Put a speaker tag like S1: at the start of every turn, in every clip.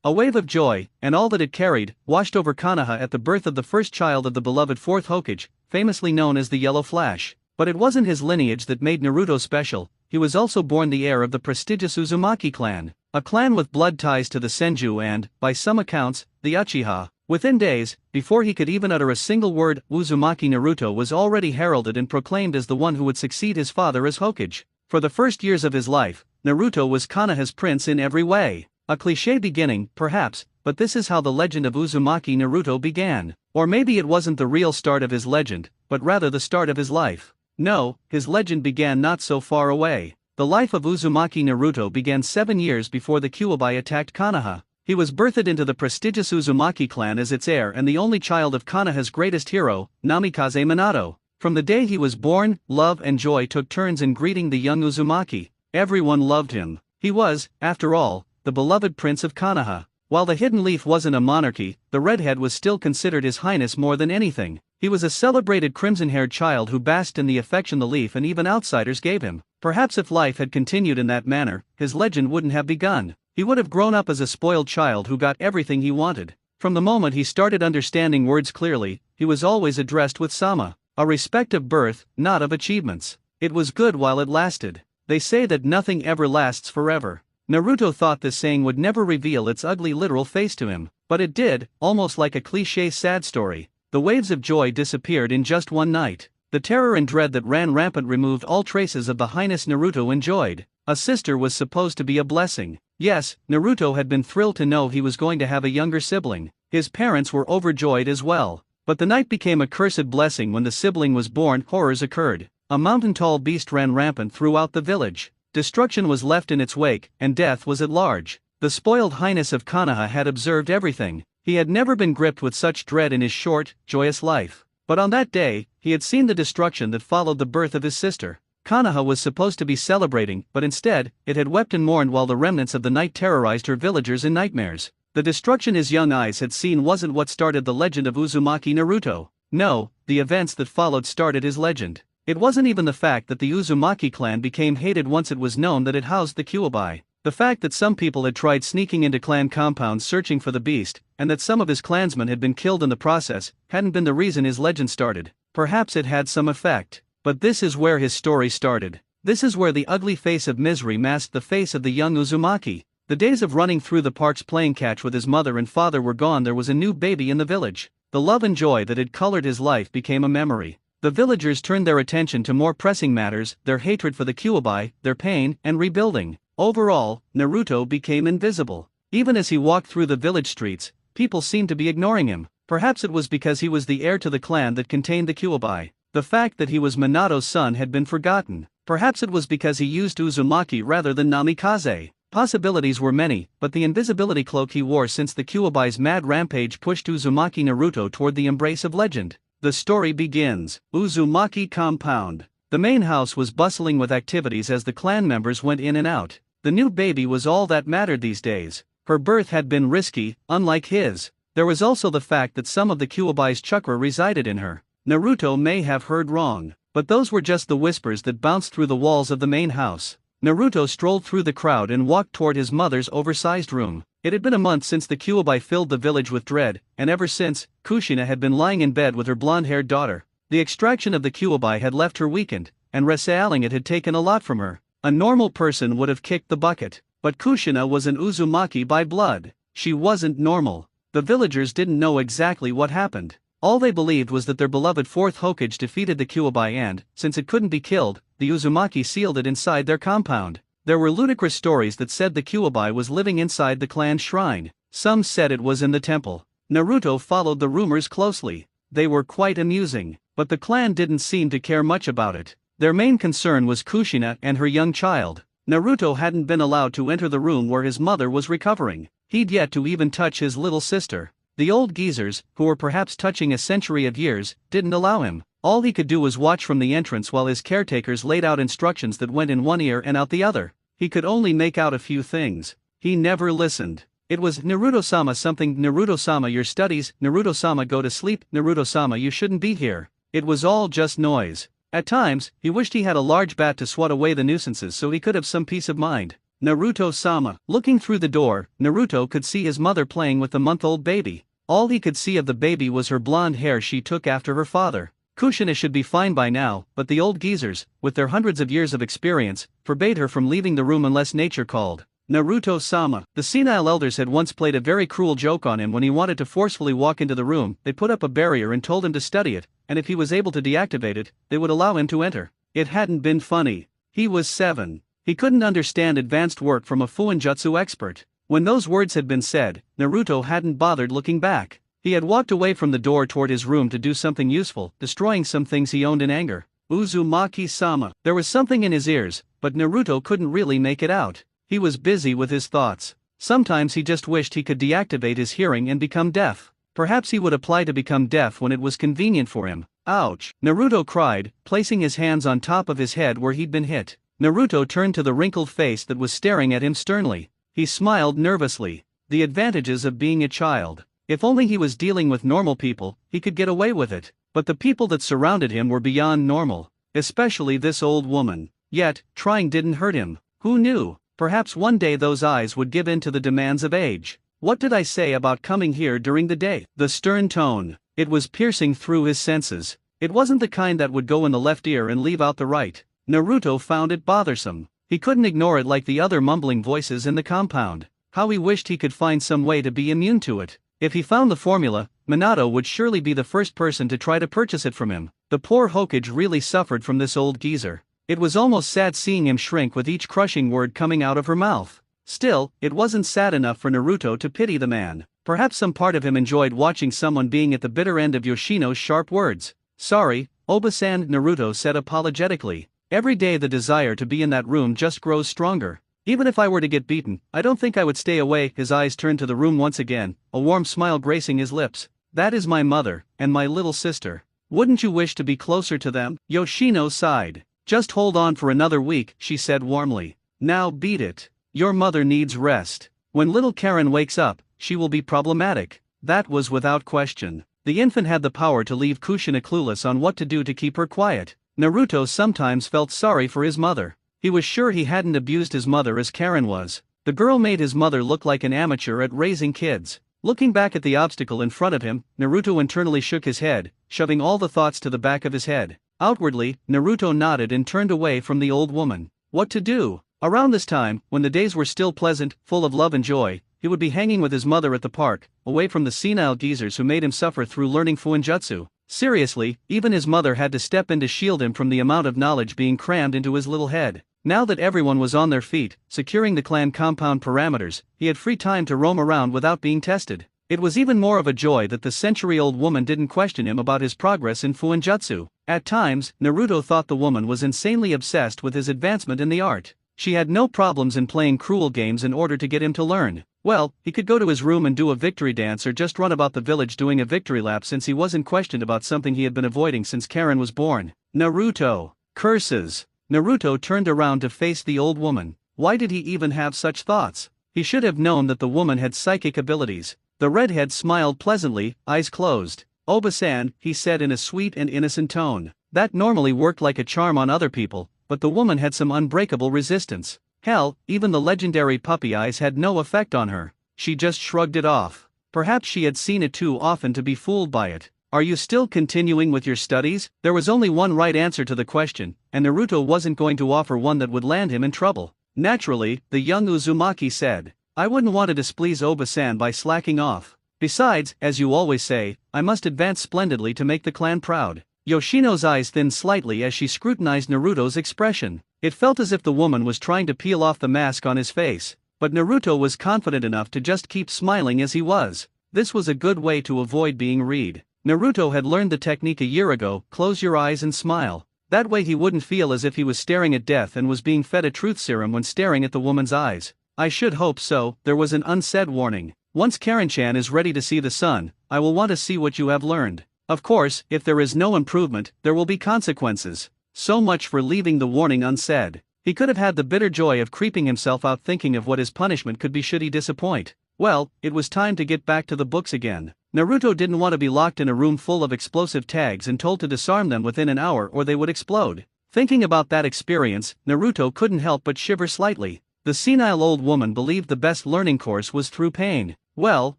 S1: A wave of joy, and all that it carried, washed over Konoha at the birth of the first child of the beloved fourth Hokage, famously known as the Yellow Flash. But it wasn't his lineage that made Naruto special, he was also born the heir of the prestigious Uzumaki clan, a clan with blood ties to the Senju and, by some accounts, the Uchiha. Within days, before he could even utter a single word, Uzumaki Naruto was already heralded and proclaimed as the one who would succeed his father as Hokage. For the first years of his life, Naruto was Konoha's prince in every way. A cliché beginning, perhaps, but this is how the legend of Uzumaki Naruto began. Or maybe it wasn't the real start of his legend, but rather the start of his life. No, his legend began not so far away. The life of Uzumaki Naruto began 7 years before the Kyuubi attacked Konoha. He was birthed into the prestigious Uzumaki clan as its heir and the only child of Konoha's greatest hero, Namikaze Minato. From the day he was born, love and joy took turns in greeting the young Uzumaki. Everyone loved him. He was, after all, the beloved prince of Konoha. While the Hidden Leaf wasn't a monarchy, the redhead was still considered his highness more than anything. He was a celebrated crimson-haired child who basked in the affection the leaf and even outsiders gave him. Perhaps if life had continued in that manner, his legend wouldn't have begun. He would have grown up as a spoiled child who got everything he wanted. From the moment he started understanding words clearly, he was always addressed with Sama, a respect of birth, not of achievements. It was good while it lasted. They say that nothing ever lasts forever. Naruto thought this saying would never reveal its ugly literal face to him, but it did, almost like a cliché sad story. The waves of joy disappeared in just one night. The terror and dread that ran rampant removed all traces of the highness Naruto enjoyed. A sister was supposed to be a blessing. Yes, Naruto had been thrilled to know he was going to have a younger sibling. His parents were overjoyed as well. But the night became a cursed blessing when the sibling was born. Horrors occurred. A mountain-tall beast ran rampant throughout the village. Destruction was left in its wake, and death was at large. The spoiled highness of Konoha had observed everything. He had never been gripped with such dread in his short, joyous life. But on that day, he had seen the destruction that followed the birth of his sister. Konoha was supposed to be celebrating, but instead, it had wept and mourned while the remnants of the night terrorized her villagers in nightmares. The destruction his young eyes had seen wasn't what started the legend of Uzumaki Naruto. No, the events that followed started his legend. It wasn't even the fact that the Uzumaki clan became hated once it was known that it housed the Kyuubi. The fact that some people had tried sneaking into clan compounds searching for the beast, and that some of his clansmen had been killed in the process, hadn't been the reason his legend started. Perhaps it had some effect. But this is where his story started. This is where the ugly face of misery masked the face of the young Uzumaki. The days of running through the parks playing catch with his mother and father were gone. There was a new baby in the village. The love and joy that had colored his life became a memory. The villagers turned their attention to more pressing matters, their hatred for the Kyuubi, their pain, and rebuilding. Overall, Naruto became invisible. Even as he walked through the village streets, people seemed to be ignoring him. Perhaps it was because he was the heir to the clan that contained the Kyuubi. The fact that he was Minato's son had been forgotten. Perhaps it was because he used Uzumaki rather than Namikaze. Possibilities were many, but the invisibility cloak he wore since the Kyuubi's mad rampage pushed Uzumaki Naruto toward the embrace of legend. The story begins. Uzumaki Compound. The main house was bustling with activities as the clan members went in and out. The new baby was all that mattered these days. Her birth had been risky, unlike his. There was also the fact that some of the Kyuubi's chakra resided in her. Naruto may have heard wrong, but those were just the whispers that bounced through the walls of the main house. Naruto strolled through the crowd and walked toward his mother's oversized room. It had been a month since the Kyuubi filled the village with dread, and ever since, Kushina had been lying in bed with her blonde-haired daughter. The extraction of the Kyuubi had left her weakened, and resealing it had taken a lot from her. A normal person would have kicked the bucket, but Kushina was an Uzumaki by blood. She wasn't normal. The villagers didn't know exactly what happened. All they believed was that their beloved fourth Hokage defeated the Kyuubi and, since it couldn't be killed, the Uzumaki sealed it inside their compound. There were ludicrous stories that said the Kyuubi was living inside the clan's shrine. Some said it was in the temple. Naruto followed the rumors closely. They were quite amusing, but the clan didn't seem to care much about it. Their main concern was Kushina and her young child. Naruto hadn't been allowed to enter the room where his mother was recovering. He'd yet to even touch his little sister. The old geezers, who were perhaps touching a century of years, didn't allow him. All he could do was watch from the entrance while his caretakers laid out instructions that went in one ear and out the other. He could only make out a few things. He never listened. It was Naruto-sama something, Naruto-sama your studies, Naruto-sama go to sleep, Naruto-sama you shouldn't be here. It was all just noise. At times, he wished he had a large bat to swat away the nuisances so he could have some peace of mind. Naruto-sama. Looking through the door, Naruto could see his mother playing with the month-old baby. All he could see of the baby was her blonde hair she took after her father. Kushina should be fine by now, but the old geezers, with their hundreds of years of experience, forbade her from leaving the room unless nature called. Naruto-sama. The senile elders had once played a very cruel joke on him when he wanted to forcefully walk into the room. They put up a barrier and told him to study it, and if he was able to deactivate it, they would allow him to enter. It hadn't been funny. He was 7. He couldn't understand advanced work from a fuinjutsu expert. When those words had been said, Naruto hadn't bothered looking back. He had walked away from the door toward his room to do something useful, destroying some things he owned in anger. Uzumaki-sama. There was something in his ears, but Naruto couldn't really make it out. He was busy with his thoughts. Sometimes he just wished he could deactivate his hearing and become deaf. Perhaps he would apply to become deaf when it was convenient for him. Ouch! Naruto cried, placing his hands on top of his head where he'd been hit. Naruto turned to the wrinkled face that was staring at him sternly. He smiled nervously. The advantages of being a child. If only he was dealing with normal people, he could get away with it. But the people that surrounded him were beyond normal. Especially this old woman. Yet, trying didn't hurt him. Who knew? Perhaps one day those eyes would give in to the demands of age. What did I say about coming here during the day? The stern tone. It was piercing through his senses. It wasn't the kind that would go in the left ear and leave out the right. Naruto found it bothersome. He couldn't ignore it like the other mumbling voices in the compound. How he wished he could find some way to be immune to it. If he found the formula, Minato would surely be the first person to try to purchase it from him. The poor Hokage really suffered from this old geezer. It was almost sad seeing him shrink with each crushing word coming out of her mouth. Still, it wasn't sad enough for Naruto to pity the man. Perhaps some part of him enjoyed watching someone being at the bitter end of Yoshino's sharp words. Sorry, Oba-san, Naruto said apologetically. Every day the desire to be in that room just grows stronger. Even if I were to get beaten, I don't think I would stay away. His eyes turned to the room once again, a warm smile gracing his lips. That is my mother, and my little sister. Wouldn't you wish to be closer to them? Yoshino sighed. Just hold on for another week, she said warmly. Now beat it. Your mother needs rest. When little Karen wakes up, she will be problematic. That was without question. The infant had the power to leave Kushina clueless on what to do to keep her quiet. Naruto sometimes felt sorry for his mother. He was sure he hadn't abused his mother as Karen was. The girl made his mother look like an amateur at raising kids. Looking back at the obstacle in front of him, Naruto internally shook his head, shoving all the thoughts to the back of his head. Outwardly, Naruto nodded and turned away from the old woman. What to do? Around this time, when the days were still pleasant, full of love and joy, he would be hanging with his mother at the park, away from the senile geezers who made him suffer through learning fuinjutsu. Seriously, even his mother had to step in to shield him from the amount of knowledge being crammed into his little head. Now that everyone was on their feet, securing the clan compound parameters, he had free time to roam around without being tested. It was even more of a joy that the century-old woman didn't question him about his progress in fuinjutsu. At times, Naruto thought the woman was insanely obsessed with his advancement in the art. She had no problems in playing cruel games in order to get him to learn. Well, he could go to his room and do a victory dance or just run about the village doing a victory lap since he wasn't questioned about something he had been avoiding since Karen was born. Naruto. Curses. Naruto turned around to face the old woman. Why did he even have such thoughts? He should have known that the woman had psychic abilities. The redhead smiled pleasantly, eyes closed. Oba-san, he said in a sweet and innocent tone. That normally worked like a charm on other people, but the woman had some unbreakable resistance. Hell, even the legendary puppy eyes had no effect on her. She just shrugged it off. Perhaps she had seen it too often to be fooled by it. Are you still continuing with your studies? There was only one right answer to the question, and Naruto wasn't going to offer one that would land him in trouble. Naturally, the young Uzumaki said, I wouldn't want to displease Oba-san by slacking off. Besides, as you always say, I must advance splendidly to make the clan proud. Yoshino's eyes thinned slightly as she scrutinized Naruto's expression. It felt as if the woman was trying to peel off the mask on his face, but Naruto was confident enough to just keep smiling as he was. This was a good way to avoid being read. Naruto had learned the technique a year ago, close your eyes and smile. That way he wouldn't feel as if he was staring at death and was being fed a truth serum when staring at the woman's eyes. I should hope so. There was an unsaid warning. Once Karen-chan is ready to see the sun, I will want to see what you have learned. Of course, if there is no improvement, there will be consequences. So much for leaving the warning unsaid. He could have had the bitter joy of creeping himself out thinking of what his punishment could be should he disappoint. Well, it was time to get back to the books again. Naruto didn't want to be locked in a room full of explosive tags and told to disarm them within an hour or they would explode. Thinking about that experience, Naruto couldn't help but shiver slightly. The senile old woman believed the best learning course was through pain. Well,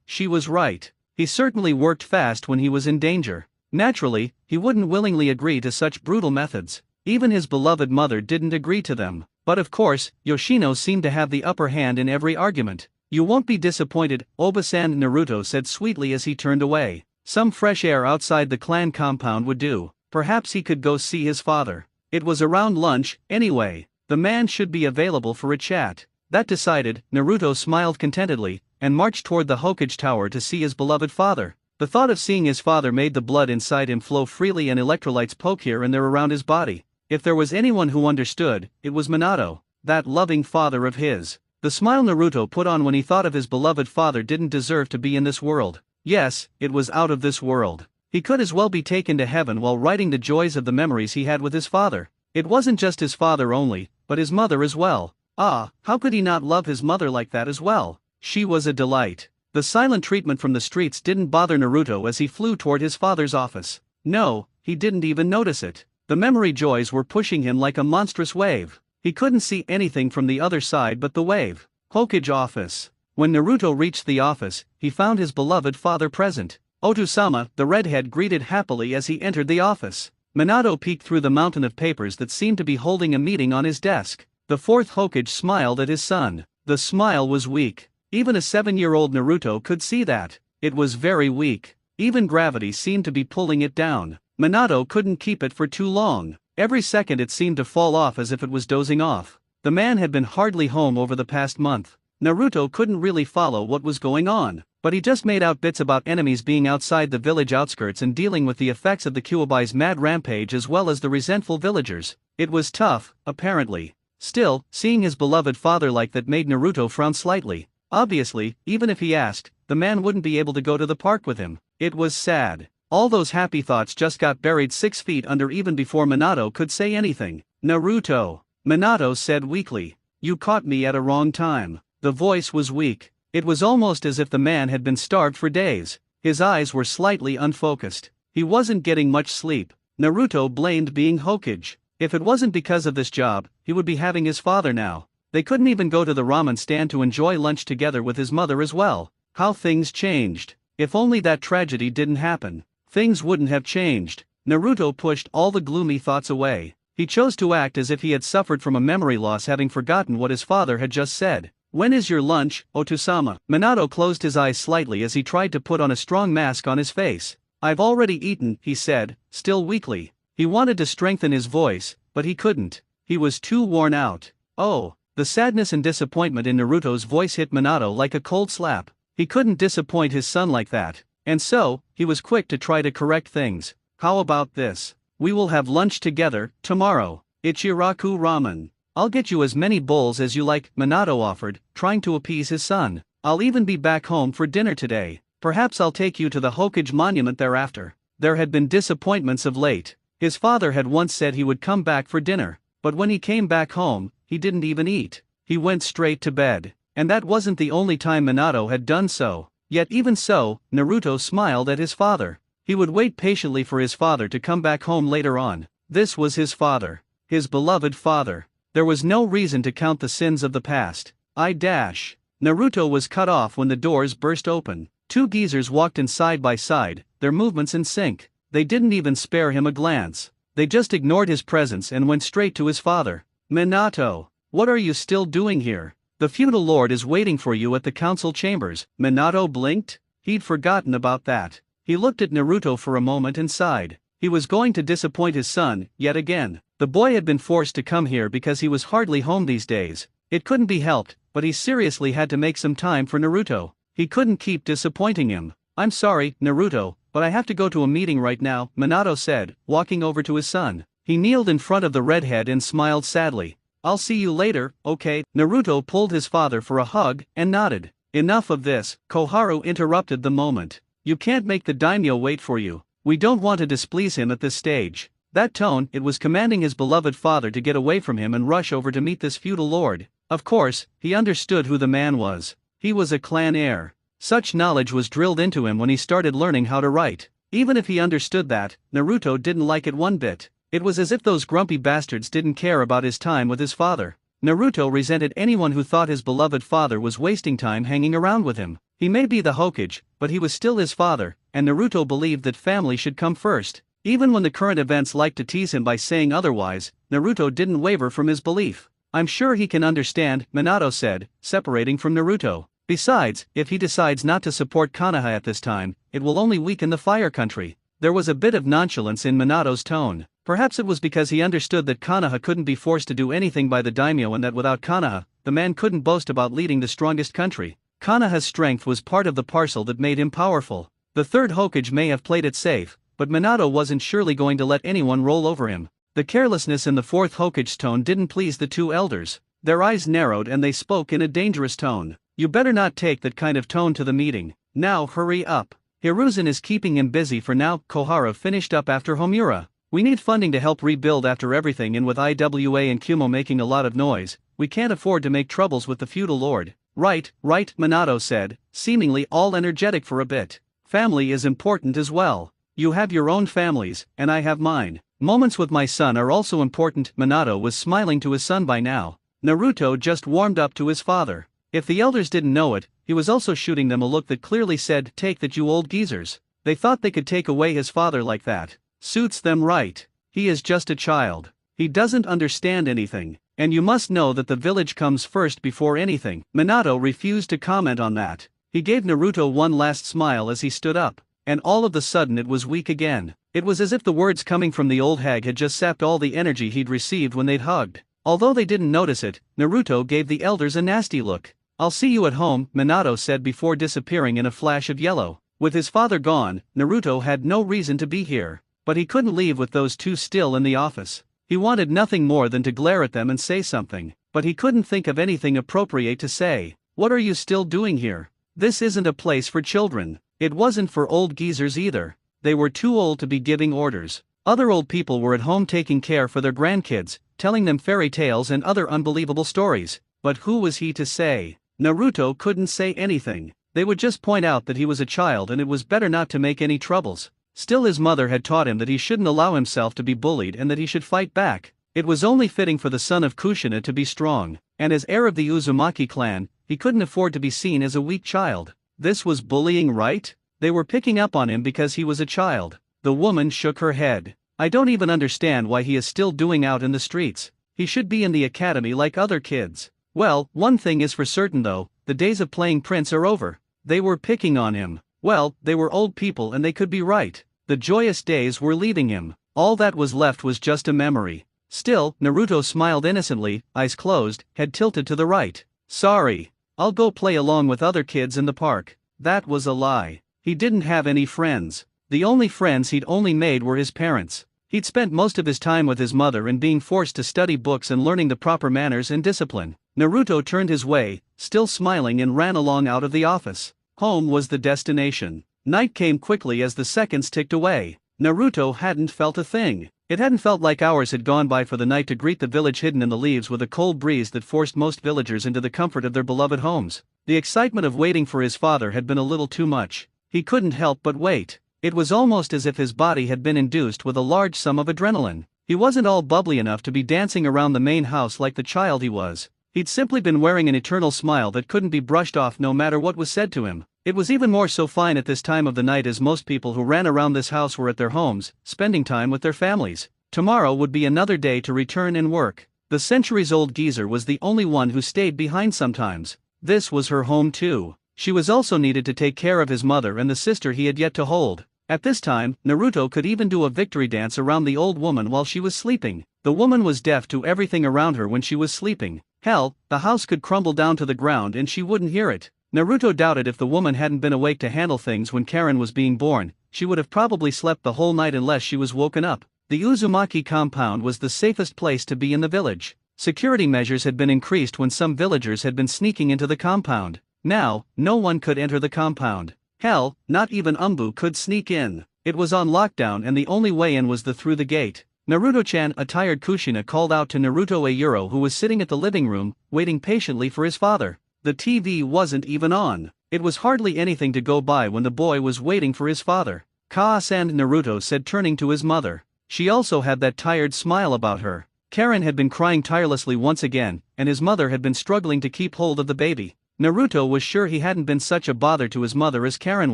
S1: she was right. He certainly worked fast when he was in danger. Naturally, he wouldn't willingly agree to such brutal methods. Even his beloved mother didn't agree to them. But of course, Yoshino seemed to have the upper hand in every argument. "You won't be disappointed," Obasan, Naruto said sweetly as he turned away. Some fresh air outside the clan compound would do. Perhaps he could go see his father. It was around lunch, anyway. The man should be available for a chat. That decided, Naruto smiled contentedly, and marched toward the Hokage Tower to see his beloved father. The thought of seeing his father made the blood inside him flow freely and electrolytes poke here and there around his body. If there was anyone who understood, it was Minato, that loving father of his. The smile Naruto put on when he thought of his beloved father didn't deserve to be in this world. Yes, it was out of this world. He could as well be taken to heaven while writing the joys of the memories he had with his father. It wasn't just his father only, but his mother as well. Ah, how could he not love his mother like that as well? She was a delight. The silent treatment from the streets didn't bother Naruto as he flew toward his father's office. No, he didn't even notice it. The memory joys were pushing him like a monstrous wave. He couldn't see anything from the other side but the wave. Hokage office. When Naruto reached the office, he found his beloved father present. Otusama, the redhead, greeted happily as he entered the office. Minato peeked through the mountain of papers that seemed to be holding a meeting on his desk. The fourth Hokage smiled at his son. The smile was weak. Even a 7-year-old Naruto could see that. It was very weak. Even gravity seemed to be pulling it down. Minato couldn't keep it for too long. Every second it seemed to fall off as if it was dozing off. The man had been hardly home over the past month. Naruto couldn't really follow what was going on, but he just made out bits about enemies being outside the village outskirts and dealing with the effects of the Kyubai's mad rampage as well as the resentful villagers. It was tough, apparently. Still, seeing his beloved father like that made Naruto frown slightly. Obviously, even if he asked, the man wouldn't be able to go to the park with him. It was sad. All those happy thoughts just got buried 6 feet under even before Minato could say anything. "Naruto," Minato said weakly. "You caught me at a wrong time." The voice was weak. It was almost as if the man had been starved for days. His eyes were slightly unfocused. He wasn't getting much sleep. Naruto blamed being Hokage. If it wasn't because of this job, he would be having his father now. They couldn't even go to the ramen stand to enjoy lunch together with his mother as well. How things changed. If only that tragedy didn't happen. Things wouldn't have changed. Naruto pushed all the gloomy thoughts away. He chose to act as if he had suffered from a memory loss, having forgotten what his father had just said. "When is your lunch, Otusama?" Minato closed his eyes slightly as he tried to put on a strong mask on his face. "I've already eaten," he said, still weakly. He wanted to strengthen his voice, but he couldn't. He was too worn out. Oh, the sadness and disappointment in Naruto's voice hit Minato like a cold slap. He couldn't disappoint his son like that. And so, he was quick to try to correct things. "How about this? We will have lunch together, tomorrow. Ichiraku ramen. I'll get you as many bowls as you like," Minato offered, trying to appease his son. "I'll even be back home for dinner today. Perhaps I'll take you to the Hokage monument thereafter." There had been disappointments of late. His father had once said he would come back for dinner, but when he came back home, he didn't even eat. He went straight to bed. And that wasn't the only time Minato had done so. Yet even so, Naruto smiled at his father. He would wait patiently for his father to come back home later on. This was his father. His beloved father. There was no reason to count the sins of the past. Naruto was cut off when the doors burst open. 2 geezers walked in side by side, their movements in sync. They didn't even spare him a glance. They just ignored his presence and went straight to his father. "Minato, what are you still doing here? The feudal lord is waiting for you at the council chambers." Minato blinked. He'd forgotten about that. He looked at Naruto for a moment and sighed. He was going to disappoint his son, yet again. The boy had been forced to come here because he was hardly home these days. It couldn't be helped, but he seriously had to make some time for Naruto. He couldn't keep disappointing him. "I'm sorry, Naruto, but I have to go to a meeting right now," Minato said, walking over to his son. He kneeled in front of the redhead and smiled sadly. "I'll see you later, okay?" Naruto pulled his father for a hug and nodded. "Enough of this," Koharu interrupted the moment. "You can't make the daimyo wait for you. We don't want to displease him at this stage." That tone, it was commanding his beloved father to get away from him and rush over to meet this feudal lord. Of course, he understood who the man was. He was a clan heir. Such knowledge was drilled into him when he started learning how to write. Even if he understood that, Naruto didn't like it one bit. It was as if those grumpy bastards didn't care about his time with his father. Naruto resented anyone who thought his beloved father was wasting time hanging around with him. He may be the Hokage, but he was still his father, and Naruto believed that family should come first. Even when the current events liked to tease him by saying otherwise, Naruto didn't waver from his belief. "I'm sure he can understand," Minato said, separating from Naruto. "Besides, if he decides not to support Konoha at this time, it will only weaken the Fire Country." There was a bit of nonchalance in Minato's tone. Perhaps it was because he understood that Konoha couldn't be forced to do anything by the daimyo and that without Konoha, the man couldn't boast about leading the strongest country. Konoha's strength was part of the parcel that made him powerful. The third Hokage may have played it safe, but Minato wasn't surely going to let anyone roll over him. The carelessness in the fourth Hokage's tone didn't please the two elders. Their eyes narrowed and they spoke in a dangerous tone. "You better not take that kind of tone to the meeting. Now hurry up. Hiruzen is keeping him busy for now." Kohara finished up after Homura. "We need funding to help rebuild after everything, and with IWA and Kumo making a lot of noise, we can't afford to make troubles with the feudal lord." Right, Minato said, seemingly all energetic for a bit. "Family is important as well. You have your own families, and I have mine. Moments with my son are also important." Minato was smiling to his son by now. Naruto just warmed up to his father. If the elders didn't know it, he was also shooting them a look that clearly said, "Take that, you old geezers." They thought they could take away his father like that. Suits them right. He is just a child. He doesn't understand anything. And you must know that the village comes first before anything. Minato refused to comment on that. He gave Naruto one last smile as he stood up. And all of a sudden it was weak again. It was as if the words coming from the old hag had just sapped all the energy he'd received when they'd hugged. Although they didn't notice it, Naruto gave the elders a nasty look. "I'll see you at home," Minato said before disappearing in a flash of yellow. With his father gone, Naruto had no reason to be here. But he couldn't leave with those two still in the office. He wanted nothing more than to glare at them and say something, but he couldn't think of anything appropriate to say. "What are you still doing here? This isn't a place for children." It wasn't for old geezers either. They were too old to be giving orders. Other old people were at home taking care for their grandkids, telling them fairy tales and other unbelievable stories. But who was he to say? Naruto couldn't say anything. They would just point out that he was a child and it was better not to make any troubles. Still, his mother had taught him that he shouldn't allow himself to be bullied and that he should fight back. It was only fitting for the son of Kushina to be strong, and as heir of the Uzumaki clan, he couldn't afford to be seen as a weak child. This was bullying, right? They were picking up on him because he was a child. The woman shook her head. "I don't even understand why he is still doing out in the streets. He should be in the academy like other kids." Well, one thing is for certain though, the days of playing prince are over. They were picking on him. Well, they were old people and they could be right. The joyous days were leaving him. All that was left was just a memory. Still, Naruto smiled innocently, eyes closed, head tilted to the right. "Sorry. I'll go play along with other kids in the park." That was a lie. He didn't have any friends. The only friends he'd only made were his parents. He'd spent most of his time with his mother and being forced to study books and learning the proper manners and discipline. Naruto turned his way, still smiling, and ran along out of the office. Home was the destination. Night came quickly as the seconds ticked away. Naruto hadn't felt a thing. It hadn't felt like hours had gone by for the night to greet the village hidden in the leaves with a cold breeze that forced most villagers into the comfort of their beloved homes. The excitement of waiting for his father had been a little too much. He couldn't help but wait. It was almost as if his body had been induced with a large sum of adrenaline. He wasn't all bubbly enough to be dancing around the main house like the child he was. He'd simply been wearing an eternal smile that couldn't be brushed off no matter what was said to him. It was even more so fine at this time of the night as most people who ran around this house were at their homes, spending time with their families. Tomorrow would be another day to return and work. The centuries-old geezer was the only one who stayed behind sometimes. This was her home too. She was also needed to take care of his mother and the sister he had yet to hold. At this time, Naruto could even do a victory dance around the old woman while she was sleeping. The woman was deaf to everything around her when she was sleeping. Hell, the house could crumble down to the ground and she wouldn't hear it. Naruto doubted if the woman hadn't been awake to handle things when Karen was being born, she would have probably slept the whole night unless she was woken up. The Uzumaki compound was the safest place to be in the village. Security measures had been increased when some villagers had been sneaking into the compound. Now, no one could enter the compound. Hell, not even Umbu could sneak in. It was on lockdown and the only way in was through the gate. Naruto-chan, a tired Kushina, called out to Naruto Ayuro, who was sitting at the living room, waiting patiently for his father. The TV wasn't even on. It was hardly anything to go by when the boy was waiting for his father. "Ka-san," Naruto said, turning to his mother. She also had that tired smile about her. Karen had been crying tirelessly once again, and his mother had been struggling to keep hold of the baby. Naruto was sure he hadn't been such a bother to his mother as Karen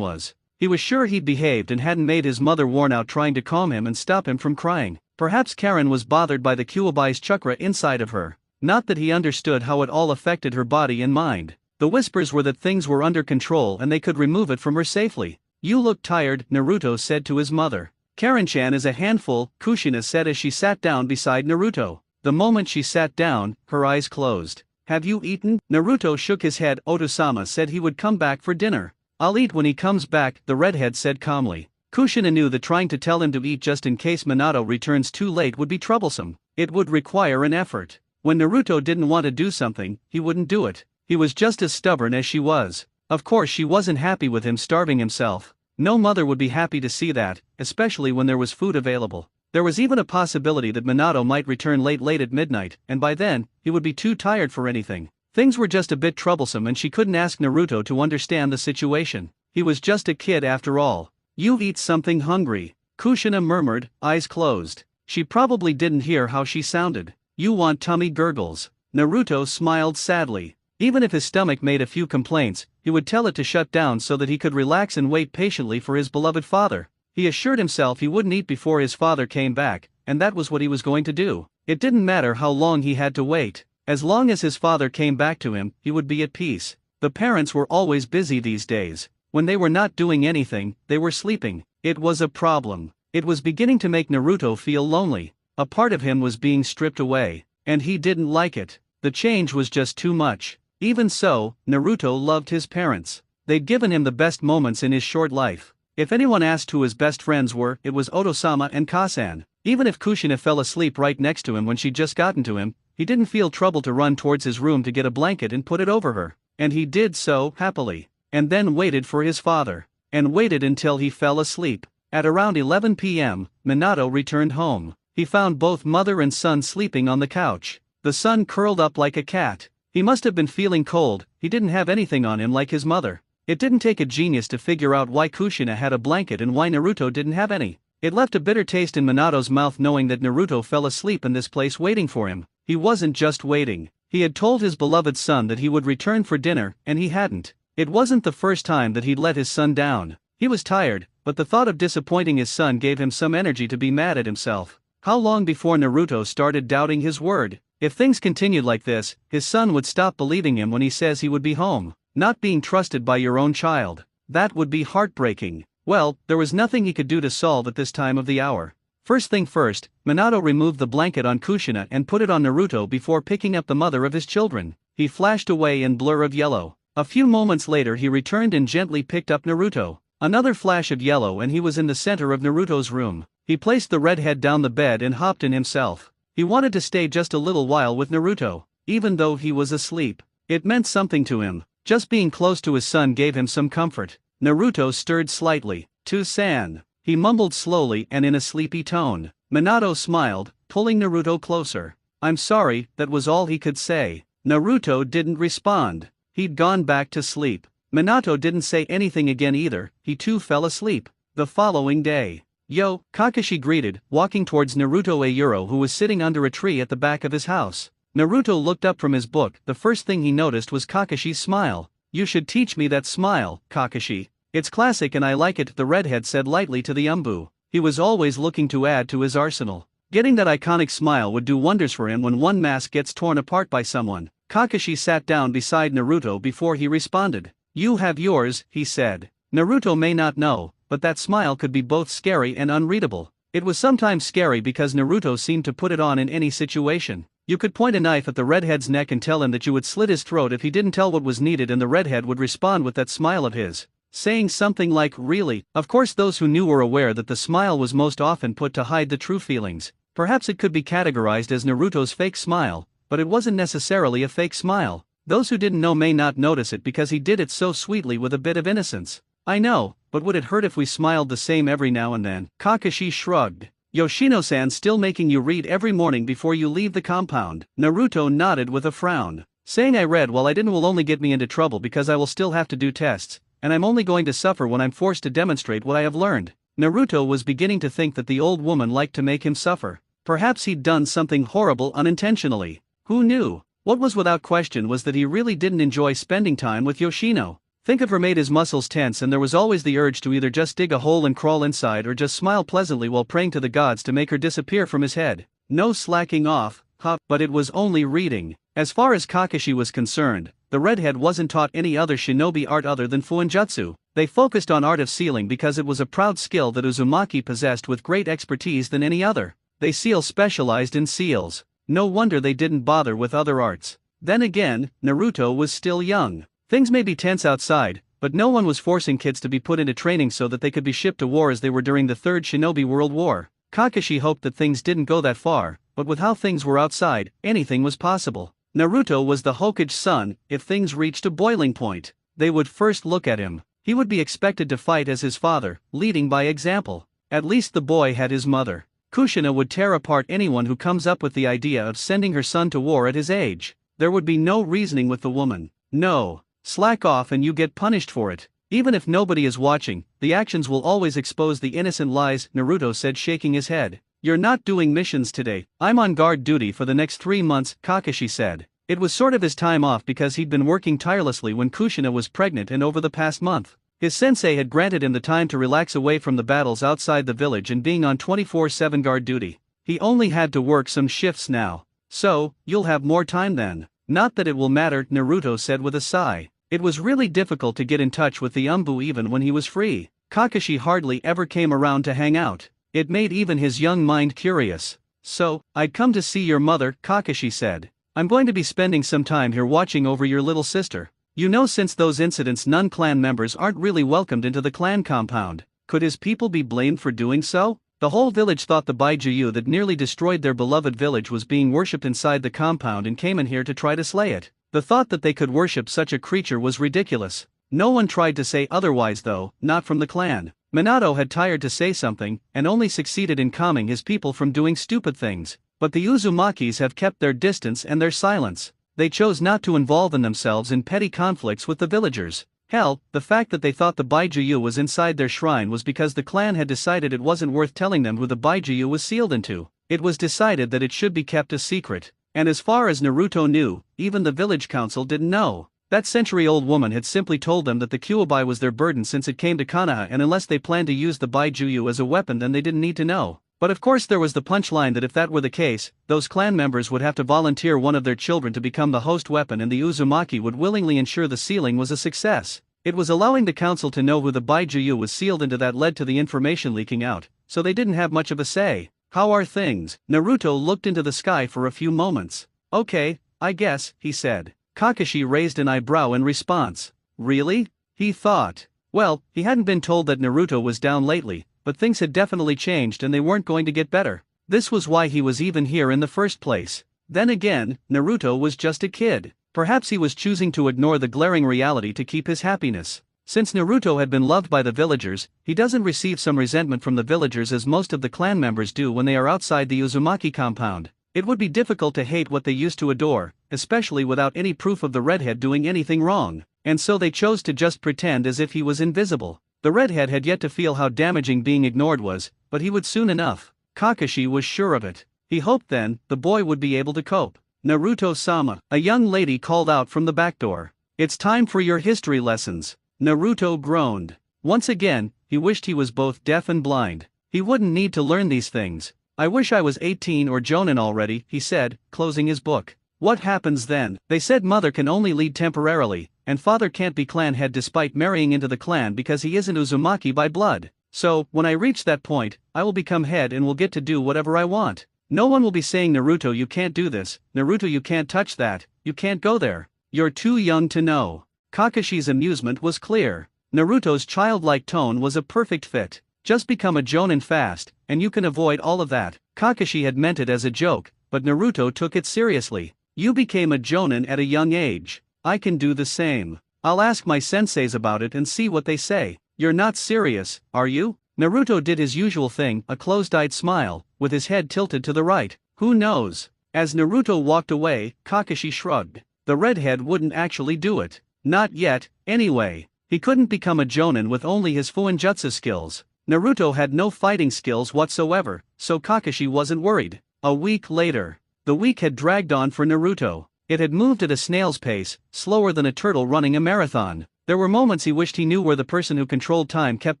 S1: was. He was sure he'd behaved and hadn't made his mother worn out trying to calm him and stop him from crying. Perhaps Karen was bothered by the Kyuubi's chakra inside of her. Not that he understood how it all affected her body and mind. The whispers were that things were under control and they could remove it from her safely. "You look tired," Naruto said to his mother. "Karen-chan is a handful," Kushina said as she sat down beside Naruto. The moment she sat down, her eyes closed. "Have you eaten?" Naruto shook his head. "Oto-sama said he would come back for dinner." "I'll eat when he comes back," the redhead said calmly. Kushina knew that trying to tell him to eat just in case Minato returns too late would be troublesome. It would require an effort. When Naruto didn't want to do something, he wouldn't do it. He was just as stubborn as she was. Of course she wasn't happy with him starving himself. No mother would be happy to see that, especially when there was food available. There was even a possibility that Minato might return late at midnight, and by then, he would be too tired for anything. Things were just a bit troublesome and she couldn't ask Naruto to understand the situation. He was just a kid after all. "You eat something hungry," Kushina murmured, eyes closed. She probably didn't hear how she sounded. "You want tummy gurgles." Naruto smiled sadly. Even if his stomach made a few complaints, he would tell it to shut down so that he could relax and wait patiently for his beloved father. He assured himself he wouldn't eat before his father came back, and that was what he was going to do. It didn't matter how long he had to wait. As long as his father came back to him, he would be at peace. The parents were always busy these days. When they were not doing anything, they were sleeping. It was a problem. It was beginning to make Naruto feel lonely. A part of him was being stripped away, and he didn't like it. The change was just too much. Even so, Naruto loved his parents. They'd given him the best moments in his short life. If anyone asked who his best friends were, it was Oto-sama and Kasan. Even if Kushina fell asleep right next to him when she'd just gotten to him, he didn't feel trouble to run towards his room to get a blanket and put it over her. And he did so, happily. And then waited for his father. And waited until he fell asleep. At around 11 p.m., Minato returned home. He found both mother and son sleeping on the couch. The son curled up like a cat. He must have been feeling cold. He didn't have anything on him like his mother. It didn't take a genius to figure out why Kushina had a blanket and why Naruto didn't have any. It left a bitter taste in Minato's mouth knowing that Naruto fell asleep in this place waiting for him. He wasn't just waiting. He had told his beloved son that he would return for dinner, and he hadn't. It wasn't the first time that he'd let his son down. He was tired, but the thought of disappointing his son gave him some energy to be mad at himself. How long before Naruto started doubting his word? If things continued like this, his son would stop believing him when he says he would be home. Not being trusted by your own child. That would be heartbreaking. Well, there was nothing he could do to solve at this time of the hour. First thing first, Minato removed the blanket on Kushina and put it on Naruto before picking up the mother of his children. He flashed away in blur of yellow. A few moments later he returned and gently picked up Naruto. Another flash of yellow and he was in the center of Naruto's room. He placed the redhead down the bed and hopped in himself. He wanted to stay just a little while with Naruto, even though he was asleep. It meant something to him. Just being close to his son gave him some comfort. Naruto stirred slightly. "To-san," he mumbled slowly and in a sleepy tone. Minato smiled, pulling Naruto closer. "I'm sorry," that was all he could say. Naruto didn't respond. He'd gone back to sleep. Minato didn't say anything again either, he too fell asleep. The following day. "Yo," Kakashi greeted, walking towards Naruto Ayuro who was sitting under a tree at the back of his house. Naruto looked up from his book. The first thing he noticed was Kakashi's smile. "You should teach me that smile, Kakashi. It's classic and I like it," the redhead said lightly to the Umbu. He was always looking to add to his arsenal. Getting that iconic smile would do wonders for him when one mask gets torn apart by someone. Kakashi sat down beside Naruto before he responded. "You have yours," he said. Naruto may not know, but that smile could be both scary and unreadable. It was sometimes scary because Naruto seemed to put it on in any situation. You could point a knife at the redhead's neck and tell him that you would slit his throat if he didn't tell what was needed, and the redhead would respond with that smile of his, saying something like, "Really?" Of course those who knew were aware that the smile was most often put to hide the true feelings. Perhaps it could be categorized as Naruto's fake smile, but it wasn't necessarily a fake smile. Those who didn't know may not notice it because he did it so sweetly with a bit of innocence. "I know, but would it hurt if we smiled the same every now and then?" Kakashi shrugged. "Yoshino-san still making you read every morning before you leave the compound?" Naruto nodded with a frown. "Saying I read while I didn't will only get me into trouble because I will still have to do tests, and I'm only going to suffer when I'm forced to demonstrate what I have learned." Naruto was beginning to think that the old woman liked to make him suffer. Perhaps he'd done something horrible unintentionally. Who knew? What was without question was that he really didn't enjoy spending time with Yoshino. Think of her made his muscles tense, and there was always the urge to either just dig a hole and crawl inside or just smile pleasantly while praying to the gods to make her disappear from his head. No slacking off, but it was only reading. As far as Kakashi was concerned, the redhead wasn't taught any other shinobi art other than fuinjutsu. They focused on art of sealing because it was a proud skill that Uzumaki possessed with great expertise than any other. They specialized in seals. No wonder they didn't bother with other arts. Then again, Naruto was still young. Things may be tense outside, but no one was forcing kids to be put into training so that they could be shipped to war as they were during the Third Shinobi World War. Kakashi hoped that things didn't go that far, but with how things were outside, anything was possible. Naruto was the Hokage's son. If things reached a boiling point, they would first look at him. He would be expected to fight as his father, leading by example. At least the boy had his mother. Kushina would tear apart anyone who comes up with the idea of sending her son to war at his age. There would be no reasoning with the woman. No. Slack off and you get punished for it. Even if nobody is watching, the actions will always expose the innocent lies, Naruto said, shaking his head. You're not doing missions today. I'm on guard duty for the next 3 months, Kakashi said. It was sort of his time off because he'd been working tirelessly when Kushina was pregnant and over the past month. His sensei had granted him the time to relax away from the battles outside the village and being on 24/7 guard duty. He only had to work some shifts now. So, you'll have more time then. Not that it will matter, Naruto said with a sigh. It was really difficult to get in touch with the Umbu even when he was free. Kakashi hardly ever came around to hang out. It made even his young mind curious. So, I'd come to see your mother, Kakashi said. I'm going to be spending some time here watching over your little sister. You know, since those incidents, non-clan members aren't really welcomed into the clan compound. Could his people be blamed for doing so? The whole village thought the Baijuyu that nearly destroyed their beloved village was being worshipped inside the compound and came in here to try to slay it. The thought that they could worship such a creature was ridiculous. No one tried to say otherwise though, not from the clan. Minato had tired to say something, and only succeeded in calming his people from doing stupid things. But the Uzumakis have kept their distance and their silence. They chose not to involve themselves in petty conflicts with the villagers. Hell, the fact that they thought the Baijuyu was inside their shrine was because the clan had decided it wasn't worth telling them who the Baijuyu was sealed into. It was decided that it should be kept a secret. And as far as Naruto knew, even the village council didn't know. That century-old woman had simply told them that the Kyuubi was their burden since it came to Konoha, and unless they planned to use the Baijuyu as a weapon then they didn't need to know. But of course there was the punchline that if that were the case, those clan members would have to volunteer one of their children to become the host weapon, and the Uzumaki would willingly ensure the sealing was a success. It was allowing the council to know who the Baijuyu was sealed into that led to the information leaking out, so they didn't have much of a say. How are things? Naruto looked into the sky for a few moments. Okay, I guess, he said. Kakashi raised an eyebrow in response. Really? He thought. Well, he hadn't been told that Naruto was down lately, but things had definitely changed and they weren't going to get better. This was why he was even here in the first place. Then again, Naruto was just a kid. Perhaps he was choosing to ignore the glaring reality to keep his happiness. Since Naruto had been loved by the villagers, he doesn't receive some resentment from the villagers as most of the clan members do when they are outside the Uzumaki compound. It would be difficult to hate what they used to adore, especially without any proof of the redhead doing anything wrong, and so they chose to just pretend as if he was invisible. The redhead had yet to feel how damaging being ignored was, but he would soon enough. Kakashi was sure of it. He hoped then, the boy would be able to cope. Naruto-sama, a young lady called out from the back door. It's time for your history lessons. Naruto groaned. Once again, he wished he was both deaf and blind. He wouldn't need to learn these things. I wish I was 18 or Jonin already, he said, closing his book. What happens then? They said mother can only lead temporarily, and father can't be clan head despite marrying into the clan because he isn't Uzumaki by blood. So, when I reach that point, I will become head and will get to do whatever I want. No one will be saying Naruto you can't do this, Naruto you can't touch that, you can't go there. You're too young to know. Kakashi's amusement was clear. Naruto's childlike tone was a perfect fit. Just become a Jonin fast, and you can avoid all of that. Kakashi had meant it as a joke, but Naruto took it seriously. You became a Jonin at a young age. I can do the same. I'll ask my senseis about it and see what they say. You're not serious, are you? Naruto did his usual thing, a closed-eyed smile, with his head tilted to the right. Who knows? As Naruto walked away, Kakashi shrugged. The redhead wouldn't actually do it. Not yet, anyway. He couldn't become a Jonin with only his fuinjutsu skills. Naruto had no fighting skills whatsoever, so Kakashi wasn't worried. A week later. The week had dragged on for Naruto. It had moved at a snail's pace, slower than a turtle running a marathon. There were moments he wished he knew where the person who controlled time kept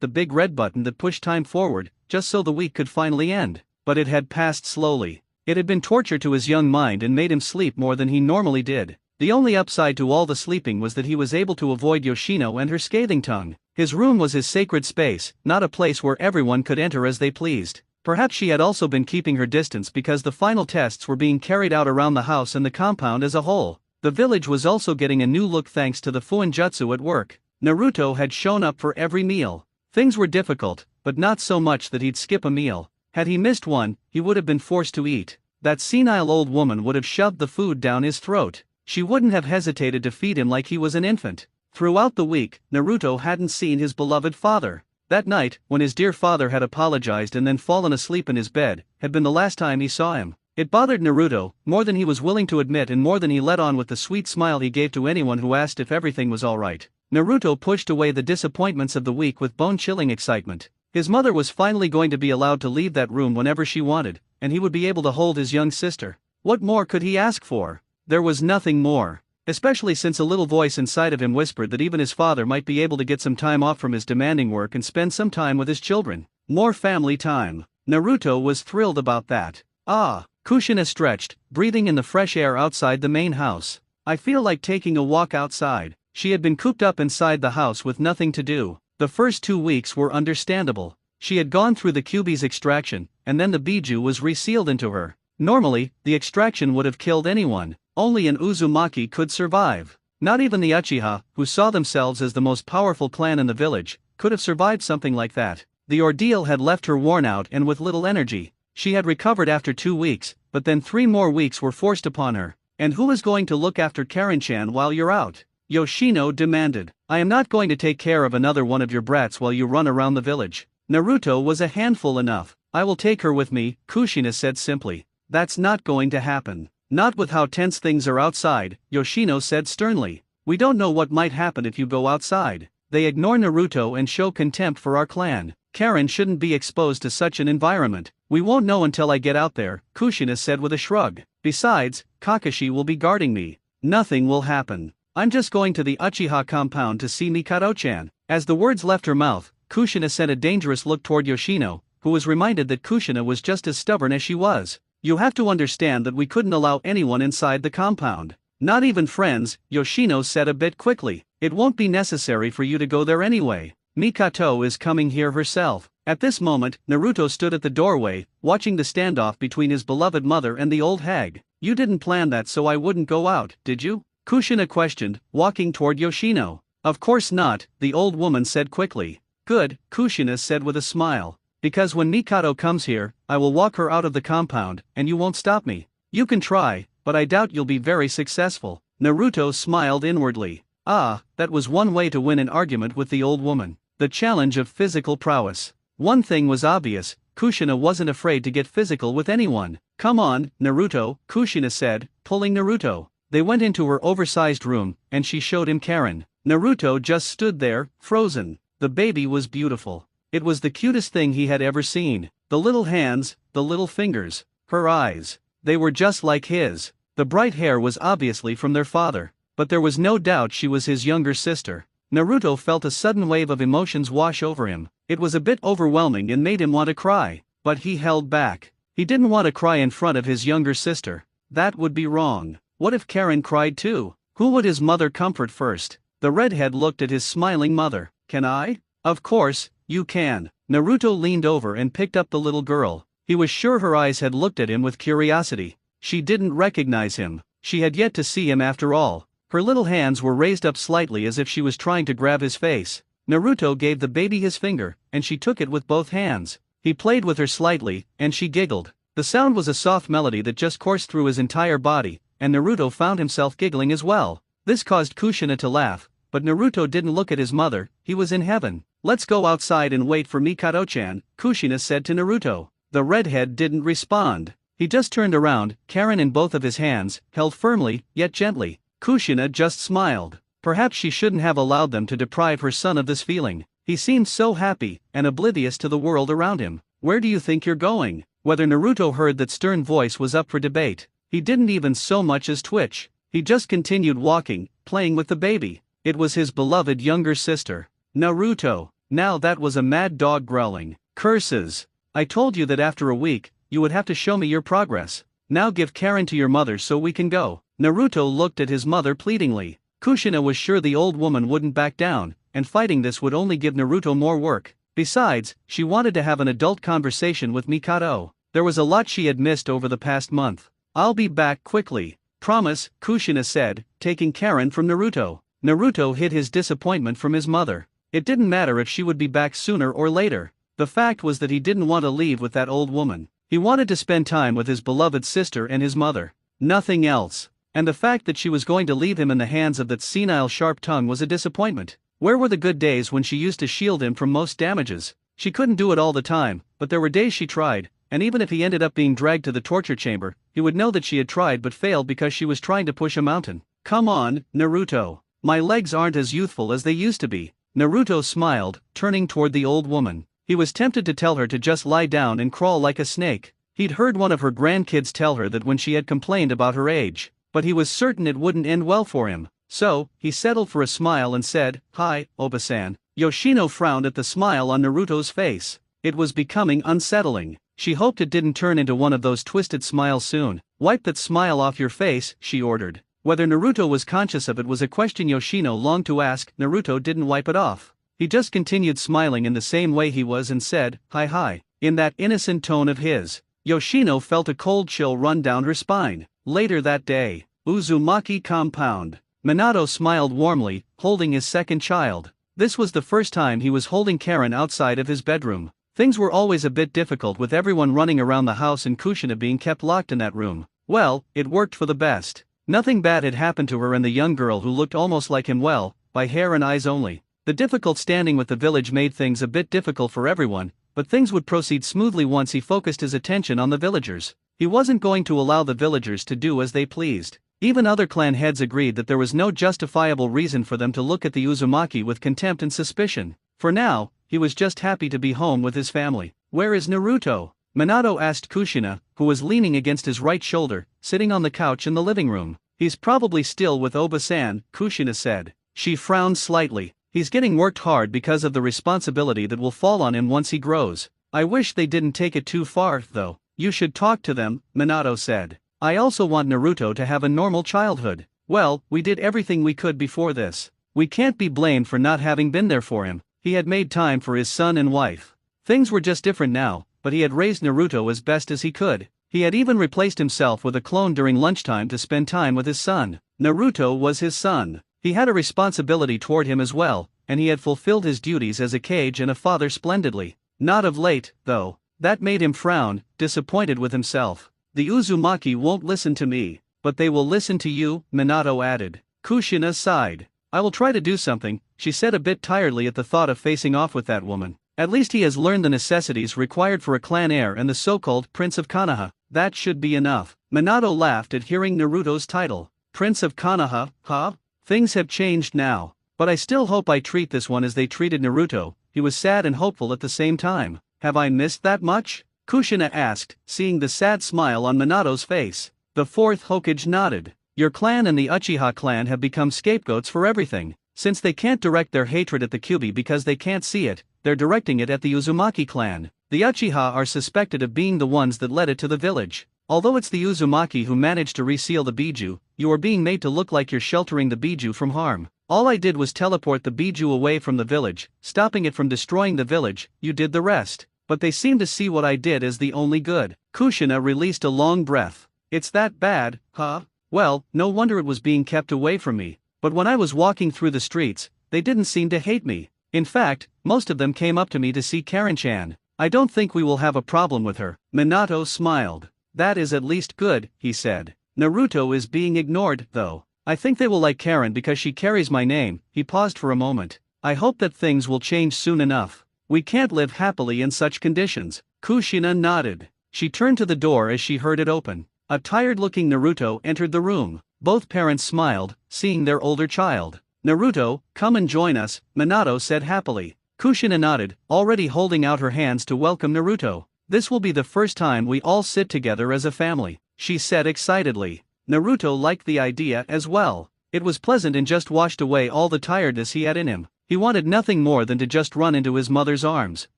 S1: the big red button that pushed time forward, just so the week could finally end. But it had passed slowly. It had been torture to his young mind and made him sleep more than he normally did. The only upside to all the sleeping was that he was able to avoid Yoshino and her scathing tongue. His room was his sacred space, not a place where everyone could enter as they pleased. Perhaps she had also been keeping her distance because the final tests were being carried out around the house and the compound as a whole. The village was also getting a new look thanks to the Fuinjutsu at work. Naruto had shown up for every meal. Things were difficult, but not so much that he'd skip a meal. Had he missed one, he would have been forced to eat. That senile old woman would have shoved the food down his throat. She wouldn't have hesitated to feed him like he was an infant. Throughout the week, Naruto hadn't seen his beloved father. That night, when his dear father had apologized and then fallen asleep in his bed, had been the last time he saw him. It bothered Naruto, more than he was willing to admit and more than he let on with the sweet smile he gave to anyone who asked if everything was alright. Naruto pushed away the disappointments of the week with bone-chilling excitement. His mother was finally going to be allowed to leave that room whenever she wanted, and he would be able to hold his young sister. What more could he ask for? There was nothing more. Especially since a little voice inside of him whispered that even his father might be able to get some time off from his demanding work and spend some time with his children. More family time. Naruto was thrilled about that. Ah, Kushina stretched, breathing in the fresh air outside the main house. I feel like taking a walk outside. She had been cooped up inside the house with nothing to do. The first 2 weeks were understandable. She had gone through the Kyuubi's extraction, and then the Biju was resealed into her. Normally, the extraction would have killed anyone. Only an Uzumaki could survive. Not even the Uchiha, who saw themselves as the most powerful clan in the village, could have survived something like that. The ordeal had left her worn out and with little energy. She had recovered after 2 weeks, but then 3 more weeks were forced upon her. And who is going to look after Karen-chan while you're out? Yoshino demanded. I am not going to take care of another one of your brats while you run around the village. Naruto was a handful enough. I will take her with me, Kushina said simply. That's not going to happen. Not with how tense things are outside, Yoshino said sternly. We don't know what might happen if you go outside. They ignore Naruto and show contempt for our clan. Karen shouldn't be exposed to such an environment. We won't know until I get out there, Kushina said with a shrug. Besides, Kakashi will be guarding me. Nothing will happen. I'm just going to the Uchiha compound to see Mikado-chan. As the words left her mouth, Kushina sent a dangerous look toward Yoshino, who was reminded that Kushina was just as stubborn as she was. You have to understand that we couldn't allow anyone inside the compound. Not even friends, Yoshino said a bit quickly. It won't be necessary for you to go there anyway. Mikato is coming here herself. At this moment, Naruto stood at the doorway, watching the standoff between his beloved mother and the old hag. You didn't plan that so I wouldn't go out, did you? Kushina questioned, walking toward Yoshino. Of course not, the old woman said quickly. Good, Kushina said with a smile. Because when Mikado comes here, I will walk her out of the compound, and you won't stop me. You can try, but I doubt you'll be very successful. Naruto smiled inwardly. Ah, that was one way to win an argument with the old woman. The challenge of physical prowess. One thing was obvious, Kushina wasn't afraid to get physical with anyone. Come on, Naruto, Kushina said, pulling Naruto. They went into her oversized room, and she showed him Karen. Naruto just stood there, frozen. The baby was beautiful. It was the cutest thing he had ever seen. The little hands, the little fingers, her eyes. They were just like his. The bright hair was obviously from their father, but there was no doubt she was his younger sister. Naruto felt a sudden wave of emotions wash over him. It was a bit overwhelming and made him want to cry, but he held back. He didn't want to cry in front of his younger sister. That would be wrong. What if Karen cried too? Who would his mother comfort first? The redhead looked at his smiling mother. Can I? Of course, you can. Naruto leaned over and picked up the little girl. He was sure her eyes had looked at him with curiosity. She didn't recognize him. She had yet to see him after all. Her little hands were raised up slightly as if she was trying to grab his face. Naruto gave the baby his finger, and she took it with both hands. He played with her slightly, and she giggled. The sound was a soft melody that just coursed through his entire body, and Naruto found himself giggling as well. This caused Kushina to laugh, but Naruto didn't look at his mother. He was in heaven. Let's go outside and wait for Mikado-chan, Kushina said to Naruto. The redhead didn't respond. He just turned around, Karen in both of his hands, held firmly, yet gently. Kushina just smiled. Perhaps she shouldn't have allowed them to deprive her son of this feeling. He seemed so happy, and oblivious to the world around him. Where do you think you're going? Whether Naruto heard that stern voice was up for debate. He didn't even so much as twitch. He just continued walking, playing with the baby. It was his beloved younger sister. Naruto. Now that was a mad dog growling. Curses. I told you that after a week, you would have to show me your progress. Now give Karen to your mother so we can go. Naruto looked at his mother pleadingly. Kushina was sure the old woman wouldn't back down, and fighting this would only give Naruto more work. Besides, she wanted to have an adult conversation with Mikado. There was a lot she had missed over the past month. I'll be back quickly. Promise, Kushina said, taking Karen from Naruto. Naruto hid his disappointment from his mother. It didn't matter if she would be back sooner or later. The fact was that he didn't want to leave with that old woman. He wanted to spend time with his beloved sister and his mother. Nothing else. And the fact that she was going to leave him in the hands of that senile sharp tongue was a disappointment. Where were the good days when she used to shield him from most damages? She couldn't do it all the time, but there were days she tried, and even if he ended up being dragged to the torture chamber, he would know that she had tried but failed because she was trying to push a mountain. Come on, Naruto. My legs aren't as youthful as they used to be. Naruto smiled, turning toward the old woman. He was tempted to tell her to just lie down and crawl like a snake. He'd heard one of her grandkids tell her that when she had complained about her age, but he was certain it wouldn't end well for him. So, he settled for a smile and said, "Hi, Oba-san." Yoshino frowned at the smile on Naruto's face. It was becoming unsettling. She hoped it didn't turn into one of those twisted smiles soon. "Wipe that smile off your face," she ordered. Whether Naruto was conscious of it was a question Yoshino longed to ask. Naruto didn't wipe it off. He just continued smiling in the same way he was and said, "Hi," in that innocent tone of his. Yoshino felt a cold chill run down her spine. Later that day, Uzumaki compound. Minato smiled warmly, holding his second child. This was the first time he was holding Karen outside of his bedroom. Things were always a bit difficult with everyone running around the house and Kushina being kept locked in that room. Well, it worked for the best. Nothing bad had happened to her and the young girl who looked almost like him, well, by hair and eyes only. The difficult standing with the village made things a bit difficult for everyone, but things would proceed smoothly once he focused his attention on the villagers. He wasn't going to allow the villagers to do as they pleased. Even other clan heads agreed that there was no justifiable reason for them to look at the Uzumaki with contempt and suspicion. For now, he was just happy to be home with his family. "Where is Naruto?" Minato asked Kushina, who was leaning against his right shoulder, sitting on the couch in the living room. "He's probably still with Oba-san," Kushina said. She frowned slightly. "He's getting worked hard because of the responsibility that will fall on him once he grows. I wish they didn't take it too far, though." "You should talk to them," Minato said. "I also want Naruto to have a normal childhood. Well, we did everything we could before this. We can't be blamed for not having been there for him. He had made time for his son and wife. Things were just different now, but he had raised Naruto as best as he could. He had even replaced himself with a clone during lunchtime to spend time with his son. Naruto was his son. He had a responsibility toward him as well, and he had fulfilled his duties as a kage and a father splendidly. Not of late, though. That made him frown, disappointed with himself. "The Uzumaki won't listen to me, but they will listen to you," Minato added. Kushina sighed. "I will try to do something," she said a bit tiredly at the thought of facing off with that woman. "At least he has learned the necessities required for a clan heir and the so-called Prince of Konoha. That should be enough." Minato laughed at hearing Naruto's title. "Prince of Konoha, huh? Things have changed now. But I still hope I treat this one as they treated Naruto." He was sad and hopeful at the same time. "Have I missed that much?" Kushina asked, seeing the sad smile on Minato's face. The fourth Hokage nodded. "Your clan and the Uchiha clan have become scapegoats for everything. Since they can't direct their hatred at the Kyuubi because they can't see it, they're directing it at the Uzumaki clan. The Uchiha are suspected of being the ones that led it to the village. Although it's the Uzumaki who managed to reseal the Biju, you are being made to look like you're sheltering the Biju from harm. All I did was teleport the Biju away from the village, stopping it from destroying the village. You did the rest. But they seem to see what I did as the only good." Kushina released a long breath. "It's that bad, huh? Well, no wonder it was being kept away from me. But when I was walking through the streets, they didn't seem to hate me. In fact, most of them came up to me to see Karen-chan. I don't think we will have a problem with her." Minato smiled. "That is at least good," he said. "Naruto is being ignored, though. I think they will like Karen because she carries my name." He paused for a moment. "I hope that things will change soon enough. We can't live happily in such conditions." Kushina nodded. She turned to the door as she heard it open. A tired-looking Naruto entered the room. Both parents smiled, seeing their older child. "Naruto, come and join us," Minato said happily. Kushina nodded, already holding out her hands to welcome Naruto. This will be the first time we all sit together as a family," she said excitedly. Naruto liked the idea as well. It was pleasant and just washed away all the tiredness he had in him. He wanted nothing more than to just run into his mother's arms.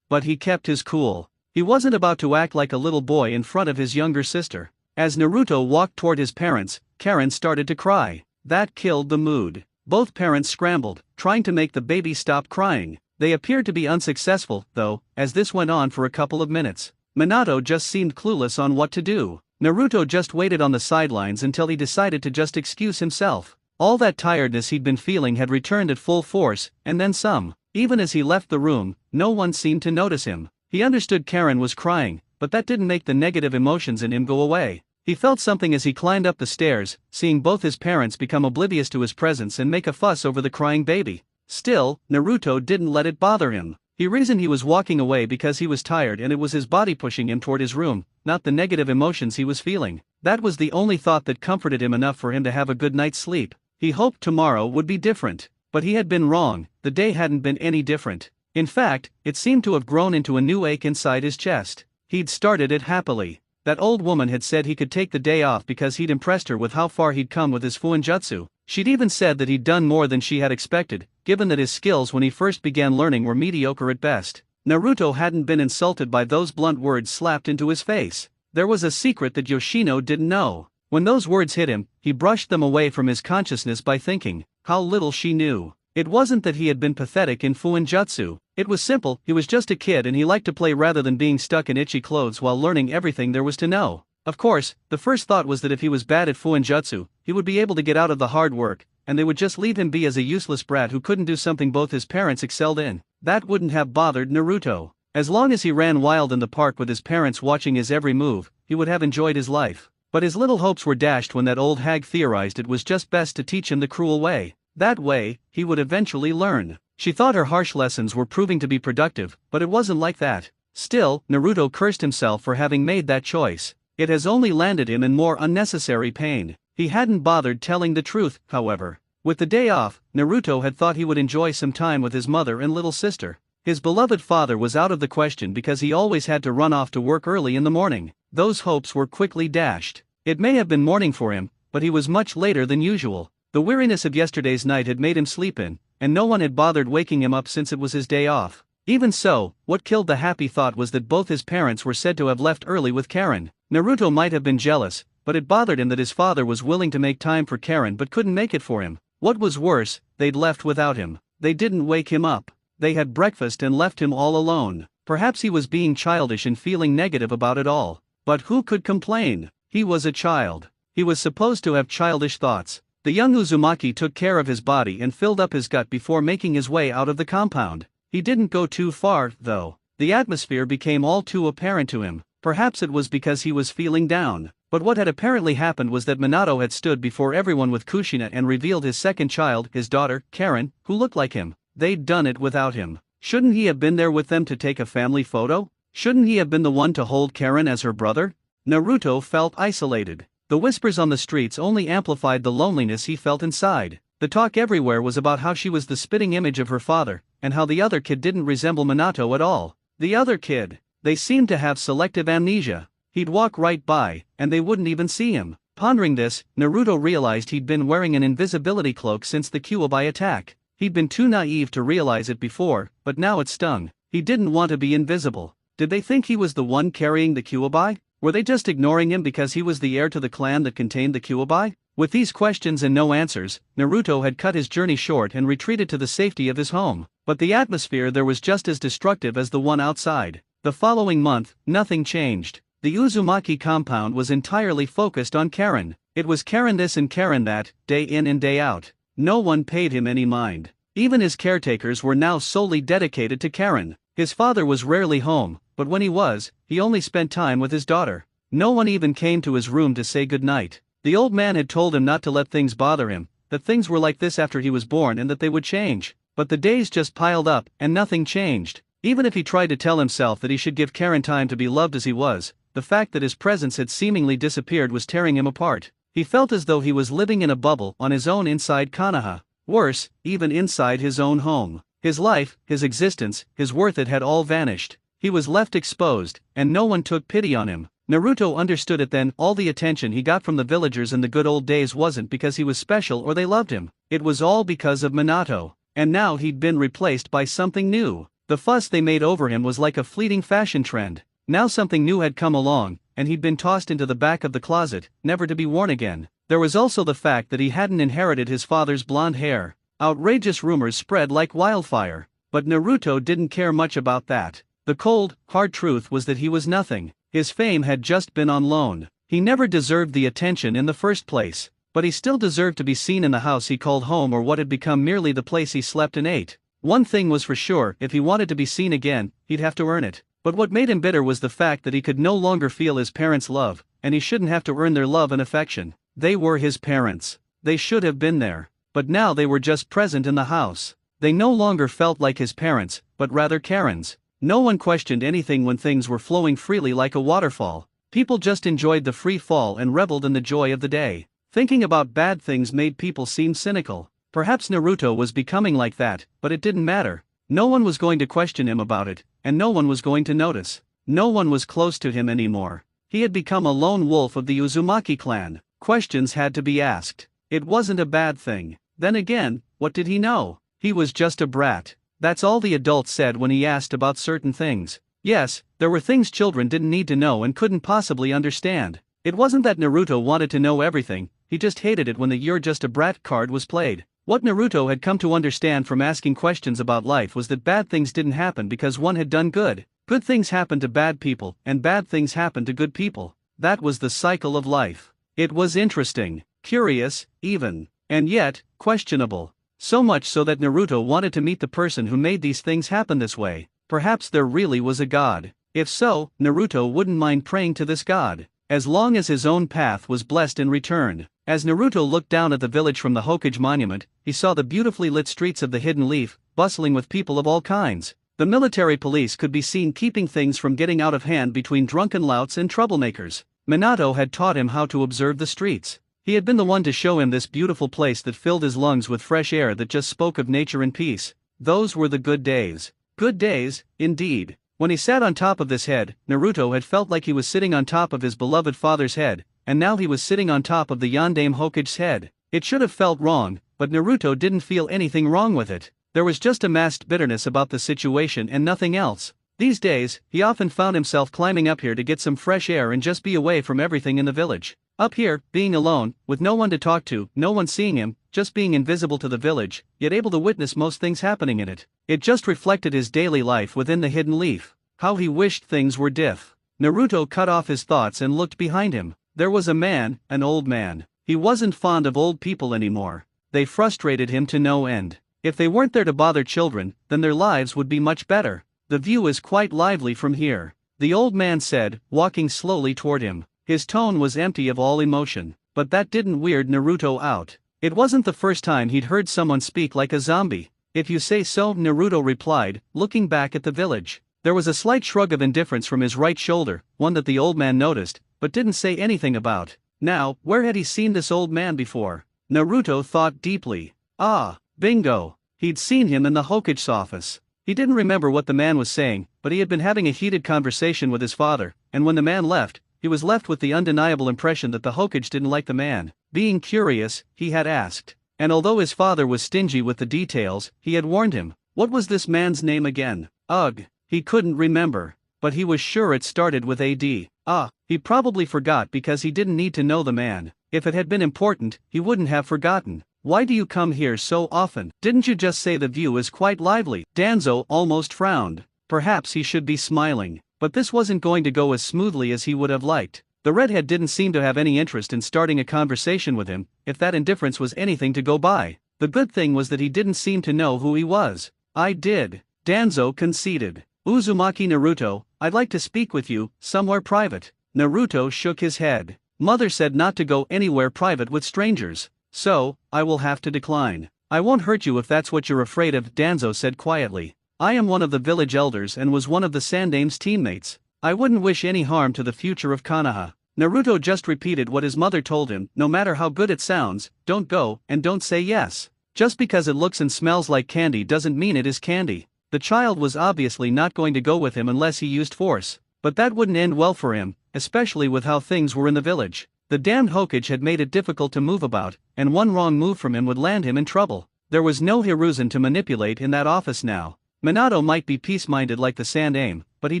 S1: But he kept his cool. He wasn't about to act like a little boy in front of his younger sister. As Naruto walked toward his parents, Karen started to cry. That killed the mood. Both parents scrambled, trying to make the baby stop crying. They appeared to be unsuccessful, though, as this went on for a couple of minutes. Minato just seemed clueless on what to do. Naruto just waited on the sidelines until he decided to just excuse himself. All that tiredness he'd been feeling had returned at full force, and then some. Even as he left the room, no one seemed to notice him. He understood Karen was crying, but that didn't make the negative emotions in him go away. He felt something as he climbed up the stairs, seeing both his parents become oblivious to his presence and make a fuss over the crying baby. Still, Naruto didn't let it bother him. He reasoned he was walking away because he was tired and it was his body pushing him toward his room, not the negative emotions he was feeling. That was the only thought that comforted him enough for him to have a good night's sleep. He hoped tomorrow would be different. But he had been wrong, the day hadn't been any different. In fact, it seemed to have grown into a new ache inside his chest. He'd started it happily. That old woman had said he could take the day off because he'd impressed her with how far he'd come with his fuinjutsu. She'd even said that he'd done more than she had expected, given that his skills when he first began learning were mediocre at best. Naruto hadn't been insulted by those blunt words slapped into his face. There was a secret that Yoshino didn't know. When those words hit him, he brushed them away from his consciousness by thinking, how little she knew. It wasn't that he had been pathetic in fuinjutsu. It was simple, he was just a kid and he liked to play rather than being stuck in itchy clothes while learning everything there was to know. Of course, the first thought was that if he was bad at fuinjutsu, he would be able to get out of the hard work, and they would just leave him be as a useless brat who couldn't do something both his parents excelled in. That wouldn't have bothered Naruto. As long as he ran wild in the park with his parents watching his every move, he would have enjoyed his life. But his little hopes were dashed when that old hag theorized it was just best to teach him the cruel way. That way, he would eventually learn. She thought her harsh lessons were proving to be productive, but it wasn't like that. Still, Naruto cursed himself for having made that choice. It has only landed him in more unnecessary pain. He hadn't bothered telling the truth, however. With the day off, Naruto had thought he would enjoy some time with his mother and little sister. His beloved father was out of the question because he always had to run off to work early in the morning. Those hopes were quickly dashed. It may have been morning for him, but he was much later than usual. The weariness of yesterday's night had made him sleep in, and no one had bothered waking him up since it was his day off. Even so, what killed the happy thought was that both his parents were said to have left early with Karen. Naruto might have been jealous, but it bothered him that his father was willing to make time for Karen but couldn't make it for him. What was worse, they'd left without him. They didn't wake him up. They had breakfast and left him all alone. Perhaps he was being childish and feeling negative about it all. But who could complain? He was a child. He was supposed to have childish thoughts. The young Uzumaki took care of his body and filled up his gut before making his way out of the compound. He didn't go too far, though. The atmosphere became all too apparent to him. Perhaps it was because he was feeling down. But what had apparently happened was that Minato had stood before everyone with Kushina and revealed his second child, his daughter, Karen, who looked like him. They'd done it without him. Shouldn't he have been there with them to take a family photo? Shouldn't he have been the one to hold Karen as her brother? Naruto felt isolated. The whispers on the streets only amplified the loneliness he felt inside. The talk everywhere was about how she was the spitting image of her father, and how the other kid didn't resemble Minato at all. The other kid. They seemed to have selective amnesia. He'd walk right by, and they wouldn't even see him. Pondering this, Naruto realized he'd been wearing an invisibility cloak since the Kyuubi attack. He'd been too naive to realize it before, but now it stung. He didn't want to be invisible. Did they think he was the one carrying the Kyuubi? Were they just ignoring him because he was the heir to the clan that contained the Kyuubi? With these questions and no answers, Naruto had cut his journey short and retreated to the safety of his home. But the atmosphere there was just as destructive as the one outside. The following month, nothing changed. The Uzumaki compound was entirely focused on Karen. It was Karen this and Karen that, day in and day out. No one paid him any mind. Even his caretakers were now solely dedicated to Karen. His father was rarely home, but when he was, he only spent time with his daughter. No one even came to his room to say goodnight. The old man had told him not to let things bother him, that things were like this after he was born and that they would change. But the days just piled up, and nothing changed. Even if he tried to tell himself that he should give Karen time to be loved as he was, the fact that his presence had seemingly disappeared was tearing him apart. He felt as though he was living in a bubble on his own inside Konoha. Worse, even inside his own home. His life, his existence, his worth, it had all vanished. He was left exposed, and no one took pity on him. Naruto understood it then. All the attention he got from the villagers in the good old days wasn't because he was special or they loved him. It was all because of Minato. And now he'd been replaced by something new. The fuss they made over him was like a fleeting fashion trend. Now something new had come along, and he'd been tossed into the back of the closet, never to be worn again. There was also the fact that he hadn't inherited his father's blonde hair. Outrageous rumors spread like wildfire. But Naruto didn't care much about that. The cold, hard truth was that he was nothing. His fame had just been on loan. He never deserved the attention in the first place. But he still deserved to be seen in the house he called home or what had become merely the place he slept and ate. One thing was for sure, if he wanted to be seen again, he'd have to earn it. But what made him bitter was the fact that he could no longer feel his parents' love, and he shouldn't have to earn their love and affection. They were his parents. They should have been there. But now they were just present in the house. They no longer felt like his parents, but rather Karen's. No one questioned anything when things were flowing freely like a waterfall. People just enjoyed the free fall and reveled in the joy of the day. Thinking about bad things made people seem cynical. Perhaps Naruto was becoming like that, but it didn't matter. No one was going to question him about it, and no one was going to notice. No one was close to him anymore. He had become a lone wolf of the Uzumaki clan. Questions had to be asked. It wasn't a bad thing. Then again, what did he know? He was just a brat. That's all the adults said when he asked about certain things. Yes, there were things children didn't need to know and couldn't possibly understand. It wasn't that Naruto wanted to know everything, he just hated it when the "you're just a brat" card was played. What Naruto had come to understand from asking questions about life was that bad things didn't happen because one had done good. Good things happened to bad people, and bad things happened to good people. That was the cycle of life. It was interesting, curious, even, and yet, questionable. So much so that Naruto wanted to meet the person who made these things happen this way. Perhaps there really was a god. If so, Naruto wouldn't mind praying to this god, as long as his own path was blessed in return. As Naruto looked down at the village from the Hokage monument, he saw the beautifully lit streets of the Hidden Leaf, bustling with people of all kinds. The military police could be seen keeping things from getting out of hand between drunken louts and troublemakers. Minato had taught him how to observe the streets. He had been the one to show him this beautiful place that filled his lungs with fresh air that just spoke of nature and peace. Those were the good days. Good days, indeed. When he sat on top of this head, Naruto had felt like he was sitting on top of his beloved father's head, and now he was sitting on top of the Yondaime Hokage's head. It should have felt wrong, but Naruto didn't feel anything wrong with it. There was just a masked bitterness about the situation and nothing else. These days, he often found himself climbing up here to get some fresh air and just be away from everything in the village. Up here, being alone, with no one to talk to, no one seeing him, just being invisible to the village, yet able to witness most things happening in it. It just reflected his daily life within the Hidden Leaf. How he wished things were diff. Naruto cut off his thoughts and looked behind him. There was a man, an old man. He wasn't fond of old people anymore. They frustrated him to no end. If they weren't there to bother children, then their lives would be much better. The view is quite lively from here, the old man said, walking slowly toward him. His tone was empty of all emotion, but that didn't weird Naruto out. It wasn't the first time he'd heard someone speak like a zombie. If you say so, Naruto replied, looking back at the village. There was a slight shrug of indifference from his right shoulder, one that the old man noticed, but didn't say anything about. Now, where had he seen this old man before? Naruto thought deeply. Ah, bingo. He'd seen him in the Hokage's office. He didn't remember what the man was saying, but he had been having a heated conversation with his father, and when the man left, he was left with the undeniable impression that the Hokage didn't like the man. Being curious, he had asked. And although his father was stingy with the details, he had warned him. What was this man's name again? Ugh. He couldn't remember. But he was sure it started with AD. He probably forgot because he didn't need to know the man. If it had been important, he wouldn't have forgotten. Why do you come here so often? Didn't you just say the view is quite lively? Danzo almost frowned. Perhaps he should be smiling. But this wasn't going to go as smoothly as he would have liked. The redhead didn't seem to have any interest in starting a conversation with him, if that indifference was anything to go by. The good thing was that he didn't seem to know who he was. I did. Danzo conceded. Uzumaki Naruto, I'd like to speak with you, somewhere private. Naruto shook his head. Mother said not to go anywhere private with strangers. So, I will have to decline. I won't hurt you if that's what you're afraid of, Danzo said quietly. I am one of the village elders and was one of the Sandaime's teammates. I wouldn't wish any harm to the future of Konoha. Naruto just repeated what his mother told him, no matter how good it sounds, don't go, and don't say yes. Just because it looks and smells like candy doesn't mean it is candy. The child was obviously not going to go with him unless he used force. But that wouldn't end well for him, especially with how things were in the village. The damned Hokage had made it difficult to move about, and one wrong move from him would land him in trouble. There was no Hiruzen to manipulate in that office now. Minato might be peace-minded like the Sandaime, but he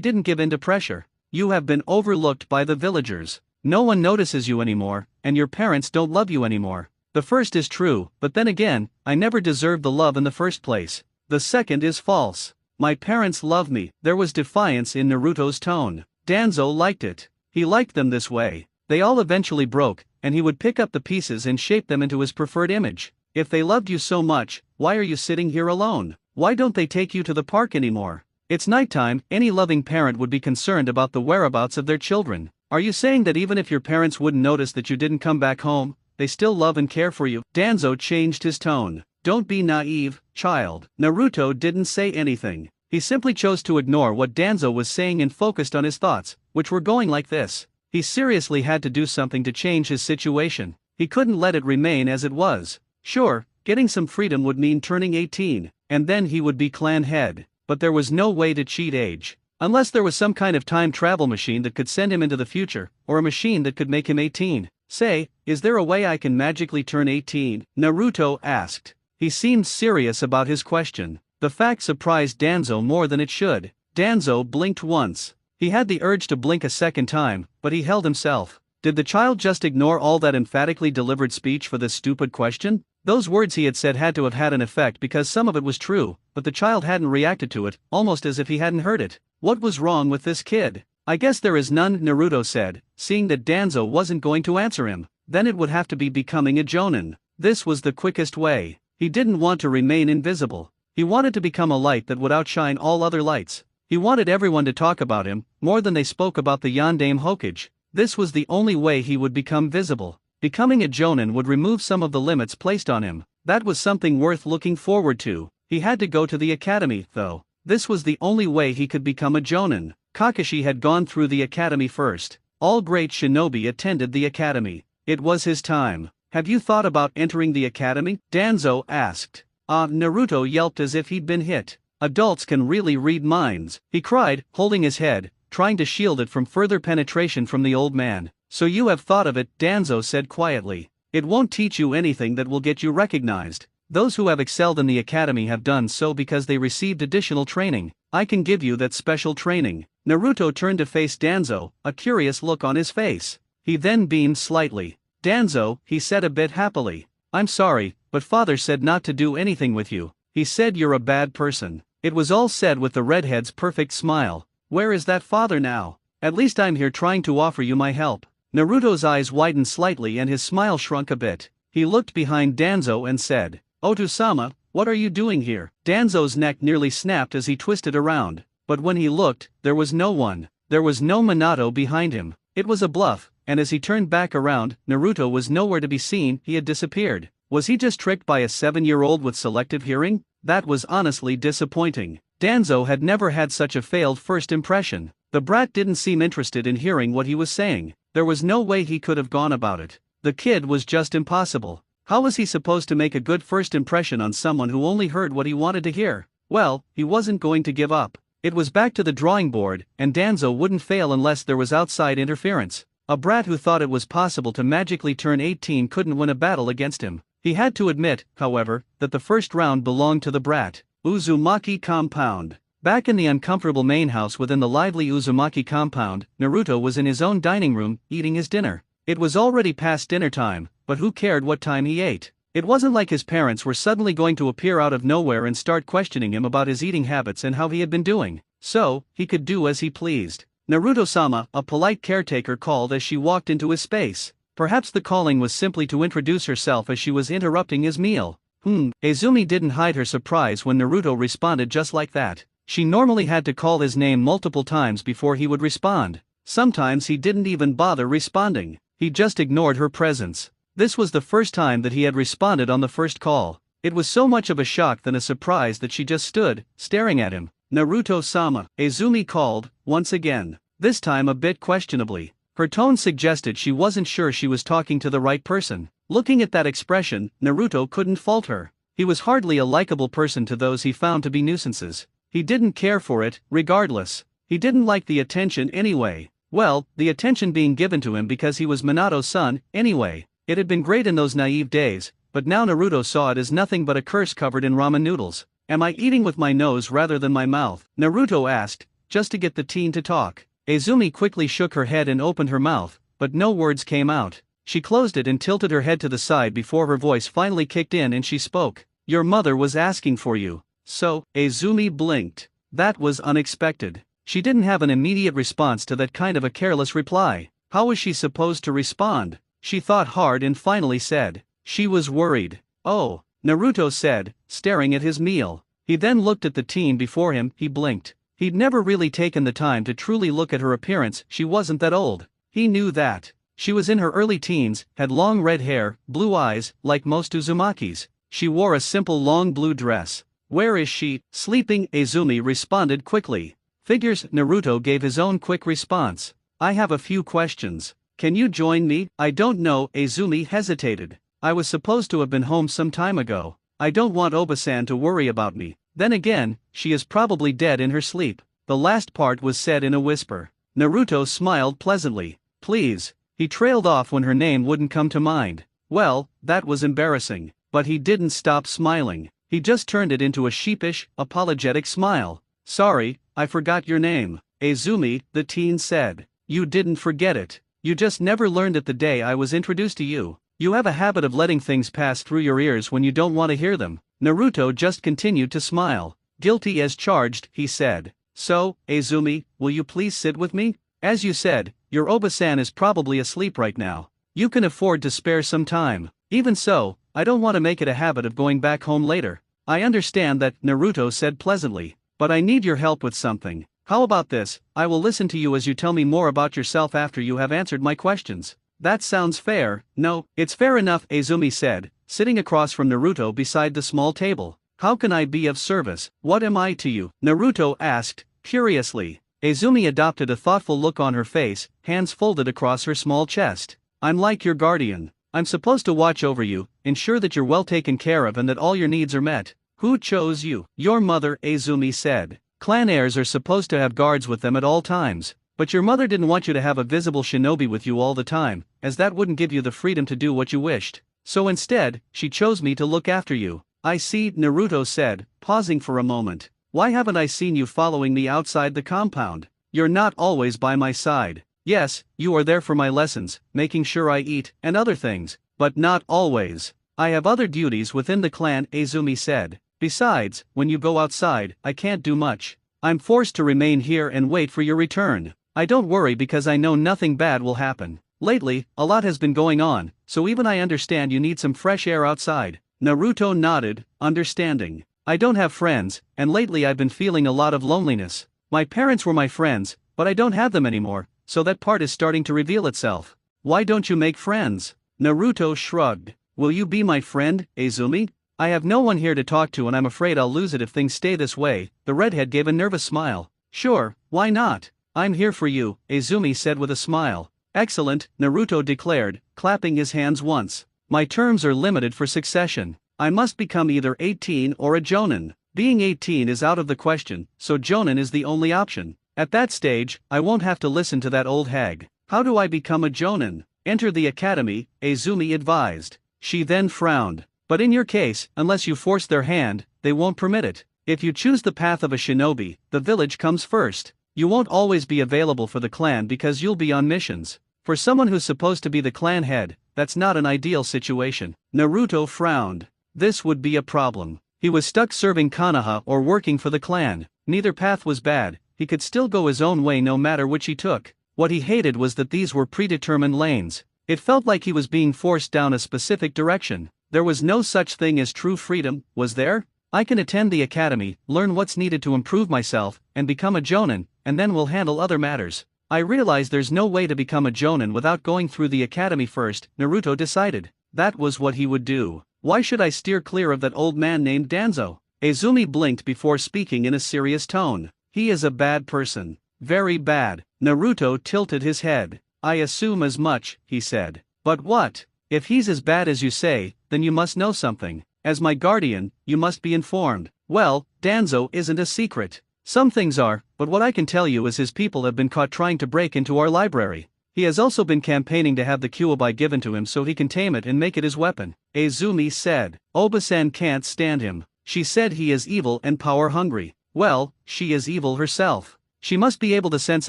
S1: didn't give in to pressure. You have been overlooked by the villagers. No one notices you anymore, and your parents don't love you anymore. The first is true, but then again, I never deserved the love in the first place. The second is false. My parents love me. There was defiance in Naruto's tone. Danzo liked it. He liked them this way. They all eventually broke, and he would pick up the pieces and shape them into his preferred image. If they loved you so much, why are you sitting here alone? Why don't they take you to the park anymore? It's nighttime. Any loving parent would be concerned about the whereabouts of their children. Are you saying that even if your parents wouldn't notice that you didn't come back home, they still love and care for you? Danzo changed his tone. Don't be naive, child. Naruto didn't say anything. He simply chose to ignore what Danzo was saying and focused on his thoughts, which were going like this. He seriously had to do something to change his situation. He couldn't let it remain as it was. Sure, getting some freedom would mean turning 18, and then he would be clan head. But there was no way to cheat age. Unless there was some kind of time travel machine that could send him into the future, or a machine that could make him 18. Say, is there a way I can magically turn 18? Naruto asked. He seemed serious about his question. The fact surprised Danzo more than it should. Danzo blinked once. He had the urge to blink a second time, but he held himself. Did the child just ignore all that emphatically delivered speech for this stupid question? Those words he had said had to have had an effect because some of it was true, but the child hadn't reacted to it, almost as if he hadn't heard it. What was wrong with this kid? I guess there is none, Naruto said, seeing that Danzo wasn't going to answer him. Then it would have to be becoming a jonin. This was the quickest way. He didn't want to remain invisible. He wanted to become a light that would outshine all other lights. He wanted everyone to talk about him, more than they spoke about the Yondaime Hokage. This was the only way he would become visible. Becoming a jonin would remove some of the limits placed on him. That was something worth looking forward to. He had to go to the academy, though. This was the only way he could become a jonin. Kakashi had gone through the academy first. All great shinobi attended the academy. It was his time. Have you thought about entering the academy? Danzo asked. Naruto yelped as if he'd been hit. Adults can really read minds, he cried, holding his head, trying to shield it from further penetration from the old man. So you have thought of it, Danzo said quietly. It won't teach you anything that will get you recognized. Those who have excelled in the academy have done so because they received additional training. I can give you that special training. Naruto turned to face Danzo, a curious look on his face. He then beamed slightly. Danzo, he said a bit happily. I'm sorry, but father said not to do anything with you. He said you're a bad person. It was all said with the redhead's perfect smile. Where is that father now? At least I'm here trying to offer you my help. Naruto's eyes widened slightly and his smile shrunk a bit. He looked behind Danzo and said, Oto-sama, what are you doing here? Danzo's neck nearly snapped as he twisted around, but when he looked, there was no one. There was no Minato behind him. It was a bluff, and as he turned back around, Naruto was nowhere to be seen. He had disappeared. Was he just tricked by a 7-year-old with selective hearing? That was honestly disappointing. Danzo had never had such a failed first impression. The brat didn't seem interested in hearing what he was saying. There was no way he could have gone about it. The kid was just impossible. How was he supposed to make a good first impression on someone who only heard what he wanted to hear? Well, he wasn't going to give up. It was back to the drawing board, and Danzo wouldn't fail unless there was outside interference. A brat who thought it was possible to magically turn 18 couldn't win a battle against him. He had to admit, however, that the first round belonged to the brat. Uzumaki compound. Back in the uncomfortable main house within the lively Uzumaki compound, Naruto was in his own dining room, eating his dinner. It was already past dinner time, but who cared what time he ate? It wasn't like his parents were suddenly going to appear out of nowhere and start questioning him about his eating habits and how he had been doing. So, he could do as he pleased. Naruto-sama, a polite caretaker called as she walked into his space. Perhaps the calling was simply to introduce herself as she was interrupting his meal. Izumi didn't hide her surprise when Naruto responded just like that. She normally had to call his name multiple times before he would respond. Sometimes he didn't even bother responding. He just ignored her presence. This was the first time that he had responded on the first call. It was so much of a shock than a surprise that she just stood, staring at him. Naruto-sama, Izumi called, once again. This time a bit questionably. Her tone suggested she wasn't sure she was talking to the right person. Looking at that expression, Naruto couldn't fault her. He was hardly a likable person to those he found to be nuisances. He didn't care for it, regardless. He didn't like the attention anyway. Well, the attention being given to him because he was Minato's son, anyway. It had been great in those naive days, but now Naruto saw it as nothing but a curse covered in ramen noodles. Am I eating with my nose rather than my mouth? Naruto asked, just to get the teen to talk. Izumi quickly shook her head and opened her mouth, but no words came out. She closed it and tilted her head to the side before her voice finally kicked in and she spoke. Your mother was asking for you. So, Izumi blinked. That was unexpected. She didn't have an immediate response to that kind of a careless reply. How was she supposed to respond? She thought hard and finally said. She was worried. Oh, Naruto said, staring at his meal. He then looked at the teen before him. He blinked. He'd never really taken the time to truly look at her appearance. She wasn't that old. He knew that. She was in her early teens, had long red hair, blue eyes, like most uzumakis. She wore a simple long blue dress. Where is she? Sleeping, Izumi responded quickly. Figures, Naruto gave his own quick response. I have a few questions. Can you join me? I don't know, Izumi hesitated. I was supposed to have been home some time ago. I don't want Oba-san to worry about me. Then again, she is probably dead in her sleep. The last part was said in a whisper. Naruto smiled pleasantly. Please. He trailed off when her name wouldn't come to mind. Well, that was embarrassing. But he didn't stop smiling. He just turned it into a sheepish, apologetic smile. Sorry, I forgot your name. Izumi, the teen said. You didn't forget it. You just never learned it the day I was introduced to you. You have a habit of letting things pass through your ears when you don't want to hear them. Naruto just continued to smile. Guilty as charged, he said. So, Izumi, will you please sit with me? As you said, your Oba-san is probably asleep right now. You can afford to spare some time. Even so, I don't want to make it a habit of going back home later. I understand that, Naruto said pleasantly. But I need your help with something. How about this? I will listen to you as you tell me more about yourself after you have answered my questions. That sounds fair. No, it's fair enough, Izumi said, sitting across from Naruto beside the small table. How can I be of service? What am I to you? Naruto asked, curiously. Izumi adopted a thoughtful look on her face, hands folded across her small chest. I'm like your guardian. I'm supposed to watch over you, ensure that you're well taken care of and that all your needs are met. Who chose you? Your mother, Izumi said. Clan heirs are supposed to have guards with them at all times. But your mother didn't want you to have a visible shinobi with you all the time, as that wouldn't give you the freedom to do what you wished. So instead, she chose me to look after you. I see, Naruto said, pausing for a moment. Why haven't I seen you following me outside the compound? You're not always by my side. Yes, you are there for my lessons, making sure I eat, and other things, but not always. I have other duties within the clan, Izumi said. Besides, when you go outside, I can't do much. I'm forced to remain here and wait for your return. I don't worry because I know nothing bad will happen. Lately, a lot has been going on, so even I understand you need some fresh air outside. Naruto nodded, understanding. I don't have friends, and lately I've been feeling a lot of loneliness. My parents were my friends, but I don't have them anymore, so that part is starting to reveal itself. Why don't you make friends? Naruto shrugged. Will you be my friend, Izumi? I have no one here to talk to and I'm afraid I'll lose it if things stay this way. The redhead gave a nervous smile. Sure, why not? I'm here for you, Izumi said with a smile. Excellent, Naruto declared, clapping his hands once. My terms are limited for succession. I must become either 18 or a jonin. Being 18 is out of the question, so jonin is the only option. At that stage, I won't have to listen to that old hag. How do I become a jonin? Enter the academy, Izumi advised. She then frowned. But in your case, unless you force their hand, they won't permit it. If you choose the path of a shinobi, the village comes first. You won't always be available for the clan because you'll be on missions. For someone who's supposed to be the clan head, that's not an ideal situation. Naruto frowned. This would be a problem. He was stuck serving Konoha or working for the clan. Neither path was bad, he could still go his own way no matter which he took. What he hated was that these were predetermined lanes. It felt like he was being forced down a specific direction. There was no such thing as true freedom, was there? I can attend the academy, learn what's needed to improve myself, and become a jonin, and then we'll handle other matters. I realize there's no way to become a jonin without going through the academy first, Naruto decided. That was what he would do. Why should I steer clear of that old man named Danzo? Izumi blinked before speaking in a serious tone. He is a bad person. Very bad. Naruto tilted his head. I assume as much, he said. But what? If he's as bad as you say, then you must know something. As my guardian, you must be informed. Well, Danzo isn't a secret. Some things are, but what I can tell you is his people have been caught trying to break into our library. He has also been campaigning to have the Kyuubi given to him so he can tame it and make it his weapon, Izumi said. Obasan can't stand him. She said he is evil and power-hungry. Well, she is evil herself. She must be able to sense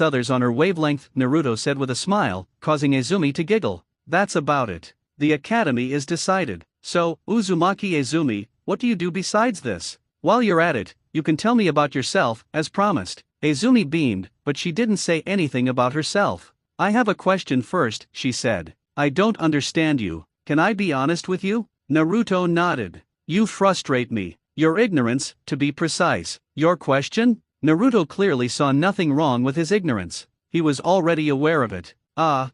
S1: others on her wavelength, Naruto said with a smile, causing Izumi to giggle. That's about it. The academy is decided. So, Uzumaki Izumi, what do you do besides this? While you're at it, you can tell me about yourself, as promised. Izumi beamed, but she didn't say anything about herself. I have a question first, she said. I don't understand you. Can I be honest with you? Naruto nodded. You frustrate me. Your ignorance, to be precise. Your question? Naruto clearly saw nothing wrong with his ignorance. He was already aware of it.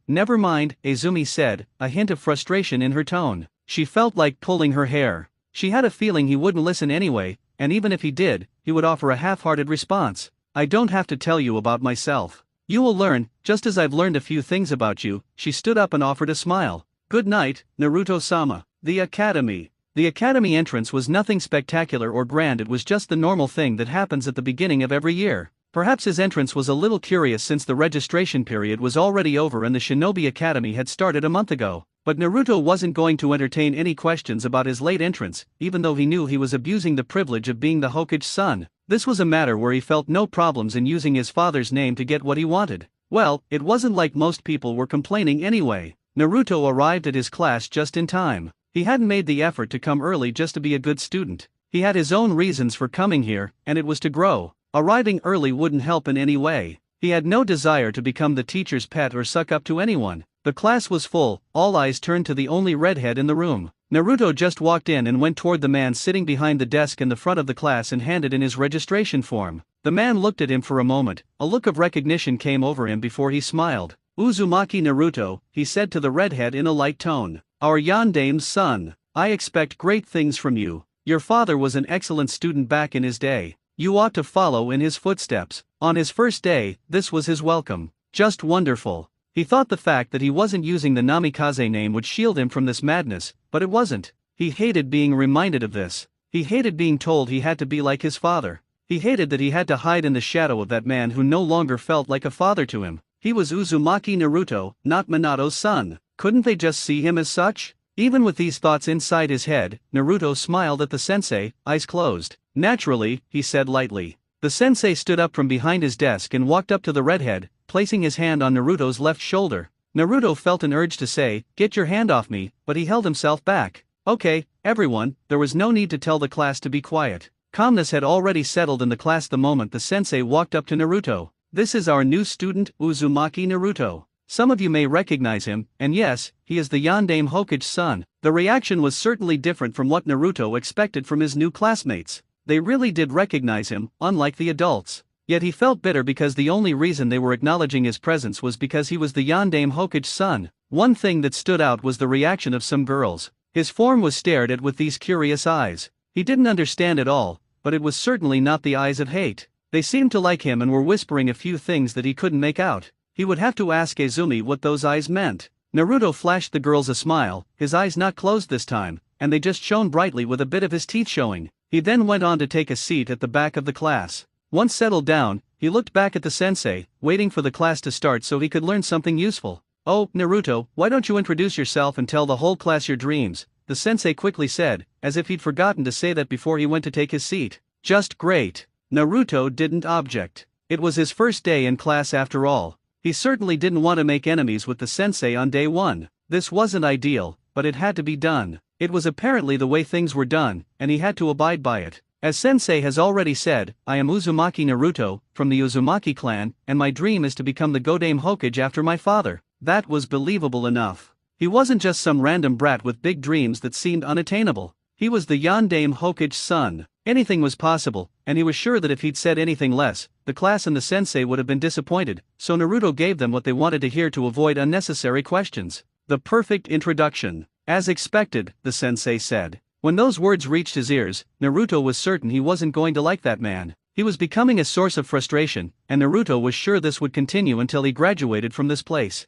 S1: Never mind, Izumi said, a hint of frustration in her tone. She felt like pulling her hair. She had a feeling he wouldn't listen anyway, and even if he did, he would offer a half-hearted response. I don't have to tell you about myself. You will learn, just as I've learned a few things about you. She stood up and offered a smile. Good night, Naruto-sama. The academy. The academy entrance was nothing spectacular or grand, it was just the normal thing that happens at the beginning of every year. Perhaps his entrance was a little curious since the registration period was already over and the Shinobi Academy had started a month ago. But Naruto wasn't going to entertain any questions about his late entrance, even though he knew he was abusing the privilege of being the Hokage's son. This was a matter where he felt no problems in using his father's name to get what he wanted. Well, it wasn't like most people were complaining anyway. Naruto arrived at his class just in time. He hadn't made the effort to come early just to be a good student. He had his own reasons for coming here, and it was to grow. Arriving early wouldn't help in any way. He had no desire to become the teacher's pet or suck up to anyone. The class was full, all eyes turned to the only redhead in the room. Naruto just walked in and went toward the man sitting behind the desk in the front of the class and handed in his registration form. The man looked at him for a moment, a look of recognition came over him before he smiled. Uzumaki Naruto, he said to the redhead in a light tone. Our Yandame's son. I expect great things from you. Your father was an excellent student back in his day. You ought to follow in his footsteps. On his first day, this was his welcome. Just wonderful. He thought the fact that he wasn't using the Namikaze name would shield him from this madness, but it wasn't. He hated being reminded of this. He hated being told he had to be like his father. He hated that he had to hide in the shadow of that man who no longer felt like a father to him. He was Uzumaki Naruto, not Minato's son. Couldn't they just see him as such? Even with these thoughts inside his head, Naruto smiled at the sensei, eyes closed. Naturally, he said lightly. The sensei stood up from behind his desk and walked up to the redhead, placing his hand on Naruto's left shoulder. Naruto felt an urge to say, "Get your hand off me," but he held himself back. Okay, everyone, there was no need to tell the class to be quiet. Calmness had already settled in the class the moment the sensei walked up to Naruto. This is our new student, Uzumaki Naruto. Some of you may recognize him, and yes, he is the Yandame Hokage's son. The reaction was certainly different from what Naruto expected from his new classmates. They really did recognize him, unlike the adults. Yet he felt bitter because the only reason they were acknowledging his presence was because he was the Yandame Hokage's son. One thing that stood out was the reaction of some girls. His form was stared at with these curious eyes. He didn't understand it all, but it was certainly not the eyes of hate. They seemed to like him and were whispering a few things that he couldn't make out. He would have to ask Izumi what those eyes meant. Naruto flashed the girls a smile, his eyes not closed this time, and they just shone brightly with a bit of his teeth showing. He then went on to take a seat at the back of the class. Once settled down, he looked back at the sensei, waiting for the class to start so he could learn something useful. Oh, Naruto, why don't you introduce yourself and tell the whole class your dreams? The sensei quickly said, as if he'd forgotten to say that before he went to take his seat. Just great. Naruto didn't object. It was his first day in class after all. He certainly didn't want to make enemies with the sensei on day one. This wasn't ideal, but it had to be done. It was apparently the way things were done, and he had to abide by it. As sensei has already said, I am Uzumaki Naruto, from the Uzumaki clan, and my dream is to become the Godame Hokage after my father. That was believable enough. He wasn't just some random brat with big dreams that seemed unattainable. He was the Yandame Hokage's son. Anything was possible, and he was sure that if he'd said anything less, the class and the sensei would have been disappointed, so Naruto gave them what they wanted to hear to avoid unnecessary questions. The perfect introduction. As expected, the sensei said. When those words reached his ears, Naruto was certain he wasn't going to like that man. He was becoming a source of frustration, and Naruto was sure this would continue until he graduated from this place.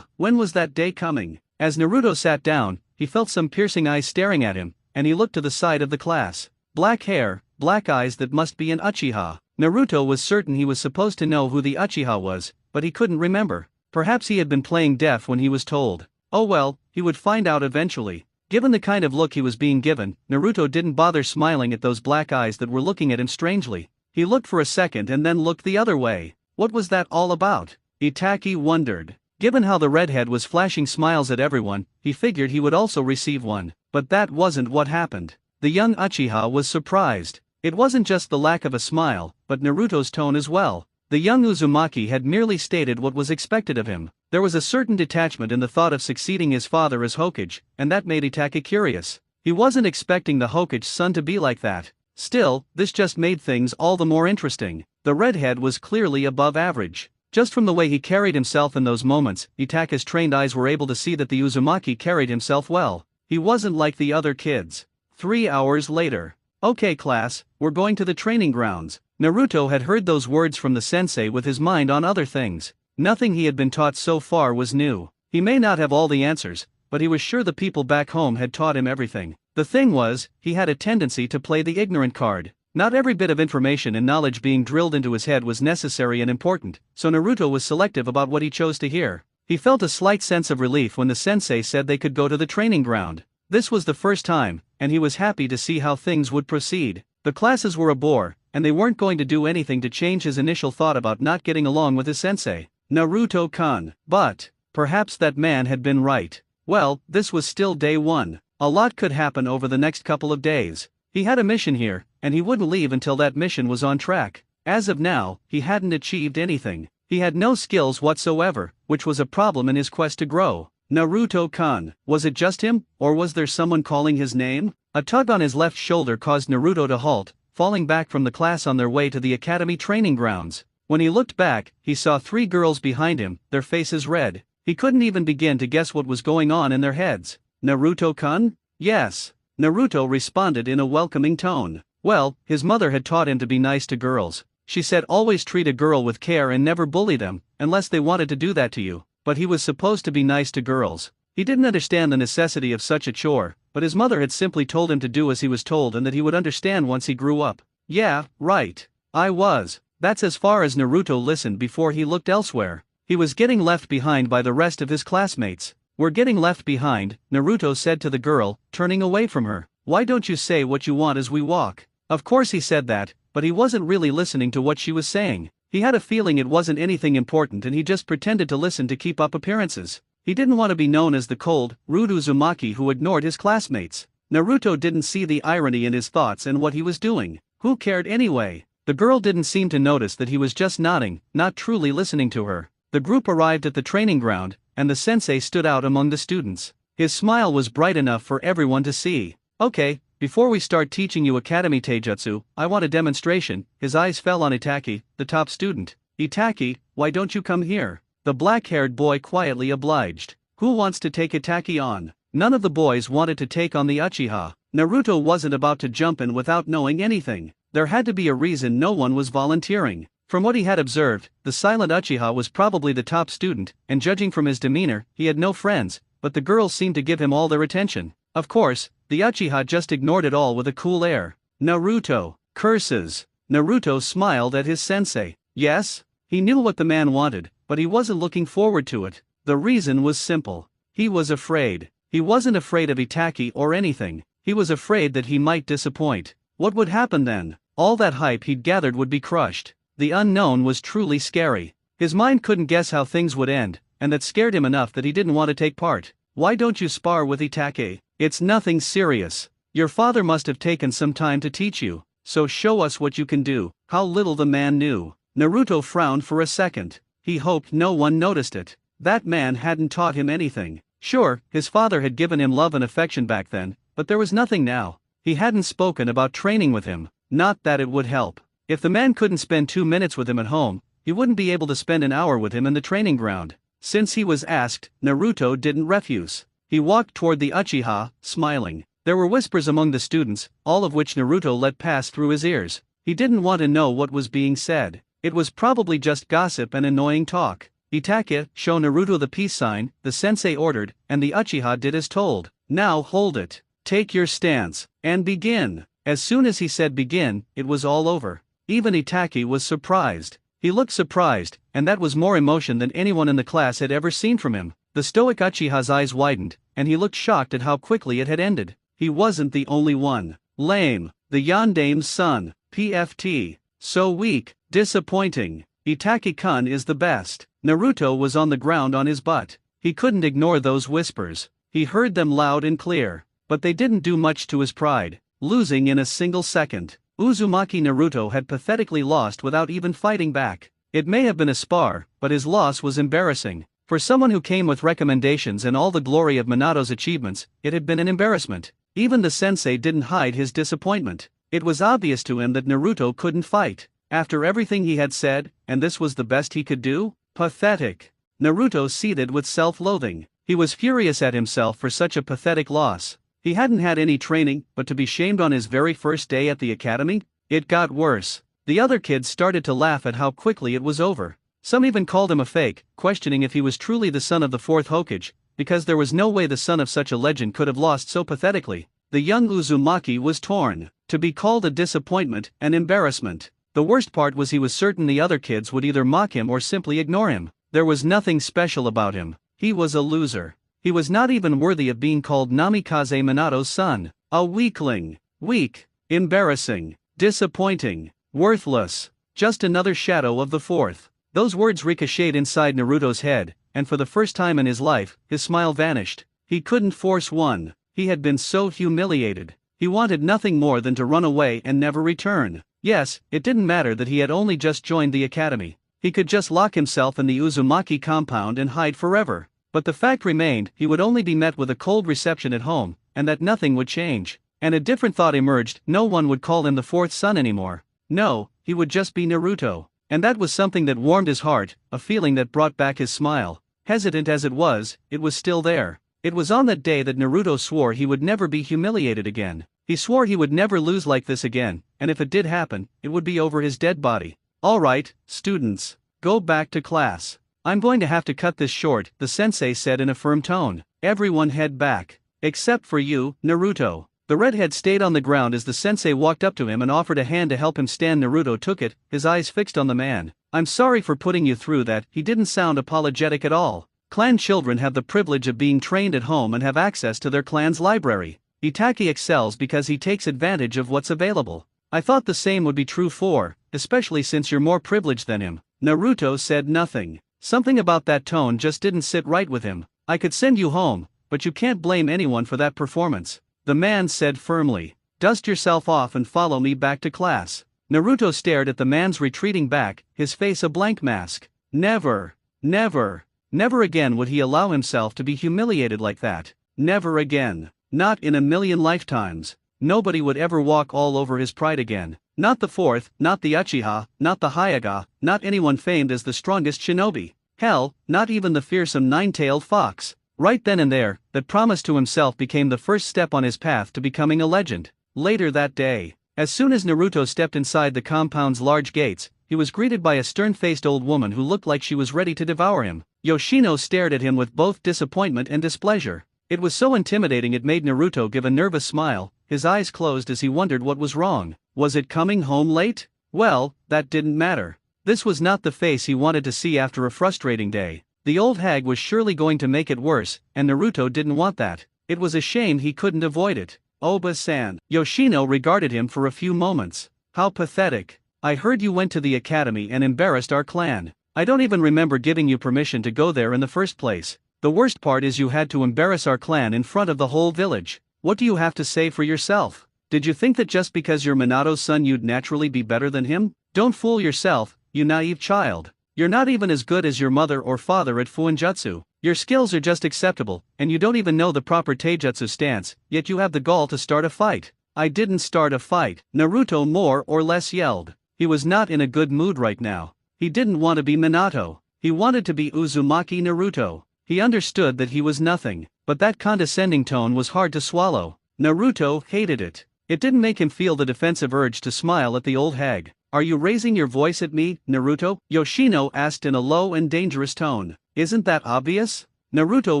S1: When was that day coming? As Naruto sat down, he felt some piercing eyes staring at him, and he looked to the side of the class. Black hair, black eyes, that must be an Uchiha. Naruto was certain he was supposed to know who the Uchiha was, but he couldn't remember. Perhaps he had been playing deaf when he was told. Oh well, he would find out eventually. Given the kind of look he was being given, Naruto didn't bother smiling at those black eyes that were looking at him strangely. He looked for a second and then looked the other way. What was that all about? Itachi wondered. Given how the redhead was flashing smiles at everyone, he figured he would also receive one. But that wasn't what happened. The young Uchiha was surprised. It wasn't just the lack of a smile, but Naruto's tone as well. The young Uzumaki had merely stated what was expected of him. There was a certain detachment in the thought of succeeding his father as Hokage, and that made Itachi curious. He wasn't expecting the Hokage's son to be like that. Still, this just made things all the more interesting. The redhead was clearly above average. Just from the way he carried himself in those moments, Itachi's trained eyes were able to see that the Uzumaki carried himself well. He wasn't like the other kids. 3 hours later. Okay class, we're going to the training grounds. Naruto had heard those words from the sensei with his mind on other things. Nothing he had been taught so far was new. He may not have all the answers, but he was sure the people back home had taught him everything. The thing was, he had a tendency to play the ignorant card. Not every bit of information and knowledge being drilled into his head was necessary and important, so Naruto was selective about what he chose to hear. He felt a slight sense of relief when the sensei said they could go to the training ground. This was the first time, and he was happy to see how things would proceed. The classes were a bore, and they weren't going to do anything to change his initial thought about not getting along with his sensei, Naruto-kun. But perhaps that man had been right. Well, this was still day one. A lot could happen over the next couple of days. He had a mission here, and he wouldn't leave until that mission was on track. As of now, he hadn't achieved anything. He had no skills whatsoever, which was a problem in his quest to grow. Naruto-kun. Was it just him, or was there someone calling his name? A tug on his left shoulder caused Naruto to halt, falling back from the class on their way to the academy training grounds. When he looked back, he saw 3 girls behind him, their faces red. He couldn't even begin to guess what was going on in their heads. Naruto-kun? Yes. Naruto responded in a welcoming tone. Well, his mother had taught him to be nice to girls. She said always treat a girl with care and never bully them, unless they wanted to do that to you. But he was supposed to be nice to girls. He didn't understand the necessity of such a chore, but his mother had simply told him to do as he was told and that he would understand once he grew up. Yeah, right. I was. That's as far as Naruto listened before he looked elsewhere. He was getting left behind by the rest of his classmates. We're getting left behind, Naruto said to the girl, turning away from her. Why don't you say what you want as we walk? Of course he said that, but he wasn't really listening to what she was saying. He had a feeling it wasn't anything important and he just pretended to listen to keep up appearances. He didn't want to be known as the cold, rude Uzumaki who ignored his classmates. Naruto didn't see the irony in his thoughts and what he was doing. Who cared anyway? The girl didn't seem to notice that he was just nodding, not truly listening to her. The group arrived at the training ground, and the sensei stood out among the students. His smile was bright enough for everyone to see. Okay, before we start teaching you Academy Taijutsu, I want a demonstration. His eyes fell on Itachi, the top student. Itachi, why don't you come here? The black-haired boy quietly obliged. Who wants to take Itachi on? None of the boys wanted to take on the Uchiha. Naruto wasn't about to jump in without knowing anything. There had to be a reason no one was volunteering. From what he had observed, the silent Uchiha was probably the top student, and judging from his demeanor, he had no friends, but the girls seemed to give him all their attention. Of course, the Uchiha just ignored it all with a cool air. Naruto. Curses. Naruto smiled at his sensei. Yes? He knew what the man wanted, but he wasn't looking forward to it. The reason was simple. He was afraid. He wasn't afraid of Itachi or anything. He was afraid that he might disappoint. What would happen then? All that hype he'd gathered would be crushed. The unknown was truly scary. His mind couldn't guess how things would end, and that scared him enough that he didn't want to take part. Why don't you spar with Itachi? It's nothing serious. Your father must have taken some time to teach you, so show us what you can do. How little the man knew. Naruto frowned for a second. He hoped no one noticed it. That man hadn't taught him anything. Sure, his father had given him love and affection back then, but there was nothing now. He hadn't spoken about training with him. Not that it would help. If the man couldn't spend 2 minutes with him at home, he wouldn't be able to spend an hour with him in the training ground. Since he was asked, Naruto didn't refuse. He walked toward the Uchiha, smiling. There were whispers among the students, all of which Naruto let pass through his ears. He didn't want to know what was being said. It was probably just gossip and annoying talk. Itachi, show Naruto the peace sign, the sensei ordered, and the Uchiha did as told. Now hold it. Take your stance, and begin. As soon as he said begin, it was all over. Even Itaki was surprised. He looked surprised, and that was more emotion than anyone in the class had ever seen from him. The stoic Uchiha's eyes widened, and he looked shocked at how quickly it had ended. He wasn't the only one. Lame. The Yandame's son. PFT. So weak. Disappointing. Itaki-kun is the best. Naruto was on the ground on his butt. He couldn't ignore those whispers. He heard them loud and clear. But they didn't do much to his pride, losing in a single second. Uzumaki Naruto had pathetically lost without even fighting back. It may have been a spar, but his loss was embarrassing. For someone who came with recommendations and all the glory of Minato's achievements, it had been an embarrassment. Even the sensei didn't hide his disappointment. It was obvious to him that Naruto couldn't fight. After everything he had said, and this was the best he could do? Pathetic. Naruto seethed with self-loathing. He was furious at himself for such a pathetic loss. He hadn't had any training, but to be shamed on his very first day at the academy? It got worse. The other kids started to laugh at how quickly it was over. Some even called him a fake, questioning if he was truly the son of the fourth Hokage, because there was no way the son of such a legend could have lost so pathetically. The young Uzumaki was torn. To be called a disappointment, an embarrassment. The worst part was he was certain the other kids would either mock him or simply ignore him. There was nothing special about him. He was a loser. He was not even worthy of being called Namikaze Minato's son. A weakling. Weak. Embarrassing. Disappointing. Worthless. Just another shadow of the fourth. Those words ricocheted inside Naruto's head, and for the first time in his life, his smile vanished. He couldn't force one. He had been so humiliated. He wanted nothing more than to run away and never return. Yes, it didn't matter that he had only just joined the academy. He could just lock himself in the Uzumaki compound and hide forever. But the fact remained, he would only be met with a cold reception at home, and that nothing would change. And a different thought emerged: no one would call him the fourth son anymore. No, he would just be Naruto. And that was something that warmed his heart, a feeling that brought back his smile. Hesitant as it was still there. It was on that day that Naruto swore he would never be humiliated again. He swore he would never lose like this again, and if it did happen, it would be over his dead body. Alright, students, go back to class. I'm going to have to cut this short, the sensei said in a firm tone. Everyone head back. Except for you, Naruto. The redhead stayed on the ground as the sensei walked up to him and offered a hand to help him stand. Naruto took it, his eyes fixed on the man. I'm sorry for putting you through that. He didn't sound apologetic at all. Clan children have the privilege of being trained at home and have access to their clan's library. Itaki excels because he takes advantage of what's available. I thought the same would be true for, especially since you're more privileged than him. Naruto said nothing. Something about that tone just didn't sit right with him. I could send you home, but you can't blame anyone for that performance. The man said firmly. Dust yourself off and follow me back to class. Naruto stared at the man's retreating back, his face a blank mask. Never again would he allow himself to be humiliated like that. Never again. Not in a million lifetimes. Nobody would ever walk all over his pride again. Not the fourth, not the Uchiha, not the Hyuga, not anyone famed as the strongest shinobi. Hell, not even the fearsome nine-tailed fox. Right then and there, that promise to himself became the first step on his path to becoming a legend. Later that day, as soon as Naruto stepped inside the compound's large gates, he was greeted by a stern-faced old woman who looked like she was ready to devour him. Yoshino stared at him with both disappointment and displeasure. It was so intimidating it made Naruto give a nervous smile, his eyes closed as he wondered what was wrong. Was it coming home late? Well, that didn't matter. This was not the face he wanted to see after a frustrating day. The old hag was surely going to make it worse, and Naruto didn't want that. It was a shame he couldn't avoid it. Oba-san. Yoshino regarded him for a few moments. How pathetic. I heard you went to the academy and embarrassed our clan. I don't even remember giving you permission to go there in the first place. The worst part is you had to embarrass our clan in front of the whole village. What do you have to say for yourself? Did you think that just because you're Minato's son you'd naturally be better than him? Don't fool yourself, you naive child. You're not even as good as your mother or father at Fuinjutsu. Your skills are just acceptable, and you don't even know the proper taijutsu stance, yet you have the gall to start a fight. I didn't start a fight, Naruto more or less yelled. He was not in a good mood right now. He didn't want to be Minato. He wanted to be Uzumaki Naruto. He understood that he was nothing, but that condescending tone was hard to swallow. Naruto hated it. It didn't make him feel the defensive urge to smile at the old hag. Are you raising your voice at me, Naruto? Yoshino asked in a low and dangerous tone. Isn't that obvious? Naruto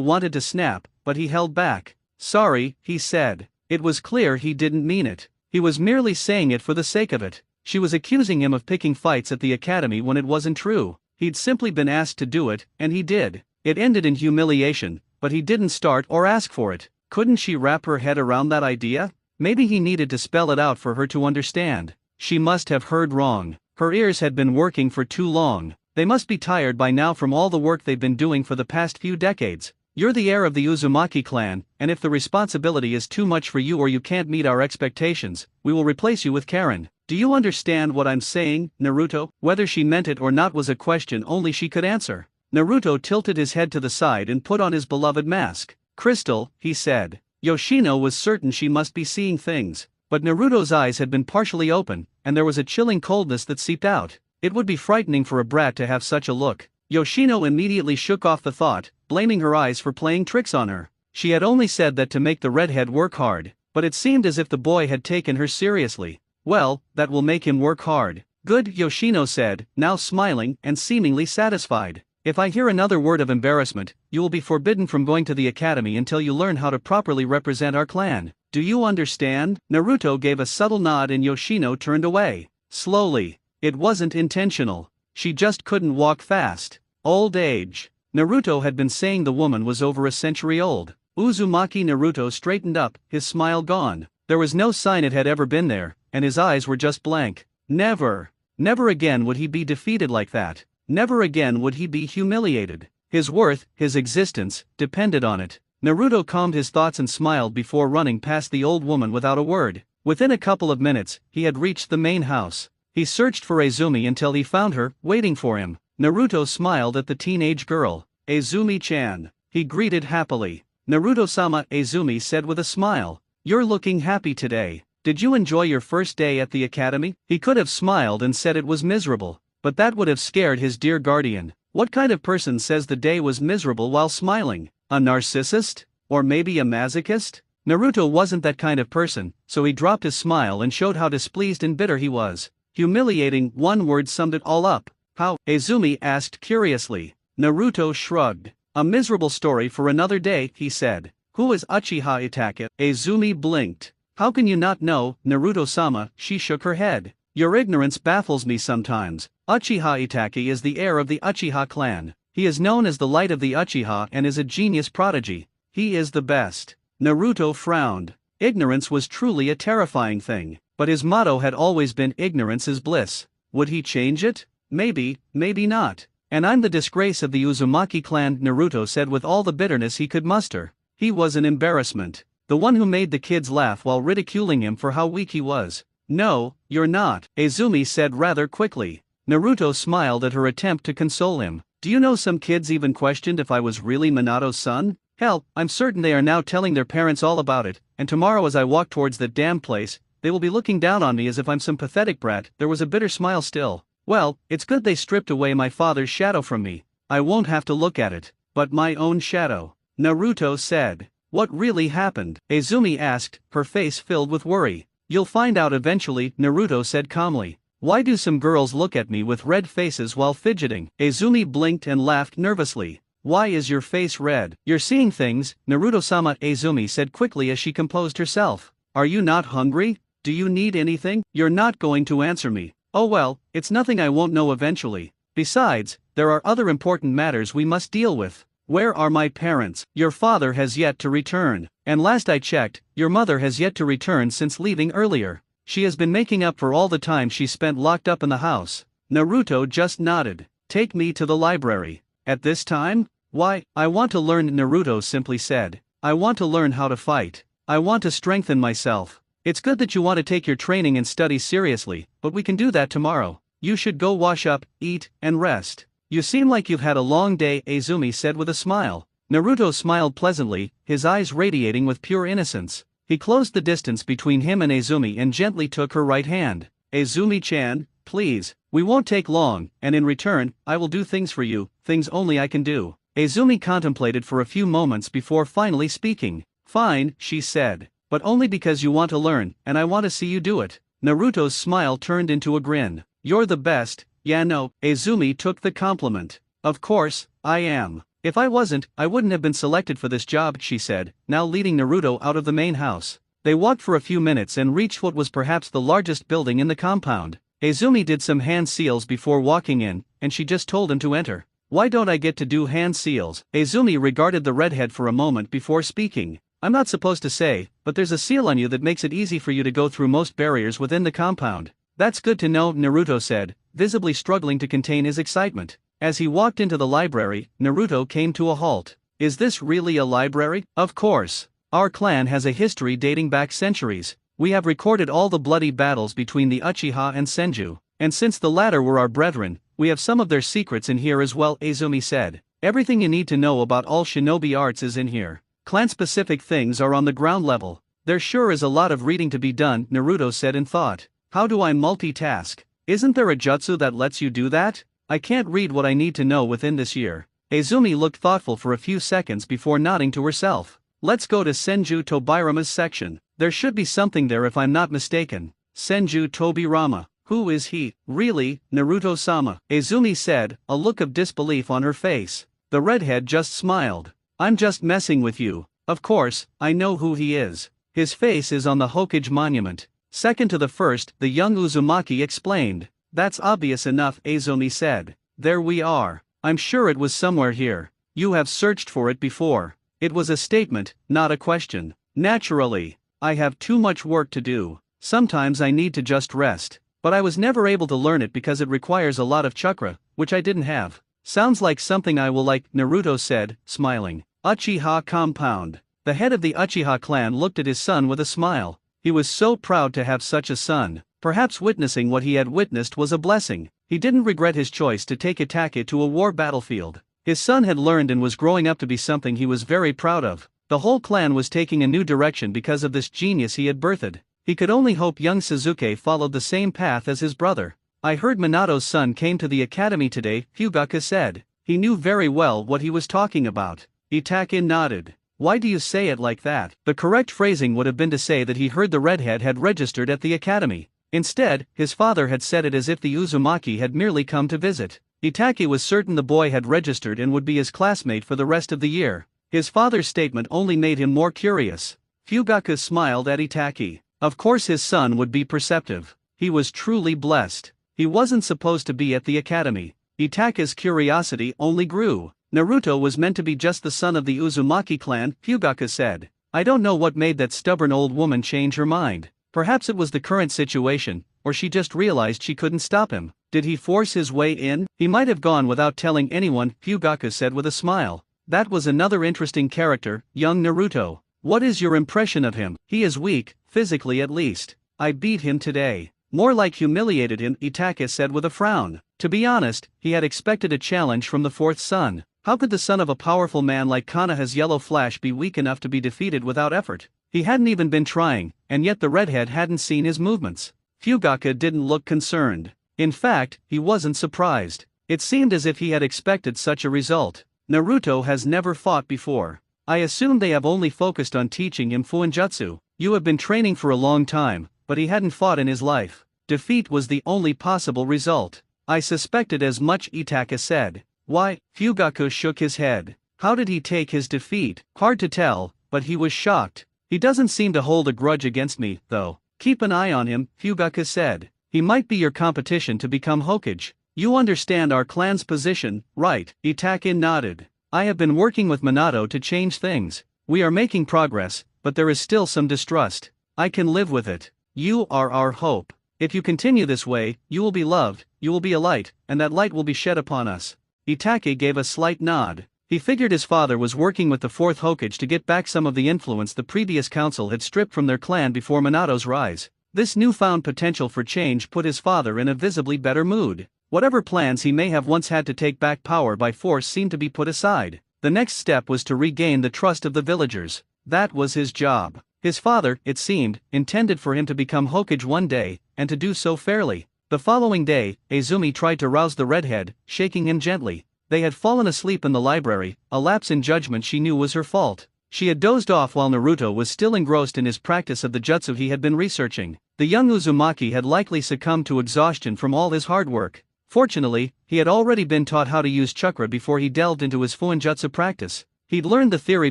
S1: wanted to snap, but he held back. Sorry, he said. It was clear he didn't mean it. He was merely saying it for the sake of it. She was accusing him of picking fights at the academy when it wasn't true. He'd simply been asked to do it, and he did. It ended in humiliation, but he didn't start or ask for it. Couldn't she wrap her head around that idea? Maybe he needed to spell it out for her to understand. She must have heard wrong. Her ears had been working for too long. They must be tired by now from all the work they've been doing for the past few decades. You're the heir of the Uzumaki clan, and if the responsibility is too much for you or you can't meet our expectations, we will replace you with Karen. Do you understand what I'm saying, Naruto? Whether she meant it or not was a question only she could answer. Naruto tilted his head to the side and put on his beloved mask. Crystal, he said. Yoshino was certain she must be seeing things. But Naruto's eyes had been partially open, and there was a chilling coldness that seeped out. It would be frightening for a brat to have such a look. Yoshino immediately shook off the thought, blaming her eyes for playing tricks on her. She had only said that to make the redhead work hard, but it seemed as if the boy had taken her seriously. Well, that will make him work hard. Good, Yoshino said, now smiling and seemingly satisfied. If I hear another word of embarrassment, you will be forbidden from going to the academy until you learn how to properly represent our clan. Do you understand? Naruto gave a subtle nod and Yoshino turned away. Slowly. It wasn't intentional. She just couldn't walk fast. Old age. Naruto had been saying the woman was over a century old. Uzumaki Naruto straightened up, his smile gone. There was no sign it had ever been there, and his eyes were just blank. Never again would he be defeated like that. Never again would he be humiliated. His worth, his existence, depended on it. Naruto calmed his thoughts and smiled before running past the old woman without a word. Within a couple of minutes, he had reached the main house. He searched for Izumi until he found her, waiting for him. Naruto smiled at the teenage girl. Izumi-chan. He greeted happily. Naruto-sama, Izumi said with a smile. You're looking happy today. Did you enjoy your first day at the academy? He could have smiled and said it was miserable, but that would have scared his dear guardian. What kind of person says the day was miserable while smiling? A narcissist? Or maybe a masochist? Naruto wasn't that kind of person, so he dropped his smile and showed how displeased and bitter he was. Humiliating, one word summed it all up. How? Izumi asked curiously. Naruto shrugged. A miserable story for another day, he said. Who is Uchiha Itachi? Izumi blinked. How can you not know, Naruto-sama? She shook her head. Your ignorance baffles me sometimes. Uchiha Itachi is the heir of the Uchiha clan. He is known as the light of the Uchiha and is a genius prodigy. He is the best. Naruto frowned. Ignorance was truly a terrifying thing, but his motto had always been ignorance is bliss. Would he change it? Maybe, maybe not. And I'm the disgrace of the Uzumaki clan, Naruto said with all the bitterness he could muster. He was an embarrassment. The one who made the kids laugh while ridiculing him for how weak he was. No, you're not, Izumi said rather quickly. Naruto smiled at her attempt to console him. Do you know some kids even questioned if I was really Minato's son? Hell, I'm certain they are now telling their parents all about it, and tomorrow as I walk towards that damn place, they will be looking down on me as if I'm some pathetic brat. There was a bitter smile still. Well, it's good they stripped away my father's shadow from me. I won't have to look at it, but my own shadow. Naruto said. What really happened? Izumi asked, her face filled with worry. You'll find out eventually, Naruto said calmly. Why do some girls look at me with red faces while fidgeting? Izumi blinked and laughed nervously. Why is your face red? You're seeing things, Naruto-sama, Izumi said quickly as she composed herself. Are you not hungry? Do you need anything? You're not going to answer me. Oh well, it's nothing I won't know eventually. Besides, there are other important matters we must deal with. Where are my parents? Your father has yet to return. And last I checked, your mother has yet to return since leaving earlier. She has been making up for all the time she spent locked up in the house. Naruto just nodded. Take me to the library. At this time? Why, I want to learn, Naruto simply said. I want to learn how to fight. I want to strengthen myself. It's good that you want to take your training and study seriously, but we can do that tomorrow. You should go wash up, eat, and rest. You seem like you've had a long day, Izumi said with a smile. Naruto smiled pleasantly, his eyes radiating with pure innocence. He closed the distance between him and Izumi and gently took her right hand. Izumi-chan, please, we won't take long, and in return, I will do things for you, things only I can do. Izumi contemplated for a few moments before finally speaking. Fine, she said, but only because you want to learn, and I want to see you do it. Naruto's smile turned into a grin. You're the best. Yeah, no, Izumi took the compliment. Of course, I am. If I wasn't, I wouldn't have been selected for this job, she said, now leading Naruto out of the main house. They walked for a few minutes and reached what was perhaps the largest building in the compound. Izumi did some hand seals before walking in, and she just told him to enter. Why don't I get to do hand seals? Izumi regarded the redhead for a moment before speaking. I'm not supposed to say, but there's a seal on you that makes it easy for you to go through most barriers within the compound. That's good to know, Naruto said, visibly struggling to contain his excitement. As he walked into the library, Naruto came to a halt. Is this really a library? Of course. Our clan has a history dating back centuries. We have recorded all the bloody battles between the Uchiha and Senju, and since the latter were our brethren, we have some of their secrets in here as well, Izumi said. Everything you need to know about all shinobi arts is in here. Clan-specific things are on the ground level. There sure is a lot of reading to be done, Naruto said in thought. How do I multitask? Isn't there a jutsu that lets you do that? I can't read what I need to know within this year. Izumi looked thoughtful for a few seconds before nodding to herself. Let's go to Senju Tobirama's section. There should be something there if I'm not mistaken. Senju Tobirama. Who is he? Really, Naruto-sama? Izumi said, a look of disbelief on her face. The redhead just smiled. I'm just messing with you. Of course, I know who he is. His face is on the Hokage monument. Second to the first, the young Uzumaki explained. That's obvious enough, Izumi said. There we are. I'm sure it was somewhere here. You have searched for it before. It was a statement, not a question. Naturally. I have too much work to do. Sometimes I need to just rest. But I was never able to learn it because it requires a lot of chakra, which I didn't have. Sounds like something I will like, Naruto said, smiling. Uchiha compound. The head of the Uchiha clan looked at his son with a smile. He was so proud to have such a son. Perhaps witnessing what he had witnessed was a blessing. He didn't regret his choice to take Itachi to a war battlefield. His son had learned and was growing up to be something he was very proud of. The whole clan was taking a new direction because of this genius he had birthed. He could only hope young Sasuke followed the same path as his brother. I heard Minato's son came to the academy today, Fugaku said. He knew very well what he was talking about. Itachi nodded. Why do you say it like that? The correct phrasing would have been to say that he heard the redhead had registered at the academy. Instead, his father had said it as if the Uzumaki had merely come to visit. Itachi was certain the boy had registered and would be his classmate for the rest of the year. His father's statement only made him more curious. Fugaku smiled at Itachi. Of course his son would be perceptive. He was truly blessed. He wasn't supposed to be at the academy. Itachi's curiosity only grew. Naruto was meant to be just the son of the Uzumaki clan, Fugaku said. I don't know what made that stubborn old woman change her mind. Perhaps it was the current situation, or she just realized she couldn't stop him. Did he force his way in? He might have gone without telling anyone, Fugaku said with a smile. That was another interesting character, young Naruto. What is your impression of him? He is weak, physically at least. I beat him today. More like humiliated him, Itachi said with a frown. To be honest, he had expected a challenge from the fourth son. How could the son of a powerful man like Konoha's yellow flash be weak enough to be defeated without effort? He hadn't even been trying, and yet the redhead hadn't seen his movements. Fugaku didn't look concerned. In fact, he wasn't surprised. It seemed as if he had expected such a result. Naruto has never fought before. I assume they have only focused on teaching him Fuinjutsu. You have been training for a long time, but he hadn't fought in his life. Defeat was the only possible result. I suspected as much, Itachi said. Why? Fugaku shook his head. How did he take his defeat? Hard to tell, but he was shocked. He doesn't seem to hold a grudge against me, though. Keep an eye on him, Fugaku said. He might be your competition to become Hokage. You understand our clan's position, right? Itachi nodded. I have been working with Minato to change things. We are making progress, but there is still some distrust. I can live with it. You are our hope. If you continue this way, you will be loved, you will be a light, and that light will be shed upon us. Itachi gave a slight nod. He figured his father was working with the fourth Hokage to get back some of the influence the previous council had stripped from their clan before Minato's rise. This newfound potential for change put his father in a visibly better mood. Whatever plans he may have once had to take back power by force seemed to be put aside. The next step was to regain the trust of the villagers. That was his job. His father, it seemed, intended for him to become Hokage one day, and to do so fairly. The following day, Izumi tried to rouse the redhead, shaking him gently. They had fallen asleep in the library, a lapse in judgment she knew was her fault. She had dozed off while Naruto was still engrossed in his practice of the jutsu he had been researching. The young Uzumaki had likely succumbed to exhaustion from all his hard work. Fortunately, he had already been taught how to use chakra before he delved into his fuinjutsu practice. He'd learned the theory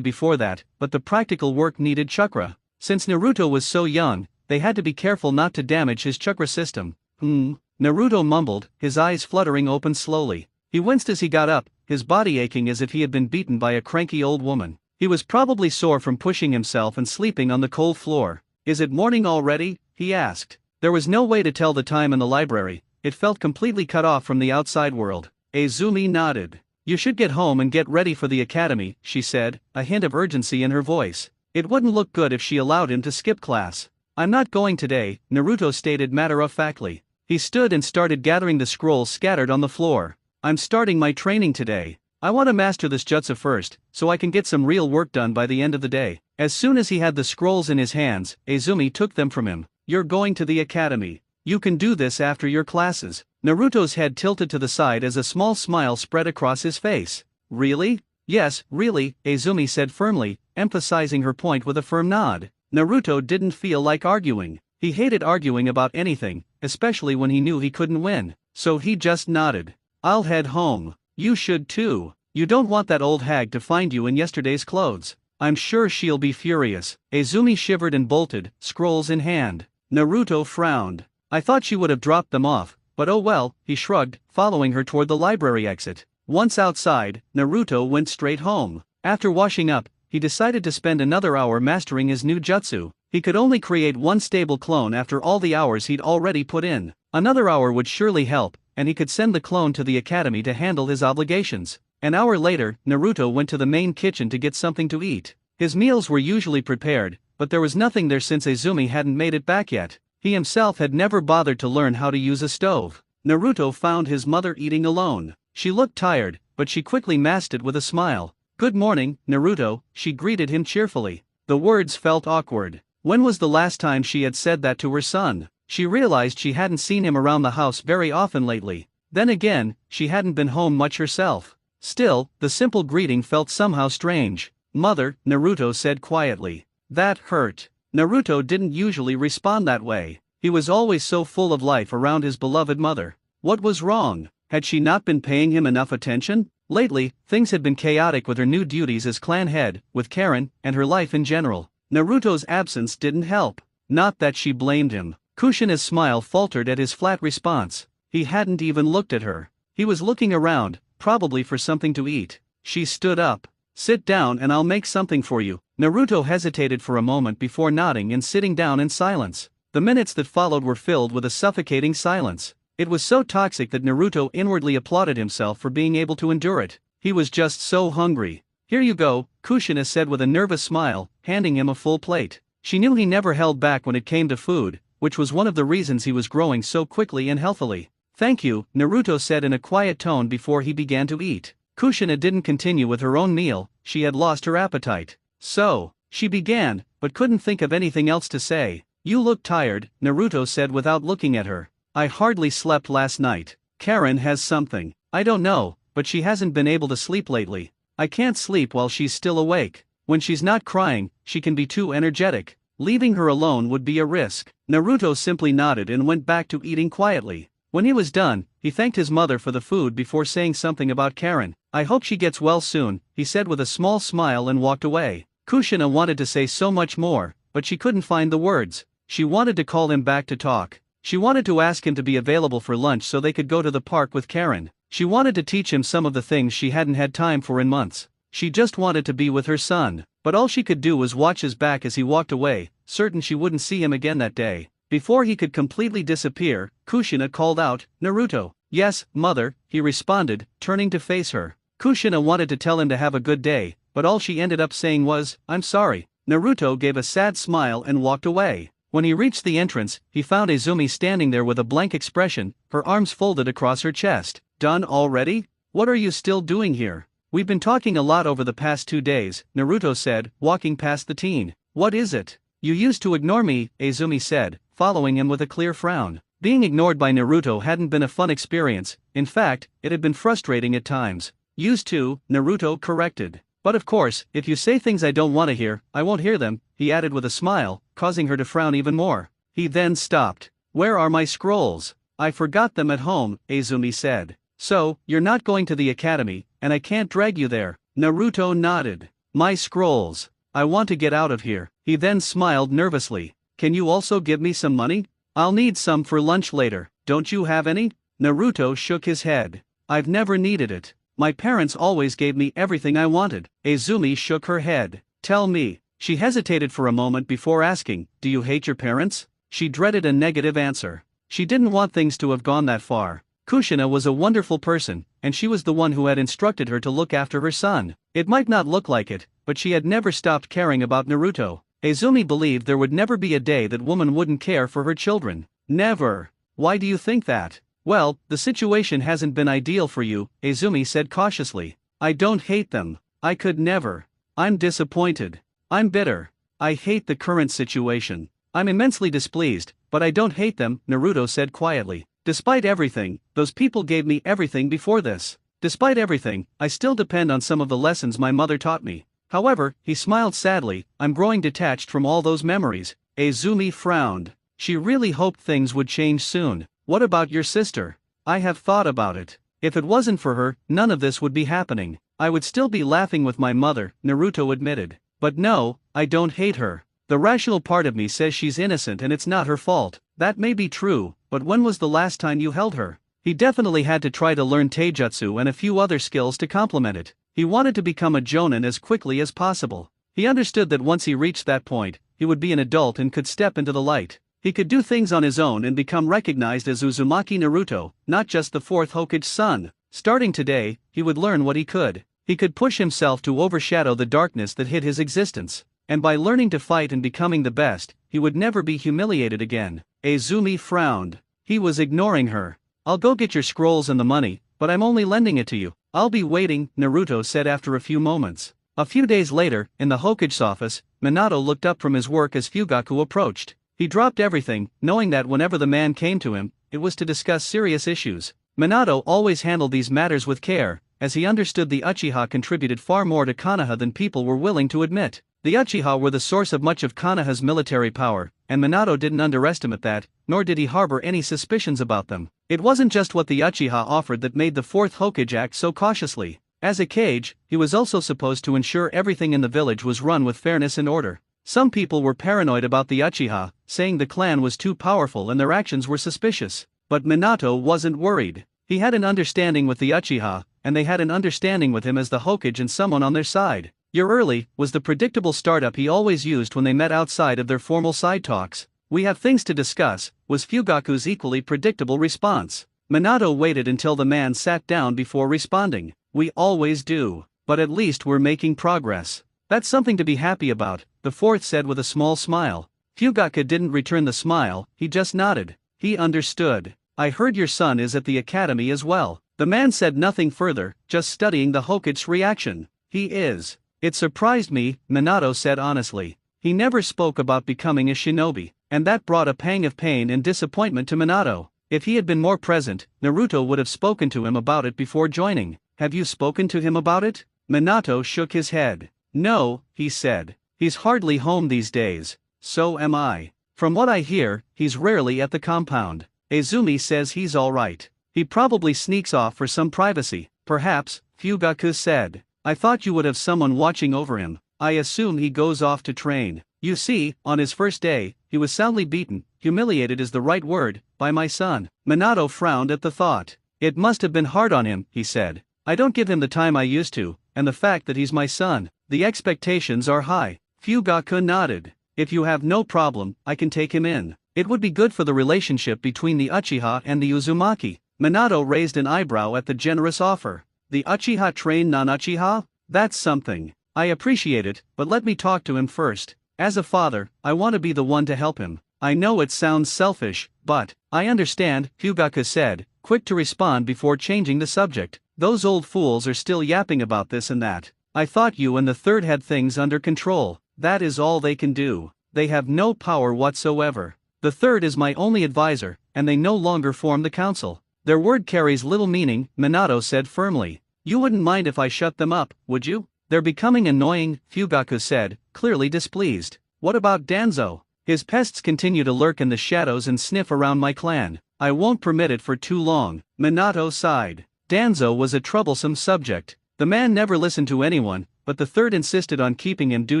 S1: before that, but the practical work needed chakra. Since Naruto was so young, they had to be careful not to damage his chakra system. Naruto mumbled, his eyes fluttering open slowly. He winced as he got up, his body aching as if he had been beaten by a cranky old woman. He was probably sore from pushing himself and sleeping on the cold floor. "Is it morning already?" he asked. There was no way to tell the time in the library, it felt completely cut off from the outside world. Izumi nodded. "You should get home and get ready for the academy," she said, a hint of urgency in her voice. It wouldn't look good if she allowed him to skip class. "I'm not going today," Naruto stated matter-of-factly. He stood and started gathering the scrolls scattered on the floor. "I'm starting my training today. I want to master this jutsu first, so I can get some real work done by the end of the day." As soon as he had the scrolls in his hands, Izumi took them from him. "You're going to the academy. You can do this after your classes." Naruto's head tilted to the side as a small smile spread across his face. "Really?" "Yes, really," Izumi said firmly, emphasizing her point with a firm nod. Naruto didn't feel like arguing. He hated arguing about anything, especially when he knew he couldn't win. So he just nodded. "I'll head home. You should too. You don't want that old hag to find you in yesterday's clothes. I'm sure she'll be furious." Izumi shivered and bolted, scrolls in hand. Naruto frowned. "I thought she would have dropped them off, but oh well," he shrugged, following her toward the library exit. Once outside, Naruto went straight home. After washing up, he decided to spend another hour mastering his new jutsu. He could only create one stable clone after all the hours he'd already put in. Another hour would surely help, and he could send the clone to the academy to handle his obligations. An hour later, Naruto went to the main kitchen to get something to eat. His meals were usually prepared, but there was nothing there since Izumi hadn't made it back yet. He himself had never bothered to learn how to use a stove. Naruto found his mother eating alone. She looked tired, but she quickly masked it with a smile. "Good morning, Naruto," she greeted him cheerfully. The words felt awkward. When was the last time she had said that to her son? She realized she hadn't seen him around the house very often lately. Then again, she hadn't been home much herself. Still, the simple greeting felt somehow strange. "Mother," Naruto said quietly. That hurt. Naruto didn't usually respond that way. He was always so full of life around his beloved mother. What was wrong? Had she not been paying him enough attention? Lately, things had been chaotic with her new duties as clan head, with Karen, and her life in general. Naruto's absence didn't help. Not that she blamed him. Kushina's smile faltered at his flat response. He hadn't even looked at her. He was looking around, probably for something to eat. She stood up. "Sit down and I'll make something for you." Naruto hesitated for a moment before nodding and sitting down in silence. The minutes that followed were filled with a suffocating silence. It was so toxic that Naruto inwardly applauded himself for being able to endure it. He was just so hungry. "Here you go," Kushina said with a nervous smile, handing him a full plate. She knew he never held back when it came to food, which was one of the reasons he was growing so quickly and healthily. "Thank you," Naruto said in a quiet tone before he began to eat. Kushina didn't continue with her own meal, she had lost her appetite. "So," she began, but couldn't think of anything else to say. "You look tired," Naruto said without looking at her. "I hardly slept last night. Karen has something. I don't know, but she hasn't been able to sleep lately. I can't sleep while she's still awake. When she's not crying, she can be too energetic. Leaving her alone would be a risk." Naruto simply nodded and went back to eating quietly. When he was done, he thanked his mother for the food before saying something about Karen. "I hope she gets well soon," he said with a small smile and walked away. Kushina wanted to say so much more, but she couldn't find the words. She wanted to call him back to talk. She wanted to ask him to be available for lunch so they could go to the park with Karen. She wanted to teach him some of the things she hadn't had time for in months. She just wanted to be with her son, but all she could do was watch his back as he walked away, certain she wouldn't see him again that day. Before he could completely disappear, Kushina called out, "Naruto." "Yes, mother," he responded, turning to face her. Kushina wanted to tell him to have a good day, but all she ended up saying was, "I'm sorry." Naruto gave a sad smile and walked away. When he reached the entrance, he found Izumi standing there with a blank expression, her arms folded across her chest. "Done already? What are you still doing here?" "We've been talking a lot over the past 2 days," Naruto said, walking past the teen. "What is it?" "You used to ignore me," Izumi said, following him with a clear frown. Being ignored by Naruto hadn't been a fun experience, in fact, it had been frustrating at times. "Used to," Naruto corrected. "But of course, if you say things I don't want to hear, I won't hear them," he added with a smile, causing her to frown even more. He then stopped. "Where are my scrolls?" "I forgot them at home," Izumi said. "So, you're not going to the academy, and I can't drag you there." Naruto nodded. "My scrolls. I want to get out of here." He then smiled nervously. Can you also give me some money? I'll need some for lunch later. Don't you have any? Naruto shook his head. I've never needed it. My parents always gave me everything I wanted. Izumi shook her head. Tell me. She hesitated for a moment before asking, do you hate your parents? She dreaded a negative answer. She didn't want things to have gone that far. Kushina was a wonderful person, and she was the one who had instructed her to look after her son. It might not look like it, but she had never stopped caring about Naruto. Izumi believed there would never be a day that woman wouldn't care for her children. Never. Why do you think that? Well, the situation hasn't been ideal for you, Izumi said cautiously. I don't hate them. I could never. I'm disappointed. I'm bitter. I hate the current situation. I'm immensely displeased, but I don't hate them, Naruto said quietly. Despite everything, those people gave me everything before this. Despite everything, I still depend on some of the lessons my mother taught me. However, he smiled sadly, I'm growing detached from all those memories. Izumi frowned. She really hoped things would change soon. What about your sister? I have thought about it. If it wasn't for her, none of this would be happening. I would still be laughing with my mother, Naruto admitted. But no, I don't hate her. The rational part of me says she's innocent and it's not her fault. That may be true, but when was the last time you held her? He definitely had to try to learn taijutsu and a few other skills to complement it. He wanted to become a jonin as quickly as possible. He understood that once he reached that point, he would be an adult and could step into the light. He could do things on his own and become recognized as Uzumaki Naruto, not just the fourth Hokage's son. Starting today, he would learn what he could. He could push himself to overshadow the darkness that hid his existence. And by learning to fight and becoming the best, he would never be humiliated again. Izumi frowned. He was ignoring her. I'll go get your scrolls and the money, but I'm only lending it to you. I'll be waiting, Naruto said after a few moments. A few days later, in the Hokage's office, Minato looked up from his work as Fugaku approached. He dropped everything, knowing that whenever the man came to him, it was to discuss serious issues. Minato always handled these matters with care, as he understood the Uchiha contributed far more to Konoha than people were willing to admit. The Uchiha were the source of much of Konoha's military power, and Minato didn't underestimate that, nor did he harbor any suspicions about them. It wasn't just what the Uchiha offered that made the fourth Hokage act so cautiously. As a Kage, he was also supposed to ensure everything in the village was run with fairness and order. Some people were paranoid about the Uchiha, saying the clan was too powerful and their actions were suspicious. But Minato wasn't worried. He had an understanding with the Uchiha, and they had an understanding with him as the Hokage and someone on their side. "You're early," was the predictable startup he always used when they met outside of their formal side talks. "We have things to discuss," was Fugaku's equally predictable response. Minato waited until the man sat down before responding. "We always do. But at least we're making progress. That's something to be happy about," the fourth said with a small smile. Fugaku didn't return the smile, he just nodded. He understood. "I heard your son is at the academy as well." The man said nothing further, just studying the Hokage's reaction. "He is." "It surprised me," Minato said honestly. He never spoke about becoming a shinobi, and that brought a pang of pain and disappointment to Minato. If he had been more present, Naruto would have spoken to him about it before joining. "Have you spoken to him about it?" Minato shook his head. "No," he said. "He's hardly home these days." "So am I. From what I hear, he's rarely at the compound. Izumi says he's alright. He probably sneaks off for some privacy." "Perhaps," Fugaku said. "I thought you would have someone watching over him. I assume he goes off to train." "You see, on his first day, he was soundly beaten, humiliated is the right word, by my son." Minato frowned at the thought. "It must have been hard on him," he said. "I don't give him the time I used to, and the fact that he's my son, the expectations are high." Fugaku nodded. "If you have no problem, I can take him in. It would be good for the relationship between the Uchiha and the Uzumaki." Minato raised an eyebrow at the generous offer. "The Uchiha train non-Uchiha? That's something. I appreciate it, but let me talk to him first. As a father, I want to be the one to help him. I know it sounds selfish, but..." "I understand," Fugaku said, quick to respond before changing the subject. "Those old fools are still yapping about this and that. I thought you and the third had things under control. That is all they can do. They have no power whatsoever. The third is my only advisor, and they no longer form the council. Their word carries little meaning," Minato said firmly. "You wouldn't mind if I shut them up, would you?" "They're becoming annoying," Fugaku said, clearly displeased. "What about Danzo? His pests continue to lurk in the shadows and sniff around my clan. I won't permit it for too long." Minato sighed. Danzo was a troublesome subject. The man never listened to anyone, but the third insisted on keeping him due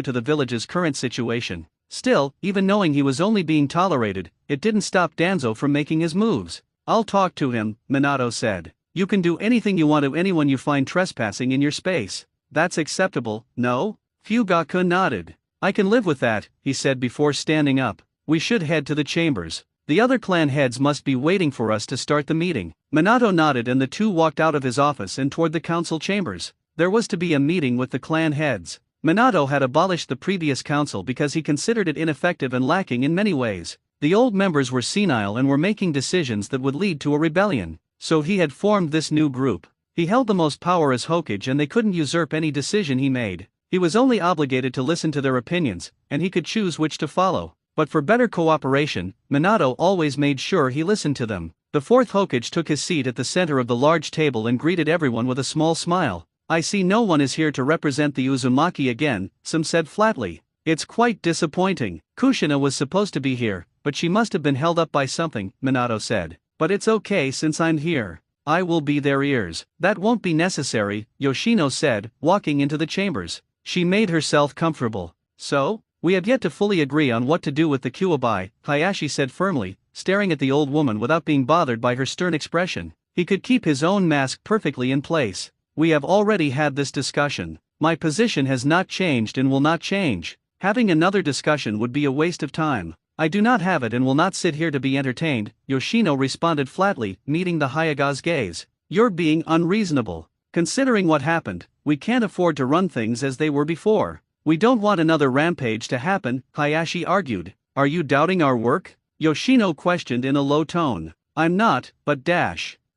S1: to the village's current situation. Still, even knowing he was only being tolerated, it didn't stop Danzo from making his moves. I'll talk to him, Minato said. You can do anything you want to anyone you find trespassing in your space. That's acceptable, no? Fugaku nodded. I can live with that, he said before standing up. We should head to the chambers. The other clan heads must be waiting for us to start the meeting. Minato nodded and the two walked out of his office and toward the council chambers. There was to be a meeting with the clan heads. Minato had abolished the previous council because he considered it ineffective and lacking in many ways. The old members were senile and were making decisions that would lead to a rebellion. So he had formed this new group. He held the most power as Hokage and they couldn't usurp any decision he made. He was only obligated to listen to their opinions, and he could choose which to follow. But for better cooperation, Minato always made sure he listened to them. The fourth Hokage took his seat at the center of the large table and greeted everyone with a small smile. I see no one is here to represent the Uzumaki again, some said flatly. It's quite disappointing. Kushina was supposed to be here, but she must have been held up by something, Minato said. But it's okay since I'm here. I will be their ears. That won't be necessary, Yoshino said, walking into the chambers. She made herself comfortable. So? We have yet to fully agree on what to do with the Kyuubi, Hayashi said firmly, staring at the old woman without being bothered by her stern expression. He could keep his own mask perfectly in place. We have already had this discussion. My position has not changed and will not change. Having another discussion would be a waste of time. I do not have it and will not sit here to be entertained, Yoshino responded flatly, meeting the Hayaga's gaze. You're being unreasonable. Considering what happened, we can't afford to run things as they were before. We don't want another rampage to happen, Hayashi argued. Are you doubting our work? Yoshino questioned in a low tone. I'm not, but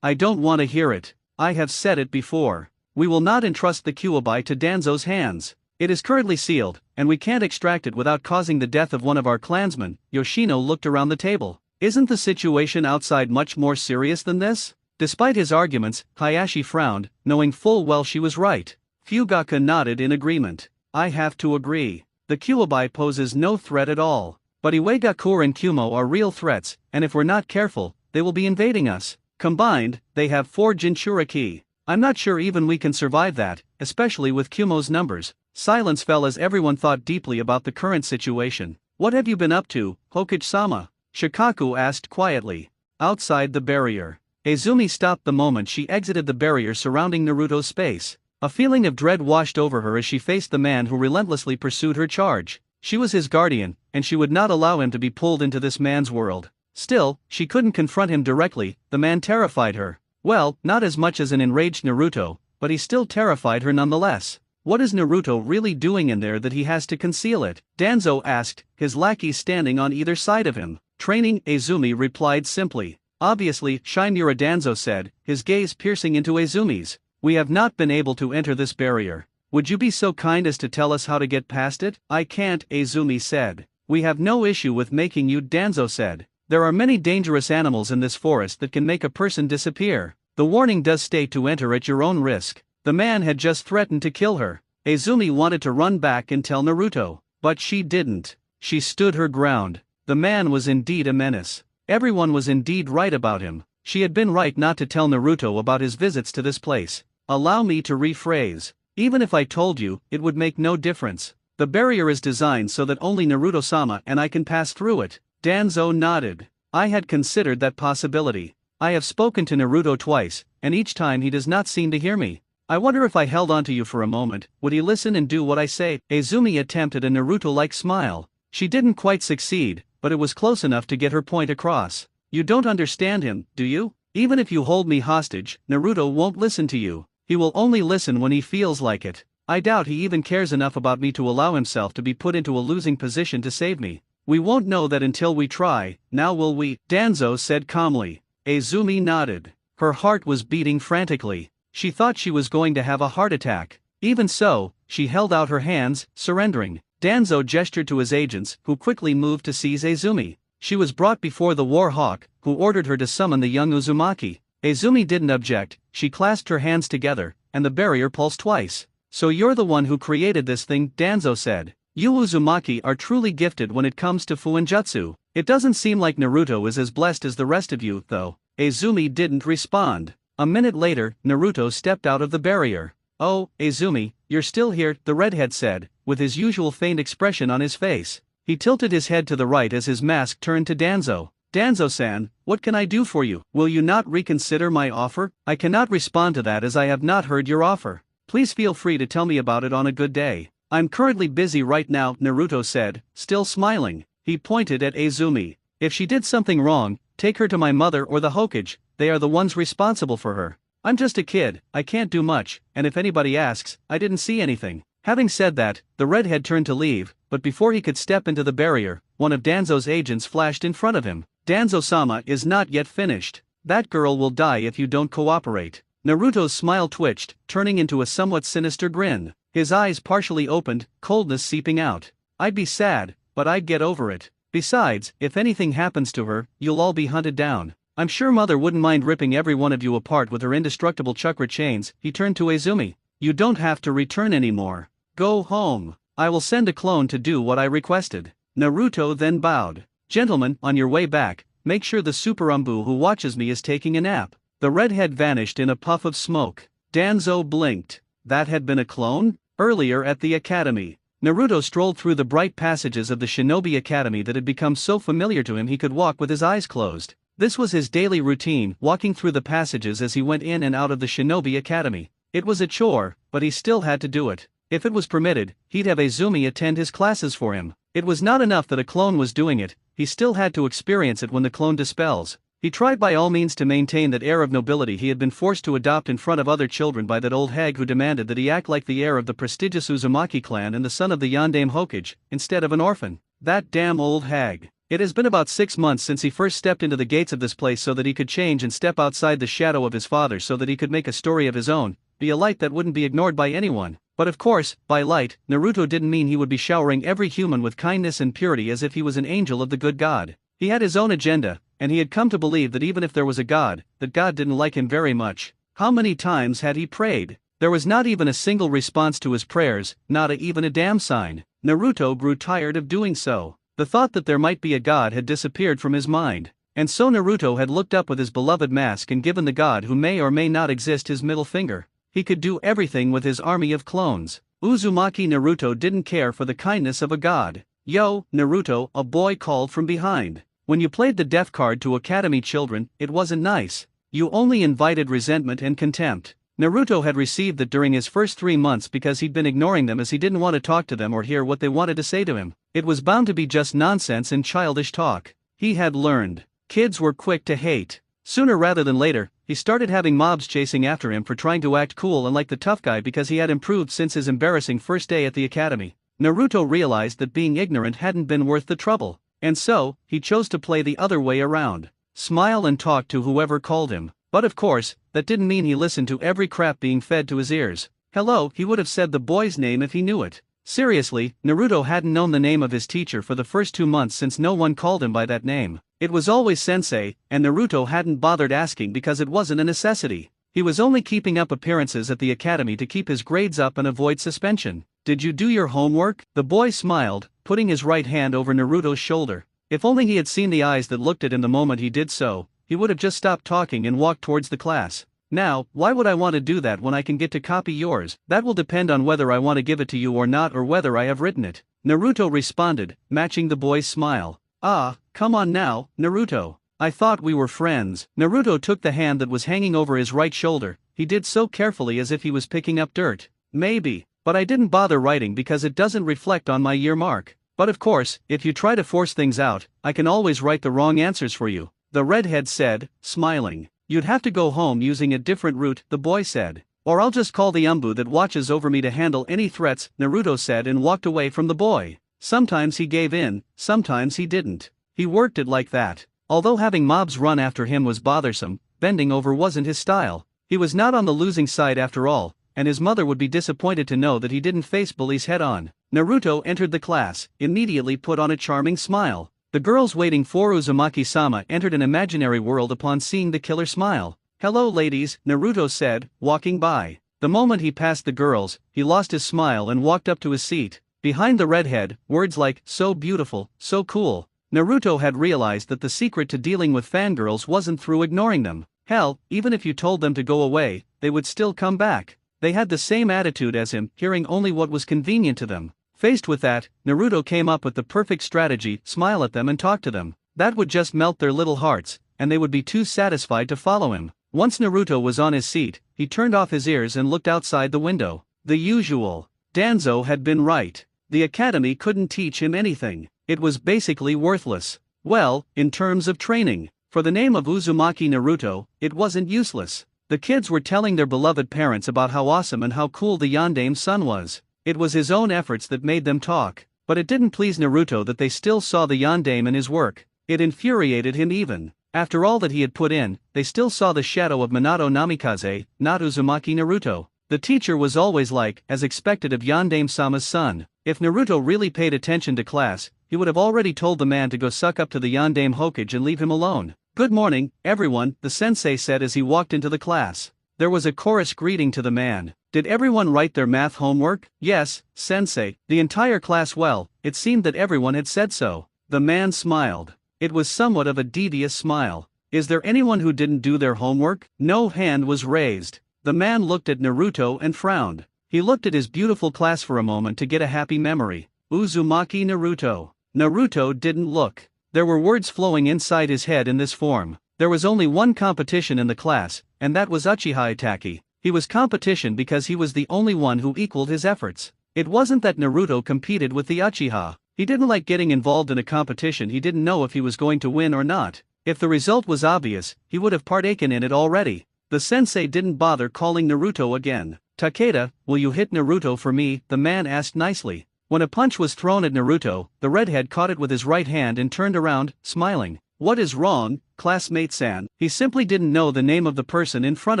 S1: I don't want to hear it. I have said it before. We will not entrust the Kyuubi to Danzo's hands. It is currently sealed, and we can't extract it without causing the death of one of our clansmen. Yoshino looked around the table. Isn't the situation outside much more serious than this? Despite his arguments, Hayashi frowned, knowing full well she was right. Fugaku nodded in agreement. I have to agree. The Kyuubi poses no threat at all. But Iwagakure and Kumo are real threats, and if we're not careful, they will be invading us. Combined, they have 4 Jinchuriki. I'm not sure even we can survive that, especially with Kumo's numbers. Silence fell as everyone thought deeply about the current situation. What have you been up to, Hokage-sama? Shikaku asked quietly. Outside the barrier. Izumi stopped the moment she exited the barrier surrounding Naruto's space. A feeling of dread washed over her as she faced the man who relentlessly pursued her charge. She was his guardian, and she would not allow him to be pulled into this man's world. Still, she couldn't confront him directly. The man terrified her. Well, not as much as an enraged Naruto, but he still terrified her nonetheless. What is Naruto really doing in there that he has to conceal it? Danzo asked, his lackeys standing on either side of him. Training, Izumi replied simply. Obviously, Shimura, Danzo said, his gaze piercing into Izumi's. We have not been able to enter this barrier. Would you be so kind as to tell us how to get past it? I can't, Izumi said. We have no issue with making you, Danzo said. There are many dangerous animals in this forest that can make a person disappear. The warning does state to enter at your own risk. The man had just threatened to kill her. Izumi wanted to run back and tell Naruto, but she didn't. She stood her ground. The man was indeed a menace. Everyone was indeed right about him. She had been right not to tell Naruto about his visits to this place. Allow me to rephrase. Even if I told you, it would make no difference. The barrier is designed so that only Naruto-sama and I can pass through it. Danzo nodded. I had considered that possibility. I have spoken to Naruto twice, and each time he does not seem to hear me. I wonder if I held on to you for a moment, would he listen and do what I say? Izumi attempted a Naruto-like smile. She didn't quite succeed, but it was close enough to get her point across. You don't understand him, do you? Even if you hold me hostage, Naruto won't listen to you. He will only listen when he feels like it. I doubt he even cares enough about me to allow himself to be put into a losing position to save me. We won't know that until we try, now will we? Danzo said calmly. Izumi nodded. Her heart was beating frantically. She thought she was going to have a heart attack. Even so, she held out her hands, surrendering. Danzo gestured to his agents, who quickly moved to seize Izumi. She was brought before the War Hawk, who ordered her to summon the young Uzumaki. Izumi didn't object, she clasped her hands together, and the barrier pulsed twice. So you're the one who created this thing, Danzo said. You Uzumaki are truly gifted when it comes to Fuinjutsu. It doesn't seem like Naruto is as blessed as the rest of you, though. Izumi didn't respond. A minute later, Naruto stepped out of the barrier. Oh, Izumi, you're still here, the redhead said, with his usual faint expression on his face. He tilted his head to the right as his mask turned to Danzo. Danzo-san, what can I do for you? Will you not reconsider my offer? I cannot respond to that as I have not heard your offer. Please feel free to tell me about it on a good day. I'm currently busy right now, Naruto said, still smiling. He pointed at Izumi. If she did something wrong, take her to my mother or the Hokage, they are the ones responsible for her. I'm just a kid, I can't do much, and if anybody asks, I didn't see anything. Having said that, the redhead turned to leave, but before he could step into the barrier, one of Danzo's agents flashed in front of him. Danzo-sama is not yet finished. That girl will die if you don't cooperate. Naruto's smile twitched, turning into a somewhat sinister grin. His eyes partially opened, coldness seeping out. I'd be sad, but I'd get over it. Besides, if anything happens to her, you'll all be hunted down. I'm sure mother wouldn't mind ripping every one of you apart with her indestructible chakra chains. He turned to Izumi. You don't have to return anymore. Go home. I will send a clone to do what I requested. Naruto then bowed. Gentlemen, on your way back, make sure the Super Umbu who watches me is taking a nap. The redhead vanished in a puff of smoke. Danzo blinked. That had been a clone? Earlier at the academy, Naruto strolled through the bright passages of the Shinobi Academy that had become so familiar to him he could walk with his eyes closed. This was his daily routine, walking through the passages as he went in and out of the Shinobi Academy. It was a chore, but he still had to do it. If it was permitted, he'd have Izumi attend his classes for him. It was not enough that a clone was doing it, he still had to experience it when the clone dispels. He tried by all means to maintain that air of nobility he had been forced to adopt in front of other children by that old hag who demanded that he act like the heir of the prestigious Uzumaki clan and the son of the Yondaime Hokage, instead of an orphan. That damn old hag. It has been about 6 months since he first stepped into the gates of this place so that he could change and step outside the shadow of his father so that he could make a story of his own, be a light that wouldn't be ignored by anyone. But of course, by light, Naruto didn't mean he would be showering every human with kindness and purity as if he was an angel of the good God. He had his own agenda, and he had come to believe that even if there was a God, that God didn't like him very much. How many times had he prayed? There was not even a single response to his prayers, not even a damn sign. Naruto grew tired of doing so. The thought that there might be a God had disappeared from his mind. And so Naruto had looked up with his beloved mask and given the God who may or may not exist his middle finger. He could do everything with his army of clones. Uzumaki Naruto didn't care for the kindness of a god. Yo, Naruto, a boy called from behind. When you played the death card to Academy children, it wasn't nice. You only invited resentment and contempt. Naruto had received that during his first 3 months because he'd been ignoring them as he didn't want to talk to them or hear what they wanted to say to him. It was bound to be just nonsense and childish talk. He had learned. Kids were quick to hate. Sooner rather than later, he started having mobs chasing after him for trying to act cool and like the tough guy because he had improved since his embarrassing first day at the academy. Naruto realized that being ignorant hadn't been worth the trouble, and so, he chose to play the other way around. Smile and talk to whoever called him. But of course, that didn't mean he listened to every crap being fed to his ears. Hello, he would have said the boy's name if he knew it. Seriously, Naruto hadn't known the name of his teacher for the first 2 months since no one called him by that name. It was always Sensei, and Naruto hadn't bothered asking because it wasn't a necessity. He was only keeping up appearances at the academy to keep his grades up and avoid suspension. Did you do your homework? The boy smiled, putting his right hand over Naruto's shoulder. If only he had seen the eyes that looked at him the moment he did so, he would have just stopped talking and walked towards the class. Now, why would I want to do that when I can get to copy yours? That will depend on whether I want to give it to you or not or whether I have written it. Naruto responded, matching the boy's smile. Ah, come on now, Naruto. I thought we were friends. Naruto took the hand that was hanging over his right shoulder. He did so carefully as if he was picking up dirt. Maybe, but I didn't bother writing because it doesn't reflect on my year mark. But of course, if you try to force things out, I can always write the wrong answers for you, the redhead said, smiling. You'd have to go home using a different route, the boy said. Or I'll just call the Umbu that watches over me to handle any threats, Naruto said and walked away from the boy. Sometimes he gave in, sometimes he didn't. He worked it like that. Although having mobs run after him was bothersome, bending over wasn't his style. He was not on the losing side after all, and his mother would be disappointed to know that he didn't face bullies head-on. Naruto entered the class, immediately put on a charming smile. The girls waiting for Uzumaki-sama entered an imaginary world upon seeing the killer smile. Hello ladies, Naruto said, walking by. The moment he passed the girls, he lost his smile and walked up to his seat. Behind the redhead, words like, so beautiful, so cool. Naruto had realized that the secret to dealing with fangirls wasn't through ignoring them. Hell, even if you told them to go away, they would still come back. They had the same attitude as him, hearing only what was convenient to them. Faced with that, Naruto came up with the perfect strategy: smile at them and talk to them. That would just melt their little hearts, and they would be too satisfied to follow him. Once Naruto was on his seat, he turned off his ears and looked outside the window. The usual. Danzo had been right. The academy couldn't teach him anything. It was basically worthless. Well, in terms of training. For the name of Uzumaki Naruto, it wasn't useless. The kids were telling their beloved parents about how awesome and how cool the Yandame's son was. It was his own efforts that made them talk. But it didn't please Naruto that they still saw the Yandame in his work. It infuriated him even. After all that he had put in, they still saw the shadow of Minato Namikaze, not Uzumaki Naruto. The teacher was always like, as expected of Yandame-sama's son. If Naruto really paid attention to class, he would have already told the man to go suck up to the Yandame Hokage and leave him alone. "Good morning, everyone," the sensei said as he walked into the class. There was a chorus greeting to the man. "Did everyone write their math homework?" "Yes, sensei." The entire class. Well, it seemed that everyone had said so. The man smiled. It was somewhat of a devious smile. "Is there anyone who didn't do their homework?" No hand was raised. The man looked at Naruto and frowned. He looked at his beautiful class for a moment to get a happy memory. Uzumaki Naruto. Naruto didn't look. There were words flowing inside his head in this form. There was only one competition in the class, and that was Uchiha Itachi. He was competition because he was the only one who equaled his efforts. It wasn't that Naruto competed with the Uchiha. He didn't like getting involved in a competition he didn't know if he was going to win or not. If the result was obvious, he would have partaken in it already. The sensei didn't bother calling Naruto again. "Takeda, will you hit Naruto for me?" the man asked nicely. When a punch was thrown at Naruto, the redhead caught it with his right hand and turned around, smiling. "What is wrong, classmate-san?" He simply didn't know the name of the person in front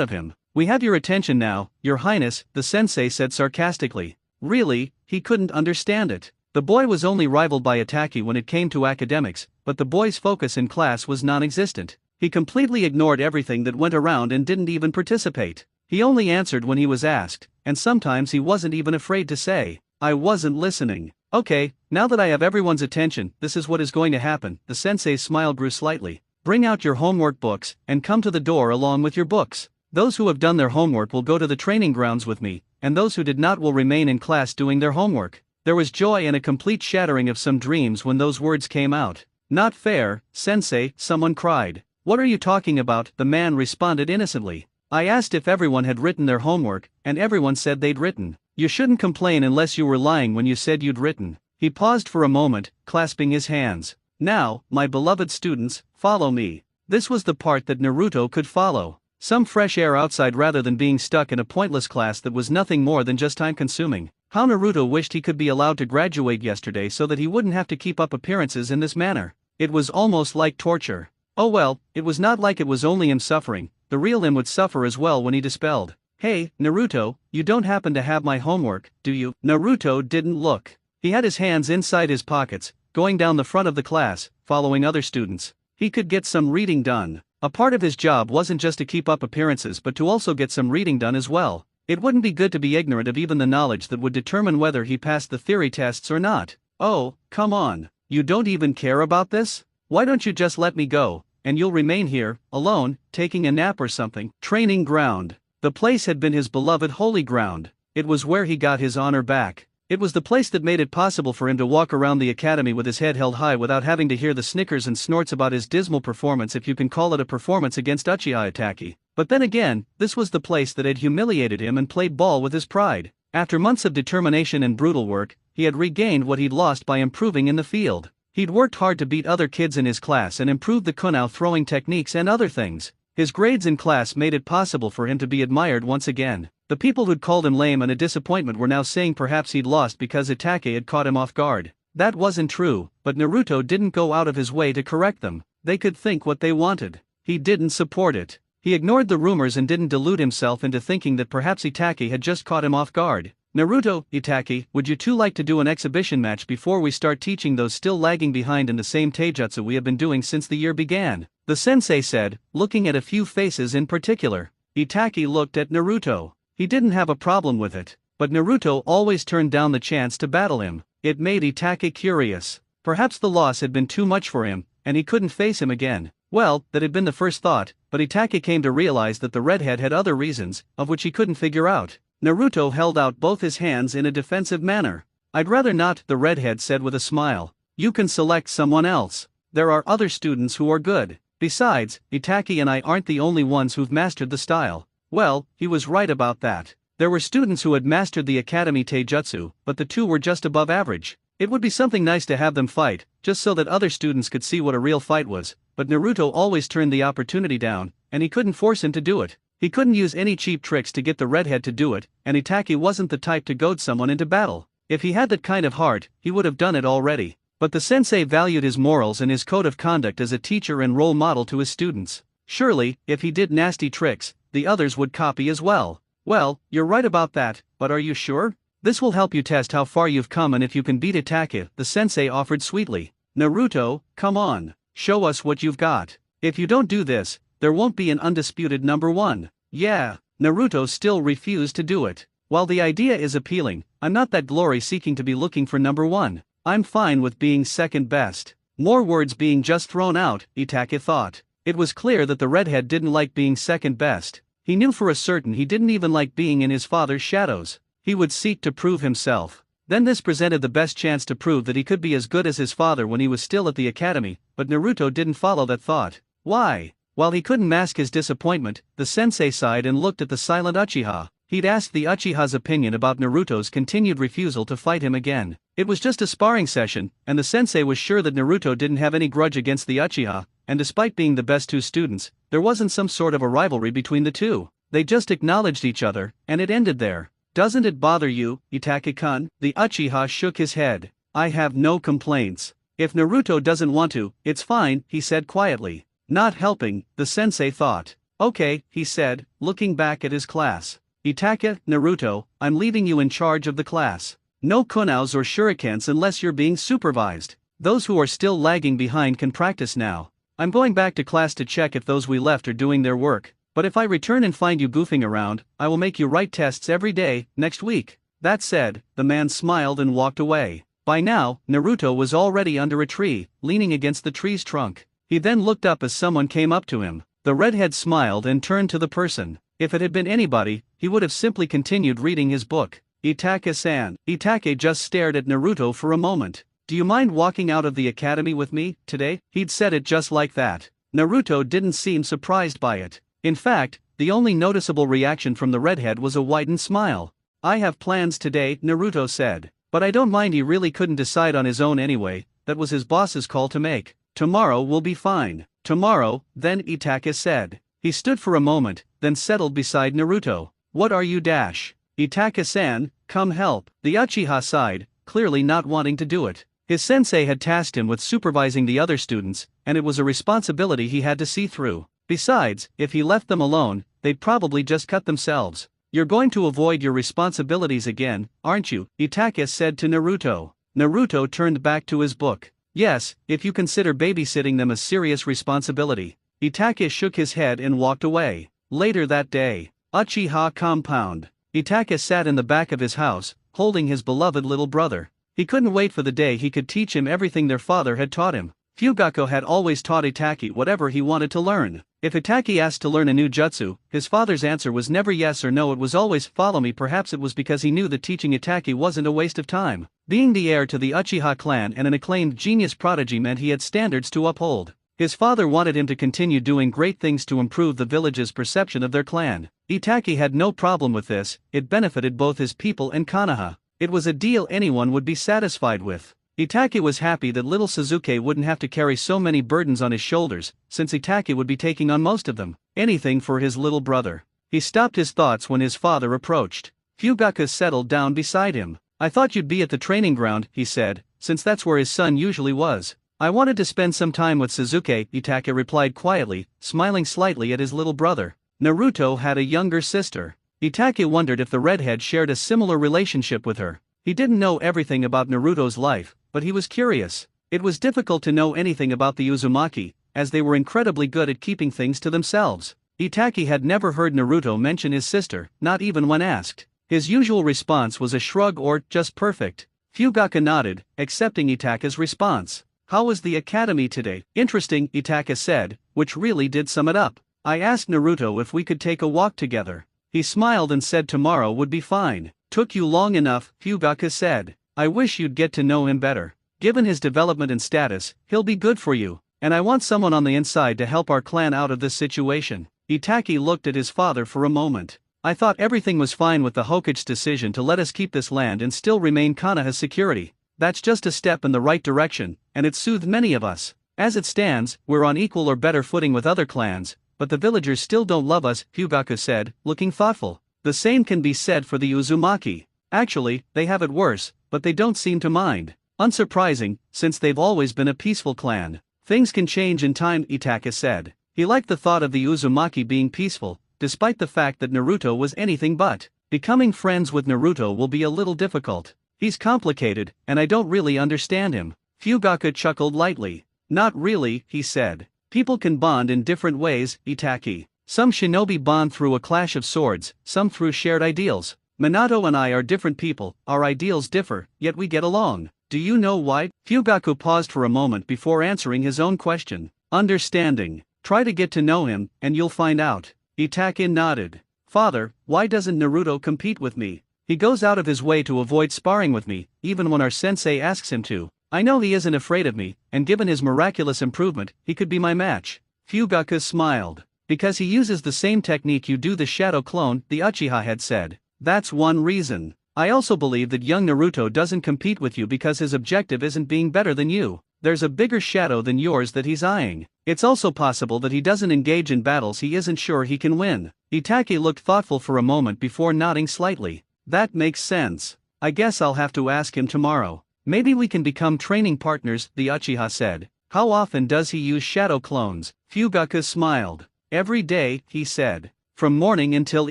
S1: of him. "We have your attention now, Your Highness," the sensei said sarcastically. Really, he couldn't understand it. The boy was only rivaled by Itachi when it came to academics, but the boy's focus in class was non-existent. He completely ignored everything that went around and didn't even participate. He only answered when he was asked, and sometimes he wasn't even afraid to say, "I wasn't listening." "Okay, now that I have everyone's attention, this is what is going to happen." The sensei's smile grew slightly. "Bring out your homework books, and come to the door along with your books. Those who have done their homework will go to the training grounds with me, and those who did not will remain in class doing their homework." There was joy and a complete shattering of some dreams when those words came out. "Not fair, sensei," someone cried. "What are you talking about?" the man responded innocently. "I asked if everyone had written their homework, and everyone said they'd written. You shouldn't complain unless you were lying when you said you'd written." He paused for a moment, clasping his hands. "Now, my beloved students, follow me." This was the part that Naruto could follow. Some fresh air outside rather than being stuck in a pointless class that was nothing more than just time-consuming. How Naruto wished he could be allowed to graduate yesterday so that he wouldn't have to keep up appearances in this manner. It was almost like torture. Oh well, it was not like it was only him suffering, the real him would suffer as well when he dispelled. "Hey, Naruto, you don't happen to have my homework, do you?" Naruto didn't look. He had his hands inside his pockets, going down the front of the class, following other students. He could get some reading done. A part of his job wasn't just to keep up appearances but to also get some reading done as well. It wouldn't be good to be ignorant of even the knowledge that would determine whether he passed the theory tests or not. "Oh, come on. You don't even care about this? Why don't you just let me go, and you'll remain here, alone, taking a nap or something?" Training ground. The place had been his beloved holy ground. It was where he got his honor back. It was the place that made it possible for him to walk around the academy with his head held high without having to hear the snickers and snorts about his dismal performance, if you can call it a performance, against Uchiha Itachi. But then again, this was the place that had humiliated him and played ball with his pride. After months of determination and brutal work, he had regained what he'd lost by improving in the field. He'd worked hard to beat other kids in his class and improved the kunai throwing techniques and other things. His grades in class made it possible for him to be admired once again. The people who'd called him lame and a disappointment were now saying perhaps he'd lost because Itachi had caught him off guard. That wasn't true, but Naruto didn't go out of his way to correct them. They could think what they wanted. He didn't support it. He ignored the rumors and didn't delude himself into thinking that perhaps Itachi had just caught him off guard. "Naruto, Itachi, would you two like to do an exhibition match before we start teaching those still lagging behind in the same taijutsu we have been doing since the year began?" the sensei said, looking at a few faces in particular. Itachi looked at Naruto. He didn't have a problem with it, but Naruto always turned down the chance to battle him. It made Itachi curious. Perhaps the loss had been too much for him, and he couldn't face him again. Well, that had been the first thought, but Itachi came to realize that the redhead had other reasons, of which he couldn't figure out. Naruto held out both his hands in a defensive manner. I'd rather not, the redhead said with a smile. You can select someone else. There are other students who are good. Besides, Itaki and I aren't the only ones who've mastered the style. Well, he was right about that. There were students who had mastered the academy taijutsu, but the two were just above average. It would be something nice to have them fight, just so that other students could see what a real fight was, but Naruto always turned the opportunity down, and he couldn't force him to do it. He couldn't use any cheap tricks to get the redhead to do it, and Itaki wasn't the type to goad someone into battle. If he had that kind of heart, he would have done it already. But the sensei valued his morals and his code of conduct as a teacher and role model to his students. Surely, if he did nasty tricks, the others would copy as well. Well, you're right about that, but are you sure? This will help you test how far you've come and if you can beat Itaki, the sensei offered sweetly. Naruto, come on, show us what you've got. If you don't do this, there won't be an undisputed number one. Yeah, Naruto still refused to do it. While the idea is appealing, I'm not that glory-seeking to be looking for number one. I'm fine with being second best. More words being just thrown out, Itaki thought. It was clear that the redhead didn't like being second best. He knew for a certain he didn't even like being in his father's shadows. He would seek to prove himself. Then this presented the best chance to prove that he could be as good as his father when he was still at the academy, but Naruto didn't follow that thought. Why? While he couldn't mask his disappointment, the sensei sighed and looked at the silent Uchiha. He'd asked the Uchiha's opinion about Naruto's continued refusal to fight him again. It was just a sparring session, and the sensei was sure that Naruto didn't have any grudge against the Uchiha, and despite being the best two students, there wasn't some sort of a rivalry between the two. They just acknowledged each other, and it ended there. Doesn't it bother you, Itaki-kun? The Uchiha shook his head. I have no complaints. If Naruto doesn't want to, it's fine, he said quietly. Not helping, the sensei thought. Okay, he said, looking back at his class. Itaki, Naruto, I'm leaving you in charge of the class. No kunaus or shurikens unless you're being supervised. Those who are still lagging behind can practice now. I'm going back to class to check if those we left are doing their work. But if I return and find you goofing around, I will make you write tests every day, next week. That said, the man smiled and walked away. By now, Naruto was already under a tree, leaning against the tree's trunk. He then looked up as someone came up to him. The redhead smiled and turned to the person. If it had been anybody, he would have simply continued reading his book. Itaki-san. Itaki just stared at Naruto for a moment. Do you mind walking out of the academy with me, today? He'd said it just like that. Naruto didn't seem surprised by it. In fact, the only noticeable reaction from the redhead was a widened smile. I have plans today, Naruto said. But I don't mind, he really couldn't decide on his own anyway, that was his boss's call to make. Tomorrow will be fine. Tomorrow, then, Itaki said. He stood for a moment, then settled beside Naruto. What are you dash? Itaki-san, come help. The Uchiha sighed, clearly not wanting to do it. His sensei had tasked him with supervising the other students, and it was a responsibility he had to see through. Besides, if he left them alone, they'd probably just cut themselves. You're going to avoid your responsibilities again, aren't you? Itaki said to Naruto. Naruto turned back to his book. Yes, if you consider babysitting them a serious responsibility. Itaki shook his head and walked away. Later that day, Uchiha compound. Itaki sat in the back of his house, holding his beloved little brother. He couldn't wait for the day he could teach him everything their father had taught him. Fugaku had always taught Itaki whatever he wanted to learn. If Itaki asked to learn a new jutsu, his father's answer was never yes or no, it was always follow me. Perhaps it was because he knew that teaching Itaki wasn't a waste of time. Being the heir to the Uchiha clan and an acclaimed genius prodigy meant he had standards to uphold. His father wanted him to continue doing great things to improve the village's perception of their clan. Itaki had no problem with this, it benefited both his people and Konoha. It was a deal anyone would be satisfied with. Itaki was happy that little Suzuki wouldn't have to carry so many burdens on his shoulders, since Itaki would be taking on most of them. Anything for his little brother. He stopped his thoughts when his father approached. Fugaku settled down beside him. I thought you'd be at the training ground, he said, since that's where his son usually was. I wanted to spend some time with Suzuki, Itaki replied quietly, smiling slightly at his little brother. Naruto had a younger sister. Itaki wondered if the redhead shared a similar relationship with her. He didn't know everything about Naruto's life, but he was curious. It was difficult to know anything about the Uzumaki, as they were incredibly good at keeping things to themselves. Itaki had never heard Naruto mention his sister, not even when asked. His usual response was a shrug or, just perfect. Fugaku nodded, accepting Itaki's response. How was the academy today? Interesting, Itaki said, which really did sum it up. I asked Naruto if we could take a walk together. He smiled and said tomorrow would be fine. Took you long enough, Fugaku said. I wish you'd get to know him better. Given his development and status, he'll be good for you, and I want someone on the inside to help our clan out of this situation." Itaki looked at his father for a moment. "I thought everything was fine with the Hokage's decision to let us keep this land and still remain Konoha's security. That's just a step in the right direction, and it soothed many of us. As it stands, we're on equal or better footing with other clans, but the villagers still don't love us," Hyugaku said, looking thoughtful. "The same can be said for the Uzumaki. Actually, they have it worse, but they don't seem to mind. Unsurprising, since they've always been a peaceful clan. Things can change in time," Itaka said. He liked the thought of the Uzumaki being peaceful, despite the fact that Naruto was anything but. Becoming friends with Naruto will be a little difficult. He's complicated, and I don't really understand him. Hyugaku chuckled lightly. "Not really," he said. "People can bond in different ways, Itaki. Some shinobi bond through a clash of swords, some through shared ideals. Minato and I are different people, our ideals differ, yet we get along. Do you know why?" Hyugaku paused for a moment before answering his own question. "Understanding. Try to get to know him, and you'll find out." Itake nodded. "Father, why doesn't Naruto compete with me? He goes out of his way to avoid sparring with me, even when our sensei asks him to. I know he isn't afraid of me, and given his miraculous improvement, he could be my match." Hyugaku smiled. "Because he uses the same technique you do the shadow clone," the Uchiha had said. "That's one reason. I also believe that young Naruto doesn't compete with you because his objective isn't being better than you. There's a bigger shadow than yours that he's eyeing. It's also possible that he doesn't engage in battles he isn't sure he can win." Itake looked thoughtful for a moment before nodding slightly. "That makes sense. I guess I'll have to ask him tomorrow. Maybe we can become training partners," the Uchiha said. "How often does he use shadow clones?" Hyugaku smiled. "Every day," he said. "From morning until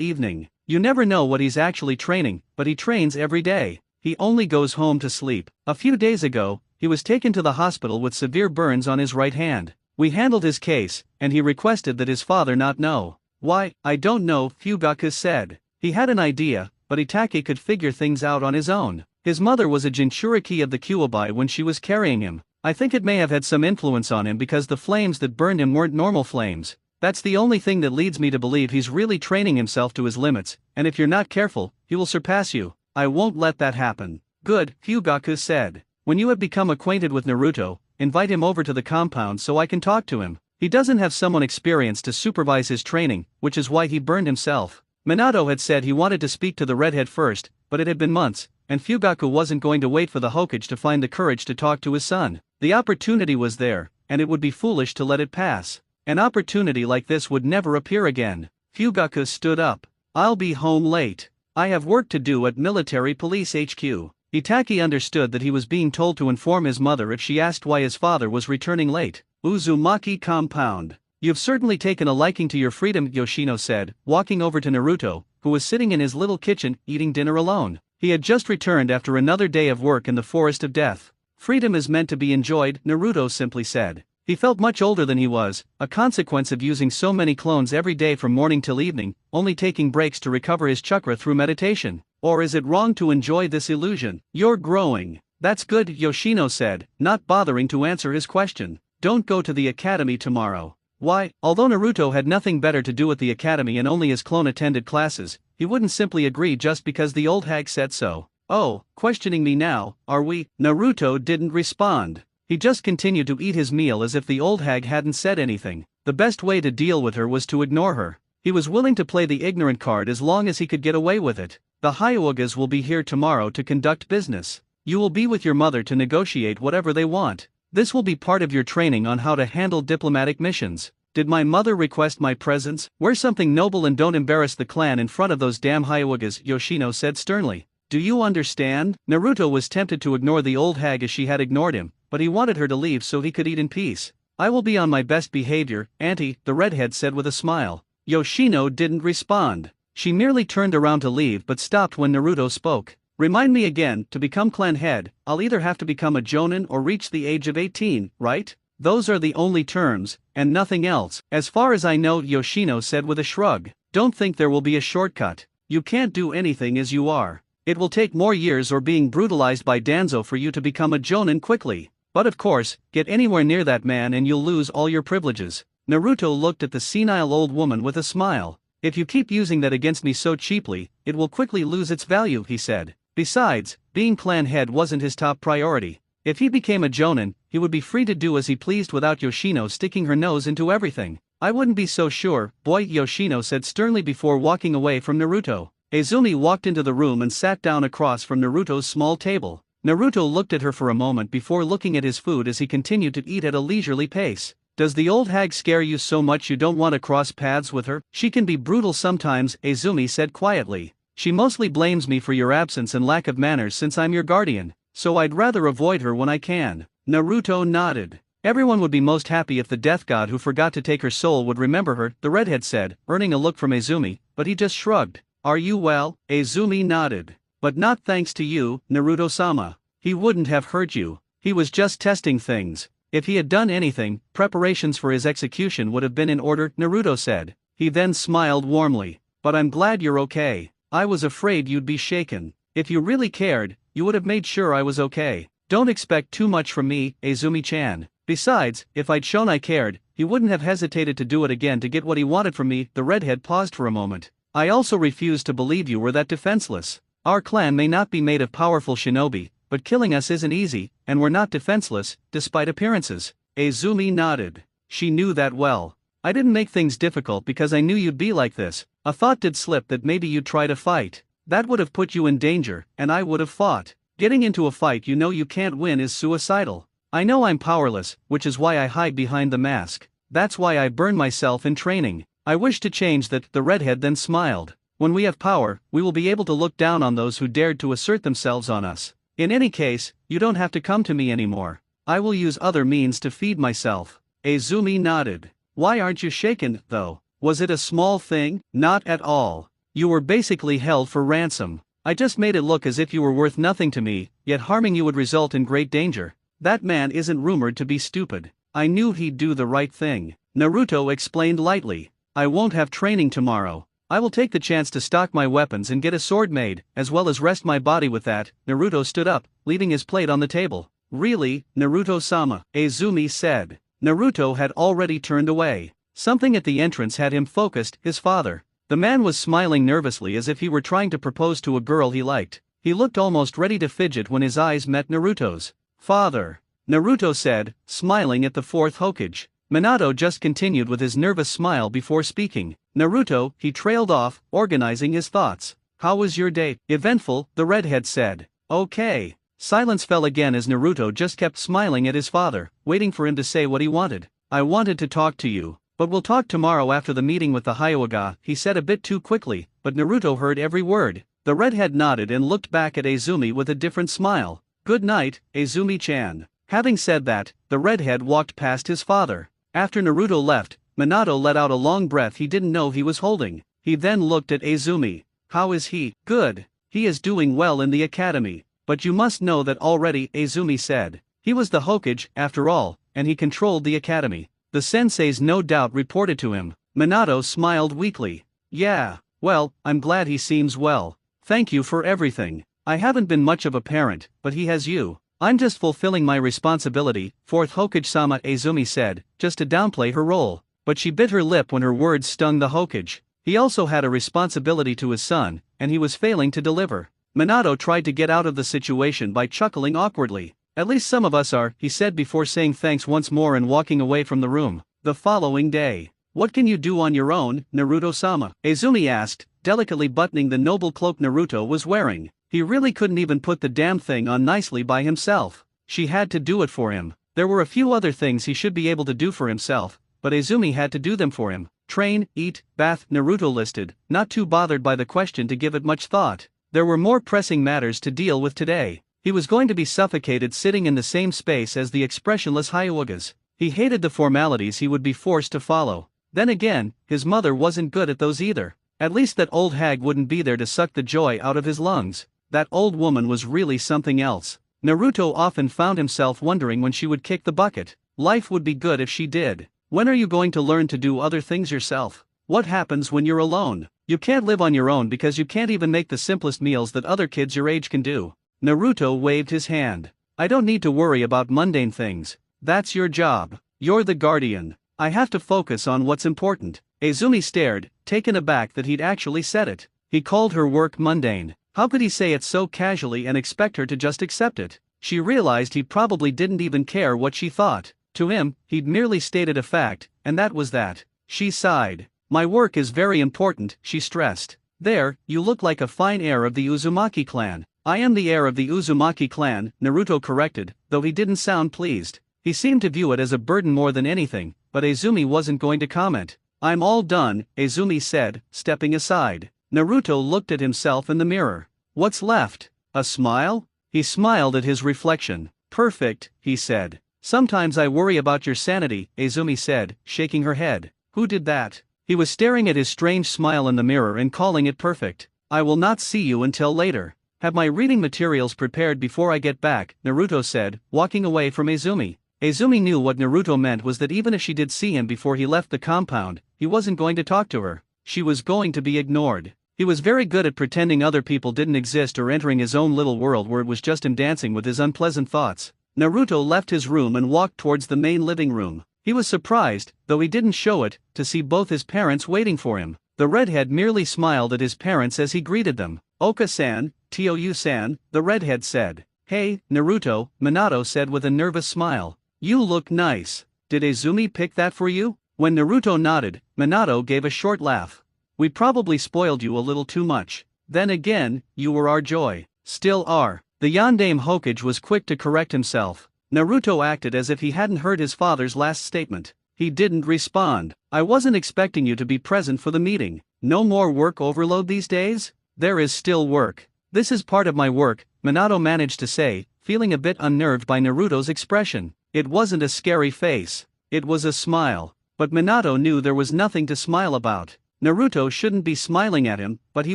S1: evening. You never know what he's actually training, but he trains every day. He only goes home to sleep. A few days ago, he was taken to the hospital with severe burns on his right hand. We handled his case, and he requested that his father not know." "Why, I don't know," Hyugaku said. He had an idea, but Itake could figure things out on his own. His mother was a Jinchuriki of the Kyuubi when she was carrying him. I think it may have had some influence on him because the flames that burned him weren't normal flames. That's the only thing that leads me to believe he's really training himself to his limits, and if you're not careful, he will surpass you. I won't let that happen." "Good," Hyugaku said. "When you have become acquainted with Naruto, invite him over to the compound so I can talk to him. He doesn't have someone experienced to supervise his training, which is why he burned himself." Minato had said he wanted to speak to the redhead first, but it had been months, and Hyugaku wasn't going to wait for the Hokage to find the courage to talk to his son. The opportunity was there, and it would be foolish to let it pass. An opportunity like this would never appear again. Hyugaku stood up. "I'll be home late. I have work to do at Military Police HQ. Itaki understood that he was being told to inform his mother if she asked why his father was returning late. Uzumaki compound. "You've certainly taken a liking to your freedom," Yoshino said, walking over to Naruto, who was sitting in his little kitchen, eating dinner alone. He had just returned after another day of work in the Forest of Death. "Freedom is meant to be enjoyed," Naruto simply said. He felt much older than he was, a consequence of using so many clones every day from morning till evening, only taking breaks to recover his chakra through meditation. Or is it wrong to enjoy this illusion? "You're growing. That's good," Yoshino said, not bothering to answer his question. "Don't go to the academy tomorrow." Why? Although Naruto had nothing better to do at the academy and only his clone attended classes, he wouldn't simply agree just because the old hag said so. "Oh, questioning me now, are we?" Naruto didn't respond. He just continued to eat his meal as if the old hag hadn't said anything. The best way to deal with her was to ignore her. He was willing to play the ignorant card as long as he could get away with it. "The Hyugas will be here tomorrow to conduct business. You will be with your mother to negotiate whatever they want. This will be part of your training on how to handle diplomatic missions." "Did my mother request my presence?" "Wear something noble and don't embarrass the clan in front of those damn Hyugas," Yoshino said sternly. "Do you understand?" Naruto was tempted to ignore the old hag as she had ignored him, but he wanted her to leave so he could eat in peace. "I will be on my best behavior, Auntie," the redhead said with a smile. Yoshino didn't respond. She merely turned around to leave but stopped when Naruto spoke. "Remind me again, to become clan head, I'll either have to become a jonin or reach the age of 18, right? Those are the only terms, and nothing else." "As far as I know," Yoshino said with a shrug. "Don't think there will be a shortcut. You can't do anything as you are. It will take more years or being brutalized by Danzo for you to become a jonin quickly. But of course, get anywhere near that man and you'll lose all your privileges." Naruto looked at the senile old woman with a smile. "If you keep using that against me so cheaply, it will quickly lose its value," he said. Besides, being clan head wasn't his top priority. If he became a jonin, he would be free to do as he pleased without Yoshino sticking her nose into everything. I wouldn't be so sure, boy, Yoshino said sternly before walking away from Naruto. Izumi walked into the room and sat down across from Naruto's small table. Naruto looked at her for a moment before looking at his food as he continued to eat at a leisurely pace. Does the old hag scare you so much you don't want to cross paths with her? She can be brutal sometimes, Izumi said quietly. She mostly blames me for your absence and lack of manners since I'm your guardian, so I'd rather avoid her when I can. Naruto nodded. Everyone would be most happy if the death god who forgot to take her soul would remember her, the redhead said, earning a look from Izumi, but he just shrugged. Are you well? Izumi nodded. But not thanks to you, Naruto-sama. He wouldn't have hurt you. He was just testing things. If he had done anything, preparations for his execution would have been in order, Naruto said. He then smiled warmly. But I'm glad you're okay. I was afraid you'd be shaken. If you really cared, you would have made sure I was okay. Don't expect too much from me, Izumi-chan. Besides, if I'd shown I cared, he wouldn't have hesitated to do it again to get what he wanted from me. The redhead paused for a moment. I also refuse to believe you were that defenseless. Our clan may not be made of powerful shinobi, but killing us isn't easy, and we're not defenseless, despite appearances. Izumi nodded. She knew that well. I didn't make things difficult because I knew you'd be like this. A thought did slip that maybe you'd try to fight. That would have put you in danger, and I would have fought. Getting into a fight you know you can't win is suicidal. I know I'm powerless, which is why I hide behind the mask. That's why I burn myself in training. I wish to change that, the redhead then smiled. When we have power, we will be able to look down on those who dared to assert themselves on us. In any case, you don't have to come to me anymore. I will use other means to feed myself. Izumi nodded. Why aren't you shaken, though? Was it a small thing? Not at all. You were basically held for ransom. I just made it look as if you were worth nothing to me, yet harming you would result in great danger. That man isn't rumored to be stupid. I knew he'd do the right thing. Naruto explained lightly. I won't have training tomorrow. I will take the chance to stock my weapons and get a sword made, as well as rest my body with that. Naruto stood up, leaving his plate on the table. Really, Naruto-sama, Izumi said. Naruto had already turned away. Something at the entrance had him focused, his father. The man was smiling nervously as if he were trying to propose to a girl he liked. He looked almost ready to fidget when his eyes met Naruto's. Father. Naruto said, smiling at the fourth Hokage. Minato just continued with his nervous smile before speaking. Naruto, he trailed off, organizing his thoughts. How was your day? Eventful, the redhead said. Okay. Silence fell again as Naruto just kept smiling at his father, waiting for him to say what he wanted. I wanted to talk to you, but we'll talk tomorrow after the meeting with the Hyuga, he said a bit too quickly, but Naruto heard every word. The redhead nodded and looked back at Izumi with a different smile. Good night, Izumi-chan. Having said that, the redhead walked past his father. After Naruto left, Minato let out a long breath he didn't know he was holding. He then looked at Izumi. How is he? Good. He is doing well in the academy. But you must know that already, Izumi said. He was the Hokage, after all, and he controlled the academy. The senseis no doubt reported to him. Minato smiled weakly. Yeah, well, I'm glad he seems well. Thank you for everything. I haven't been much of a parent, but he has you. I'm just fulfilling my responsibility, fourth Hokage-sama, Izumi said, just to downplay her role. But she bit her lip when her words stung the Hokage. He also had a responsibility to his son, and he was failing to deliver. Minato tried to get out of the situation by chuckling awkwardly. At least some of us are, he said before saying thanks once more and walking away from the room. The following day. What can you do on your own, Naruto-sama? Izumi asked, delicately buttoning the noble cloak Naruto was wearing. He really couldn't even put the damn thing on nicely by himself. She had to do it for him. There were a few other things he should be able to do for himself, but Izumi had to do them for him. Train, eat, bath, Naruto listed, not too bothered by the question to give it much thought. There were more pressing matters to deal with today. He was going to be suffocated sitting in the same space as the expressionless Hyugas. He hated the formalities he would be forced to follow. Then again, his mother wasn't good at those either. At least that old hag wouldn't be there to suck the joy out of his lungs. That old woman was really something else. Naruto often found himself wondering when she would kick the bucket. Life would be good if she did. When are you going to learn to do other things yourself? What happens when you're alone? You can't live on your own because you can't even make the simplest meals that other kids your age can do. Naruto waved his hand. I don't need to worry about mundane things. That's your job. You're the guardian. I have to focus on what's important. Izumi stared, taken aback that he'd actually said it. He called her work mundane. How could he say it so casually and expect her to just accept it? She realized he probably didn't even care what she thought. To him, he'd merely stated a fact, and that was that. She sighed. My work is very important, she stressed. There, you look like a fine heir of the Uzumaki clan. I am the heir of the Uzumaki clan, Naruto corrected, though he didn't sound pleased. He seemed to view it as a burden more than anything, but Izumi wasn't going to comment. I'm all done, Izumi said, stepping aside. Naruto looked at himself in the mirror. What's left? A smile? He smiled at his reflection. Perfect, he said. Sometimes I worry about your sanity, Izumi said, shaking her head. Who did that? He was staring at his strange smile in the mirror and calling it perfect. I will not see you until later. Have my reading materials prepared before I get back, Naruto said, walking away from Izumi. Izumi knew what Naruto meant was that even if she did see him before he left the compound, he wasn't going to talk to her. She was going to be ignored. He was very good at pretending other people didn't exist or entering his own little world where it was just him dancing with his unpleasant thoughts. Naruto left his room and walked towards the main living room. He was surprised, though he didn't show it, to see both his parents waiting for him. The redhead merely smiled at his parents as he greeted them. Oka-san, Tou-san, the redhead said. Hey, Naruto, Minato said with a nervous smile. You look nice. Did Izumi pick that for you? When Naruto nodded, Minato gave a short laugh. We probably spoiled you a little too much. Then again, you were our joy. Still are. The Yondaime Hokage was quick to correct himself. Naruto acted as if he hadn't heard his father's last statement. He didn't respond. I wasn't expecting you to be present for the meeting. No more work overload these days? There is still work. This is part of my work, Minato managed to say, feeling a bit unnerved by Naruto's expression. It wasn't a scary face. It was a smile. But Minato knew there was nothing to smile about. Naruto shouldn't be smiling at him, but he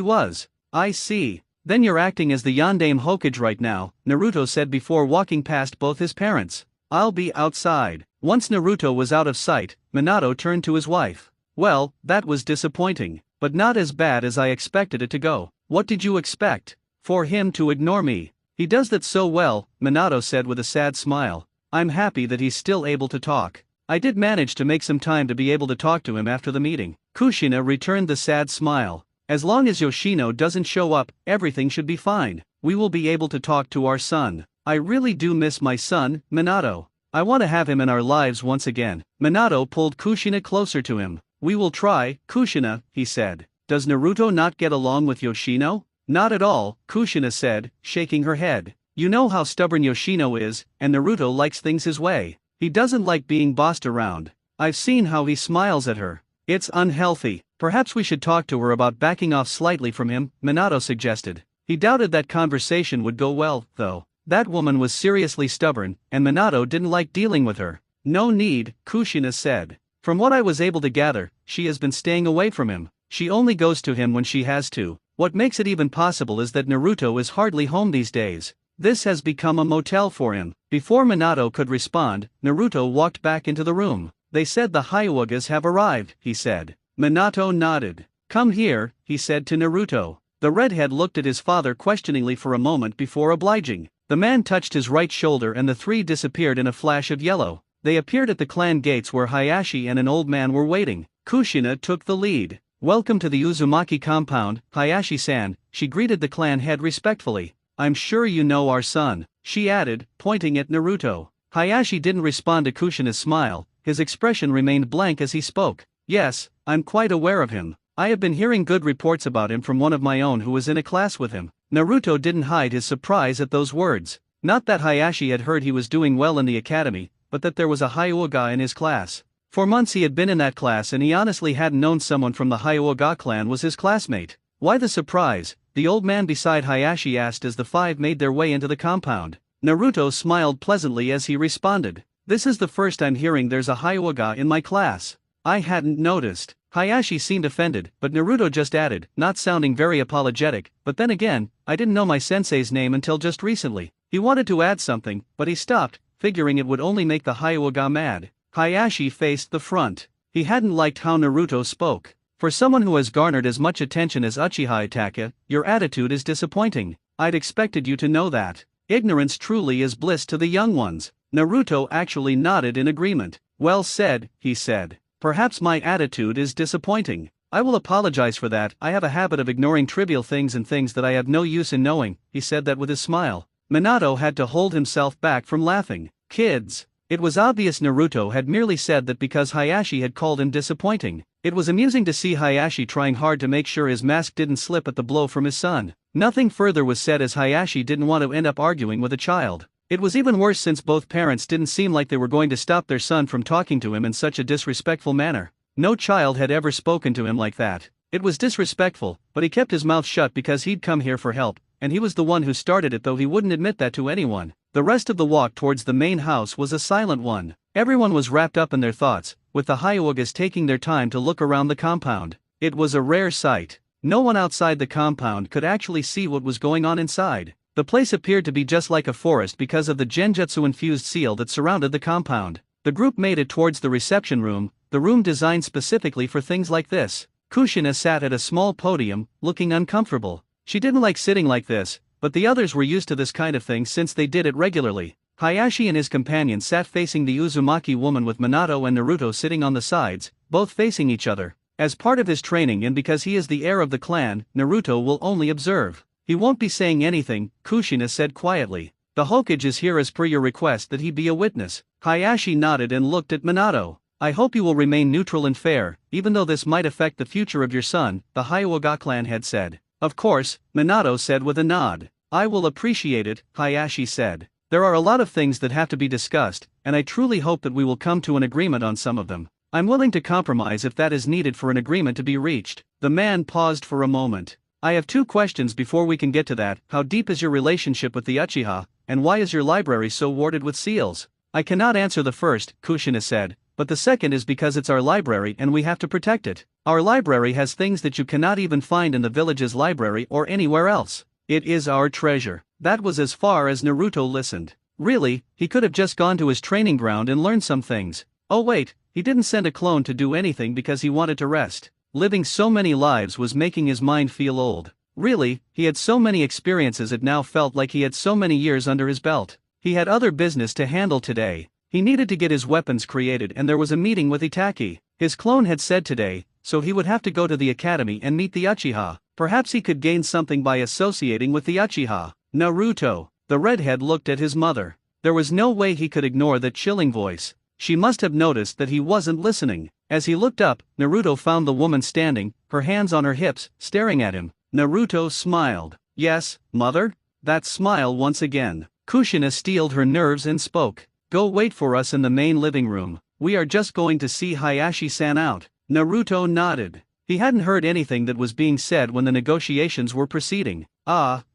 S1: was. I see. Then you're acting as the Yondaime Hokage right now, Naruto said before walking past both his parents. I'll be outside. Once Naruto was out of sight, Minato turned to his wife. Well, that was disappointing, but not as bad as I expected it to go. What did you expect? For him to ignore me. He does that so well, Minato said with a sad smile. I'm happy that he's still able to talk. I did manage to make some time to be able to talk to him after the meeting. Kushina returned the sad smile. As long as Yoshino doesn't show up, everything should be fine. We will be able to talk to our son. I really do miss my son, Minato. I want to have him in our lives once again. Minato pulled Kushina closer to him. We will try, Kushina, he said. Does Naruto not get along with Yoshino? Not at all, Kushina said, shaking her head. You know how stubborn Yoshino is, and Naruto likes things his way. He doesn't like being bossed around. I've seen how he smiles at her. It's unhealthy. Perhaps we should talk to her about backing off slightly from him, Minato suggested. He doubted that conversation would go well, though. That woman was seriously stubborn, and Minato didn't like dealing with her. No need, Kushina said. From what I was able to gather, she has been staying away from him. She only goes to him when she has to. What makes it even possible is that Naruto is hardly home these days. This has become a motel for him. Before Minato could respond, Naruto walked back into the room. They said the Hyugas have arrived, he said. Minato nodded. Come here, he said to Naruto. The redhead looked at his father questioningly for a moment before obliging. The man touched his right shoulder and the three disappeared in a flash of yellow. They appeared at the clan gates where Hayashi and an old man were waiting. Kushina took the lead. Welcome to the Uzumaki compound, Hayashi-san, she greeted the clan head respectfully. I'm sure you know our son, she added, pointing at Naruto. Hayashi didn't respond to Kushina's smile, his expression remained blank as he spoke. Yes, I'm quite aware of him. I have been hearing good reports about him from one of my own who was in a class with him. Naruto didn't hide his surprise at those words. Not that Hayashi had heard he was doing well in the academy, but that there was a Hyuga in his class. For months he had been in that class and he honestly hadn't known someone from the Hyuga clan was his classmate. Why the surprise? The old man beside Hayashi asked as the five made their way into the compound. Naruto smiled pleasantly as he responded. This is the first I'm hearing there's a Hyuga in my class. I hadn't noticed. Hayashi seemed offended, but Naruto just added, not sounding very apologetic, but then again, I didn't know my sensei's name until just recently. He wanted to add something, but he stopped, figuring it would only make the Hyuga mad. Hayashi faced the front. He hadn't liked how Naruto spoke. For someone who has garnered as much attention as Uchiha Itachi, your attitude is disappointing. I'd expected you to know that. Ignorance truly is bliss to the young ones. Naruto actually nodded in agreement. Well said, he said. Perhaps my attitude is disappointing. I will apologize for that. I have a habit of ignoring trivial things and things that I have no use in knowing. He said that with his smile. Minato had to hold himself back from laughing. Kids. It was obvious Naruto had merely said that because Hayashi had called him disappointing. It was amusing to see Hayashi trying hard to make sure his mask didn't slip at the blow from his son. Nothing further was said as Hayashi didn't want to end up arguing with a child. It was even worse since both parents didn't seem like they were going to stop their son from talking to him in such a disrespectful manner. No child had ever spoken to him like that. It was disrespectful, but he kept his mouth shut because he'd come here for help, and he was the one who started it, though he wouldn't admit that to anyone. The rest of the walk towards the main house was a silent one. Everyone was wrapped up in their thoughts, with the Hyugas taking their time to look around the compound. It was a rare sight. No one outside the compound could actually see what was going on inside. The place appeared to be just like a forest because of the genjutsu-infused seal that surrounded the compound. The group made it towards the reception room, the room designed specifically for things like this. Kushina sat at a small podium, looking uncomfortable. She didn't like sitting like this, but the others were used to this kind of thing since they did it regularly. Hayashi and his companion sat facing the Uzumaki woman with Minato and Naruto sitting on the sides, both facing each other. As part of his training and because he is the heir of the clan, Naruto will only observe. He won't be saying anything, Kushina said quietly. The Hokage is here as per your request that he be a witness. Hayashi nodded and looked at Minato. I hope you will remain neutral and fair, even though this might affect the future of your son, the Hyuga clan had said. Of course, Minato said with a nod. I will appreciate it, Hayashi said. There are a lot of things that have to be discussed, and I truly hope that we will come to an agreement on some of them. I'm willing to compromise if that is needed for an agreement to be reached. The man paused for a moment. I have 2 questions before we can get to that. How deep is your relationship with the Uchiha, and why is your library so warded with seals? I cannot answer the first, Kushina said, but the second is because it's our library and we have to protect it. Our library has things that you cannot even find in the village's library or anywhere else. It is our treasure. That was as far as Naruto listened. Really, he could have just gone to his training ground and learned some things. Oh wait, he didn't send a clone to do anything because he wanted to rest. Living so many lives was making his mind feel old. Really, he had so many experiences it now felt like he had so many years under his belt. He had other business to handle today. He needed to get his weapons created and there was a meeting with Itaki. His clone had said today, so he would have to go to the academy and meet the Uchiha. Perhaps he could gain something by associating with the Uchiha. Naruto. The redhead looked at his mother. There was no way he could ignore that chilling voice. She must have noticed that he wasn't listening. As he looked up, Naruto found the woman standing, her hands on her hips, staring at him. Naruto smiled. Yes, mother? That smile once again. Kushina steeled her nerves and spoke. Go wait for us in the main living room. We are just going to see Hayashi-san out. Naruto nodded. He hadn't heard anything that was being said when the negotiations were proceeding.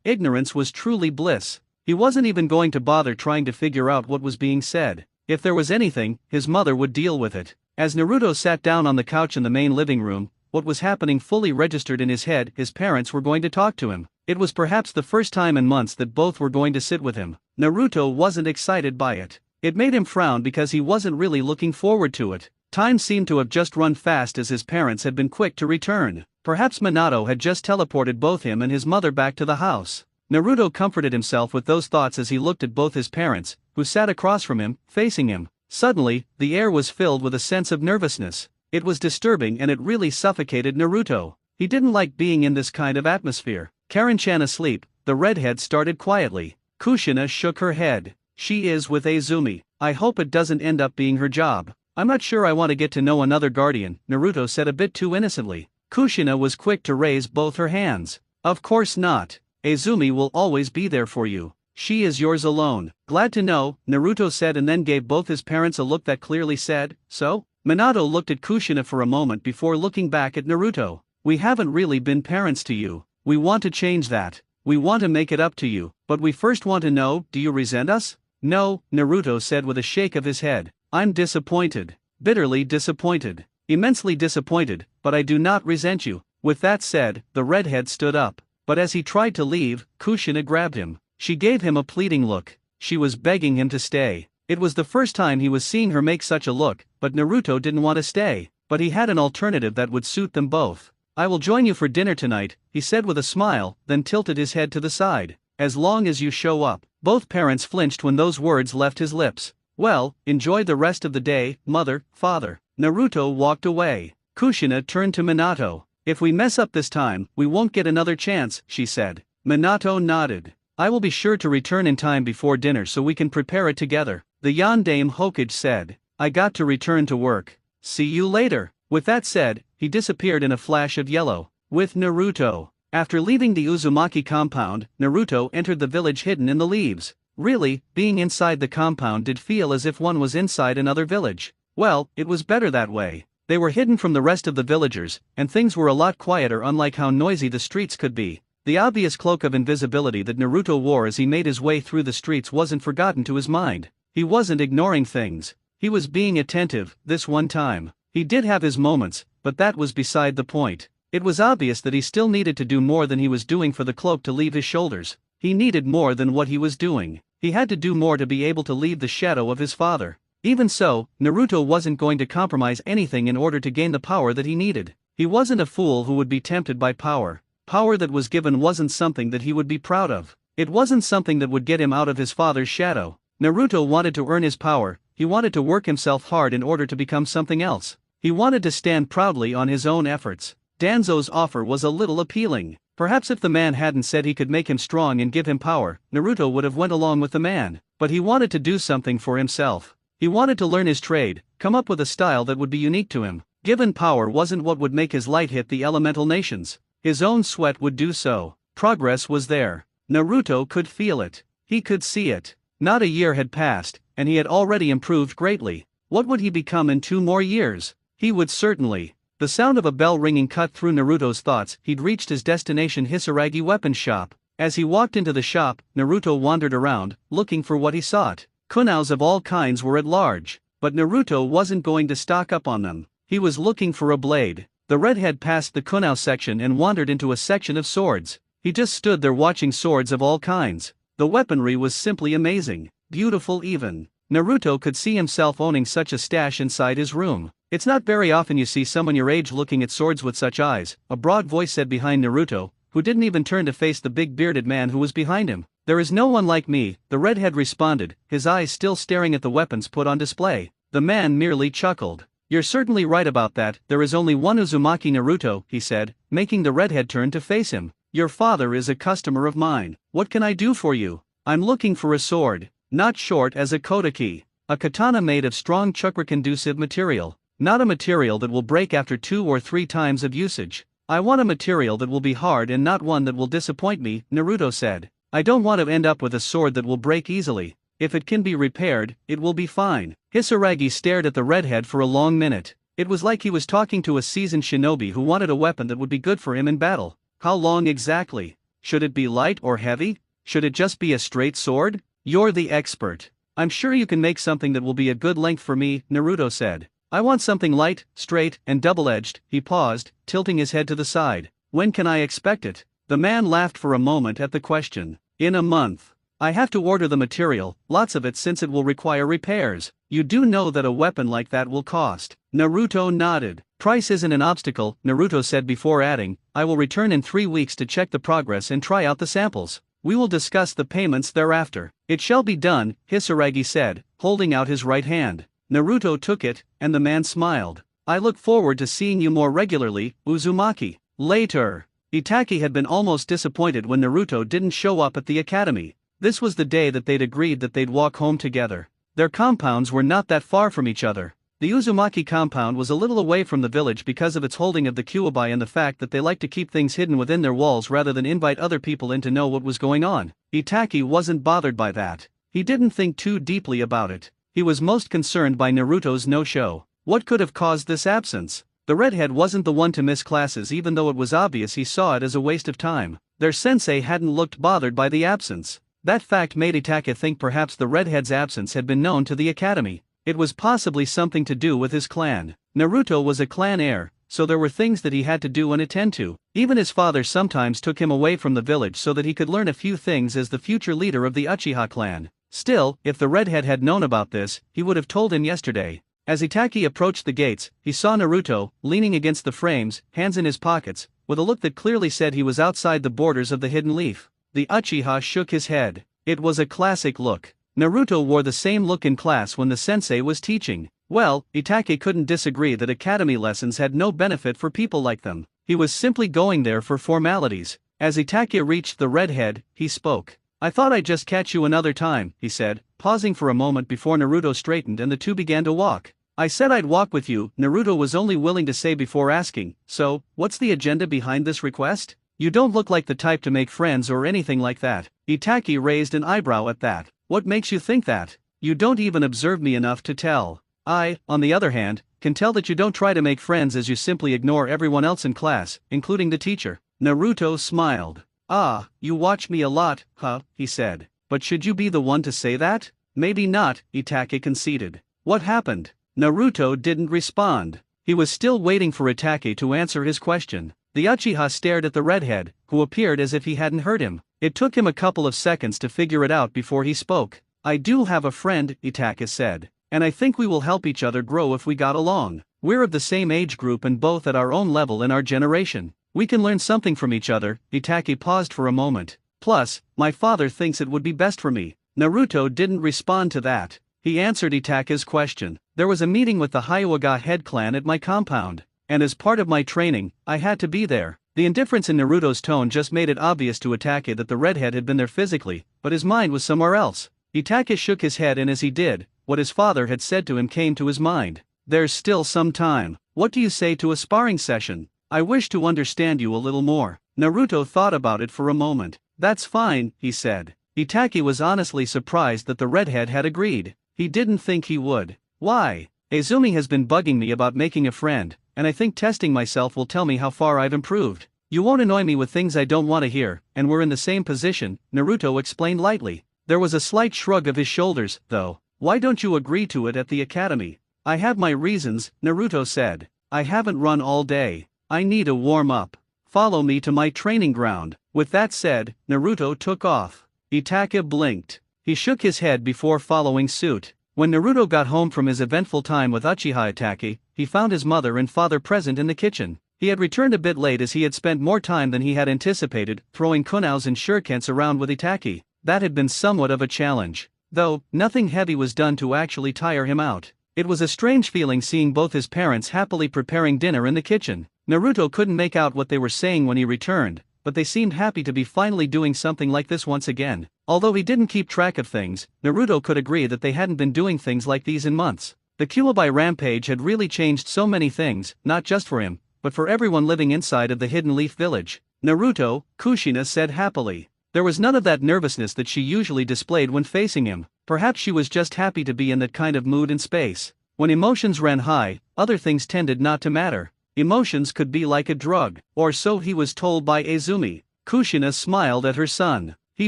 S1: Ignorance was truly bliss. He wasn't even going to bother trying to figure out what was being said. If there was anything, his mother would deal with it. As Naruto sat down on the couch in the main living room, what was happening fully registered in his head. His parents were going to talk to him. It was perhaps the first time in months that both were going to sit with him. Naruto wasn't excited by it. It made him frown because he wasn't really looking forward to it. Time seemed to have just run fast as his parents had been quick to return. Perhaps Minato had just teleported both him and his mother back to the house. Naruto comforted himself with those thoughts as he looked at both his parents, who sat across from him, facing him. Suddenly, the air was filled with a sense of nervousness. It was disturbing and it really suffocated Naruto. He didn't like being in this kind of atmosphere. Karen-chan asleep, the redhead started quietly. Kushina shook her head. She is with Azumi. I hope it doesn't end up being her job. I'm not sure I want to get to know another guardian, Naruto said a bit too innocently. Kushina was quick to raise both her hands. Of course not. Azumi will always be there for you. She is yours alone. Glad to know, Naruto said and then gave both his parents a look that clearly said, so? Minato looked at Kushina for a moment before looking back at Naruto. We haven't really been parents to you. We want to change that. We want to make it up to you, but we first want to know, do you resent us? No, Naruto said with a shake of his head. I'm disappointed. Bitterly disappointed. Immensely disappointed, but I do not resent you. With that said, the redhead stood up. But as he tried to leave, Kushina grabbed him. She gave him a pleading look. She was begging him to stay. It was the first time he was seeing her make such a look, but Naruto didn't want to stay. But he had an alternative that would suit them both. I will join you for dinner tonight, he said with a smile, then tilted his head to the side. As long as you show up. Both parents flinched when those words left his lips. Well, enjoy the rest of the day, mother, father. Naruto walked away. Kushina turned to Minato. If we mess up this time, we won't get another chance, she said. Minato nodded. I will be sure to return in time before dinner so we can prepare it together, the Yondaime Hokage said. I got to return to work. See you later. With that said, he disappeared in a flash of yellow. With Naruto. After leaving the Uzumaki compound, Naruto entered the village hidden in the leaves. Really, being inside the compound did feel as if one was inside another village. Well, it was better that way. They were hidden from the rest of the villagers, and things were a lot quieter, unlike how noisy the streets could be. The obvious cloak of invisibility that Naruto wore as he made his way through the streets wasn't forgotten to his mind. He wasn't ignoring things. He was being attentive, this one time. He did have his moments, but that was beside the point. It was obvious that he still needed to do more than he was doing for the cloak to leave his shoulders. He needed more than what he was doing. He had to do more to be able to leave the shadow of his father. Even so, Naruto wasn't going to compromise anything in order to gain the power that he needed. He wasn't a fool who would be tempted by power. Power that was given wasn't something that he would be proud of. It wasn't something that would get him out of his father's shadow. Naruto wanted to earn his power. He wanted to work himself hard in order to become something else. He wanted to stand proudly on his own efforts. Danzo's offer was a little appealing. Perhaps if the man hadn't said he could make him strong and give him power, Naruto would have went along with the man. But he wanted to do something for himself. He wanted to learn his trade, come up with a style that would be unique to him. Given power wasn't what would make his light hit the elemental nations. His own sweat would do so. Progress was there. Naruto could feel it. He could see it. Not a year had passed, and he had already improved greatly. What would he become in 2 more years? He would certainly. The sound of a bell ringing cut through Naruto's thoughts. He'd reached his destination, Hisaragi weapons shop. As he walked into the shop, Naruto wandered around, looking for what he sought. Kunows of all kinds were at large, but Naruto wasn't going to stock up on them. He was looking for a blade. The redhead passed the kunao section and wandered into a section of swords. He just stood there watching swords of all kinds. The weaponry was simply amazing, beautiful even. Naruto could see himself owning such a stash inside his room. It's not very often you see someone your age looking at swords with such eyes, a broad voice said behind Naruto, who didn't even turn to face the big bearded man who was behind him. There is no one like me, the redhead responded, his eyes still staring at the weapons put on display. The man merely chuckled. You're certainly right about that, there is only one Uzumaki Naruto, he said, making the redhead turn to face him. Your father is a customer of mine. What can I do for you? I'm looking for a sword, not short as a kodaki. A katana made of strong chakra-conducive material. Not a material that will break after 2 or 3 times of usage. I want a material that will be hard and not one that will disappoint me, Naruto said. I don't want to end up with a sword that will break easily. If it can be repaired, it will be fine. Hisaragi stared at the redhead for a long minute. It was like he was talking to a seasoned shinobi who wanted a weapon that would be good for him in battle. How long exactly? Should it be light or heavy? Should it just be a straight sword? You're the expert. I'm sure you can make something that will be a good length for me, Naruto said. I want something light, straight, and double-edged. He paused, tilting his head to the side. When can I expect it? The man laughed for a moment at the question. In a month. I have to order the material, lots of it since it will require repairs. You do know that a weapon like that will cost. Naruto nodded. Price isn't an obstacle, Naruto said before adding, I will return in 3 weeks to check the progress and try out the samples. We will discuss the payments thereafter. It shall be done, Hisaragi said, holding out his right hand. Naruto took it, and the man smiled. I look forward to seeing you more regularly, Uzumaki. Later. Itachi had been almost disappointed when Naruto didn't show up at the academy. This was the day that they'd agreed that they'd walk home together. Their compounds were not that far from each other. The Uzumaki compound was a little away from the village because of its holding of the Kyuubi and the fact that they liked to keep things hidden within their walls rather than invite other people in to know what was going on. Itachi wasn't bothered by that. He didn't think too deeply about it. He was most concerned by Naruto's no-show. What could have caused this absence? The redhead wasn't the one to miss classes, even though it was obvious he saw it as a waste of time. Their sensei hadn't looked bothered by the absence. That fact made Itachi think perhaps the redhead's absence had been known to the academy. It was possibly something to do with his clan. Naruto was a clan heir, so there were things that he had to do and attend to. Even his father sometimes took him away from the village so that he could learn a few things as the future leader of the Uchiha clan. Still, if the redhead had known about this, he would have told him yesterday. As Itachi approached the gates, he saw Naruto, leaning against the frames, hands in his pockets, with a look that clearly said he was outside the borders of the hidden leaf. The Uchiha shook his head. It was a classic look. Naruto wore the same look in class when the sensei was teaching. Well, Itake couldn't disagree that academy lessons had no benefit for people like them. He was simply going there for formalities. As Itake reached the redhead, he spoke. "I thought I'd just catch you another time," he said, pausing for a moment before Naruto straightened and the two began to walk. "I said I'd walk with you," Naruto was only willing to say before asking, "So, what's the agenda behind this request? You don't look like the type to make friends or anything like that." Itake raised an eyebrow at that. "What makes you think that? You don't even observe me enough to tell. I, on the other hand, can tell that you don't try to make friends as you simply ignore everyone else in class, including the teacher." Naruto smiled. "Ah, you watch me a lot, huh?" he said. "But should you be the one to say that?" "Maybe not," Itake conceded. "What happened?" Naruto didn't respond. He was still waiting for Itake to answer his question. The Uchiha stared at the redhead, who appeared as if he hadn't heard him. It took him a couple of seconds to figure it out before he spoke. "I do have a friend," Itake said. "And I think we will help each other grow if we got along. We're of the same age group and both at our own level in our generation. We can learn something from each other." Itake paused for a moment. "Plus, my father thinks it would be best for me." Naruto didn't respond to that. He answered Itake's question. "There was a meeting with the Hyuga head clan at my compound, and as part of my training, I had to be there." The indifference in Naruto's tone just made it obvious to Itake that the redhead had been there physically, but his mind was somewhere else. Itake shook his head, and as he did, what his father had said to him came to his mind. "There's still some time. What do you say to a sparring session? I wish to understand you a little more." Naruto thought about it for a moment. "That's fine," he said. Itake was honestly surprised that the redhead had agreed. He didn't think he would. "Why?" "Izumi has been bugging me about making a friend, and I think testing myself will tell me how far I've improved. You won't annoy me with things I don't want to hear, and we're in the same position," Naruto explained lightly. There was a slight shrug of his shoulders, though. "Why don't you agree to it at the academy?" "I have my reasons," Naruto said. "I haven't run all day. I need a warm-up. Follow me to my training ground." With that said, Naruto took off. Itake blinked. He shook his head before following suit. When Naruto got home from his eventful time with Uchiha Itake, he found his mother and father present in the kitchen. He had returned a bit late as he had spent more time than he had anticipated, throwing kunaus and shurikens around with Itake. That had been somewhat of a challenge. Though, nothing heavy was done to actually tire him out. It was a strange feeling seeing both his parents happily preparing dinner in the kitchen. Naruto couldn't make out what they were saying when he returned, but they seemed happy to be finally doing something like this once again. Although he didn't keep track of things, Naruto could agree that they hadn't been doing things like these in months. The Kyuubi rampage had really changed so many things, not just for him, but for everyone living inside of the Hidden Leaf Village. "Naruto," Kushina said happily. There was none of that nervousness that she usually displayed when facing him. Perhaps she was just happy to be in that kind of mood and space. When emotions ran high, other things tended not to matter. Emotions could be like a drug, or so he was told by Izumi. Kushina smiled at her son. He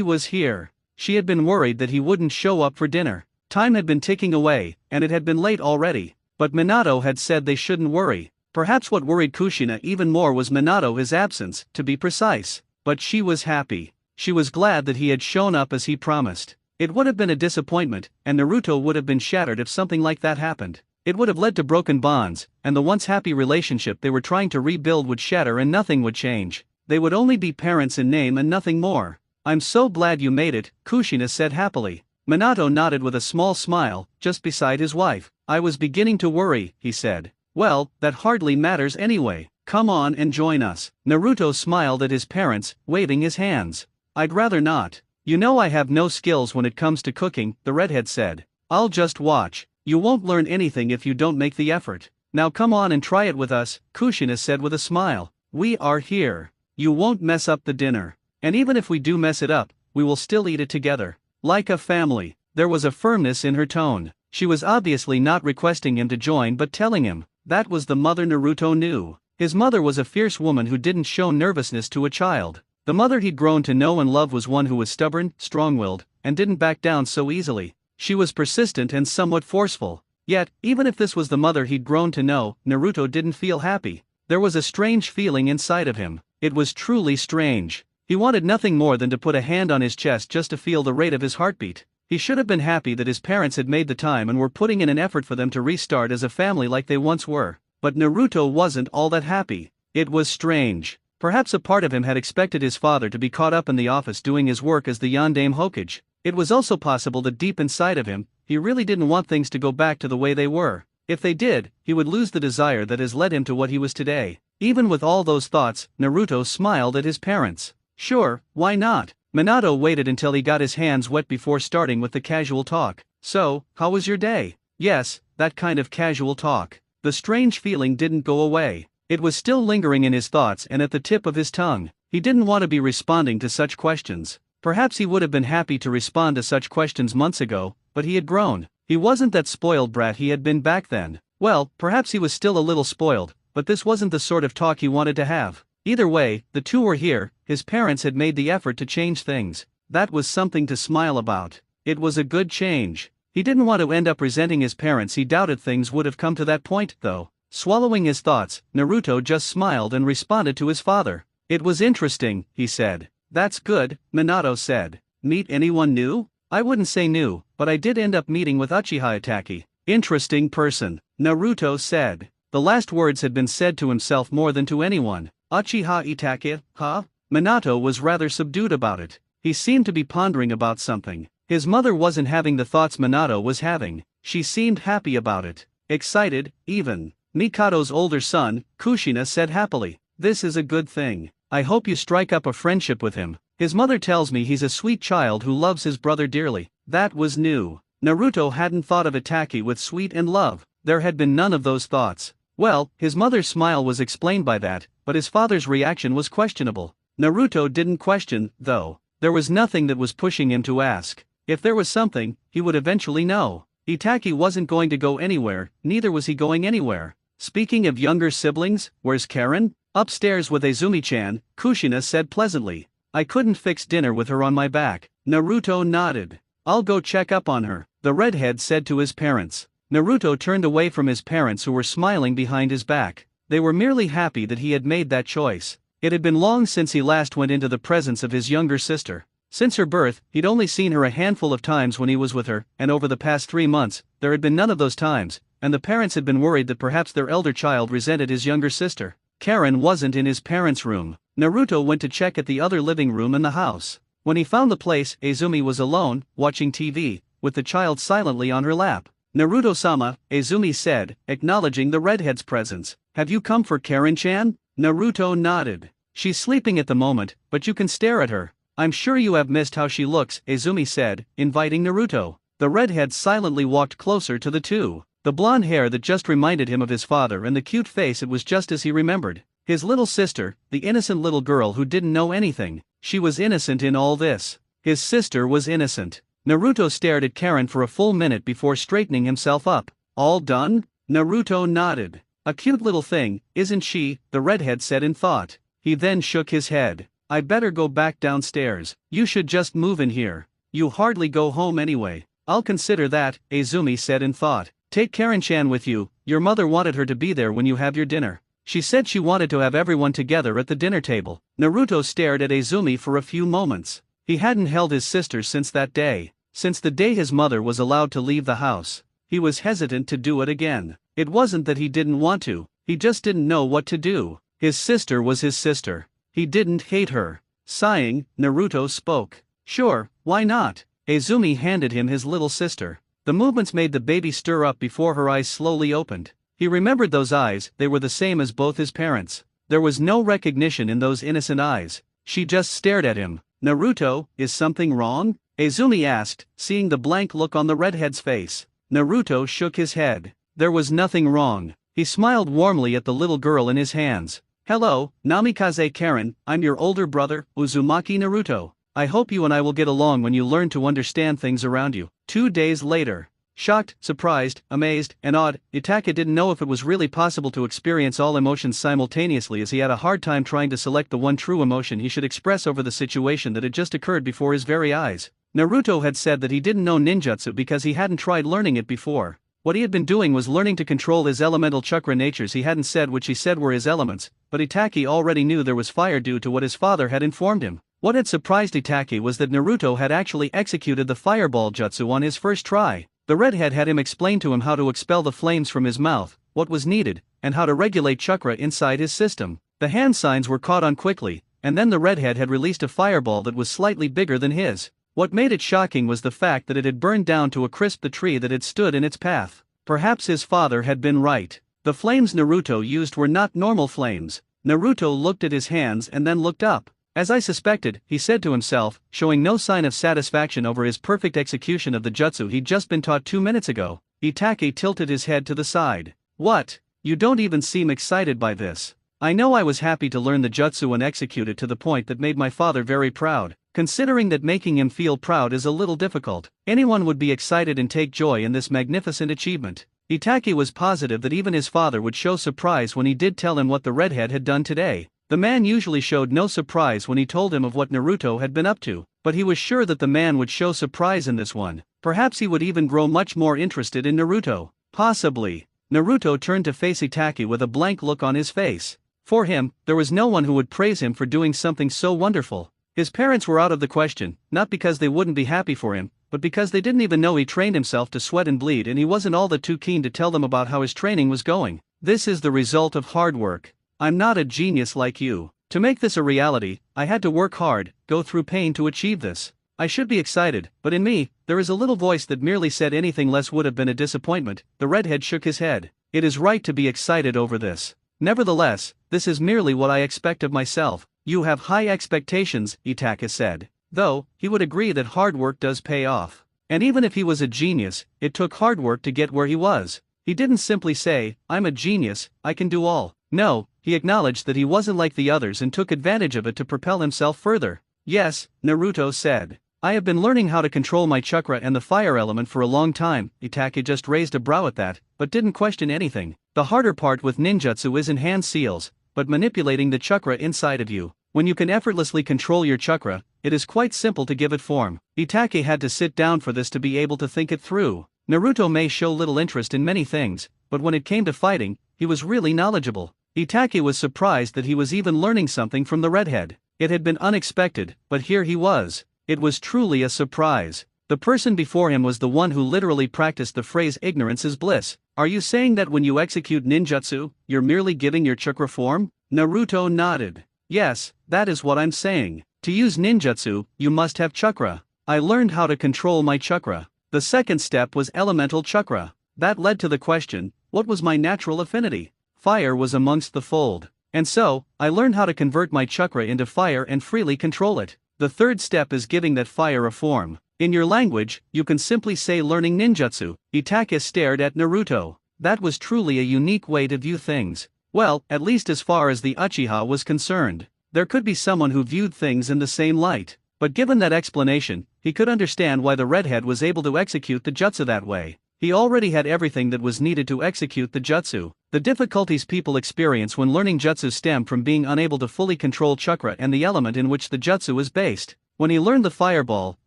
S1: was here. She had been worried that he wouldn't show up for dinner. Time had been ticking away, and it had been late already. But Minato had said they shouldn't worry. Perhaps what worried Kushina even more was Minato, his absence, to be precise. But she was happy. She was glad that he had shown up as he promised. It would have been a disappointment, and Naruto would have been shattered if something like that happened. It would have led to broken bonds, and the once happy relationship they were trying to rebuild would shatter and nothing would change. They would only be parents in name and nothing more. "I'm so glad you made it," Kushina said happily. Minato nodded with a small smile, just beside his wife. "I was beginning to worry," he said. "Well, that hardly matters anyway. Come on and join us." Naruto smiled at his parents, waving his hands. "I'd rather not. You know I have no skills when it comes to cooking," the redhead said. "I'll just watch. You won't learn anything if you don't make the effort. Now come on and try it with us," Kushina said with a smile. "We are here. You won't mess up the dinner. And even if we do mess it up, we will still eat it together. Like a family." There was a firmness in her tone. She was obviously not requesting him to join but telling him. That was the mother Naruto knew. His mother was a fierce woman who didn't show nervousness to a child. The mother he'd grown to know and love was one who was stubborn, strong-willed, and didn't back down so easily. She was persistent and somewhat forceful. Yet, even if this was the mother he'd grown to know, Naruto didn't feel happy. There was a strange feeling inside of him. It was truly strange. He wanted nothing more than to put a hand on his chest just to feel the rate of his heartbeat. He should have been happy that his parents had made the time and were putting in an effort for them to restart as a family like they once were. But Naruto wasn't all that happy. It was strange. Perhaps a part of him had expected his father to be caught up in the office doing his work as the Yondaime Hokage. It was also possible that deep inside of him, he really didn't want things to go back to the way they were. If they did, he would lose the desire that has led him to what he was today. Even with all those thoughts, Naruto smiled at his parents. Sure, why not? Minato waited until he got his hands wet before starting with the casual talk. So, how was your day? Yes, that kind of casual talk. The strange feeling didn't go away. It was still lingering in his thoughts and at the tip of his tongue. He didn't want to be responding to such questions. Perhaps he would have been happy to respond to such questions months ago, but he had grown. He wasn't that spoiled brat he had been back then. Well, perhaps he was still a little spoiled, but this wasn't the sort of talk he wanted to have. Either way, the two were here. His parents had made the effort to change things. That was something to smile about. It was a good change. He didn't want to end up resenting his parents. He doubted things would have come to that point, though. Swallowing his thoughts, Naruto just smiled and responded to his father. It was interesting, he said. That's good, Minato said. Meet anyone new? I wouldn't say new, but I did end up meeting with Uchiha Itachi. Interesting person, Naruto said. The last words had been said to himself more than to anyone. Uchiha Itachi, huh? Minato was rather subdued about it. He seemed to be pondering about something. His mother wasn't having the thoughts Minato was having. She seemed happy about it. Excited, even. Mikado's older son, Kushina, said happily. This is a good thing. I hope you strike up a friendship with him. His mother tells me he's a sweet child who loves his brother dearly. That was new. Naruto hadn't thought of Itachi with sweet and love. There had been none of those thoughts. Well, his mother's smile was explained by that, but his father's reaction was questionable. Naruto didn't question, though. There was nothing that was pushing him to ask. If there was something, he would eventually know. Itachi wasn't going to go anywhere, neither was he going anywhere. Speaking of younger siblings, where's Karen? Upstairs with Izumi-chan, Kushina said pleasantly. I couldn't fix dinner with her on my back. Naruto nodded. I'll go check up on her, the redhead said to his parents. Naruto turned away from his parents who were smiling behind his back. They were merely happy that he had made that choice. It had been long since he last went into the presence of his younger sister. Since her birth, he'd only seen her a handful of times when he was with her, and over the past 3 months, there had been none of those times, and the parents had been worried that perhaps their elder child resented his younger sister. Karen wasn't in his parents' room. Naruto went to check at the other living room in the house. When he found the place, Izumi was alone, watching TV, with the child silently on her lap. Naruto-sama, Izumi said, acknowledging the redhead's presence. Have you come for Karen-chan? Naruto nodded. She's sleeping at the moment, but you can stare at her. I'm sure you have missed how she looks, Izumi said, inviting Naruto. The redhead silently walked closer to the two. The blonde hair that just reminded him of his father and the cute face, it was just as he remembered. His little sister, the innocent little girl who didn't know anything. She was innocent in all this. His sister was innocent. Naruto stared at Karen for a full minute before straightening himself up. All done? Naruto nodded. A cute little thing, isn't she? The redhead said in thought. He then shook his head. I better go back downstairs. You should just move in here. You hardly go home anyway. I'll consider that, Izumi said in thought. Take Karen-chan with you. Your mother wanted her to be there when you have your dinner. She said she wanted to have everyone together at the dinner table. Naruto stared at Izumi for a few moments. He hadn't held his sister since that day. Since the day his mother was allowed to leave the house. He was hesitant to do it again. It wasn't that he didn't want to, he just didn't know what to do. His sister was his sister. He didn't hate her. Sighing, Naruto spoke. Sure, why not? Izumi handed him his little sister. The movements made the baby stir up before her eyes slowly opened. He remembered those eyes, they were the same as both his parents. There was no recognition in those innocent eyes. She just stared at him. Naruto, is something wrong? Izumi asked, seeing the blank look on the redhead's face. Naruto shook his head. There was nothing wrong. He smiled warmly at the little girl in his hands. Hello, Namikaze Karen, I'm your older brother, Uzumaki Naruto. I hope you and I will get along when you learn to understand things around you. 2 days later. Shocked, surprised, amazed, and awed, Itachi didn't know if it was really possible to experience all emotions simultaneously, as he had a hard time trying to select the one true emotion he should express over the situation that had just occurred before his very eyes. Naruto had said that he didn't know ninjutsu because he hadn't tried learning it before. What he had been doing was learning to control his elemental chakra natures. He hadn't said which he said were his elements, but Itachi already knew there was fire due to what his father had informed him. What had surprised Itachi was that Naruto had actually executed the fireball jutsu on his first try. The redhead had him explain to him how to expel the flames from his mouth, what was needed, and how to regulate chakra inside his system. The hand signs were caught on quickly, and then the redhead had released a fireball that was slightly bigger than his. What made it shocking was the fact that it had burned down to a crisp the tree that had stood in its path. Perhaps his father had been right. The flames Naruto used were not normal flames. Naruto looked at his hands and then looked up. As I suspected, he said to himself, showing no sign of satisfaction over his perfect execution of the jutsu he'd just been taught 2 minutes ago. Itachi tilted his head to the side. What? You don't even seem excited by this. I know I was happy to learn the jutsu and execute it to the point that made my father very proud. Considering that making him feel proud is a little difficult, anyone would be excited and take joy in this magnificent achievement. Itachi was positive that even his father would show surprise when he did tell him what the redhead had done today. The man usually showed no surprise when he told him of what Naruto had been up to, but he was sure that the man would show surprise in this one. Perhaps he would even grow much more interested in Naruto. Possibly. Naruto turned to face Itachi with a blank look on his face. For him, there was no one who would praise him for doing something so wonderful. His parents were out of the question, not because they wouldn't be happy for him, but because they didn't even know he trained himself to sweat and bleed, and he wasn't all that too keen to tell them about how his training was going. This is the result of hard work. I'm not a genius like you. To make this a reality, I had to work hard, go through pain to achieve this. I should be excited, but in me, there is a little voice that merely said anything less would have been a disappointment. The redhead shook his head. It is right to be excited over this. Nevertheless, this is merely what I expect of myself. You have high expectations, Itachi said. Though, he would agree that hard work does pay off. And even if he was a genius, it took hard work to get where he was. He didn't simply say, I'm a genius, I can do all. No, he acknowledged that he wasn't like the others and took advantage of it to propel himself further. Yes, Naruto said. I have been learning how to control my chakra and the fire element for a long time. Itachi just raised a brow at that, but didn't question anything. The harder part with ninjutsu isn't hand seals, but manipulating the chakra inside of you. When you can effortlessly control your chakra, it is quite simple to give it form. Itachi had to sit down for this to be able to think it through. Naruto may show little interest in many things, but when it came to fighting, he was really knowledgeable. Itachi was surprised that he was even learning something from the redhead. It had been unexpected, but here he was. It was truly a surprise. The person before him was the one who literally practiced the phrase ignorance is bliss. Are you saying that when you execute ninjutsu, you're merely giving your chakra form? Naruto nodded. Yes, that is what I'm saying. To use ninjutsu, you must have chakra. I learned how to control my chakra. The second step was elemental chakra. That led to the question, what was my natural affinity? Fire was amongst the fold. And so, I learned how to convert my chakra into fire and freely control it. The third step is giving that fire a form. In your language, you can simply say learning ninjutsu. Itachi stared at Naruto. That was truly a unique way to view things. Well, at least as far as the Uchiha was concerned. There could be someone who viewed things in the same light. But given that explanation, he could understand why the redhead was able to execute the jutsu that way. He already had everything that was needed to execute the jutsu. The difficulties people experience when learning jutsu stem from being unable to fully control chakra and the element in which the jutsu is based. When he learned the fireball,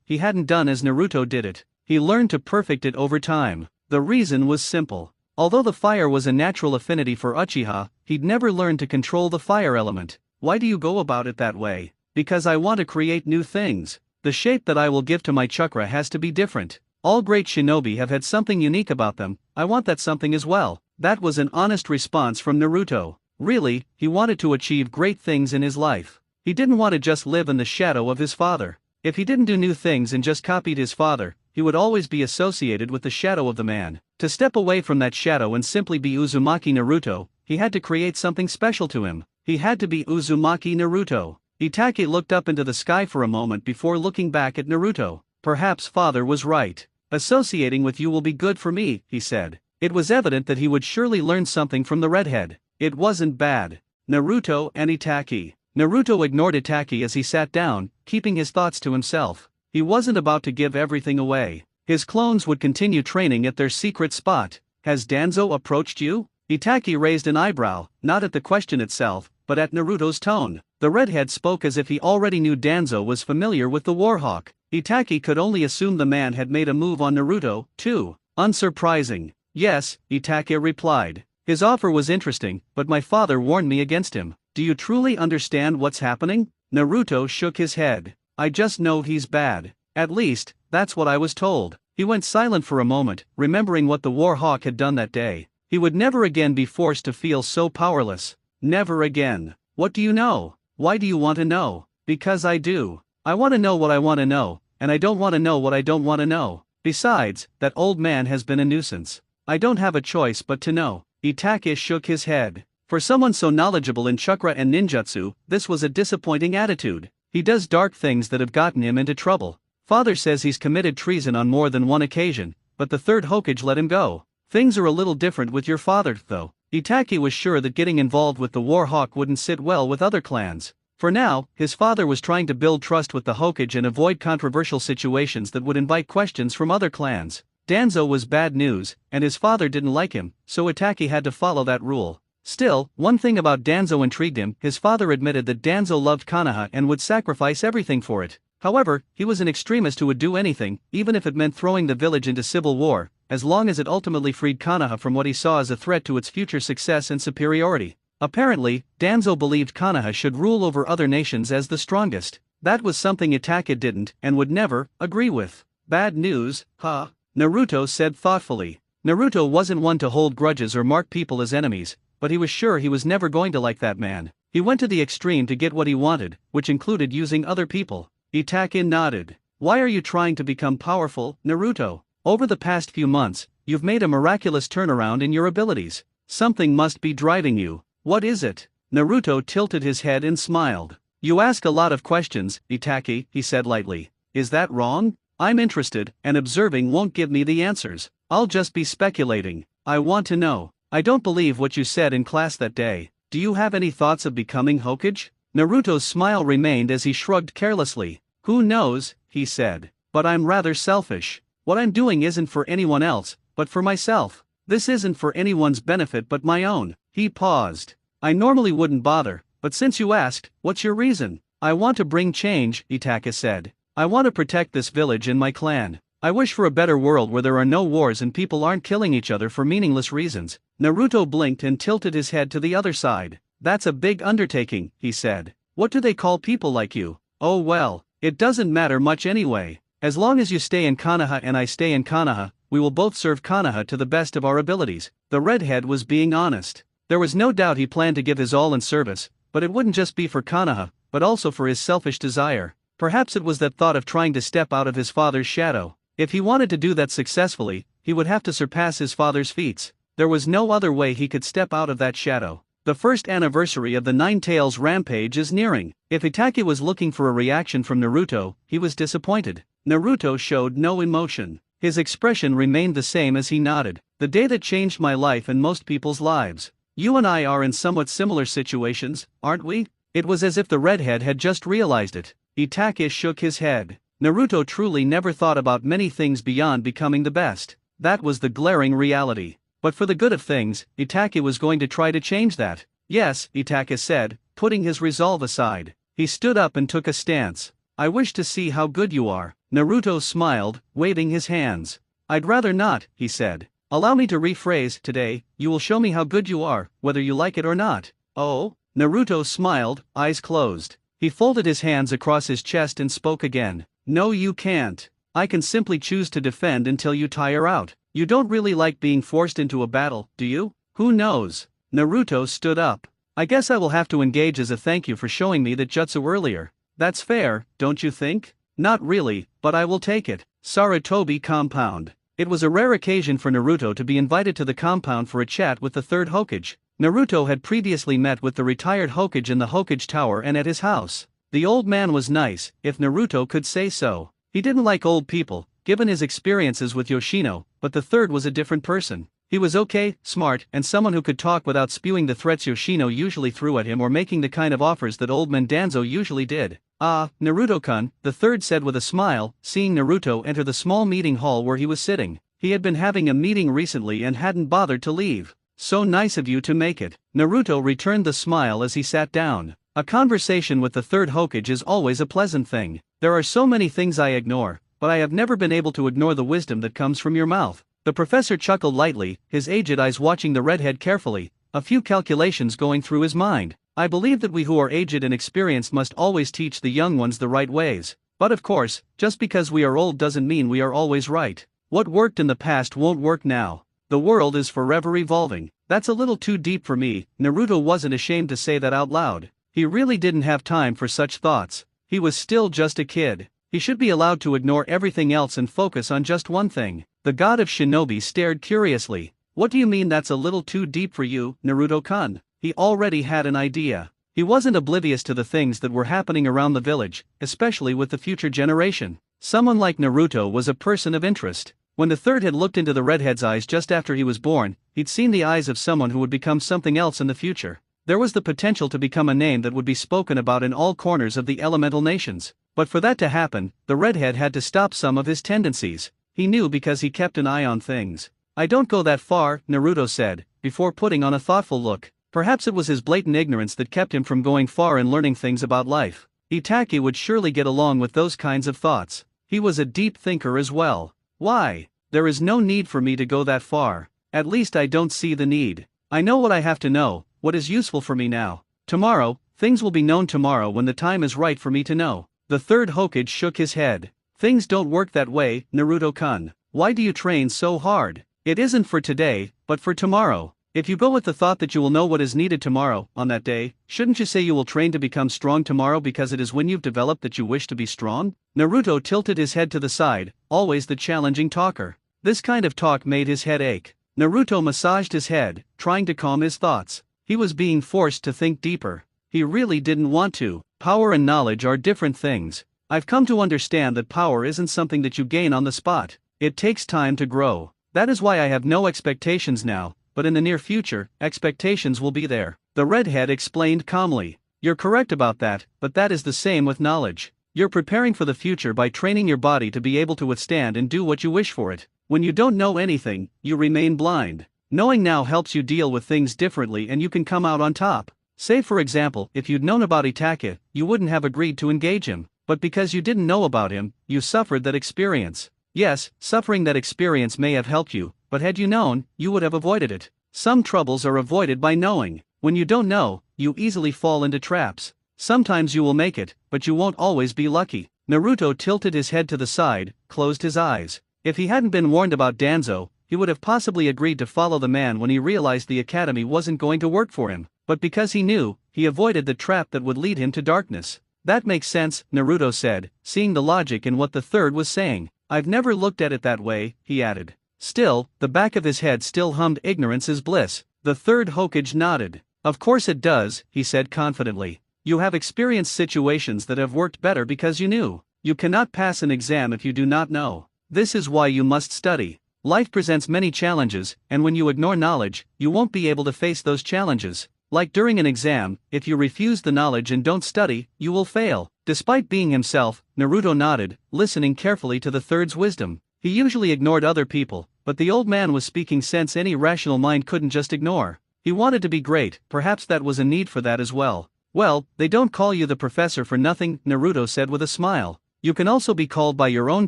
S1: he hadn't done as Naruto did it. He learned to perfect it over time. The reason was simple. Although the fire was a natural affinity for Uchiha, he'd never learned to control the fire element. Why do you go about it that way? Because I want to create new things. The shape that I will give to my chakra has to be different. All great shinobi have had something unique about them. I want that something as well. That was an honest response from Naruto. Really, he wanted to achieve great things in his life. He didn't want to just live in the shadow of his father. If he didn't do new things and just copied his father, he would always be associated with the shadow of the man. To step away from that shadow and simply be Uzumaki Naruto, he had to create something special to him. He had to be Uzumaki Naruto. Itachi looked up into the sky for a moment before looking back at Naruto. Perhaps father was right. Associating with you will be good for me, he said. It was evident that he would surely learn something from the redhead. It wasn't bad. Naruto and Itachi. Naruto ignored Itachi as he sat down, keeping his thoughts to himself. He wasn't about to give everything away. His clones would continue training at their secret spot. Has Danzo approached you? Itachi raised an eyebrow, not at the question itself, but at Naruto's tone. The redhead spoke as if he already knew Danzo was familiar with the Warhawk. Itachi could only assume the man had made a move on Naruto, too. Unsurprising. Yes, Itachi replied. His offer was interesting, but my father warned me against him. Do you truly understand what's happening? Naruto shook his head. I just know he's bad. At least, that's what I was told. He went silent for a moment, remembering what the Warhawk had done that day. He would never again be forced to feel so powerless. Never again. What do you know? Why do you want to know? Because I do. I want to know what I want to know, and I don't want to know what I don't want to know. Besides, that old man has been a nuisance. I don't have a choice but to know. Itachi shook his head. For someone so knowledgeable in chakra and ninjutsu, this was a disappointing attitude. He does dark things that have gotten him into trouble. Father says he's committed treason on more than one occasion, but the third Hokage let him go. Things are a little different with your father, though. Itachi was sure that getting involved with the War Hawk wouldn't sit well with other clans. For now, his father was trying to build trust with the Hokage and avoid controversial situations that would invite questions from other clans. Danzo was bad news, and his father didn't like him, so Itachi had to follow that rule. Still, one thing about Danzo intrigued him. His father admitted that Danzo loved Konoha and would sacrifice everything for it. However, he was an extremist who would do anything, even if it meant throwing the village into civil war, as long as it ultimately freed Konoha from what he saw as a threat to its future success and superiority. Apparently, Danzo believed Konoha should rule over other nations as the strongest. That was something Itachi didn't, and would never, agree with. Bad news, huh? Naruto said thoughtfully. Naruto wasn't one to hold grudges or mark people as enemies, but he was sure he was never going to like that man. He went to the extreme to get what he wanted, which included using other people. Itachi nodded. Why are you trying to become powerful, Naruto? Over the past few months, you've made a miraculous turnaround in your abilities. Something must be driving you. What is it? Naruto tilted his head and smiled. You ask a lot of questions, Itachi, he said lightly. Is that wrong? I'm interested, and observing won't give me the answers. I'll just be speculating. I want to know. I don't believe what you said in class that day. Do you have any thoughts of becoming Hokage? Naruto's smile remained as he shrugged carelessly. Who knows, he said. But I'm rather selfish. What I'm doing isn't for anyone else, but for myself. This isn't for anyone's benefit but my own. He paused. I normally wouldn't bother, but since you asked, what's your reason? I want to bring change, Itachi said. I want to protect this village and my clan. I wish for a better world where there are no wars and people aren't killing each other for meaningless reasons. Naruto blinked and tilted his head to the other side. That's a big undertaking, he said. What do they call people like you? Oh well, it doesn't matter much anyway. As long as you stay in Konoha and I stay in Konoha, we will both serve Konoha to the best of our abilities. The redhead was being honest. There was no doubt he planned to give his all in service, but it wouldn't just be for Konoha, but also for his selfish desire. Perhaps it was that thought of trying to step out of his father's shadow. If he wanted to do that successfully, he would have to surpass his father's feats. There was no other way he could step out of that shadow. The first anniversary of the Nine Tails rampage is nearing. If Itachi was looking for a reaction from Naruto, he was disappointed. Naruto showed no emotion. His expression remained the same as he nodded. The day that changed my life and most people's lives. You and I are in somewhat similar situations, aren't we? It was as if the redhead had just realized it. Itachi shook his head. Naruto truly never thought about many things beyond becoming the best. That was the glaring reality. But for the good of things, Itachi was going to try to change that. Yes, Itachi said, putting his resolve aside. He stood up and took a stance. I wish to see how good you are. Naruto smiled, waving his hands. I'd rather not, he said. Allow me to rephrase, today, you will show me how good you are, whether you like it or not. Oh? Naruto smiled, eyes closed. He folded his hands across his chest and spoke again. No, you can't. I can simply choose to defend until you tire out. You don't really like being forced into a battle, do you? Who knows? Naruto stood up. I guess I will have to engage as a thank you for showing me that jutsu earlier. That's fair, don't you think? Not really, but I will take it. Sarutobi Compound. It was a rare occasion for Naruto to be invited to the compound for a chat with the third Hokage. Naruto had previously met with the retired Hokage in the Hokage Tower and at his house. The old man was nice, if Naruto could say so. He didn't like old people, given his experiences with Yoshino, but the third was a different person. He was okay, smart, and someone who could talk without spewing the threats Yoshino usually threw at him or making the kind of offers that old man Danzo usually did. Ah, Naruto-kun, the third said with a smile, seeing Naruto enter the small meeting hall where he was sitting. He had been having a meeting recently and hadn't bothered to leave. So nice of you to make it. Naruto returned the smile as he sat down. A conversation with the third Hokage is always a pleasant thing. There are so many things I ignore, but I have never been able to ignore the wisdom that comes from your mouth. The professor chuckled lightly, his aged eyes watching the redhead carefully, a few calculations going through his mind. I believe that we who are aged and experienced must always teach the young ones the right ways. But of course, just because we are old doesn't mean we are always right. What worked in the past won't work now. The world is forever evolving. That's a little too deep for me. Naruto wasn't ashamed to say that out loud. He really didn't have time for such thoughts. He was still just a kid. He should be allowed to ignore everything else and focus on just one thing. The god of shinobi stared curiously. What do you mean that's a little too deep for you, Naruto-kun? He already had an idea. He wasn't oblivious to the things that were happening around the village, especially with the future generation. Someone like Naruto was a person of interest. When the third had looked into the redhead's eyes just after he was born, he'd seen the eyes of someone who would become something else in the future. There was the potential to become a name that would be spoken about in all corners of the elemental nations. But for that to happen, the redhead had to stop some of his tendencies. He knew because he kept an eye on things. I don't go that far, Naruto said, before putting on a thoughtful look. Perhaps it was his blatant ignorance that kept him from going far and learning things about life. Itachi would surely get along with those kinds of thoughts. He was a deep thinker as well. Why? There is no need for me to go that far. At least I don't see the need. I know what I have to know, what is useful for me now. Tomorrow, things will be known tomorrow when the time is right for me to know. The third Hokage shook his head. Things don't work that way, Naruto-kun. Why do you train so hard? It isn't for today, but for tomorrow. If you go with the thought that you will know what is needed tomorrow, on that day, shouldn't you say you will train to become strong tomorrow because it is when you've developed that you wish to be strong? Naruto tilted his head to the side, always the challenging talker. This kind of talk made his head ache. Naruto massaged his head, trying to calm his thoughts. He was being forced to think deeper. He really didn't want to. Power and knowledge are different things. I've come to understand that power isn't something that you gain on the spot. It takes time to grow. That is why I have no expectations now, but in the near future, expectations will be there. The redhead explained calmly. You're correct about that, but that is the same with knowledge. You're preparing for the future by training your body to be able to withstand and do what you wish for it. When you don't know anything, you remain blind. Knowing now helps you deal with things differently and you can come out on top. Say for example, if you'd known about Itachi, you wouldn't have agreed to engage him, but because you didn't know about him, you suffered that experience. Yes, suffering that experience may have helped you, but had you known, you would have avoided it. Some troubles are avoided by knowing. When you don't know, you easily fall into traps. Sometimes you will make it, but you won't always be lucky. Naruto tilted his head to the side, closed his eyes. If he hadn't been warned about Danzo, he would have possibly agreed to follow the man when he realized the academy wasn't going to work for him. But because he knew, he avoided the trap that would lead him to darkness. That makes sense, Naruto said, seeing the logic in what the third was saying. I've never looked at it that way, he added. Still, the back of his head still hummed ignorance is bliss. The third Hokage nodded. Of course it does, he said confidently. You have experienced situations that have worked better because you knew. You cannot pass an exam if you do not know. This is why you must study. Life presents many challenges, and when you ignore knowledge, you won't be able to face those challenges. Like during an exam, if you refuse the knowledge and don't study, you will fail. Despite being himself, Naruto nodded, listening carefully to the third's wisdom. He usually ignored other people, but the old man was speaking sense any rational mind couldn't just ignore. He wanted to be great, perhaps that was a need for that as well. Well, they don't call you the professor for nothing, Naruto said with a smile. You can also be called by your own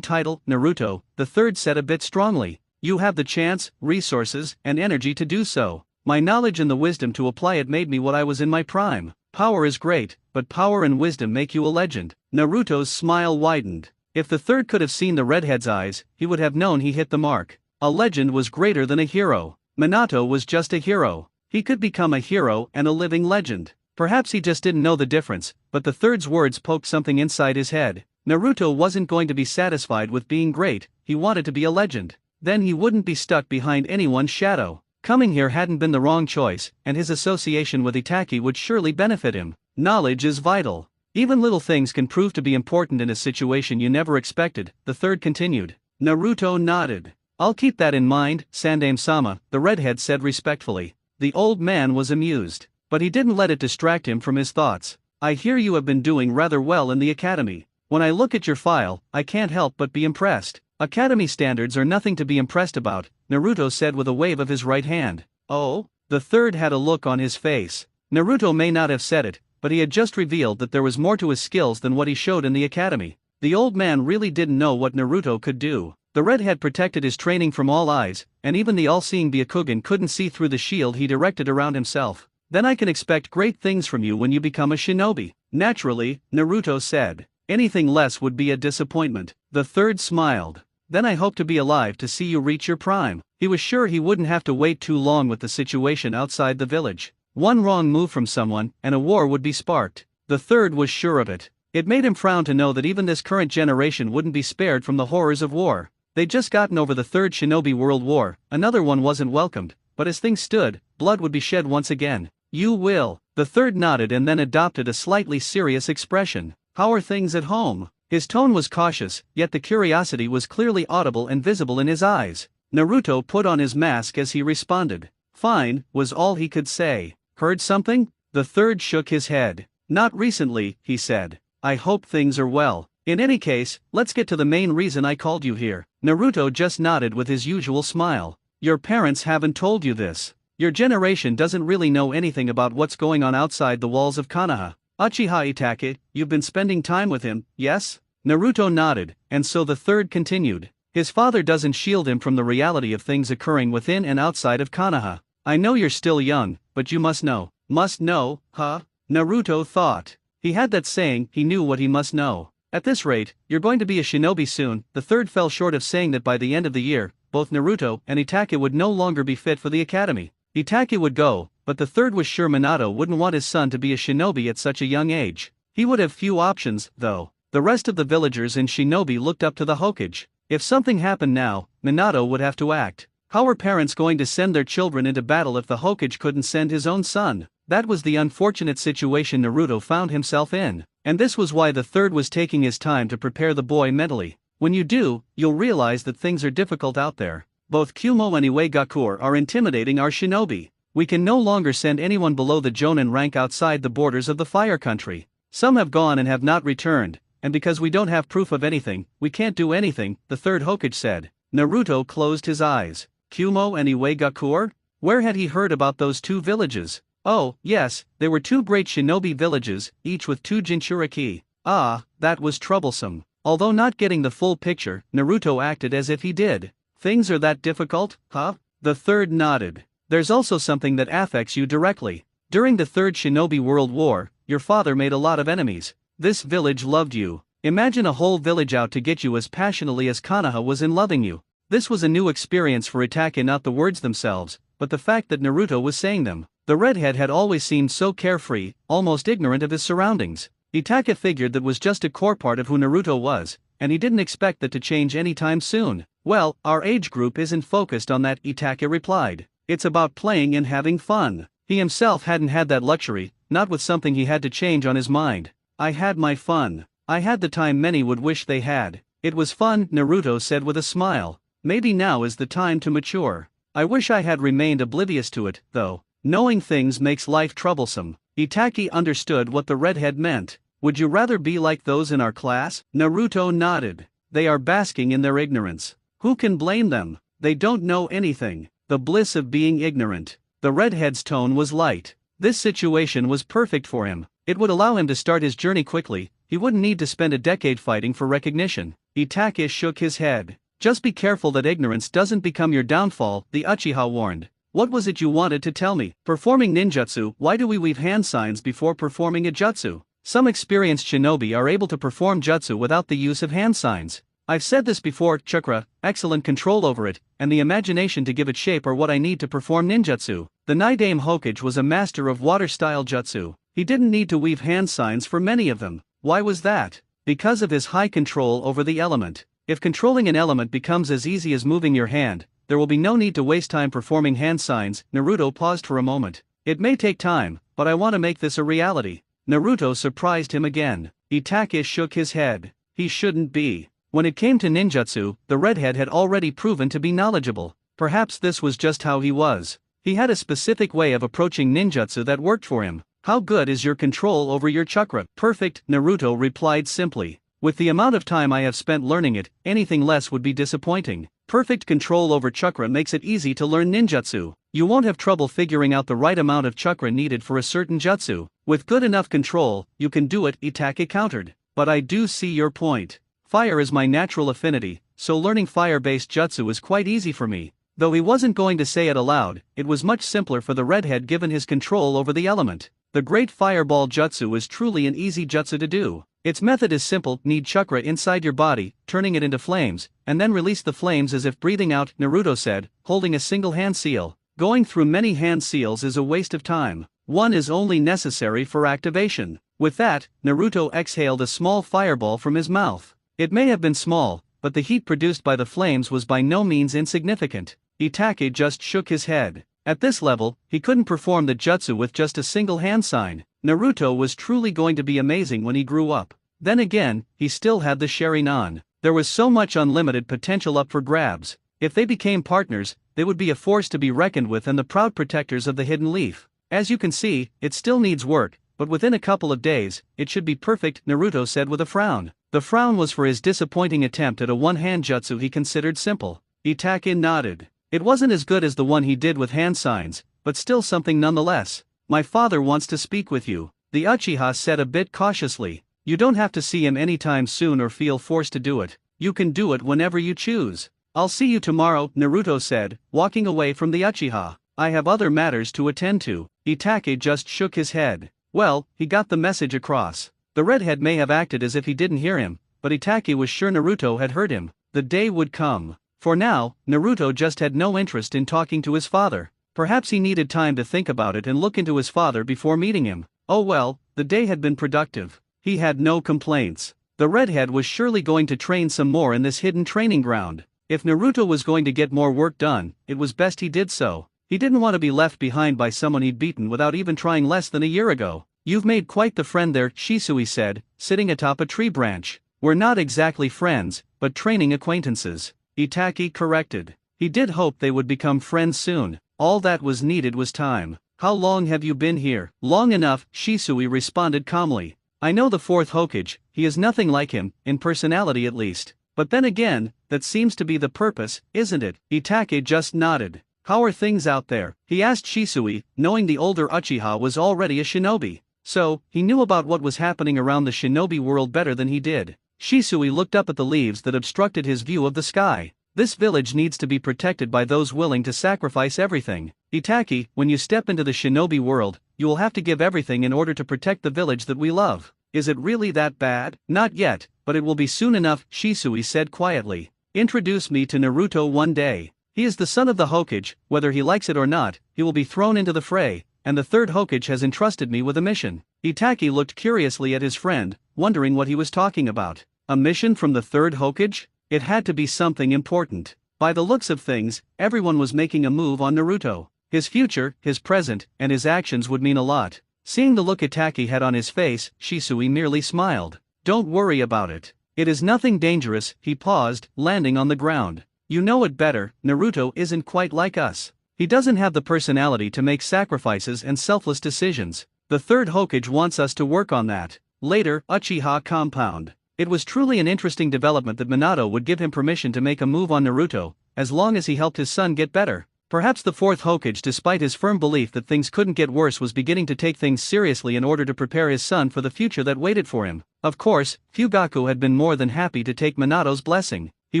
S1: title, Naruto, the third said a bit strongly. You have the chance, resources, and energy to do so. My knowledge and the wisdom to apply it made me what I was in my prime. Power is great, but power and wisdom make you a legend. Naruto's smile widened. If the third could have seen the redhead's eyes, he would have known he hit the mark. A legend was greater than a hero. Minato was just a hero. He could become a hero and a living legend. Perhaps he just didn't know the difference, but the third's words poked something inside his head. Naruto wasn't going to be satisfied with being great, he wanted to be a legend. Then he wouldn't be stuck behind anyone's shadow. Coming here hadn't been the wrong choice, and his association with Itachi would surely benefit him. Knowledge is vital. Even little things can prove to be important in a situation you never expected, the third continued. Naruto nodded. I'll keep that in mind, Sandaime-sama, the redhead said respectfully. The old man was amused, but he didn't let it distract him from his thoughts. I hear you have been doing rather well in the academy. When I look at your file, I can't help but be impressed. Academy standards are nothing to be impressed about, Naruto said with a wave of his right hand. Oh? The third had a look on his face. Naruto may not have said it, but he had just revealed that there was more to his skills than what he showed in the academy. The old man really didn't know what Naruto could do. The redhead protected his training from all eyes, and even the all-seeing Byakugan couldn't see through the shield he directed around himself. Then I can expect great things from you when you become a shinobi. Naturally, Naruto said. Anything less would be a disappointment. The third smiled. Then I hope to be alive to see you reach your prime. He was sure he wouldn't have to wait too long with the situation outside the village. One wrong move from someone, and a war would be sparked. The third was sure of it. It made him frown to know that even this current generation wouldn't be spared from the horrors of war. They'd just gotten over the Third Shinobi World War, another one wasn't welcomed, but as things stood, blood would be shed once again. You will. The third nodded and then adopted a slightly serious expression. How are things at home? His tone was cautious, yet the curiosity was clearly audible and visible in his eyes. Naruto put on his mask as he responded. Fine, was all he could say. Heard something? The third shook his head. Not recently, he said. I hope things are well. In any case, let's get to the main reason I called you here. Naruto just nodded with his usual smile. Your parents haven't told you this. Your generation doesn't really know anything about what's going on outside the walls of Konoha. Uchiha Itachi, you've been spending time with him, yes? Naruto nodded, and so the third continued. His father doesn't shield him from the reality of things occurring within and outside of Konoha. I know you're still young, but you must know. Must know, huh? Naruto thought. He had that saying, he knew what he must know. At this rate, you're going to be a shinobi soon. The third fell short of saying that by the end of the year, both Naruto and Itachi would no longer be fit for the academy. Itachi would go, but the third was sure Minato wouldn't want his son to be a shinobi at such a young age. He would have few options, though. The rest of the villagers and shinobi looked up to the Hokage. If something happened now, Minato would have to act. How were parents going to send their children into battle if the Hokage couldn't send his own son? That was the unfortunate situation Naruto found himself in, and this was why the third was taking his time to prepare the boy mentally. When you do, you'll realize that things are difficult out there. Both Kyumo and Iwagakure are intimidating our shinobi. We can no longer send anyone below the Jonin rank outside the borders of the Fire Country. Some have gone and have not returned, and because we don't have proof of anything, we can't do anything, the third Hokage said. Naruto closed his eyes. Kyumo and Iwagakure? Where had he heard about those two villages? Oh, yes, they were two great shinobi villages, each with two Jinchuriki. Ah, that was troublesome. Although not getting the full picture, Naruto acted as if he did. Things are that difficult, huh? The third nodded. There's also something that affects you directly. During the Third Shinobi World War, your father made a lot of enemies. This village loved you. Imagine a whole village out to get you as passionately as Konoha was in loving you. This was a new experience for Itachi, not the words themselves, but the fact that Naruto was saying them. The redhead had always seemed so carefree, almost ignorant of his surroundings. Itachi figured that was just a core part of who Naruto was, and he didn't expect that to change anytime soon. Well, our age group isn't focused on that, Itachi replied. It's about playing and having fun. He himself hadn't had that luxury, not with something he had to change on his mind. I had my fun. I had the time many would wish they had. It was fun, Naruto said with a smile. Maybe now is the time to mature. I wish I had remained oblivious to it, though. Knowing things makes life troublesome. Itachi understood what the redhead meant. Would you rather be like those in our class? Naruto nodded. They are basking in their ignorance. Who can blame them? They don't know anything. The bliss of being ignorant. The redhead's tone was light. This situation was perfect for him. It would allow him to start his journey quickly. He wouldn't need to spend a decade fighting for recognition. Itachi shook his head. Just be careful that ignorance doesn't become your downfall, the Uchiha warned. What was it you wanted to tell me? Performing ninjutsu. Why do we weave hand signs before performing a jutsu? Some experienced shinobi are able to perform jutsu without the use of hand signs. I've said this before, chakra, excellent control over it, and the imagination to give it shape are what I need to perform ninjutsu. The Nidaime Hokage was a master of water-style jutsu. He didn't need to weave hand signs for many of them. Why was that? Because of his high control over the element. If controlling an element becomes as easy as moving your hand, there will be no need to waste time performing hand signs. Naruto paused for a moment. It may take time, but I want to make this a reality. Naruto surprised him again. Itachi shook his head. He shouldn't be. When it came to ninjutsu, the redhead had already proven to be knowledgeable. Perhaps this was just how he was. He had a specific way of approaching ninjutsu that worked for him. How good is your control over your chakra? Perfect, Naruto replied simply. With the amount of time I have spent learning it, anything less would be disappointing. Perfect control over chakra makes it easy to learn ninjutsu. You won't have trouble figuring out the right amount of chakra needed for a certain jutsu. With good enough control, you can do it, Itachi countered. But I do see your point. Fire is my natural affinity, so learning fire-based jutsu is quite easy for me. Though he wasn't going to say it aloud, it was much simpler for the redhead given his control over the element. The Great Fireball Jutsu is truly an easy jutsu to do. Its method is simple: knead chakra inside your body, turning it into flames, and then release the flames as if breathing out, Naruto said, holding a single hand seal. Going through many hand seals is a waste of time. One is only necessary for activation. With that, Naruto exhaled a small fireball from his mouth. It may have been small, but the heat produced by the flames was by no means insignificant. Itachi just shook his head. At this level, he couldn't perform the jutsu with just a single hand sign. Naruto was truly going to be amazing when he grew up. Then again, he still had the Sharingan. There was so much unlimited potential up for grabs. If they became partners, they would be a force to be reckoned with and the proud protectors of the hidden leaf. As you can see, it still needs work, but within a couple of days, it should be perfect, Naruto said with a frown. The frown was for his disappointing attempt at a one-hand jutsu he considered simple. Itachi nodded. It wasn't as good as the one he did with hand signs, but still something nonetheless. My father wants to speak with you, the Uchiha said a bit cautiously. You don't have to see him anytime soon or feel forced to do it. You can do it whenever you choose. I'll see you tomorrow, Naruto said, walking away from the Uchiha. I have other matters to attend to. Itachi just shook his head. Well, he got the message across. The redhead may have acted as if he didn't hear him, but Itachi was sure Naruto had heard him. The day would come. For now, Naruto just had no interest in talking to his father. Perhaps he needed time to think about it and look into his father before meeting him. Oh well, the day had been productive. He had no complaints. The redhead was surely going to train some more in this hidden training ground. If Naruto was going to get more work done, it was best he did so. He didn't want to be left behind by someone he'd beaten without even trying less than a year ago. You've made quite the friend there, Shisui said, sitting atop a tree branch. We're not exactly friends, but training acquaintances. Itachi corrected. He did hope they would become friends soon. All that was needed was time. How long have you been here? Long enough, Shisui responded calmly. I know the fourth Hokage, he is nothing like him, in personality at least. But then again, that seems to be the purpose, isn't it? Itachi just nodded. How are things out there? He asked Shisui, knowing the older Uchiha was already a shinobi. So, he knew about what was happening around the shinobi world better than he did. Shisui looked up at the leaves that obstructed his view of the sky. This village needs to be protected by those willing to sacrifice everything. Itachi, when you step into the shinobi world, you will have to give everything in order to protect the village that we love. Is it really that bad? Not yet, but it will be soon enough, Shisui said quietly. Introduce me to Naruto one day. He is the son of the Hokage, whether he likes it or not, he will be thrown into the fray, and the third Hokage has entrusted me with a mission. Itachi looked curiously at his friend, wondering what he was talking about. A mission from the third Hokage? It had to be something important. By the looks of things, everyone was making a move on Naruto. His future, his present, and his actions would mean a lot. Seeing the look Itachi had on his face, Shisui merely smiled. Don't worry about it. It is nothing dangerous, he paused, landing on the ground. You know it better, Naruto isn't quite like us. He doesn't have the personality to make sacrifices and selfless decisions. The third Hokage wants us to work on that. Later, Uchiha compound. It was truly an interesting development that Minato would give him permission to make a move on Naruto, as long as he helped his son get better. Perhaps the fourth Hokage, despite his firm belief that things couldn't get worse, was beginning to take things seriously in order to prepare his son for the future that waited for him. Of course, Fugaku had been more than happy to take Minato's blessing. He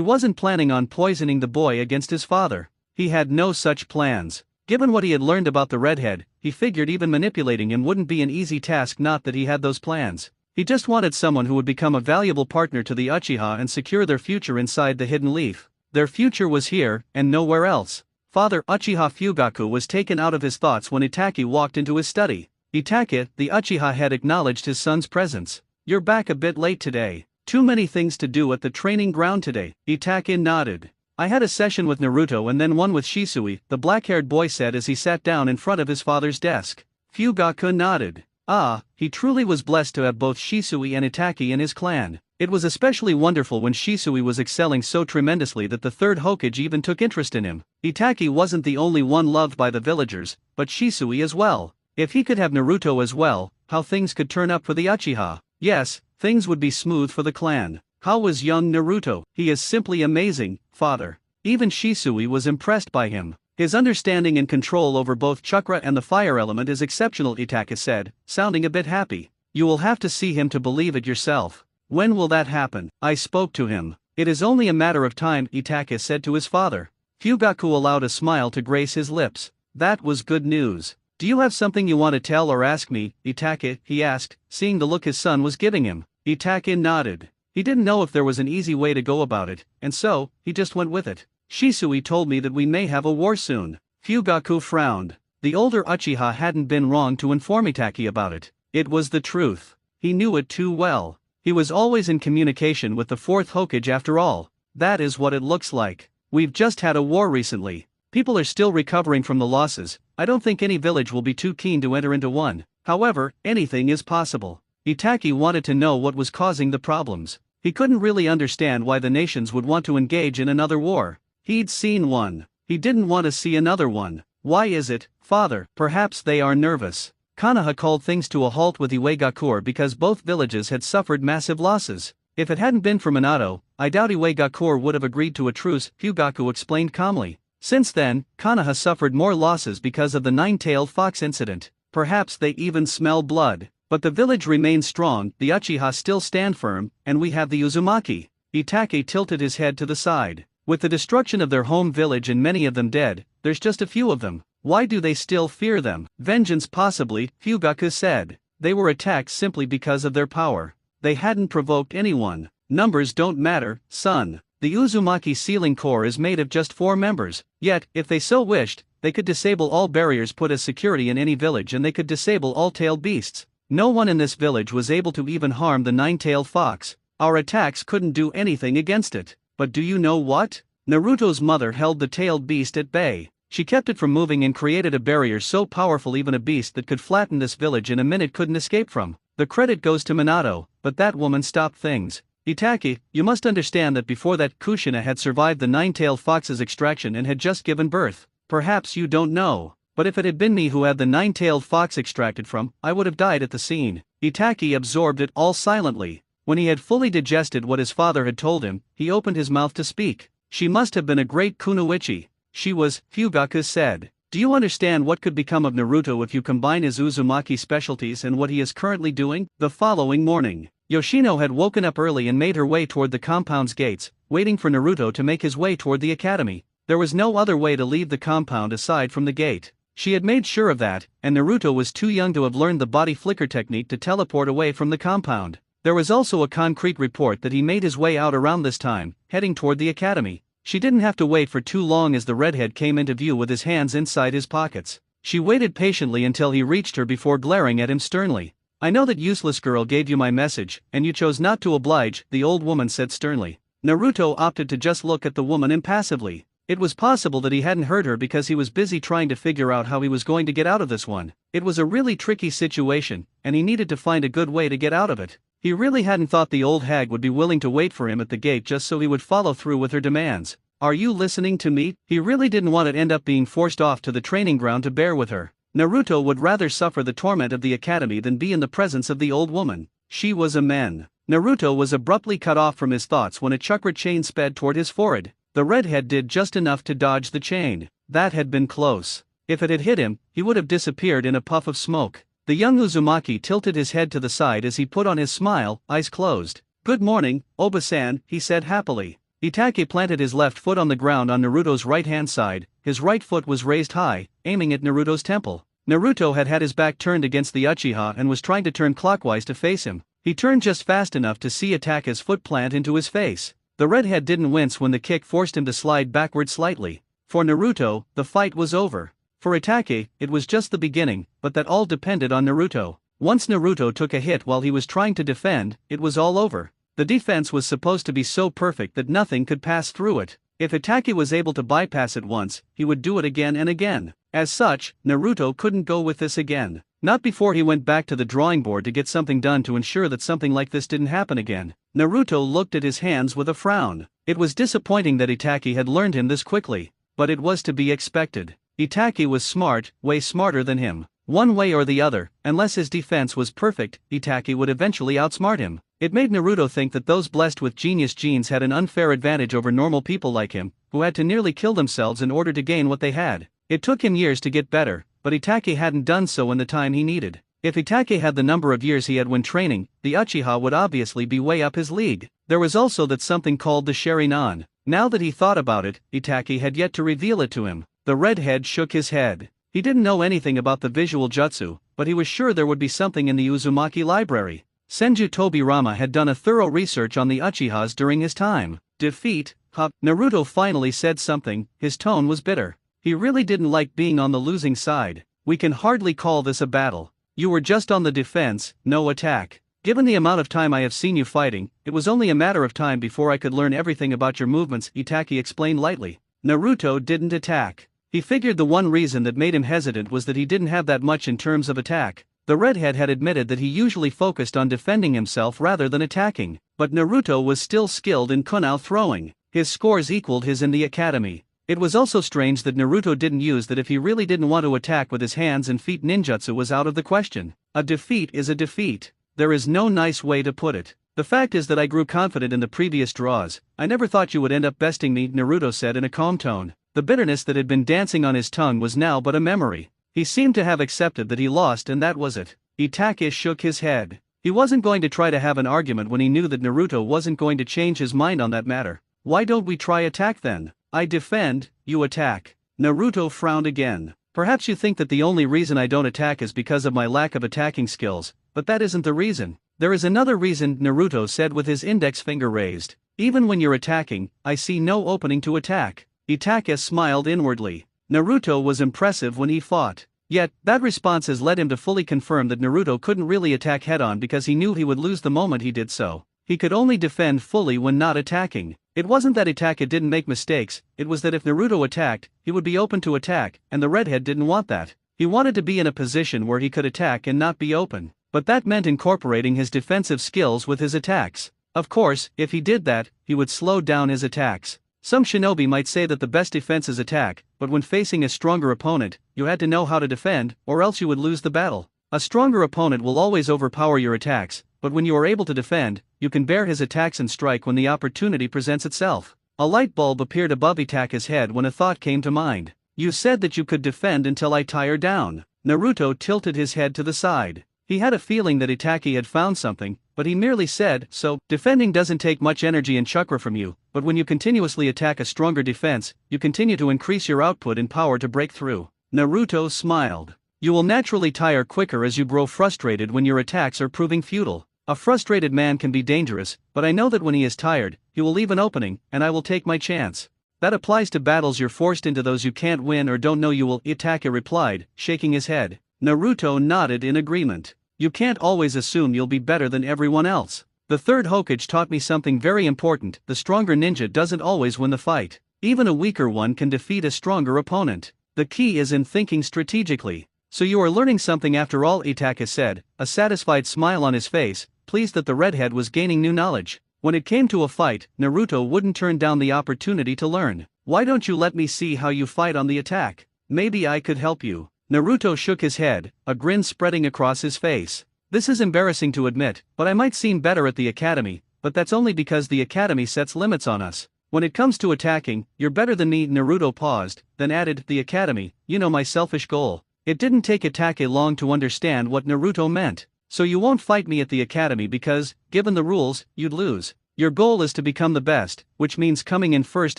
S1: wasn't planning on poisoning the boy against his father. He had no such plans. Given what he had learned about the redhead, he figured even manipulating him wouldn't be an easy task, not that he had those plans. He just wanted someone who would become a valuable partner to the Uchiha and secure their future inside the hidden leaf. Their future was here, and nowhere else. Father Uchiha Fugaku was taken out of his thoughts when Itachi walked into his study. Itachi, the Uchiha, had acknowledged his son's presence. You're back a bit late today. Too many things to do at the training ground today. Itachi nodded. I had a session with Naruto and then one with Shisui, the black-haired boy said as he sat down in front of his father's desk. Fugaku nodded. Ah, he truly was blessed to have both Shisui and Itachi in his clan. It was especially wonderful when Shisui was excelling so tremendously that the third Hokage even took interest in him. Itachi wasn't the only one loved by the villagers, but Shisui as well. If he could have Naruto as well, how things could turn up for the Uchiha. Yes, things would be smooth for the clan. How was young Naruto? He is simply amazing, father. Even Shisui was impressed by him. His understanding and control over both chakra and the fire element is exceptional, Itachi said, sounding a bit happy. You will have to see him to believe it yourself. When will that happen? I spoke to him. It is only a matter of time, Itachi said to his father. Fugaku allowed a smile to grace his lips. That was good news. Do you have something you want to tell or ask me, Itachi? He asked, seeing the look his son was giving him. Itachi nodded. He didn't know if there was an easy way to go about it, and so, he just went with it. Shisui told me that we may have a war soon. Fugaku frowned. The older Uchiha hadn't been wrong to inform Itachi about it. It was the truth. he knew it too well. He was always in communication with the fourth Hokage after all. That is what it looks like. We've just had a war recently. People are still recovering from the losses. I don't think any village will be too keen to enter into one. However, anything is possible. Itachi wanted to know what was causing the problems. He couldn't really understand why the nations would want to engage in another war. He'd seen one. He didn't want to see another one. Why is it, father? Perhaps they are nervous. Konoha called things to a halt with Iwagakure because both villages had suffered massive losses. If it hadn't been for Minato, I doubt Iwagakure would have agreed to a truce, Hyugaku explained calmly. Since then, Konoha suffered more losses because of the nine-tailed fox incident. Perhaps they even smell blood. But the village remains strong, the Uchiha still stand firm, and we have the Uzumaki. Itachi tilted his head to the side. With the destruction of their home village and many of them dead, there's just a few of them. Why do they still fear them? Vengeance possibly, Hyugaku said. They were attacked simply because of their power. They hadn't provoked anyone. Numbers don't matter, son. The Uzumaki sealing corps is made of just 4 members, yet, if they so wished, they could disable all barriers put as security in any village and they could disable all tailed beasts. No one in this village was able to even harm the nine-tailed fox. Our attacks couldn't do anything against it. But do you know what? Naruto's mother held the tailed beast at bay. She kept it from moving and created a barrier so powerful even a beast that could flatten this village in a minute couldn't escape from. The credit goes to Minato, but that woman stopped things. Itachi, you must understand that before that Kushina had survived the nine-tailed fox's extraction and had just given birth. Perhaps you don't know. But if it had been me who had the nine-tailed fox extracted from, I would have died at the scene. Itachi absorbed it all silently. When he had fully digested what his father had told him, he opened his mouth to speak. She must have been a great kunoichi. She was, Hyugaku said. Do you understand what could become of Naruto if you combine his Uzumaki specialties and what he is currently doing? The following morning, Yoshino had woken up early and made her way toward the compound's gates, waiting for Naruto to make his way toward the academy. There was no other way to leave the compound aside from the gate. She had made sure of that, and Naruto was too young to have learned the body flicker technique to teleport away from the compound. There was also a concrete report that he made his way out around this time, heading toward the academy. She didn't have to wait for too long as the redhead came into view with his hands inside his pockets. She waited patiently until he reached her before glaring at him sternly. I know that useless girl gave you my message, and you chose not to oblige, the old woman said sternly. Naruto opted to just look at the woman impassively. It was possible that he hadn't heard her because he was busy trying to figure out how he was going to get out of this one. It was a really tricky situation, and he needed to find a good way to get out of it. He really hadn't thought the old hag would be willing to wait for him at the gate just so he would follow through with her demands. Are you listening to me? He really didn't want to end up being forced off to the training ground to bear with her. Naruto would rather suffer the torment of the academy than be in the presence of the old woman. She was a man. Naruto was abruptly cut off from his thoughts when a chakra chain sped toward his forehead. The redhead did just enough to dodge the chain. That had been close. If it had hit him, he would have disappeared in a puff of smoke. The young Uzumaki tilted his head to the side as he put on his smile, eyes closed. Good morning, Oba-san, he said happily. Itachi planted his left foot on the ground on Naruto's right-hand side, his right foot was raised high, aiming at Naruto's temple. Naruto had his back turned against the Uchiha and was trying to turn clockwise to face him. He turned just fast enough to see Itachi's foot plant into his face. The redhead didn't wince when the kick forced him to slide backward slightly. For Naruto, the fight was over. For Itachi, it was just the beginning, but that all depended on Naruto. Once Naruto took a hit while he was trying to defend, it was all over. The defense was supposed to be so perfect that nothing could pass through it. If Itachi was able to bypass it once, he would do it again and again. As such, Naruto couldn't go with this again. Not before he went back to the drawing board to get something done to ensure that something like this didn't happen again. Naruto looked at his hands with a frown. It was disappointing that Itachi had learned him this quickly, but it was to be expected. Itachi was smart, way smarter than him. One way or the other, unless his defense was perfect, Itachi would eventually outsmart him. It made Naruto think that those blessed with genius genes had an unfair advantage over normal people like him, who had to nearly kill themselves in order to gain what they had. It took him years to get better, but Itachi hadn't done so in the time he needed. If Itachi had the number of years he had when training, the Uchiha would obviously be way up his league. There was also that something called the Sharingan. Now that he thought about it, Itachi had yet to reveal it to him. The redhead shook his head. He didn't know anything about the visual jutsu, but he was sure there would be something in the Uzumaki library. Senju Tobirama had done a thorough research on the Uchihas during his time. Defeat, huh? Naruto finally said something, his tone was bitter. He really didn't like being on the losing side. We can hardly call this a battle. You were just on the defense, no attack. Given the amount of time I have seen you fighting, it was only a matter of time before I could learn everything about your movements, Itaki explained lightly. Naruto didn't attack. He figured the one reason that made him hesitant was that he didn't have that much in terms of attack. The redhead had admitted that he usually focused on defending himself rather than attacking, but Naruto was still skilled in kunai throwing. His scores equaled his in the academy. It was also strange that Naruto didn't use that if he really didn't want to attack with his hands and feet. Ninjutsu was out of the question. A defeat is a defeat. There is no nice way to put it. The fact is that I grew confident in the previous draws. I never thought you would end up besting me, Naruto said in a calm tone. The bitterness that had been dancing on his tongue was now but a memory. He seemed to have accepted that he lost and that was it. Itachi shook his head. He wasn't going to try to have an argument when he knew that Naruto wasn't going to change his mind on that matter. Why don't we try attack then? I defend, you attack. Naruto frowned again. Perhaps you think that the only reason I don't attack is because of my lack of attacking skills, but that isn't the reason. There is another reason, Naruto said with his index finger raised. Even when you're attacking, I see no opening to attack. Itachi smiled inwardly. Naruto was impressive when he fought. Yet, that response has led him to fully confirm that Naruto couldn't really attack head-on because he knew he would lose the moment he did so. He could only defend fully when not attacking. It wasn't that Itachi didn't make mistakes, it was that if Naruto attacked, he would be open to attack, and the redhead didn't want that. He wanted to be in a position where he could attack and not be open. But that meant incorporating his defensive skills with his attacks. Of course, if he did that, he would slow down his attacks. Some shinobi might say that the best defense is attack, but when facing a stronger opponent, you had to know how to defend, or else you would lose the battle. A stronger opponent will always overpower your attacks, but when you are able to defend, you can bear his attacks and strike when the opportunity presents itself. A light bulb appeared above Itachi's head when a thought came to mind. You said that you could defend until I tire down. Naruto tilted his head to the side. He had a feeling that Itachi had found something, but he merely said, so, defending doesn't take much energy and chakra from you, but when you continuously attack a stronger defense, you continue to increase your output and power to break through. Naruto smiled. You will naturally tire quicker as you grow frustrated when your attacks are proving futile. A frustrated man can be dangerous, but I know that when he is tired, he will leave an opening, and I will take my chance. That applies to battles you're forced into, those you can't win or don't know you will, Itachi replied, shaking his head. Naruto nodded in agreement. You can't always assume you'll be better than everyone else. The third Hokage taught me something very important: the stronger ninja doesn't always win the fight. Even a weaker one can defeat a stronger opponent. The key is in thinking strategically. So you are learning something after all, Itachi said, a satisfied smile on his face, pleased that the redhead was gaining new knowledge. When it came to a fight, Naruto wouldn't turn down the opportunity to learn. Why don't you let me see how you fight on the attack? Maybe I could help you. Naruto shook his head, a grin spreading across his face. This is embarrassing to admit, but I might seem better at the academy, but that's only because the academy sets limits on us. When it comes to attacking, you're better than me. Naruto paused, then added, the academy, you know my selfish goal. It didn't take Itachi long to understand what Naruto meant. So you won't fight me at the academy because, given the rules, you'd lose. Your goal is to become the best, which means coming in first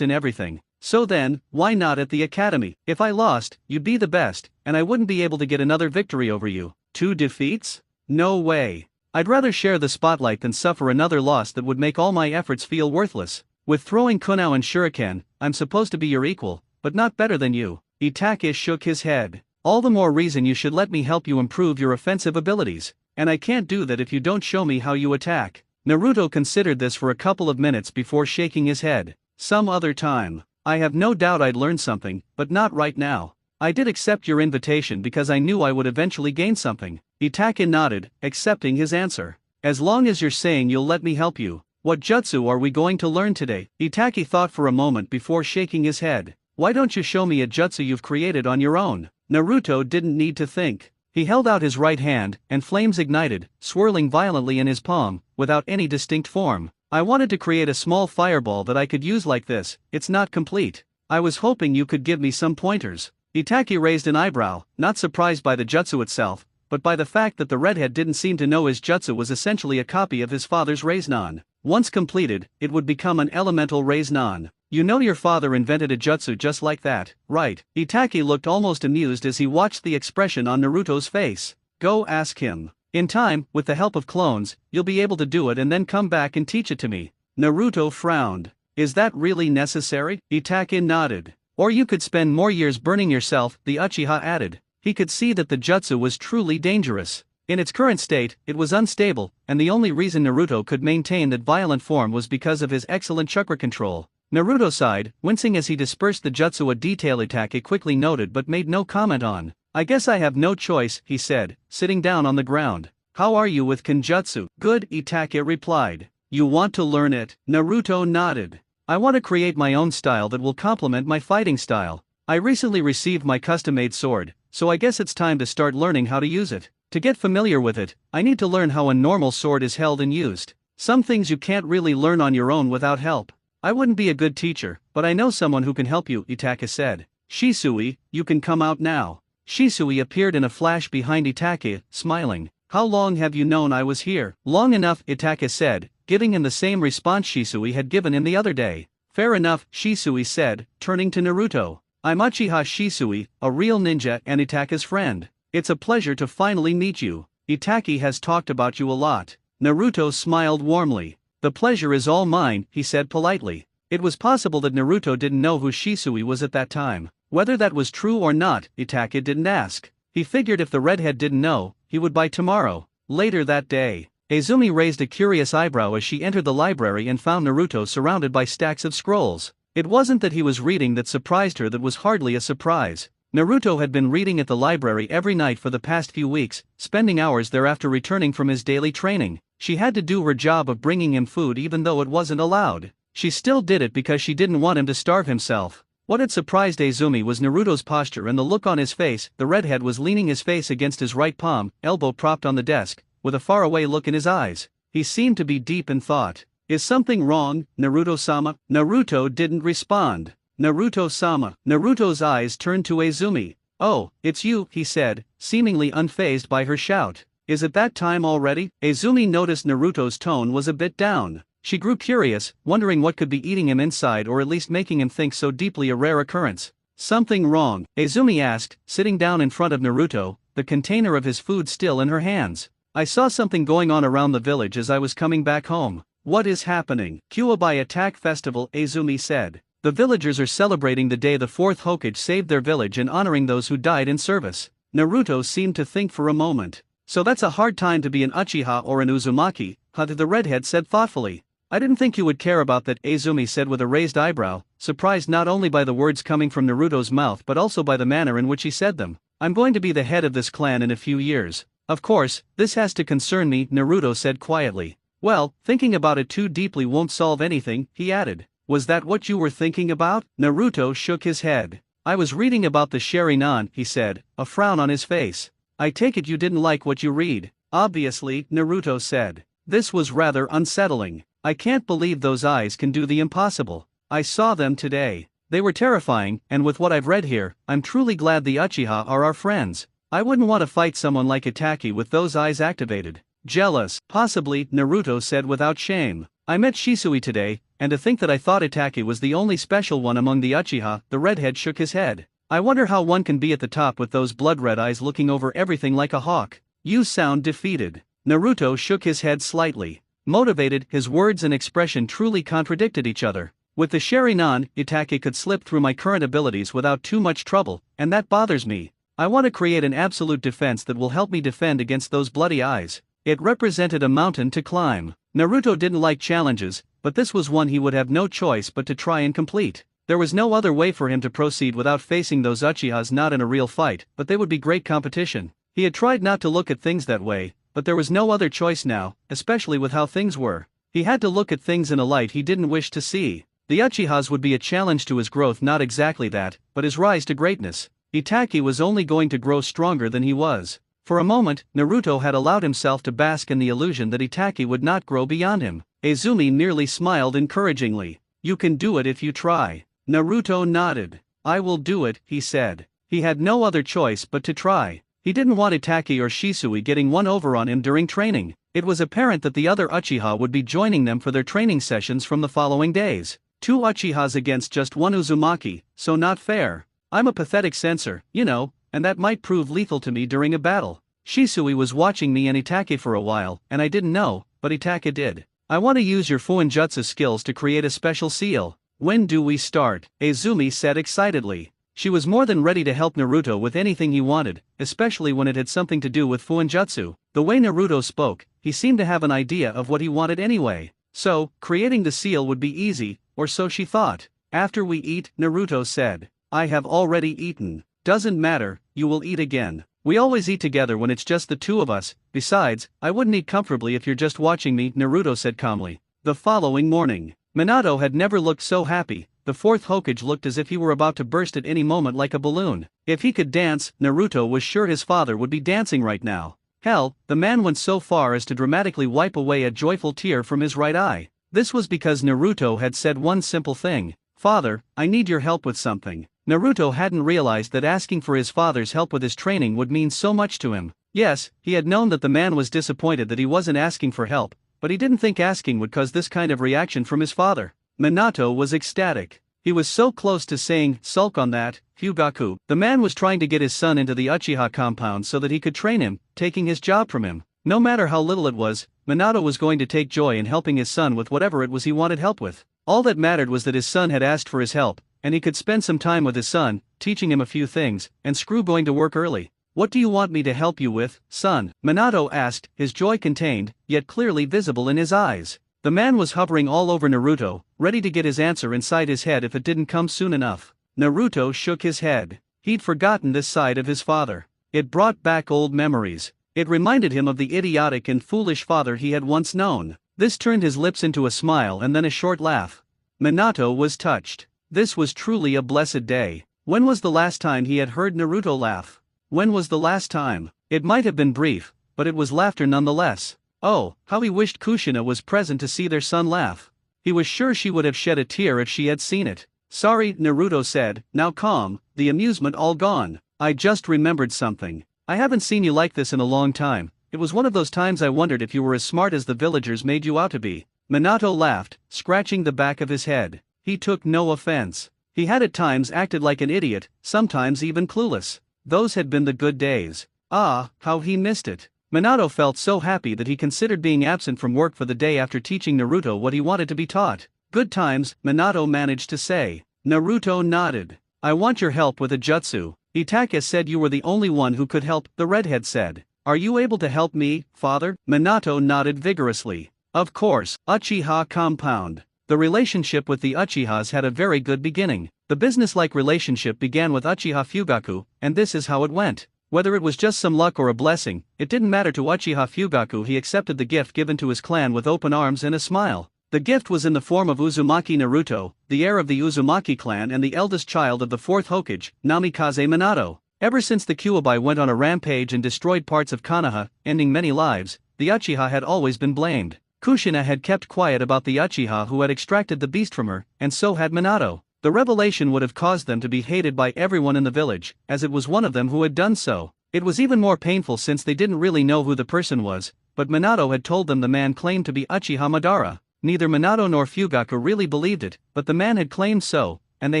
S1: in everything. So then, why not at the academy? If I lost, you'd be the best, and I wouldn't be able to get another victory over you. 2 defeats? No way. I'd rather share the spotlight than suffer another loss that would make all my efforts feel worthless. With throwing kunai and shuriken, I'm supposed to be your equal, but not better than you. Itachi shook his head. All the more reason you should let me help you improve your offensive abilities. And I can't do that if you don't show me how you attack. Naruto considered this for a couple of minutes before shaking his head. Some other time. I have no doubt I'd learn something, but not right now. I did accept your invitation because I knew I would eventually gain something. Itachi nodded, accepting his answer. As long as you're saying you'll let me help you. What jutsu are we going to learn today? Itachi thought for a moment before shaking his head. Why don't you show me a jutsu you've created on your own? Naruto didn't need to think. He held out his right hand, and flames ignited, swirling violently in his palm, without any distinct form. I wanted to create a small fireball that I could use like this. It's not complete. I was hoping you could give me some pointers. Itachi raised an eyebrow, not surprised by the jutsu itself, but by the fact that the redhead didn't seem to know his jutsu was essentially a copy of his father's Rasengan. Once completed, it would become an elemental Rasengan. You know your father invented a jutsu just like that, right? Itachi looked almost amused as he watched the expression on Naruto's face. Go ask him. In time, with the help of clones, you'll be able to do it and then come back and teach it to me. Naruto frowned. Is that really necessary? Itachi nodded. Or you could spend more years burning yourself, the Uchiha added. He could see that the jutsu was truly dangerous. In its current state, it was unstable, and the only reason Naruto could maintain that violent form was because of his excellent chakra control. Naruto sighed, wincing as he dispersed the jutsu, a detail Itachi quickly noted but made no comment on. I guess I have no choice, he said, sitting down on the ground. How are you with Kenjutsu? Good, Itachi replied. You want to learn it? Naruto nodded. I want to create my own style that will complement my fighting style. I recently received my custom-made sword, so I guess it's time to start learning how to use it. To get familiar with it, I need to learn how a normal sword is held and used. Some things you can't really learn on your own without help. I wouldn't be a good teacher, but I know someone who can help you, Itachi said. Shisui, you can come out now. Shisui appeared in a flash behind Itachi, smiling. How long have you known I was here? Long enough, Itachi said, giving him the same response Shisui had given him the other day. Fair enough, Shisui said, turning to Naruto. I'm Uchiha Shisui, a real ninja and Itachi's friend. It's a pleasure to finally meet you. Itachi has talked about you a lot. Naruto smiled warmly. The pleasure is all mine, he said politely. It was possible that Naruto didn't know who Shisui was at that time. Whether that was true or not, Itachi didn't ask. He figured if the redhead didn't know, he would by tomorrow. Later that day, Izumi raised a curious eyebrow as she entered the library and found Naruto surrounded by stacks of scrolls. It wasn't that he was reading that surprised her, that was hardly a surprise. Naruto had been reading at the library every night for the past few weeks, spending hours there after returning from his daily training. She had to do her job of bringing him food even though it wasn't allowed. She still did it because she didn't want him to starve himself. What had surprised Izumi was Naruto's posture and the look on his face. The redhead was leaning his face against his right palm, elbow propped on the desk, with a faraway look in his eyes. He seemed to be deep in thought. Is something wrong, Naruto-sama? Naruto didn't respond. Naruto-sama. Naruto's eyes turned to Izumi. Oh, it's you, he said, seemingly unfazed by her shout. Is it that time already? Izumi noticed Naruto's tone was a bit down. She grew curious, wondering what could be eating him inside or at least making him think so deeply a rare occurrence. Something wrong? Izumi asked, sitting down in front of Naruto, the container of his food still in her hands. I saw something going on around the village as I was coming back home. What is happening? Kyuubi Attack Festival, Izumi said. The villagers are celebrating the day the fourth Hokage saved their village and honoring those who died in service. Naruto seemed to think for a moment. So that's a hard time to be an Uchiha or an Uzumaki, the redhead said thoughtfully. I didn't think you would care about that, Izumi said with a raised eyebrow, surprised not only by the words coming from Naruto's mouth but also by the manner in which he said them. I'm going to be the head of this clan in a few years. Of course, this has to concern me, Naruto said quietly. Well, thinking about it too deeply won't solve anything, he added. Was that what you were thinking about? Naruto shook his head. I was reading about the Sharingan, he said, a frown on his face. I take it you didn't like what you read. Obviously, Naruto said. This was rather unsettling. I can't believe those eyes can do the impossible. I saw them today. They were terrifying, and with what I've read here, I'm truly glad the Uchiha are our friends. I wouldn't want to fight someone like Itachi with those eyes activated. Jealous, possibly, Naruto said without shame. I met Shisui today, and to think that I thought Itachi was the only special one among the Uchiha, the redhead shook his head. I wonder how one can be at the top with those blood-red eyes looking over everything like a hawk. You sound defeated. Naruto shook his head slightly. Motivated, his words and expression truly contradicted each other. With the Sharingan, Itachi could slip through my current abilities without too much trouble, and that bothers me. I want to create an absolute defense that will help me defend against those bloody eyes. It represented a mountain to climb. Naruto didn't like challenges, but this was one he would have no choice but to try and complete. There was no other way for him to proceed without facing those Uchihas, not in a real fight, but they would be great competition. He had tried not to look at things that way, but there was no other choice now, especially with how things were. He had to look at things in a light he didn't wish to see. The Uchihas would be a challenge to his growth, not exactly that, but his rise to greatness. Itachi was only going to grow stronger than he was. For a moment, Naruto had allowed himself to bask in the illusion that Itachi would not grow beyond him. Izumi nearly smiled encouragingly. You can do it if you try. Naruto nodded. I will do it, he said. He had no other choice but to try. He didn't want Itachi or Shisui getting one over on him during training. It was apparent that the other Uchiha would be joining them for their training sessions from the following days. 2 Uchihas against just 1 Uzumaki, so not fair. I'm a pathetic censor, you know, and that might prove lethal to me during a battle. Shisui was watching me and Itachi for a while, and I didn't know, but Itachi did. I want to use your Fuinjutsu skills to create a special seal. When do we start? Izumi said excitedly. She was more than ready to help Naruto with anything he wanted, especially when it had something to do with Fuinjutsu. The way Naruto spoke, he seemed to have an idea of what he wanted anyway. So, creating the seal would be easy, or so she thought. After we eat, Naruto said. I have already eaten. Doesn't matter, you will eat again. We always eat together when it's just the two of us. Besides, I wouldn't eat comfortably if you're just watching me, Naruto said calmly. The following morning, Minato had never looked so happy. The fourth Hokage looked as if he were about to burst at any moment like a balloon. If he could dance, Naruto was sure his father would be dancing right now. Hell, the man went so far as to dramatically wipe away a joyful tear from his right eye. This was because Naruto had said one simple thing. Father, I need your help with something. Naruto hadn't realized that asking for his father's help with his training would mean so much to him. Yes, he had known that the man was disappointed that he wasn't asking for help, but he didn't think asking would cause this kind of reaction from his father. Minato was ecstatic. He was so close to saying, sulk on that, Fugaku. The man was trying to get his son into the Uchiha compound so that he could train him, taking his job from him. No matter how little it was, Minato was going to take joy in helping his son with whatever it was he wanted help with. All that mattered was that his son had asked for his help, and he could spend some time with his son, teaching him a few things, and screw going to work early. What do you want me to help you with, son? Minato asked, his joy contained, yet clearly visible in his eyes. The man was hovering all over Naruto, ready to get his answer inside his head if it didn't come soon enough. Naruto shook his head. He'd forgotten this side of his father. It brought back old memories. It reminded him of the idiotic and foolish father he had once known. This turned his lips into a smile and then a short laugh. Minato was touched. This was truly a blessed day. When was the last time he had heard Naruto laugh? When was the last time? It might have been brief, but it was laughter nonetheless. Oh, how he wished Kushina was present to see their son laugh. He was sure she would have shed a tear if she had seen it. Sorry, Naruto said, now calm, the amusement all gone. I just remembered something. I haven't seen you like this in a long time. It was one of those times I wondered if you were as smart as the villagers made you out to be. Minato laughed, scratching the back of his head. He took no offense. He had at times acted like an idiot, sometimes even clueless. Those had been the good days. Ah, how he missed it. Minato felt so happy that he considered being absent from work for the day after teaching Naruto what he wanted to be taught. Good times, Minato managed to say. Naruto nodded. I want your help with a jutsu. Itachi said you were the only one who could help, the redhead said. Are you able to help me, father? Minato nodded vigorously. Of course, Uchiha compound. The relationship with the Uchihas had a very good beginning. The business-like relationship began with Uchiha Fugaku, and this is how it went. Whether it was just some luck or a blessing, it didn't matter to Uchiha Fugaku. He accepted the gift given to his clan with open arms and a smile. The gift was in the form of Uzumaki Naruto, the heir of the Uzumaki clan and the eldest child of the fourth Hokage, Namikaze Minato. Ever since the Kyuubi went on a rampage and destroyed parts of Konoha, ending many lives, the Uchiha had always been blamed. Kushina had kept quiet about the Uchiha who had extracted the beast from her, and so had Minato. The revelation would have caused them to be hated by everyone in the village, as it was one of them who had done so. It was even more painful since they didn't really know who the person was, but Minato had told them the man claimed to be Uchiha Madara. Neither Minato nor Fugaku really believed it, but the man had claimed so, and they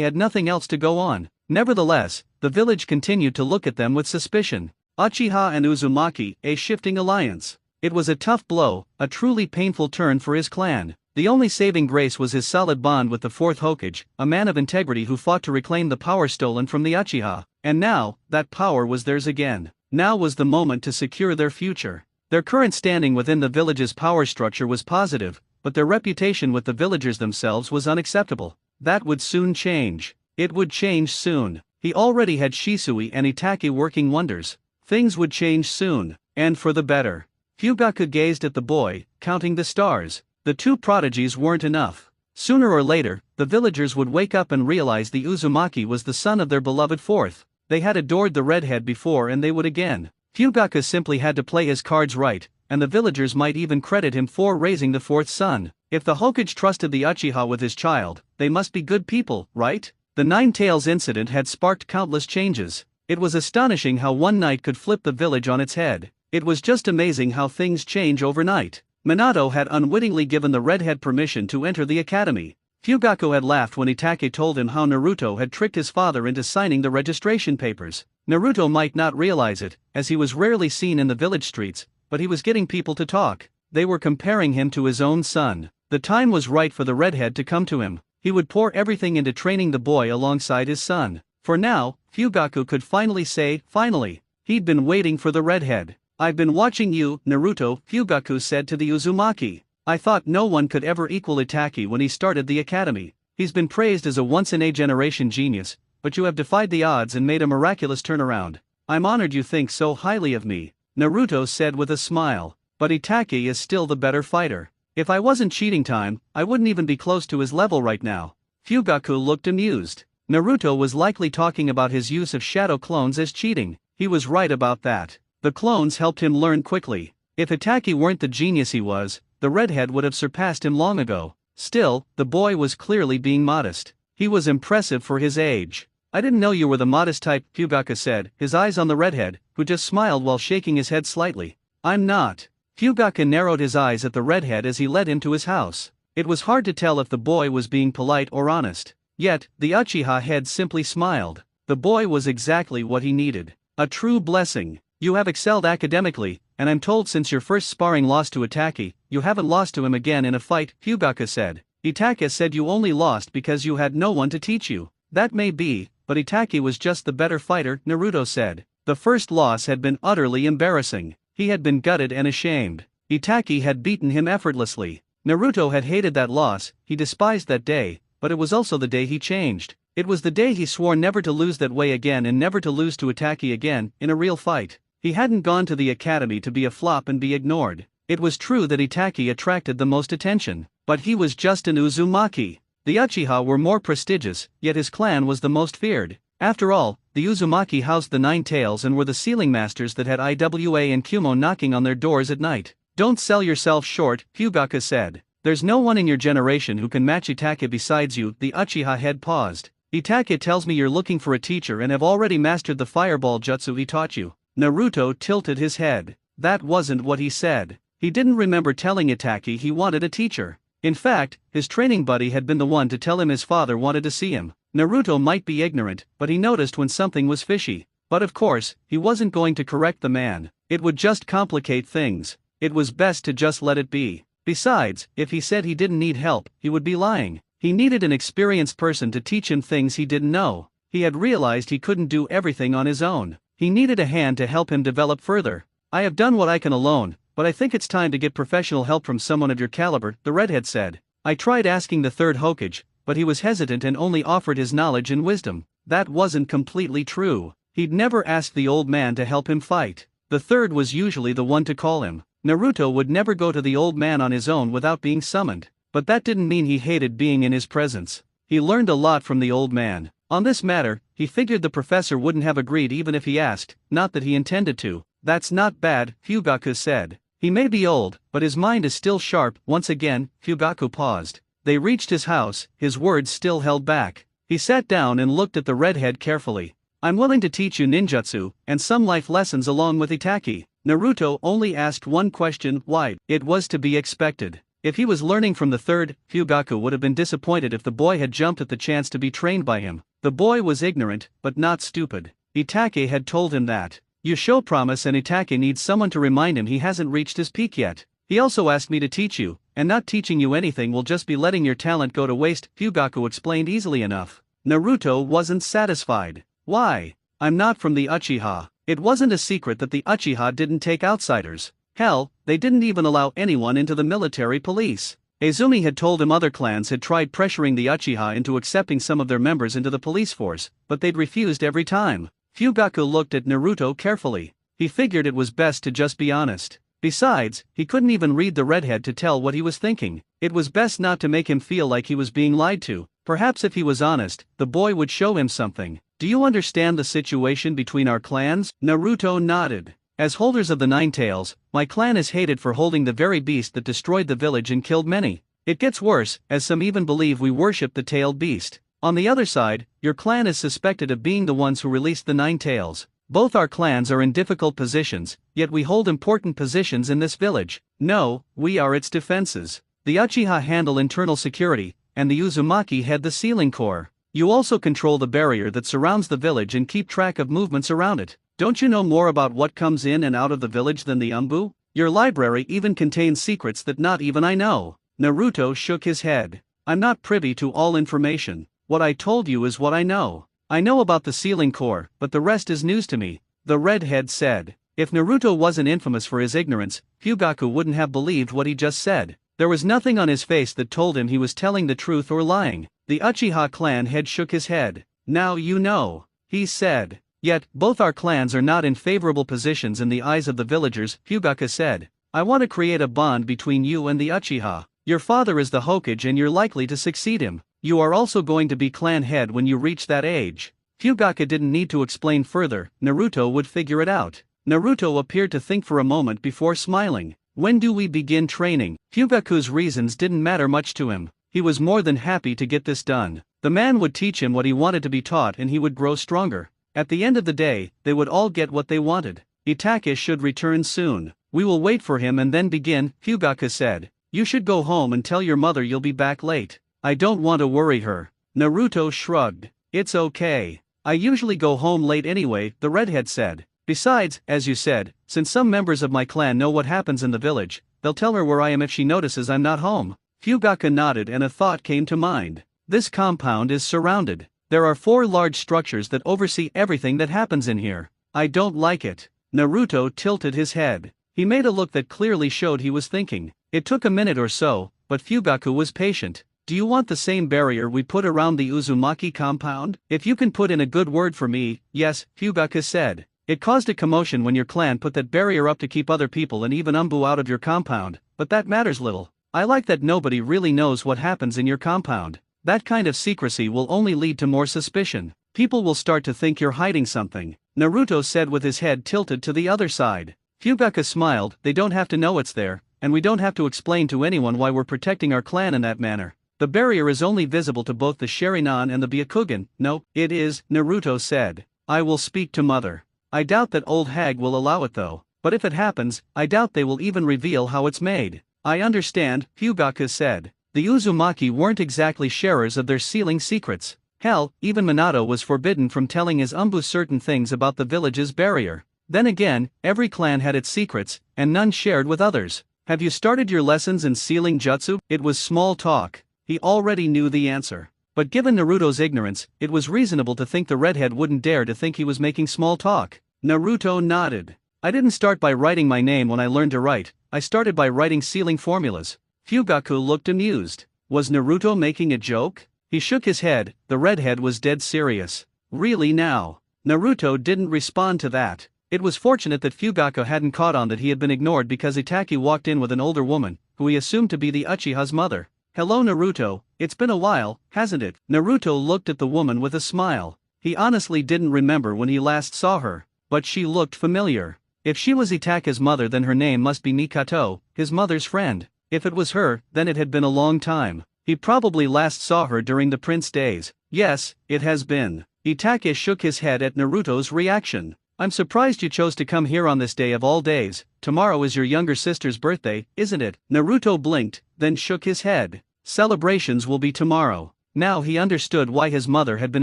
S1: had nothing else to go on. Nevertheless, the village continued to look at them with suspicion. Uchiha and Uzumaki, a shifting alliance. It was a tough blow, a truly painful turn for his clan. The only saving grace was his solid bond with the fourth Hokage, a man of integrity who fought to reclaim the power stolen from the Uchiha. And now, that power was theirs again. Now was the moment to secure their future. Their current standing within the village's power structure was positive, but their reputation with the villagers themselves was unacceptable. That would soon change. It would change soon. He already had Shisui and Itachi working wonders. Things would change soon, and for the better. Fugaku gazed at the boy, counting the stars. The two prodigies weren't enough. Sooner or later, the villagers would wake up and realize the Uzumaki was the son of their beloved fourth. They had adored the redhead before and they would again. Fugaku simply had to play his cards right, and the villagers might even credit him for raising the fourth son. If the Hokage trusted the Uchiha with his child, they must be good people, right? The Nine Tails incident had sparked countless changes. It was astonishing how one night could flip the village on its head. It was just amazing how things change overnight. Minato had unwittingly given the redhead permission to enter the academy. Fugaku had laughed when Itachi told him how Naruto had tricked his father into signing the registration papers. Naruto might not realize it, as he was rarely seen in the village streets, but he was getting people to talk. They were comparing him to his own son. The time was right for the redhead to come to him. He would pour everything into training the boy alongside his son. For now, Fugaku could finally say, finally. He'd been waiting for the redhead. "I've been watching you, Naruto," Fugaku said to the Uzumaki. "I thought no one could ever equal Itachi when he started the academy. He's been praised as a once-in-a-generation genius, but you have defied the odds and made a miraculous turnaround. I'm honored you think so highly of me," Naruto said with a smile. "But Itachi is still the better fighter. If I wasn't cheating time, I wouldn't even be close to his level right now." Fugaku looked amused. Naruto was likely talking about his use of shadow clones as cheating. He was right about that. The clones helped him learn quickly. If Itachi weren't the genius he was, the redhead would have surpassed him long ago. Still, the boy was clearly being modest. He was impressive for his age. "I didn't know you were the modest type," Fugaku said, his eyes on the redhead, who just smiled while shaking his head slightly. "I'm not." Fugaku narrowed his eyes at the redhead as he led him to his house. It was hard to tell if the boy was being polite or honest. Yet, the Uchiha head simply smiled. The boy was exactly what he needed. A true blessing. "You have excelled academically, and I'm told since your first sparring loss to Itachi, you haven't lost to him again in a fight," Fugaku said. "Itachi said you only lost because you had no one to teach you." "That may be, but Itachi was just the better fighter," Naruto said. The first loss had been utterly embarrassing. He had been gutted and ashamed. Itachi had beaten him effortlessly. Naruto had hated that loss, he despised that day, but it was also the day he changed. It was the day he swore never to lose that way again and never to lose to Itachi again, in a real fight. He hadn't gone to the academy to be a flop and be ignored. It was true that Itachi attracted the most attention, but he was just an Uzumaki. The Uchiha were more prestigious, yet his clan was the most feared. After all, the Uzumaki housed the Nine Tails and were the sealing masters that had Iwa and Kumo knocking on their doors at night. "Don't sell yourself short," Fugaku said. "There's no one in your generation who can match Itachi besides you." The Uchiha head paused. "Itachi tells me you're looking for a teacher and have already mastered the fireball jutsu he taught you." Naruto tilted his head. That wasn't what he said. He didn't remember telling Itachi he wanted a teacher. In fact, his training buddy had been the one to tell him his father wanted to see him. Naruto might be ignorant, but he noticed when something was fishy. But of course, he wasn't going to correct the man. It would just complicate things. It was best to just let it be. Besides, if he said he didn't need help, he would be lying. He needed an experienced person to teach him things he didn't know. He had realized he couldn't do everything on his own. He needed a hand to help him develop further. "I have done what I can alone, but I think it's time to get professional help from someone of your caliber," the redhead said. "I tried asking the third Hokage, but he was hesitant and only offered his knowledge and wisdom." That wasn't completely true. He'd never asked the old man to help him fight. The third was usually the one to call him. Naruto would never go to the old man on his own without being summoned, but that didn't mean he hated being in his presence. He learned a lot from the old man. On this matter, he figured the professor wouldn't have agreed even if he asked, not that he intended to. "That's not bad," Fugaku said. "He may be old, but his mind is still sharp." Once again, Fugaku paused. They reached his house, his words still held back. He sat down and looked at the redhead carefully. "I'm willing to teach you ninjutsu, and some life lessons along with Itachi." Naruto only asked one question, why. It was to be expected. If he was learning from the third, Fugaku would have been disappointed if the boy had jumped at the chance to be trained by him. The boy was ignorant, but not stupid. Itachi had told him that. "You show promise and Itachi needs someone to remind him he hasn't reached his peak yet. He also asked me to teach you, and not teaching you anything will just be letting your talent go to waste," Fugaku explained easily enough. Naruto wasn't satisfied. "Why? I'm not from the Uchiha." It wasn't a secret that the Uchiha didn't take outsiders. Hell, they didn't even allow anyone into the military police. Izumi had told him other clans had tried pressuring the Uchiha into accepting some of their members into the police force, but they'd refused every time. Fugaku looked at Naruto carefully. He figured it was best to just be honest. Besides, he couldn't even read the redhead to tell what he was thinking. It was best not to make him feel like he was being lied to. Perhaps if he was honest, the boy would show him something. "Do you understand the situation between our clans?" Naruto nodded. "As holders of the Nine Tails, my clan is hated for holding the very beast that destroyed the village and killed many. It gets worse, as some even believe we worship the tailed beast. On the other side, your clan is suspected of being the ones who released the Nine Tails. Both our clans are in difficult positions, yet we hold important positions in this village. No, we are its defenses. The Uchiha handle internal security, and the Uzumaki head the sealing corps. You also control the barrier that surrounds the village and keep track of movements around it. Don't you know more about what comes in and out of the village than the Umbu? Your library even contains secrets that not even I know." Naruto shook his head. "I'm not privy to all information. What I told you is what I know." I know about the sealing core, but the rest is news to me, the redhead said. If Naruto wasn't infamous for his ignorance, Fugaku wouldn't have believed what he just said. There was nothing on his face that told him he was telling the truth or lying. The Uchiha clan head shook his head. Now you know, he said. Yet, both our clans are not in favorable positions in the eyes of the villagers, Fugaku said. I want to create a bond between you and the Uchiha. Your father is the Hokage and you're likely to succeed him. You are also going to be clan head when you reach that age. Fugaku didn't need to explain further, Naruto would figure it out. Naruto appeared to think for a moment before smiling. When do we begin training? Fugaku's reasons didn't matter much to him. He was more than happy to get this done. The man would teach him what he wanted to be taught and he would grow stronger. At the end of the day, they would all get what they wanted. Itachi should return soon. We will wait for him and then begin, Fugaku said. You should go home and tell your mother you'll be back late. I don't want to worry her. Naruto shrugged. It's okay. I usually go home late anyway, the redhead said. Besides, as you said, since some members of my clan know what happens in the village, they'll tell her where I am if she notices I'm not home. Fugaku nodded and a thought came to mind. This compound is surrounded. There are 4 large structures that oversee everything that happens in here. I don't like it. Naruto tilted his head. He made a look that clearly showed he was thinking. It took a minute or so, but Fugaku was patient. Do you want the same barrier we put around the Uzumaki compound? If you can put in a good word for me, yes, Fugaku said. It caused a commotion when your clan put that barrier up to keep other people and even Umbu out of your compound, but that matters little. I like that nobody really knows what happens in your compound. That kind of secrecy will only lead to more suspicion. People will start to think you're hiding something, Naruto said with his head tilted to the other side. Fugaku smiled. They don't have to know it's there, and we don't have to explain to anyone why we're protecting our clan in that manner. The barrier is only visible to both the Sharingan and the Byakugan. No, it is, Naruto said. I will speak to mother. I doubt that old hag will allow it though, but if it happens, I doubt they will even reveal how it's made. I understand, Fugaku said. The Uzumaki weren't exactly sharers of their sealing secrets. Hell, even Minato was forbidden from telling his Umbu certain things about the village's barrier. Then again, every clan had its secrets, and none shared with others. Have you started your lessons in sealing jutsu? It was small talk. He already knew the answer. But given Naruto's ignorance, it was reasonable to think the redhead wouldn't dare to think he was making small talk. Naruto nodded. I didn't start by writing my name when I learned to write, I started by writing sealing formulas. Fugaku looked amused. Was Naruto making a joke? He shook his head. The redhead was dead serious. Really now? Naruto didn't respond to that. It was fortunate that Fugaku hadn't caught on that he had been ignored because Itachi walked in with an older woman, who he assumed to be the Uchiha's mother. Hello Naruto, it's been a while, hasn't it? Naruto looked at the woman with a smile. He honestly didn't remember when he last saw her, but she looked familiar. If she was Itachi's mother then her name must be Mikato, his mother's friend. If it was her, then it had been a long time. He probably last saw her during the Prince days. Yes, it has been. Itachi shook his head at Naruto's reaction. I'm surprised you chose to come here on this day of all days. Tomorrow is your younger sister's birthday, isn't it? Naruto blinked, then shook his head. Celebrations will be tomorrow. Now he understood why his mother had been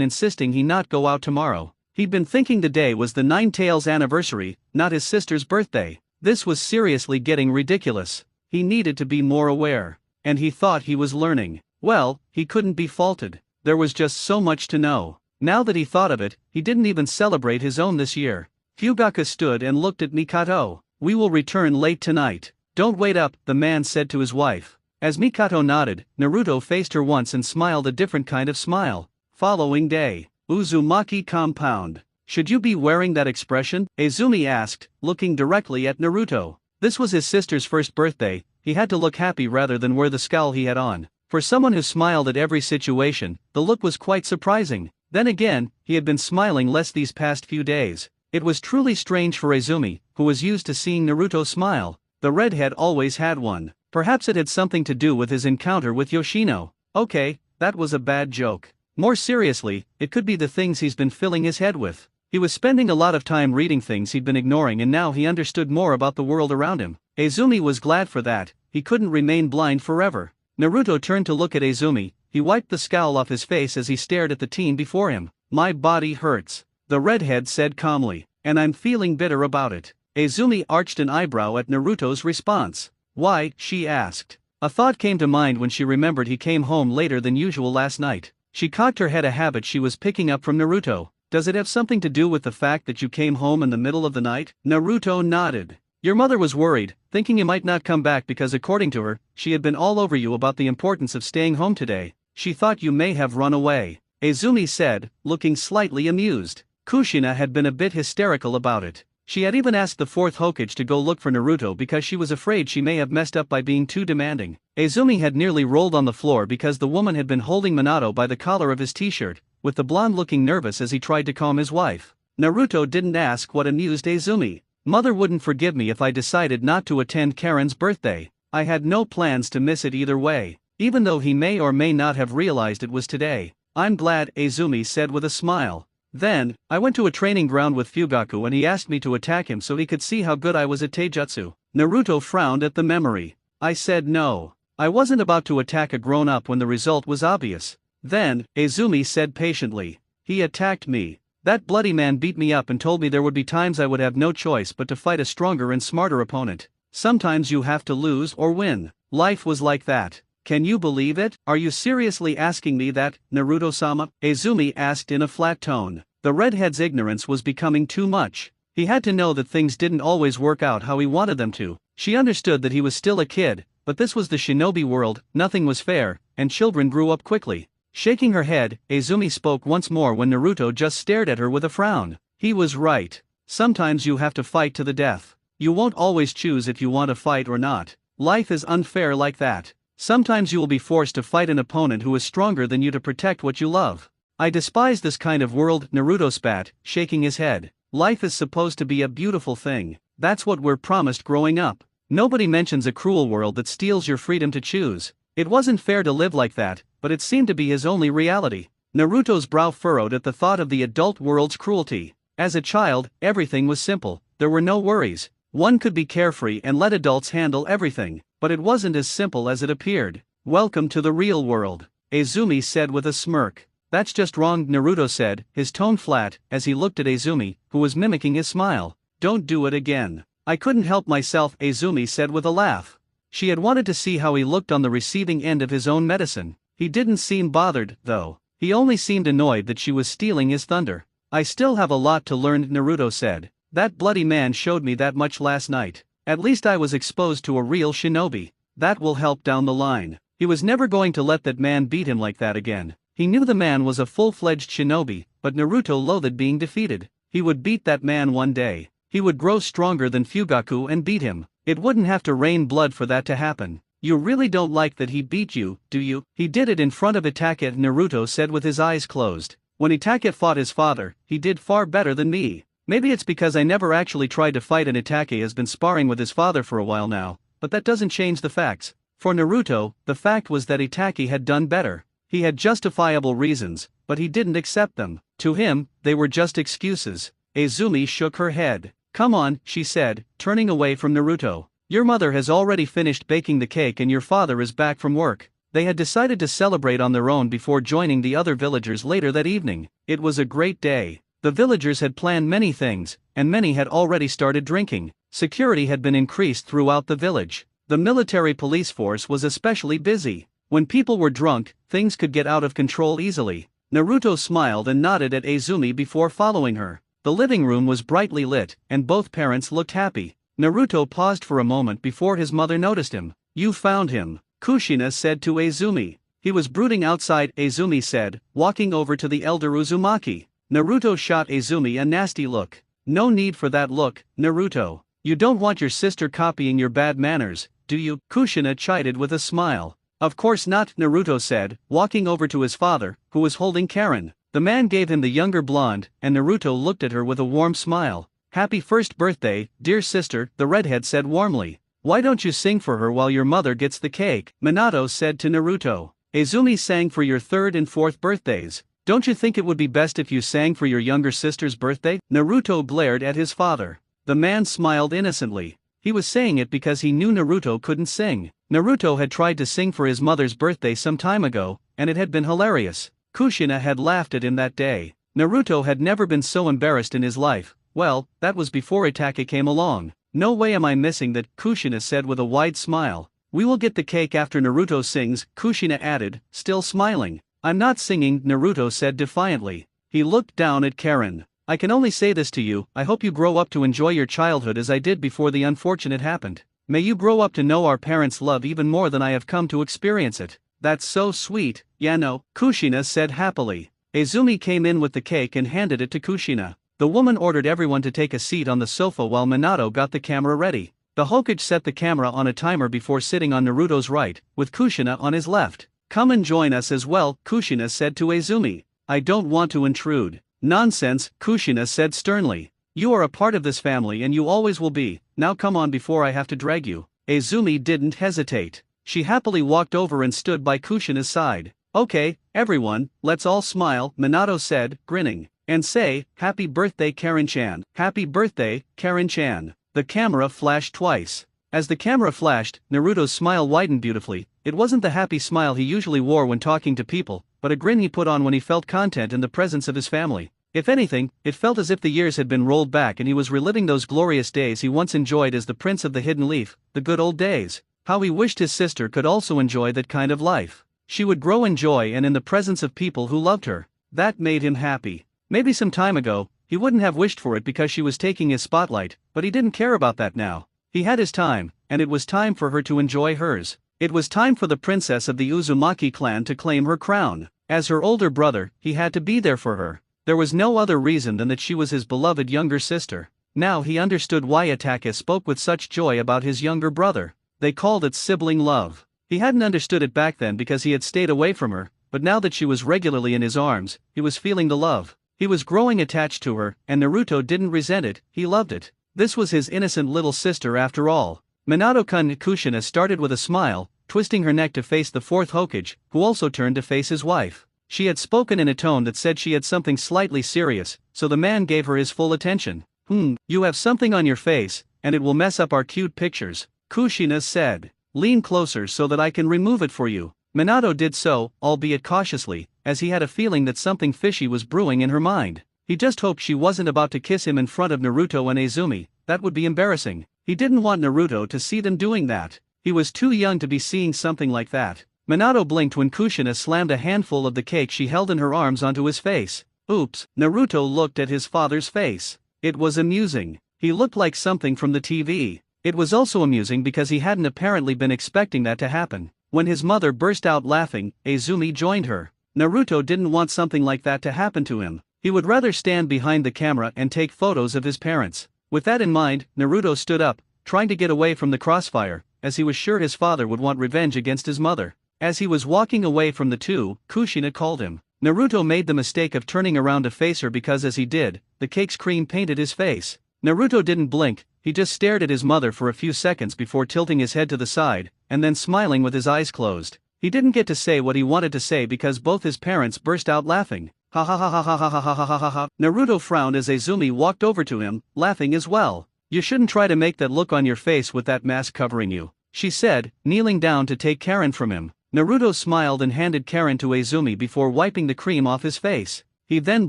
S1: insisting he not go out tomorrow. He'd been thinking the day was the Nine-Tails anniversary, not his sister's birthday. This was seriously getting ridiculous. He needed to be more aware. And he thought he was learning. Well, he couldn't be faulted. There was just so much to know. Now that he thought of it, he didn't even celebrate his own this year. Fugaku stood and looked at Mikato. We will return late tonight. Don't wait up, the man said to his wife. As Mikato nodded, Naruto faced her once and smiled a different kind of smile. Following day. Uzumaki compound. Should you be wearing that expression? Izumi asked, looking directly at Naruto. This was his sister's first birthday, he had to look happy rather than wear the scowl he had on. For someone who smiled at every situation, the look was quite surprising. Then again, he had been smiling less these past few days. It was truly strange for Izumi, who was used to seeing Naruto smile. The redhead always had one. Perhaps it had something to do with his encounter with Yoshino. Okay, that was a bad joke. More seriously, it could be the things he's been filling his head with. He was spending a lot of time reading things he'd been ignoring and now he understood more about the world around him. Izumi was glad for that, he couldn't remain blind forever. Naruto turned to look at Izumi, he wiped the scowl off his face as he stared at the team before him. My body hurts, the redhead said calmly, and I'm feeling bitter about it. Izumi arched an eyebrow at Naruto's response. Why? She asked. A thought came to mind when she remembered he came home later than usual last night. She cocked her head, a habit she was picking up from Naruto. Does it have something to do with the fact that you came home in the middle of the night? Naruto nodded. Your mother was worried, thinking you might not come back because according to her, she had been all over you about the importance of staying home today. She thought you may have run away, Izumi said, looking slightly amused. Kushina had been a bit hysterical about it. She had even asked the fourth Hokage to go look for Naruto because she was afraid she may have messed up by being too demanding. Izumi had nearly rolled on the floor because the woman had been holding Minato by the collar of his t-shirt, with the blonde looking nervous as he tried to calm his wife. Naruto didn't ask what amused Izumi. Mother wouldn't forgive me if I decided not to attend Karen's birthday. I had no plans to miss it either way, even though he may or may not have realized it was today. I'm glad, Izumi said with a smile. Then, I went to a training ground with Fugaku and he asked me to attack him so he could see how good I was at taijutsu. Naruto frowned at the memory. I said no. I wasn't about to attack a grown-up when the result was obvious. Then, Izumi said patiently. He attacked me. That bloody man beat me up and told me there would be times I would have no choice but to fight a stronger and smarter opponent. Sometimes you have to lose or win. Life was like that. Can you believe it? Are you seriously asking me that, Naruto-sama? Izumi asked in a flat tone. The redhead's ignorance was becoming too much. He had to know that things didn't always work out how he wanted them to. She understood that he was still a kid, but this was the shinobi world, nothing was fair, and children grew up quickly. Shaking her head, Izumi spoke once more when Naruto just stared at her with a frown. He was right. Sometimes you have to fight to the death. You won't always choose if you want to fight or not. Life is unfair like that. Sometimes you will be forced to fight an opponent who is stronger than you to protect what you love. I despise this kind of world, Naruto spat, shaking his head. Life is supposed to be a beautiful thing. That's what we're promised growing up. Nobody mentions a cruel world that steals your freedom to choose. It wasn't fair to live like that, but it seemed to be his only reality. Naruto's brow furrowed at the thought of the adult world's cruelty. As a child, everything was simple, there were no worries. One could be carefree and let adults handle everything, but it wasn't as simple as it appeared. Welcome to the real world, Izumi said with a smirk. That's just wrong, Naruto said, his tone flat, as he looked at Izumi, who was mimicking his smile. Don't do it again. I couldn't help myself, Izumi said with a laugh. She had wanted to see how he looked on the receiving end of his own medicine. He didn't seem bothered, though. He only seemed annoyed that she was stealing his thunder. I still have a lot to learn, Naruto said. That bloody man showed me that much last night. At least I was exposed to a real shinobi. That will help down the line. He was never going to let that man beat him like that again. He knew the man was a full-fledged shinobi, but Naruto loathed being defeated. He would beat that man one day. He would grow stronger than Fugaku and beat him. It wouldn't have to rain blood for that to happen. You really don't like that he beat you, do you? He did it in front of Itachi, Naruto said with his eyes closed. When Itachi fought his father, he did far better than me. Maybe it's because I never actually tried to fight and Itachi has been sparring with his father for a while now, but that doesn't change the facts. For Naruto, the fact was that Itachi had done better. He had justifiable reasons, but he didn't accept them. To him, they were just excuses. Izumi shook her head. Come on, she said, turning away from Naruto. Your mother has already finished baking the cake and your father is back from work. They had decided to celebrate on their own before joining the other villagers later that evening. It was a great day. The villagers had planned many things, and many had already started drinking. Security had been increased throughout the village. The military police force was especially busy. When people were drunk, things could get out of control easily. Naruto smiled and nodded at Izumi before following her. The living room was brightly lit, and both parents looked happy. Naruto paused for a moment before his mother noticed him. You found him, Kushina said to Izumi. He was brooding outside, Izumi said, walking over to the elder Uzumaki. Naruto shot Izumi a nasty look. No need for that look, Naruto. You don't want your sister copying your bad manners, do you? Kushina chided with a smile. Of course not, Naruto said, walking over to his father, who was holding Karen. The man gave him the younger blonde, and Naruto looked at her with a warm smile. Happy first birthday, dear sister, the redhead said warmly. Why don't you sing for her while your mother gets the cake? Minato said to Naruto. Izumi sang for your third and fourth birthdays. Don't you think it would be best if you sang for your younger sister's birthday? Naruto glared at his father. The man smiled innocently. He was saying it because he knew Naruto couldn't sing. Naruto had tried to sing for his mother's birthday some time ago, and it had been hilarious. Kushina had laughed at him that day. Naruto had never been so embarrassed in his life. Well, that was before Itachi came along. No way am I missing that, Kushina said with a wide smile. We will get the cake after Naruto sings, Kushina added, still smiling. I'm not singing, Naruto said defiantly. He looked down at Karen. I can only say this to you, I hope you grow up to enjoy your childhood as I did before the unfortunate happened. May you grow up to know our parents' love even more than I have come to experience it. That's so sweet, Yano, Kushina said happily. Izumi came in with the cake and handed it to Kushina. The woman ordered everyone to take a seat on the sofa while Minato got the camera ready. The Hokage set the camera on a timer before sitting on Naruto's right, with Kushina on his left. Come and join us as well, Kushina said to Izumi. I don't want to intrude. Nonsense, Kushina said sternly. You are a part of this family and you always will be, now come on before I have to drag you. Izumi didn't hesitate. She happily walked over and stood by Kushina's side. Okay, everyone, let's all smile, Minato said, grinning. And say, happy birthday Karen-chan. Happy birthday, Karen-chan. The camera flashed twice. As the camera flashed, Naruto's smile widened beautifully. It wasn't the happy smile he usually wore when talking to people, but a grin he put on when he felt content in the presence of his family. If anything, it felt as if the years had been rolled back and he was reliving those glorious days he once enjoyed as the Prince of the Hidden Leaf, the good old days. How he wished his sister could also enjoy that kind of life. She would grow in joy and in the presence of people who loved her. That made him happy. Maybe some time ago, he wouldn't have wished for it because she was taking his spotlight, but he didn't care about that now. He had his time, and it was time for her to enjoy hers. It was time for the princess of the Uzumaki clan to claim her crown. As her older brother, he had to be there for her. There was no other reason than that she was his beloved younger sister. Now he understood why Itachi spoke with such joy about his younger brother. They called it sibling love. He hadn't understood it back then because he had stayed away from her, but now that she was regularly in his arms, he was feeling the love. He was growing attached to her, and Naruto didn't resent it, he loved it. This was his innocent little sister after all. Minato-kun Kushina started with a smile, twisting her neck to face the fourth Hokage, who also turned to face his wife. She had spoken in a tone that said she had something slightly serious, so the man gave her his full attention. You have something on your face, and it will mess up our cute pictures, Kushina said. Lean closer so that I can remove it for you. Minato did so, albeit cautiously, as he had a feeling that something fishy was brewing in her mind. He just hoped she wasn't about to kiss him in front of Naruto and Izumi. That would be embarrassing. He didn't want Naruto to see them doing that. He was too young to be seeing something like that. Minato blinked when Kushina slammed a handful of the cake she held in her arms onto his face. Oops, Naruto looked at his father's face. It was amusing. He looked like something from the TV. It was also amusing because he hadn't apparently been expecting that to happen. When his mother burst out laughing, Izumi joined her. Naruto didn't want something like that to happen to him. He would rather stand behind the camera and take photos of his parents. With that in mind, Naruto stood up, trying to get away from the crossfire, as he was sure his father would want revenge against his mother. As he was walking away from the two, Kushina called him. Naruto made the mistake of turning around to face her because as he did, the cake's cream painted his face. Naruto didn't blink, he just stared at his mother for a few seconds before tilting his head to the side, and then smiling with his eyes closed. He didn't get to say what he wanted to say because both his parents burst out laughing. Ha ha ha ha ha ha ha ha ha ha ha. Naruto frowned as Izumi walked over to him, laughing as well. You shouldn't try to make that look on your face with that mask covering you, she said, kneeling down to take Karen from him. Naruto smiled and handed Karen to Izumi before wiping the cream off his face. He then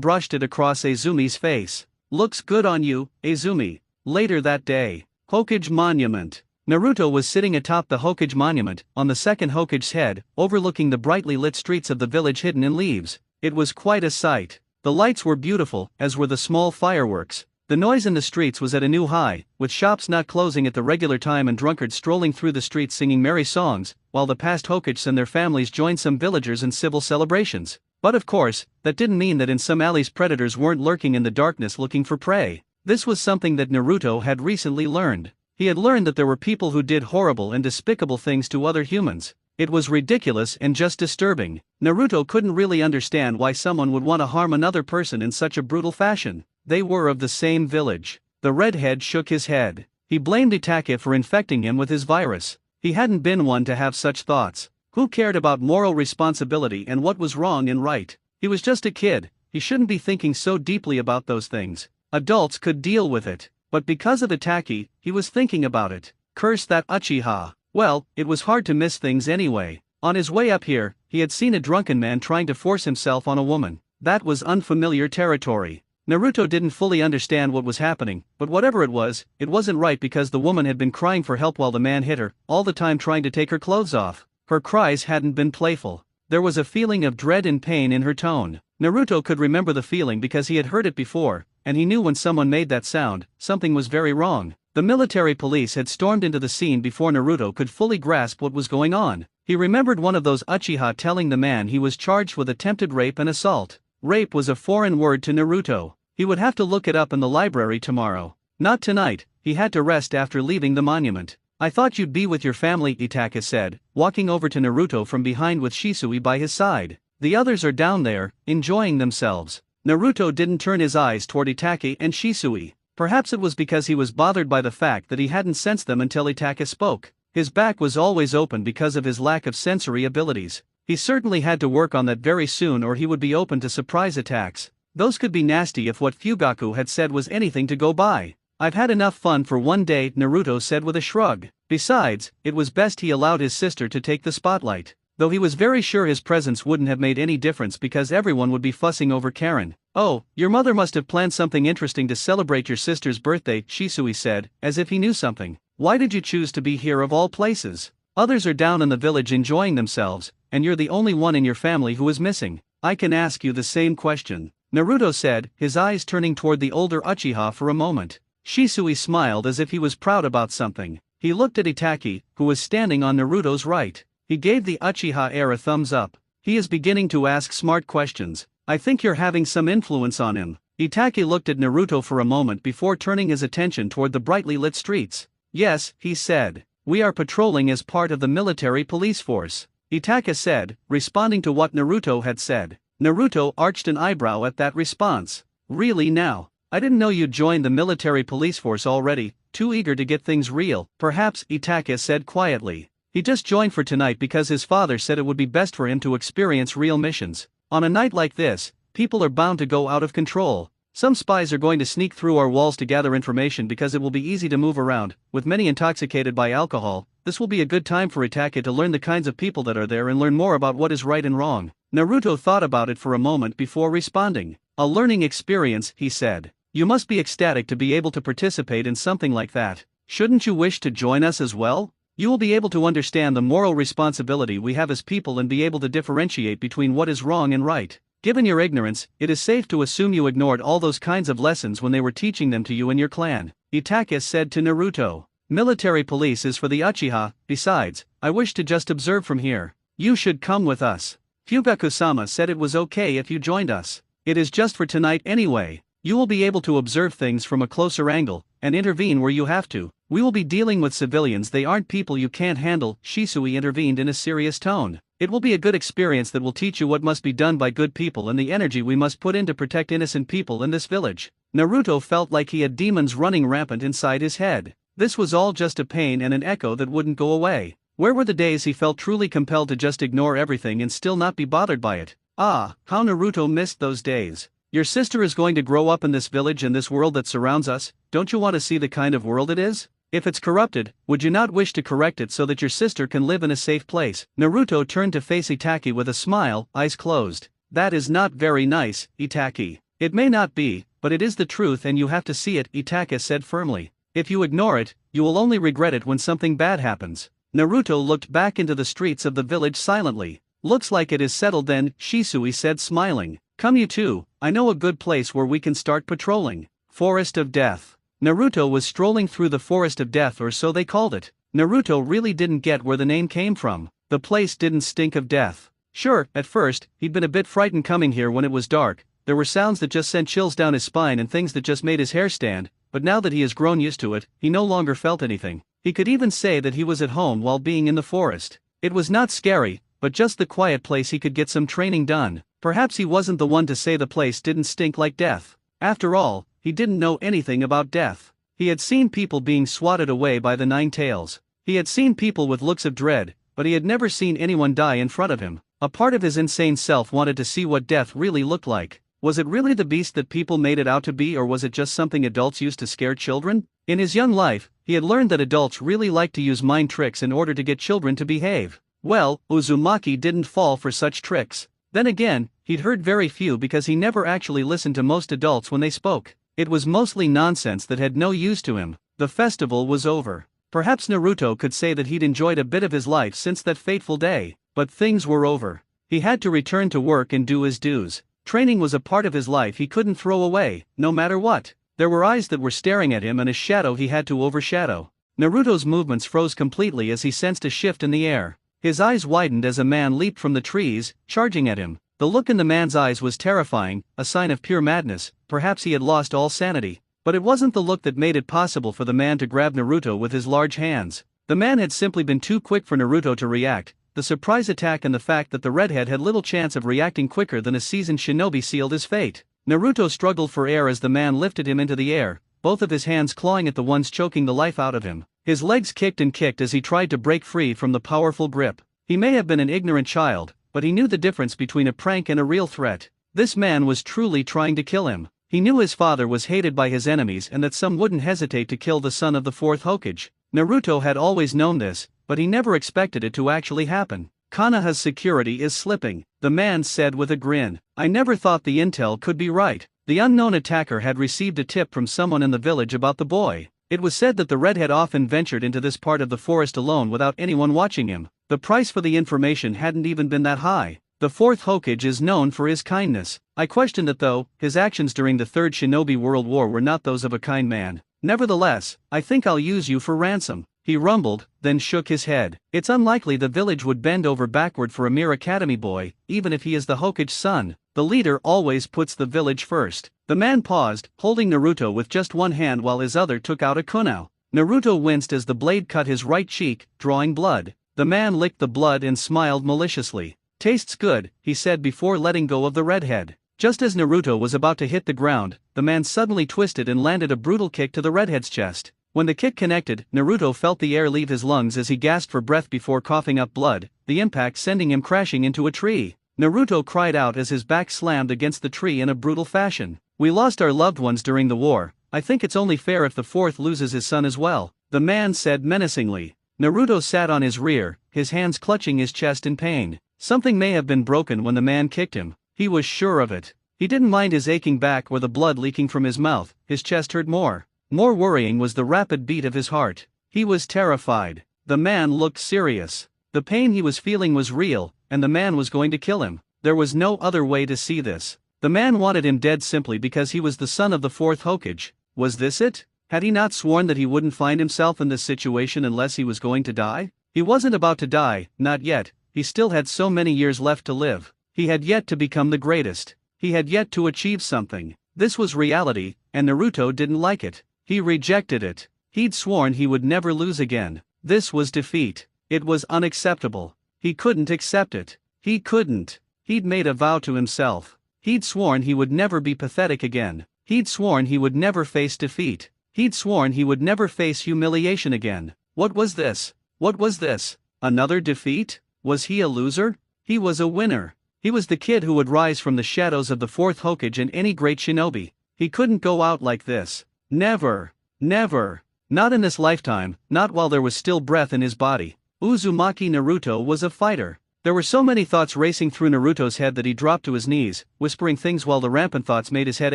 S1: brushed it across Izumi's face. Looks good on you, Izumi. Later that day, Hokage Monument. Naruto was sitting atop the Hokage Monument, on the second Hokage's head, overlooking the brightly lit streets of the village hidden in leaves. It was quite a sight. The lights were beautiful, as were the small fireworks. The noise in the streets was at a new high, with shops not closing at the regular time and drunkards strolling through the streets singing merry songs, while the past Hokages and their families joined some villagers in civil celebrations. But of course, that didn't mean that in some alleys predators weren't lurking in the darkness looking for prey. This was something that Naruto had recently learned. He had learned that there were people who did horrible and despicable things to other humans. It was ridiculous and just disturbing. Naruto couldn't really understand why someone would want to harm another person in such a brutal fashion. They were of the same village. The redhead shook his head. He blamed Itachi for infecting him with his virus. He hadn't been one to have such thoughts. Who cared about moral responsibility and what was wrong and right? He was just a kid. He shouldn't be thinking so deeply about those things. Adults could deal with it. But because of Itachi, he was thinking about it. Curse that Uchiha. Well, it was hard to miss things anyway. On his way up here, he had seen a drunken man trying to force himself on a woman. That was unfamiliar territory. Naruto didn't fully understand what was happening, but whatever it wasn't right because the woman had been crying for help while the man hit her, all the time trying to take her clothes off. Her cries hadn't been playful. There was a feeling of dread and pain in her tone. Naruto could remember the feeling because he had heard it before, and he knew when someone made that sound, something was very wrong. The military police had stormed into the scene before Naruto could fully grasp what was going on. He remembered one of those Uchiha telling the man he was charged with attempted rape and assault. Rape was a foreign word to Naruto. He would have to look it up in the library tomorrow. Not tonight, he had to rest after leaving the monument. I thought you'd be with your family, Itachi said, walking over to Naruto from behind with Shisui by his side. The others are down there, enjoying themselves. Naruto didn't turn his eyes toward Itachi and Shisui. Perhaps it was because he was bothered by the fact that he hadn't sensed them until Itachi spoke. His back was always open because of his lack of sensory abilities. He certainly had to work on that very soon or he would be open to surprise attacks. Those could be nasty if what Fugaku had said was anything to go by. I've had enough fun for one day, Naruto said with a shrug. Besides, it was best he allowed his sister to take the spotlight. Though he was very sure his presence wouldn't have made any difference because everyone would be fussing over Karen. Oh, your mother must have planned something interesting to celebrate your sister's birthday, Shisui said, as if he knew something. Why did you choose to be here of all places? Others are down in the village enjoying themselves, and you're the only one in your family who is missing. I can ask you the same question, Naruto said, his eyes turning toward the older Uchiha for a moment. Shisui smiled as if he was proud about something. He looked at Itachi, who was standing on Naruto's right. He gave the Uchiha heir a thumbs up. He is beginning to ask smart questions. I think you're having some influence on him. Itachi looked at Naruto for a moment before turning his attention toward the brightly lit streets. Yes, he said. We are patrolling as part of the military police force. Itachi said, responding to what Naruto had said. Naruto arched an eyebrow at that response. Really now? I didn't know you'd joined the military police force already, too eager to get things real, perhaps, Itachi said quietly. He just joined for tonight because his father said it would be best for him to experience real missions. On a night like this, people are bound to go out of control. Some spies are going to sneak through our walls to gather information because it will be easy to move around, with many intoxicated by alcohol. This will be a good time for Itachi to learn the kinds of people that are there and learn more about what is right and wrong. Naruto thought about it for a moment before responding. A learning experience, he said. You must be ecstatic to be able to participate in something like that. Shouldn't you wish to join us as well? You will be able to understand the moral responsibility we have as people and be able to differentiate between what is wrong and right. Given your ignorance, it is safe to assume you ignored all those kinds of lessons when they were teaching them to you and your clan, Itachi said to Naruto. Military police is for the Uchiha, besides, I wish to just observe from here. You should come with us. Fugaku-sama said it was okay if you joined us. It is just for tonight anyway. You will be able to observe things from a closer angle, and intervene where you have to. We will be dealing with civilians, they aren't people you can't handle, Shisui intervened in a serious tone. It will be a good experience that will teach you what must be done by good people and the energy we must put in to protect innocent people in this village. Naruto felt like he had demons running rampant inside his head. This was all just a pain and an echo that wouldn't go away. Where were the days he felt truly compelled to just ignore everything and still not be bothered by it? Ah, how Naruto missed those days. Your sister is going to grow up in this village and this world that surrounds us. Don't you want to see the kind of world it is? If it's corrupted, would you not wish to correct it so that your sister can live in a safe place? Naruto turned to face Itachi with a smile, eyes closed. That is not very nice, Itachi. It may not be, but it is the truth and you have to see it, Itachi said firmly. If you ignore it, you will only regret it when something bad happens. Naruto looked back into the streets of the village silently. Looks like it is settled then, Shisui said smiling. Come you two, I know a good place where we can start patrolling. Forest of Death. Naruto was strolling through the Forest of Death, or so they called it. Naruto really didn't get where the name came from. The place didn't stink of death. Sure, at first, he'd been a bit frightened coming here when it was dark. There were sounds that just sent chills down his spine and things that just made his hair stand, but now that he has grown used to it, he no longer felt anything. He could even say that he was at home while being in the forest. It was not scary, but just the quiet place he could get some training done. Perhaps he wasn't the one to say the place didn't stink like death. After all, he didn't know anything about death. He had seen people being swatted away by the Nine Tails. He had seen people with looks of dread, but he had never seen anyone die in front of him. A part of his insane self wanted to see what death really looked like. Was it really the beast that people made it out to be, or was it just something adults used to scare children? In his young life, he had learned that adults really like to use mind tricks in order to get children to behave. Well, Uzumaki didn't fall for such tricks. Then again, he'd heard very few because he never actually listened to most adults when they spoke. It was mostly nonsense that had no use to him. The festival was over. Perhaps Naruto could say that he'd enjoyed a bit of his life since that fateful day, but things were over. He had to return to work and do his dues. Training was a part of his life he couldn't throw away, no matter what. There were eyes that were staring at him and a shadow he had to overshadow. Naruto's movements froze completely as he sensed a shift in the air. His eyes widened as a man leaped from the trees, charging at him. The look in the man's eyes was terrifying, a sign of pure madness. Perhaps he had lost all sanity. But it wasn't the look that made it possible for the man to grab Naruto with his large hands. The man had simply been too quick for Naruto to react. The surprise attack and the fact that the redhead had little chance of reacting quicker than a seasoned shinobi sealed his fate. Naruto struggled for air as the man lifted him into the air, both of his hands clawing at the ones choking the life out of him. His legs kicked and kicked as he tried to break free from the powerful grip. He may have been an ignorant child, but he knew the difference between a prank and a real threat. This man was truly trying to kill him. He knew his father was hated by his enemies and that some wouldn't hesitate to kill the son of the fourth Hokage. Naruto had always known this, but he never expected it to actually happen. Konoha's security is slipping, the man said with a grin. I never thought the intel could be right. The unknown attacker had received a tip from someone in the village about the boy. It was said that the redhead often ventured into this part of the forest alone without anyone watching him. The price for the information hadn't even been that high. The fourth Hokage is known for his kindness. I questioned it though, his actions during the Third Shinobi World War were not those of a kind man. Nevertheless, I think I'll use you for ransom. He rumbled, then shook his head. It's unlikely the village would bend over backward for a mere academy boy, even if he is the Hokage's son. The leader always puts the village first. The man paused, holding Naruto with just one hand while his other took out a kunai. Naruto winced as the blade cut his right cheek, drawing blood. The man licked the blood and smiled maliciously. Tastes good, he said before letting go of the redhead. Just as Naruto was about to hit the ground, the man suddenly twisted and landed a brutal kick to the redhead's chest. When the kick connected, Naruto felt the air leave his lungs as he gasped for breath before coughing up blood, the impact sending him crashing into a tree. Naruto cried out as his back slammed against the tree in a brutal fashion. We lost our loved ones during the war. I think it's only fair if the fourth loses his son as well, the man said menacingly. Naruto sat on his rear, his hands clutching his chest in pain. Something may have been broken when the man kicked him. He was sure of it. He didn't mind his aching back or the blood leaking from his mouth, his chest hurt more. More worrying was the rapid beat of his heart. He was terrified. The man looked serious. The pain he was feeling was real, and the man was going to kill him. There was no other way to see this. The man wanted him dead simply because he was the son of the fourth Hokage. Was this it? Had he not sworn that he wouldn't find himself in this situation unless he was going to die? He wasn't about to die, not yet. He still had so many years left to live. He had yet to become the greatest. He had yet to achieve something. This was reality, and Naruto didn't like it. He rejected it. He'd sworn he would never lose again. This was defeat. It was unacceptable. He couldn't accept it. He couldn't. He'd made a vow to himself. He'd sworn he would never be pathetic again. He'd sworn he would never face defeat. He'd sworn he would never face humiliation again. What was this? What was this? Another defeat? Was he a loser? He was a winner. He was the kid who would rise from the shadows of the fourth Hokage and any great shinobi. He couldn't go out like this. Never. Never. Not in this lifetime, not while there was still breath in his body. Uzumaki Naruto was a fighter. There were so many thoughts racing through Naruto's head that he dropped to his knees, whispering things while the rampant thoughts made his head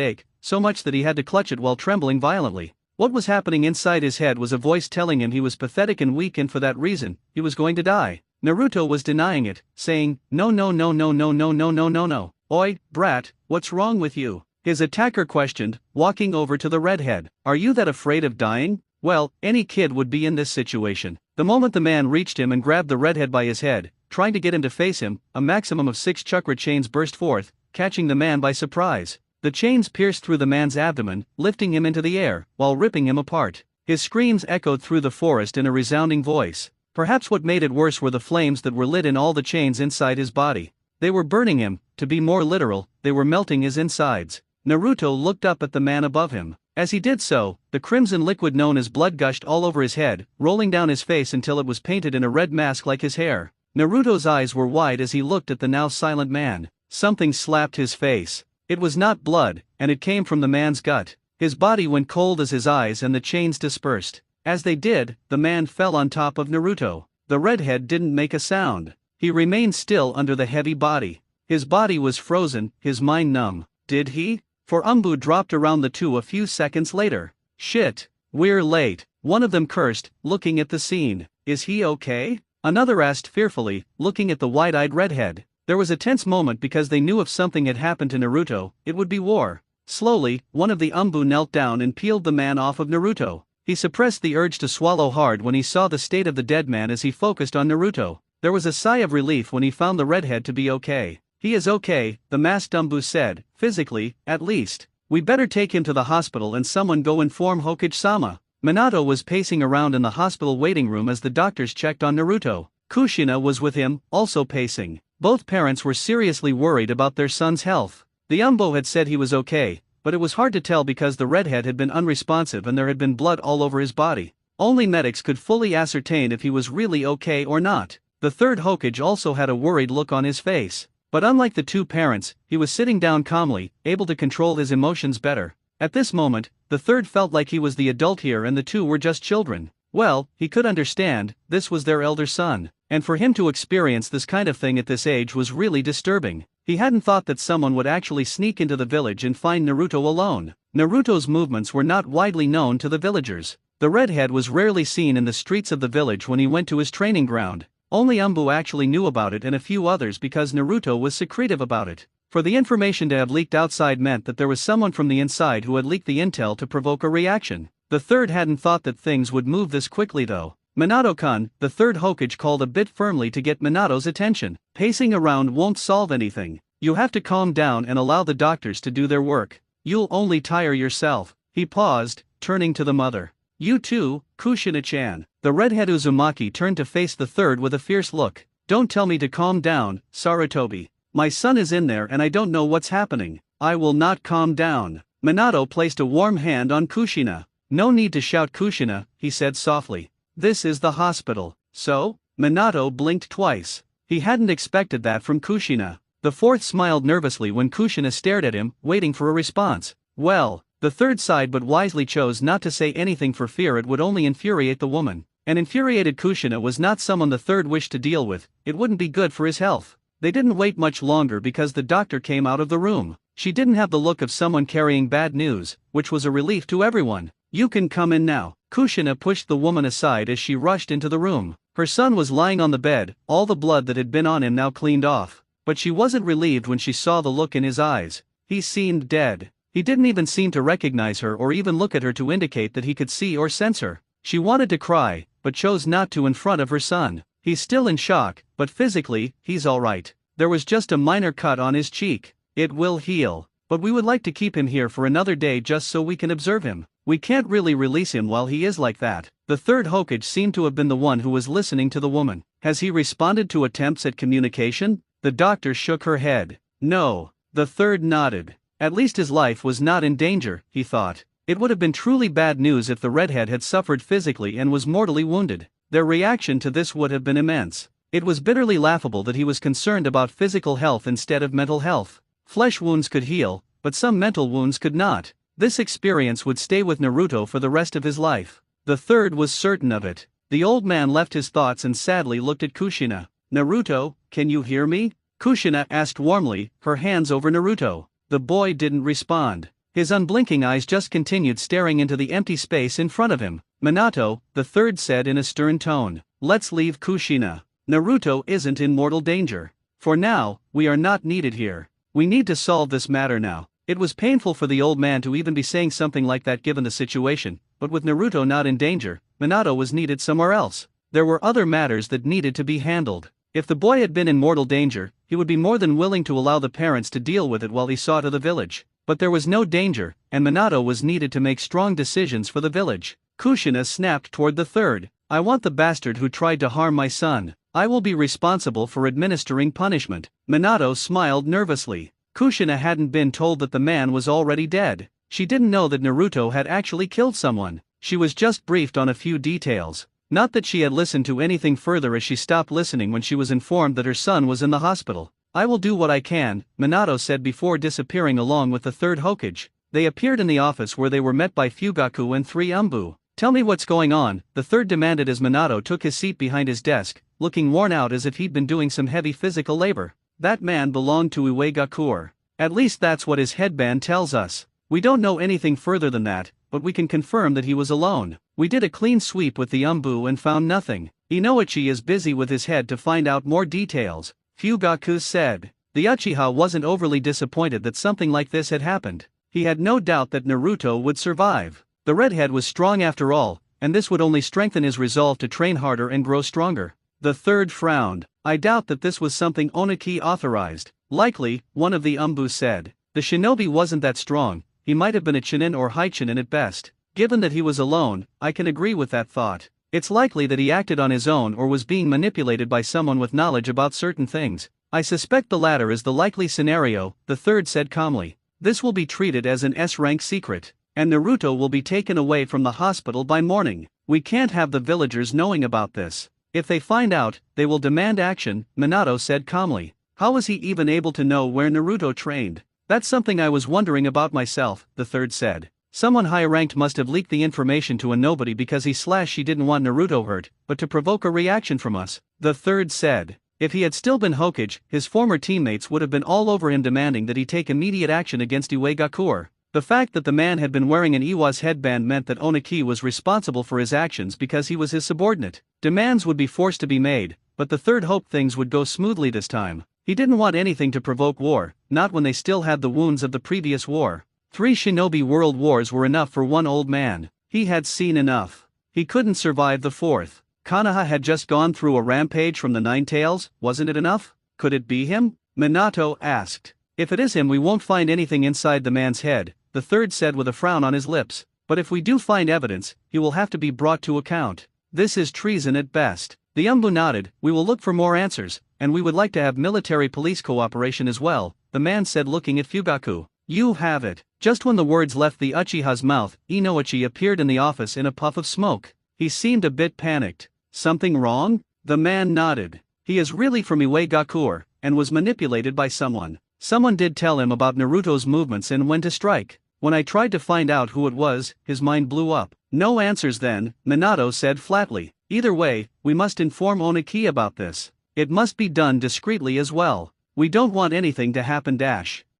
S1: ache, so much that he had to clutch it while trembling violently. What was happening inside his head was a voice telling him he was pathetic and weak and for that reason, he was going to die. Naruto was denying it, saying, no no no no no no no no no no. Oi, brat, what's wrong with you? His attacker questioned, walking over to the redhead. Are you that afraid of dying? Well, any kid would be in this situation. The moment the man reached him and grabbed the redhead by his head, trying to get him to face him, a maximum of 6 chakra chains burst forth, catching the man by surprise. The chains pierced through the man's abdomen, lifting him into the air, while ripping him apart. His screams echoed through the forest in a resounding voice. Perhaps what made it worse were the flames that were lit in all the chains inside his body. They were burning him, to be more literal, they were melting his insides. Naruto looked up at the man above him. As he did so, the crimson liquid known as blood gushed all over his head, rolling down his face until it was painted in a red mask like his hair. Naruto's eyes were wide as he looked at the now silent man. Something slapped his face. It was not blood, and it came from the man's gut. His body went cold as his eyes and the chains dispersed. As they did, the man fell on top of Naruto. The redhead didn't make a sound. He remained still under the heavy body. His body was frozen, his mind numb. Did he? For Umbu dropped around the two a few seconds later. Shit. We're late. One of them cursed, looking at the scene. Is he okay? Another asked fearfully, looking at the wide-eyed redhead. There was a tense moment because they knew if something had happened to Naruto, it would be war. Slowly, one of the Umbu knelt down and peeled the man off of Naruto. He suppressed the urge to swallow hard when he saw the state of the dead man as he focused on Naruto. There was a sigh of relief when he found the redhead to be okay. He is okay, the masked Umbu said, physically, at least. We better take him to the hospital and someone go inform Hokage-sama. Minato was pacing around in the hospital waiting room as the doctors checked on Naruto. Kushina was with him, also pacing. Both parents were seriously worried about their son's health. The Umbu had said he was okay, but it was hard to tell because the redhead had been unresponsive and there had been blood all over his body. Only medics could fully ascertain if he was really okay or not. The third Hokage also had a worried look on his face. But unlike the two parents, he was sitting down calmly, able to control his emotions better. At this moment, the third felt like he was the adult here and the two were just children. Well, he could understand, this was their elder son. And for him to experience this kind of thing at this age was really disturbing. He hadn't thought that someone would actually sneak into the village and find Naruto alone. Naruto's movements were not widely known to the villagers. The redhead was rarely seen in the streets of the village when he went to his training ground. Only Umbu actually knew about it and a few others because Naruto was secretive about it. For the information to have leaked outside meant that there was someone from the inside who had leaked the intel to provoke a reaction. The third hadn't thought that things would move this quickly though. Minato-kun, the third Hokage called a bit firmly to get Minato's attention. Pacing around won't solve anything. You have to calm down and allow the doctors to do their work. You'll only tire yourself. He paused, turning to the mother. You too, Kushina-chan. The redhead Uzumaki turned to face the third with a fierce look. Don't tell me to calm down, Sarutobi. My son is in there and I don't know what's happening. I will not calm down. Minato placed a warm hand on Kushina. No need to shout, Kushina, he said softly. This is the hospital. So? Minato blinked twice. He hadn't expected that from Kushina. The fourth smiled nervously when Kushina stared at him, waiting for a response. Well, the third sighed but wisely chose not to say anything for fear it would only infuriate the woman. An infuriated Kushina was not someone the third wished to deal with. It wouldn't be good for his health. They didn't wait much longer because the doctor came out of the room. She didn't have the look of someone carrying bad news, which was a relief to everyone. You can come in now. Kushina pushed the woman aside as she rushed into the room. Her son was lying on the bed, all the blood that had been on him now cleaned off. But she wasn't relieved when she saw the look in his eyes. He seemed dead. He didn't even seem to recognize her or even look at her to indicate that he could see or sense her. She wanted to cry, but chose not to in front of her son. He's still in shock, but physically, he's alright. There was just a minor cut on his cheek. It will heal. But we would like to keep him here for another day just so we can observe him. We can't really release him while he is like that. The third Hokage seemed to have been the one who was listening to the woman. Has he responded to attempts at communication? The doctor shook her head. No. The third nodded. At least his life was not in danger, he thought. It would have been truly bad news if the redhead had suffered physically and was mortally wounded. Their reaction to this would have been immense. It was bitterly laughable that he was concerned about physical health instead of mental health. Flesh wounds could heal, but some mental wounds could not. This experience would stay with Naruto for the rest of his life. The third was certain of it. The old man left his thoughts and sadly looked at Kushina. Naruto, can you hear me? Kushina asked warmly, her hands over Naruto. The boy didn't respond. His unblinking eyes just continued staring into the empty space in front of him. Minato, the third said in a stern tone. Let's leave Kushina. Naruto isn't in mortal danger. For now, we are not needed here. We need to solve this matter now. It was painful for the old man to even be saying something like that given the situation, but with Naruto not in danger, Minato was needed somewhere else. There were other matters that needed to be handled. If the boy had been in mortal danger, he would be more than willing to allow the parents to deal with it while he saw to the village. But there was no danger, and Minato was needed to make strong decisions for the village. Kushina snapped toward the third. I want the bastard who tried to harm my son. I will be responsible for administering punishment. Minato smiled nervously. Kushina hadn't been told that the man was already dead. She didn't know that Naruto had actually killed someone. She was just briefed on a few details. Not that she had listened to anything further as she stopped listening when she was informed that her son was in the hospital. I will do what I can, Minato said before disappearing along with the third Hokage. They appeared in the office where they were met by Fugaku and 3 Umbu. Tell me what's going on, the third demanded as Minato took his seat behind his desk, looking worn out as if he'd been doing some heavy physical labor. That man belonged to Uegakur. At least that's what his headband tells us. We don't know anything further than that, but we can confirm that he was alone. We did a clean sweep with the Umbu and found nothing. Inoichi is busy with his head to find out more details. Fugaku said. The Uchiha wasn't overly disappointed that something like this had happened. He had no doubt that Naruto would survive. The redhead was strong after all, and this would only strengthen his resolve to train harder and grow stronger. The third frowned. I doubt that this was something Oniki authorized. Likely, one of the Umbu said. The shinobi wasn't that strong, he might have been a Chunin or Haichunin at best. Given that he was alone, I can agree with that thought. It's likely that he acted on his own or was being manipulated by someone with knowledge about certain things. I suspect the latter is the likely scenario, the third said calmly. This will be treated as an S-rank secret, and Naruto will be taken away from the hospital by morning. We can't have the villagers knowing about this. If they find out, they will demand action, Minato said calmly. How was he even able to know where Naruto trained? That's something I was wondering about myself, the third said. Someone high-ranked must have leaked the information to a nobody because she didn't want Naruto hurt, but to provoke a reaction from us, the third said. If he had still been Hokage, his former teammates would have been all over him demanding that he take immediate action against Iwagakure. The fact that the man had been wearing an Iwa's headband meant that Oniki was responsible for his actions because he was his subordinate. Demands would be forced to be made, but the third hoped things would go smoothly this time. He didn't want anything to provoke war, not when they still had the wounds of the previous war. 3 shinobi world wars were enough for one old man. He had seen enough. He couldn't survive the fourth. Konoha had just gone through a rampage from the Nine Tails, wasn't it enough? Could it be him? Minato asked. If it is him, we won't find anything inside the man's head, the third said with a frown on his lips. But if we do find evidence, he will have to be brought to account. This is treason at best. The Umbu nodded. We will look for more answers, and we would like to have military police cooperation as well, the man said looking at Fugaku. You have it. Just when the words left the Uchiha's mouth, Inoichi appeared in the office in a puff of smoke. He seemed a bit panicked. Something wrong? The man nodded. He is really from Iwagakure, and was manipulated by someone. Someone did tell him about Naruto's movements and when to strike. When I tried to find out who it was, his mind blew up. No answers then, Minato said flatly. Either way, we must inform Oniki about this. It must be done discreetly as well. We don't want anything to happen.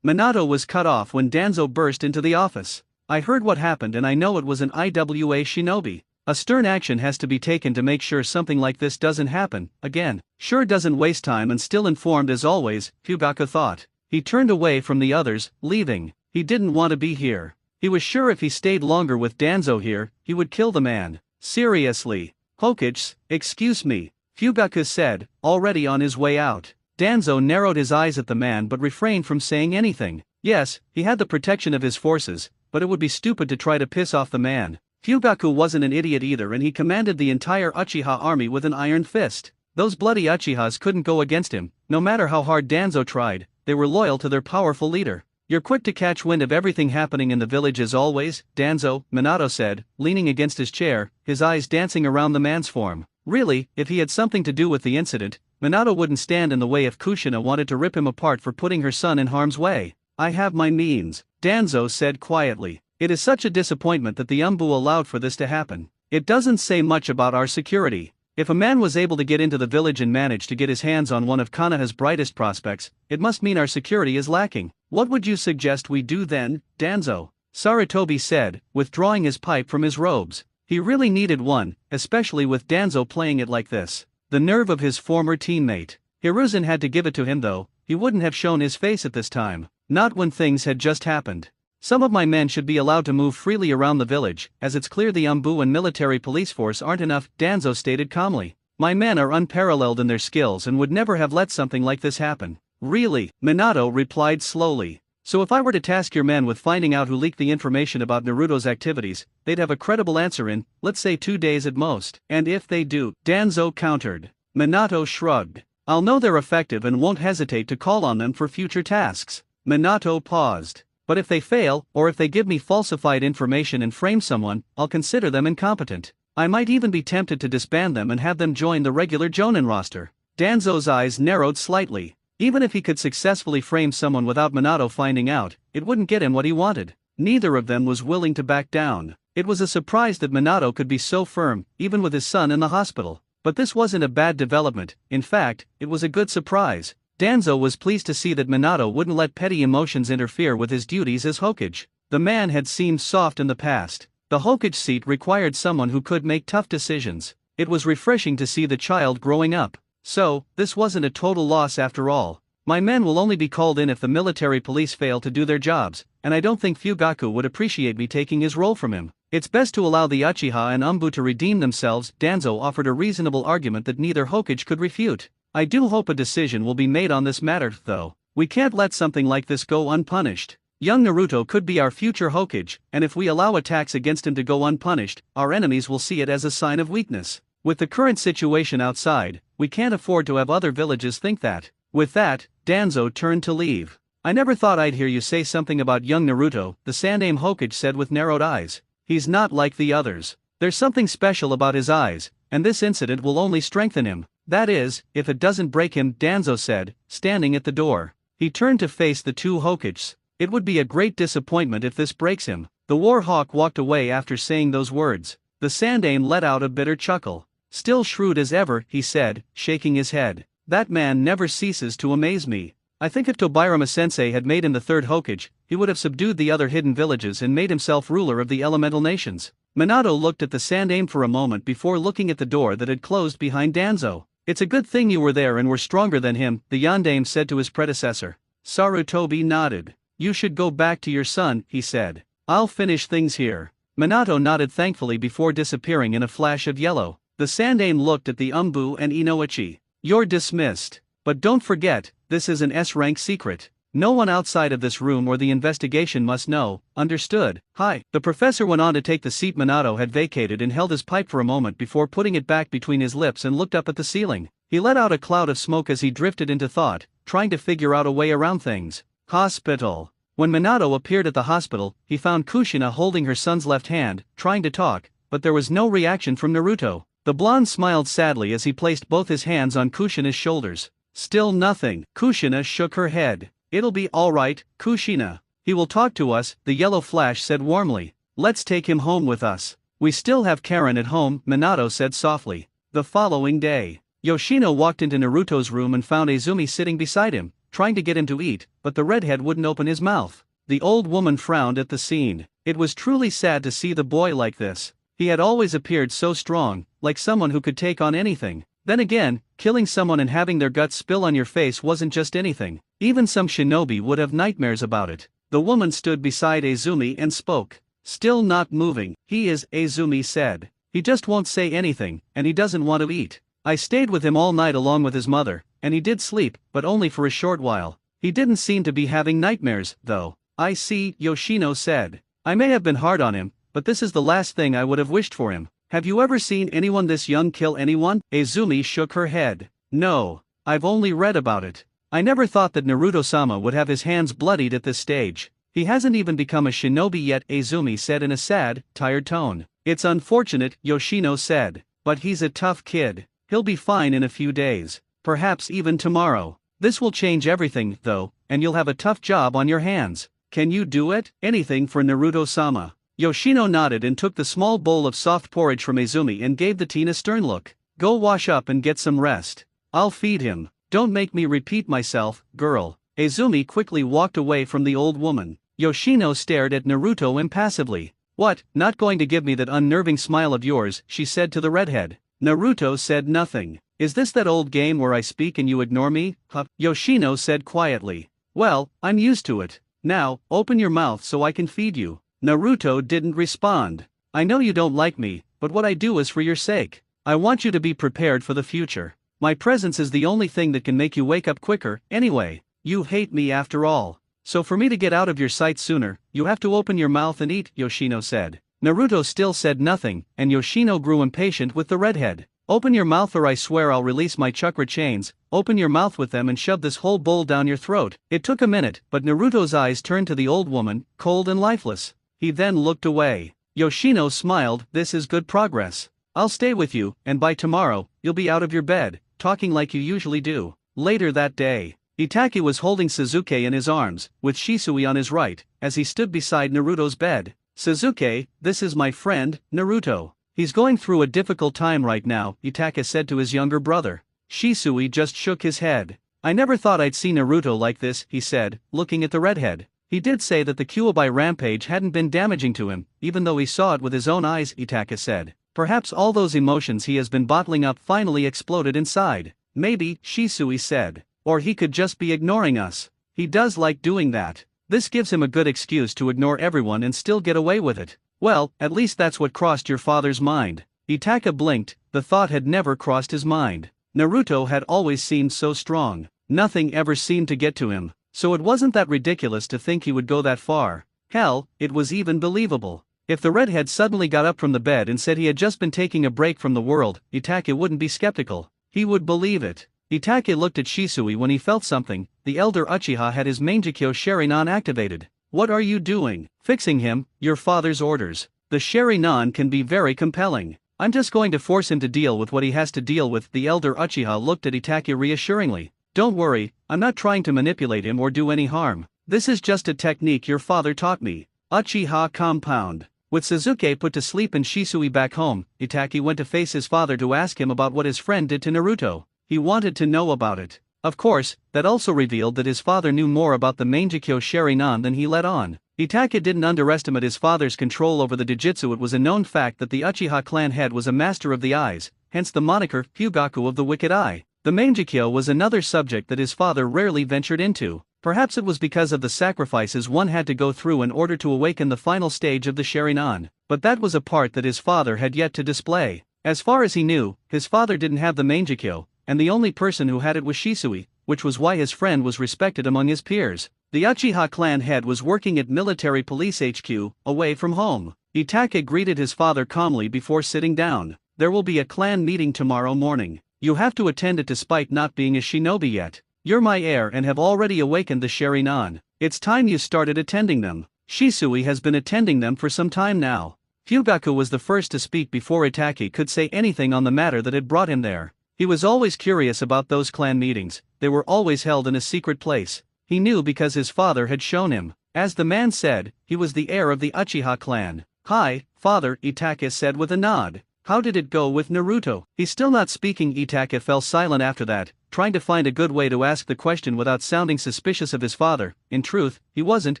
S1: Minato was cut off when Danzo burst into the office. I heard what happened and I know it was an IWA shinobi. A stern action has to be taken to make sure something like this doesn't happen again. Sure doesn't waste time and still informed as always, Fugaku thought. He turned away from the others, leaving. He didn't want to be here. He was sure if he stayed longer with Danzo here, he would kill the man. Seriously. Hokage, excuse me, Fugaku said, already on his way out. Danzo narrowed his eyes at the man but refrained from saying anything. Yes, he had the protection of his forces, but it would be stupid to try to piss off the man. Fugaku wasn't an idiot either and he commanded the entire Uchiha army with an iron fist. Those bloody Uchihas couldn't go against him, no matter how hard Danzo tried, they were loyal to their powerful leader. You're quick to catch wind of everything happening in the village as always, Danzo, Minato said, leaning against his chair, his eyes dancing around the man's form. Really, if he had something to do with the incident, Minato wouldn't stand in the way if Kushina wanted to rip him apart for putting her son in harm's way. I have my means, Danzo said quietly. It is such a disappointment that the Umbu allowed for this to happen. It doesn't say much about our security. If a man was able to get into the village and manage to get his hands on one of Konoha's brightest prospects, it must mean our security is lacking. What would you suggest we do then, Danzo? Sarutobi said, withdrawing his pipe from his robes. He really needed one, especially with Danzo playing it like this. The nerve of his former teammate. Hiruzen had to give it to him though, he wouldn't have shown his face at this time. Not when things had just happened. Some of my men should be allowed to move freely around the village, as it's clear the Umbu and military police force aren't enough, Danzo stated calmly. My men are unparalleled in their skills and would never have let something like this happen. Really, Minato replied slowly. So if I were to task your men with finding out who leaked the information about Naruto's activities, they'd have a credible answer in, let's say 2 days at most. And if they do, Danzo countered. Minato shrugged. I'll know they're effective and won't hesitate to call on them for future tasks. Minato paused. But if they fail, or if they give me falsified information and frame someone, I'll consider them incompetent. I might even be tempted to disband them and have them join the regular Jonin roster. Danzo's eyes narrowed slightly. Even if he could successfully frame someone without Minato finding out, it wouldn't get him what he wanted. Neither of them was willing to back down. It was a surprise that Minato could be so firm, even with his son in the hospital. But this wasn't a bad development, in fact, it was a good surprise. Danzo was pleased to see that Minato wouldn't let petty emotions interfere with his duties as Hokage. The man had seemed soft in the past. The Hokage seat required someone who could make tough decisions. It was refreshing to see the child growing up. So, this wasn't a total loss after all. My men will only be called in if the military police fail to do their jobs, and I don't think Fugaku would appreciate me taking his role from him. It's best to allow the Uchiha and Umbu to redeem themselves. Danzo offered a reasonable argument that neither Hokage could refute. I do hope a decision will be made on this matter, though. We can't let something like this go unpunished. Young Naruto could be our future Hokage, and if we allow attacks against him to go unpunished, our enemies will see it as a sign of weakness. With the current situation outside, we can't afford to have other villages think that. With that, Danzo turned to leave. I never thought I'd hear you say something about young Naruto, the Sandaime Hokage said with narrowed eyes. He's not like the others. There's something special about his eyes, and this incident will only strengthen him. That is, if it doesn't break him, Danzo said, standing at the door. He turned to face the two Hokages. It would be a great disappointment if this breaks him. The War Hawk walked away after saying those words. The Sandaime let out a bitter chuckle. Still shrewd as ever, he said, shaking his head. That man never ceases to amaze me. I think if Tobirama-sensei had made him the third Hokage, he would have subdued the other hidden villages and made himself ruler of the elemental nations. Minato looked at the Sandaime for a moment before looking at the door that had closed behind Danzo. It's a good thing you were there and were stronger than him, the Yondaime said to his predecessor. Sarutobi nodded. You should go back to your son, he said. I'll finish things here. Minato nodded thankfully before disappearing in a flash of yellow. The Sandaime looked at the Umbu and Inoichi. You're dismissed. But don't forget, this is an S-rank secret. No one outside of this room or the investigation must know, understood? Hi. The professor went on to take the seat Minato had vacated and held his pipe for a moment before putting it back between his lips and looked up at the ceiling. He let out a cloud of smoke as he drifted into thought, trying to figure out a way around things. Hospital. When Minato appeared at the hospital, he found Kushina holding her son's left hand, trying to talk, but there was no reaction from Naruto. The blonde smiled sadly as he placed both his hands on Kushina's shoulders. Still nothing. Kushina shook her head. It'll be alright, Kushina. He will talk to us, the yellow flash said warmly. Let's take him home with us. We still have Karen at home, Minato said softly. The following day, Yoshino walked into Naruto's room and found Izumi sitting beside him, trying to get him to eat, but the redhead wouldn't open his mouth. The old woman frowned at the scene. It was truly sad to see the boy like this. He had always appeared so strong, like someone who could take on anything. Then again, killing someone and having their guts spill on your face wasn't just anything. Even some shinobi would have nightmares about it. The woman stood beside Izumi and spoke. Still not moving. He is, Izumi said. He just won't say anything, and he doesn't want to eat. I stayed with him all night along with his mother, and he did sleep, but only for a short while. He didn't seem to be having nightmares, though. I see, Yoshino said. I may have been hard on him, but this is the last thing I would have wished for him. Have you ever seen anyone this young kill anyone? Izumi shook her head. No. I've only read about it. I never thought that Naruto-sama would have his hands bloodied at this stage. He hasn't even become a shinobi yet, Izumi said in a sad, tired tone. It's unfortunate, Yoshino said. But he's a tough kid. He'll be fine in a few days. Perhaps even tomorrow. This will change everything, though, and you'll have a tough job on your hands. Can you do it? Anything for Naruto-sama. Yoshino nodded and took the small bowl of soft porridge from Izumi and gave the teen a stern look. Go wash up and get some rest. I'll feed him. Don't make me repeat myself, girl. Izumi quickly walked away from the old woman. Yoshino stared at Naruto impassively. What, not going to give me that unnerving smile of yours, she said to the redhead. Naruto said nothing. Is this that old game where I speak and you ignore me? Huh? Yoshino said quietly. Well, I'm used to it. Now, open your mouth so I can feed you. Naruto didn't respond. I know you don't like me, but what I do is for your sake. I want you to be prepared for the future. My presence is the only thing that can make you wake up quicker, anyway. You hate me after all. So for me to get out of your sight sooner, you have to open your mouth and eat, Yoshino said. Naruto still said nothing, and Yoshino grew impatient with the redhead. Open your mouth or I swear I'll release my chakra chains. Open your mouth with them and shove this whole bowl down your throat. It took a minute, but Naruto's eyes turned to the old woman, cold and lifeless. He then looked away. Yoshino smiled. This is good progress. I'll stay with you, and by tomorrow, you'll be out of your bed, talking like you usually do. Later that day, Itaki was holding Suzuki in his arms, with Shisui on his right, as he stood beside Naruto's bed. Suzuki, this is my friend, Naruto. He's going through a difficult time right now, Itaka said to his younger brother. Shisui just shook his head. I never thought I'd see Naruto like this, he said, looking at the redhead. He did say that the Kyuubi rampage hadn't been damaging to him, even though he saw it with his own eyes, Itaka said. Perhaps all those emotions he has been bottling up finally exploded inside. Maybe, Shisui said. Or he could just be ignoring us. He does like doing that. This gives him a good excuse to ignore everyone and still get away with it. Well, at least that's what crossed your father's mind. Itaka blinked, the thought had never crossed his mind. Naruto had always seemed so strong. Nothing ever seemed to get to him, so it wasn't that ridiculous to think he would go that far. Hell, it was even believable. If the redhead suddenly got up from the bed and said he had just been taking a break from the world, Itaka wouldn't be skeptical. He would believe it. Itake looked at Shisui when he felt something. The elder Uchiha had his Mangekyo Sharingan activated. What are you doing? Fixing him, your father's orders. The Sharingan can be very compelling. I'm just going to force him to deal with what he has to deal with. The elder Uchiha looked at Itake reassuringly. Don't worry, I'm not trying to manipulate him or do any harm. This is just a technique your father taught me. Uchiha compound. With Sasuke put to sleep and Shisui back home, Itake went to face his father to ask him about what his friend did to Naruto. He wanted to know about it. Of course, that also revealed that his father knew more about the Mangekyo Sharingan than he let on. Itake didn't underestimate his father's control over the Jujutsu. It was a known fact that the Uchiha clan head was a master of the eyes, hence the moniker, Fugaku of the Wicked Eye. The Mangekyo was another subject that his father rarely ventured into. Perhaps it was because of the sacrifices one had to go through in order to awaken the final stage of the Sharingan, but that was a part that his father had yet to display. As far as he knew, his father didn't have the Mangekyo, and the only person who had it was Shisui, which was why his friend was respected among his peers. The Uchiha clan head was working at military police HQ, away from home. Itake greeted his father calmly before sitting down. There will be a clan meeting tomorrow morning. You have to attend it despite not being a shinobi yet. You're my heir and have already awakened the Sharingan. It's time you started attending them. Shisui has been attending them for some time now. Fugaku was the first to speak before Itake could say anything on the matter that had brought him there. He was always curious about those clan meetings. They were always held in a secret place. He knew because his father had shown him. As the man said, he was the heir of the Uchiha clan. Hi, father, Itake said with a nod. How did it go with Naruto? He's still not speaking. Itake fell silent after that, trying to find a good way to ask the question without sounding suspicious of his father. In truth, he wasn't,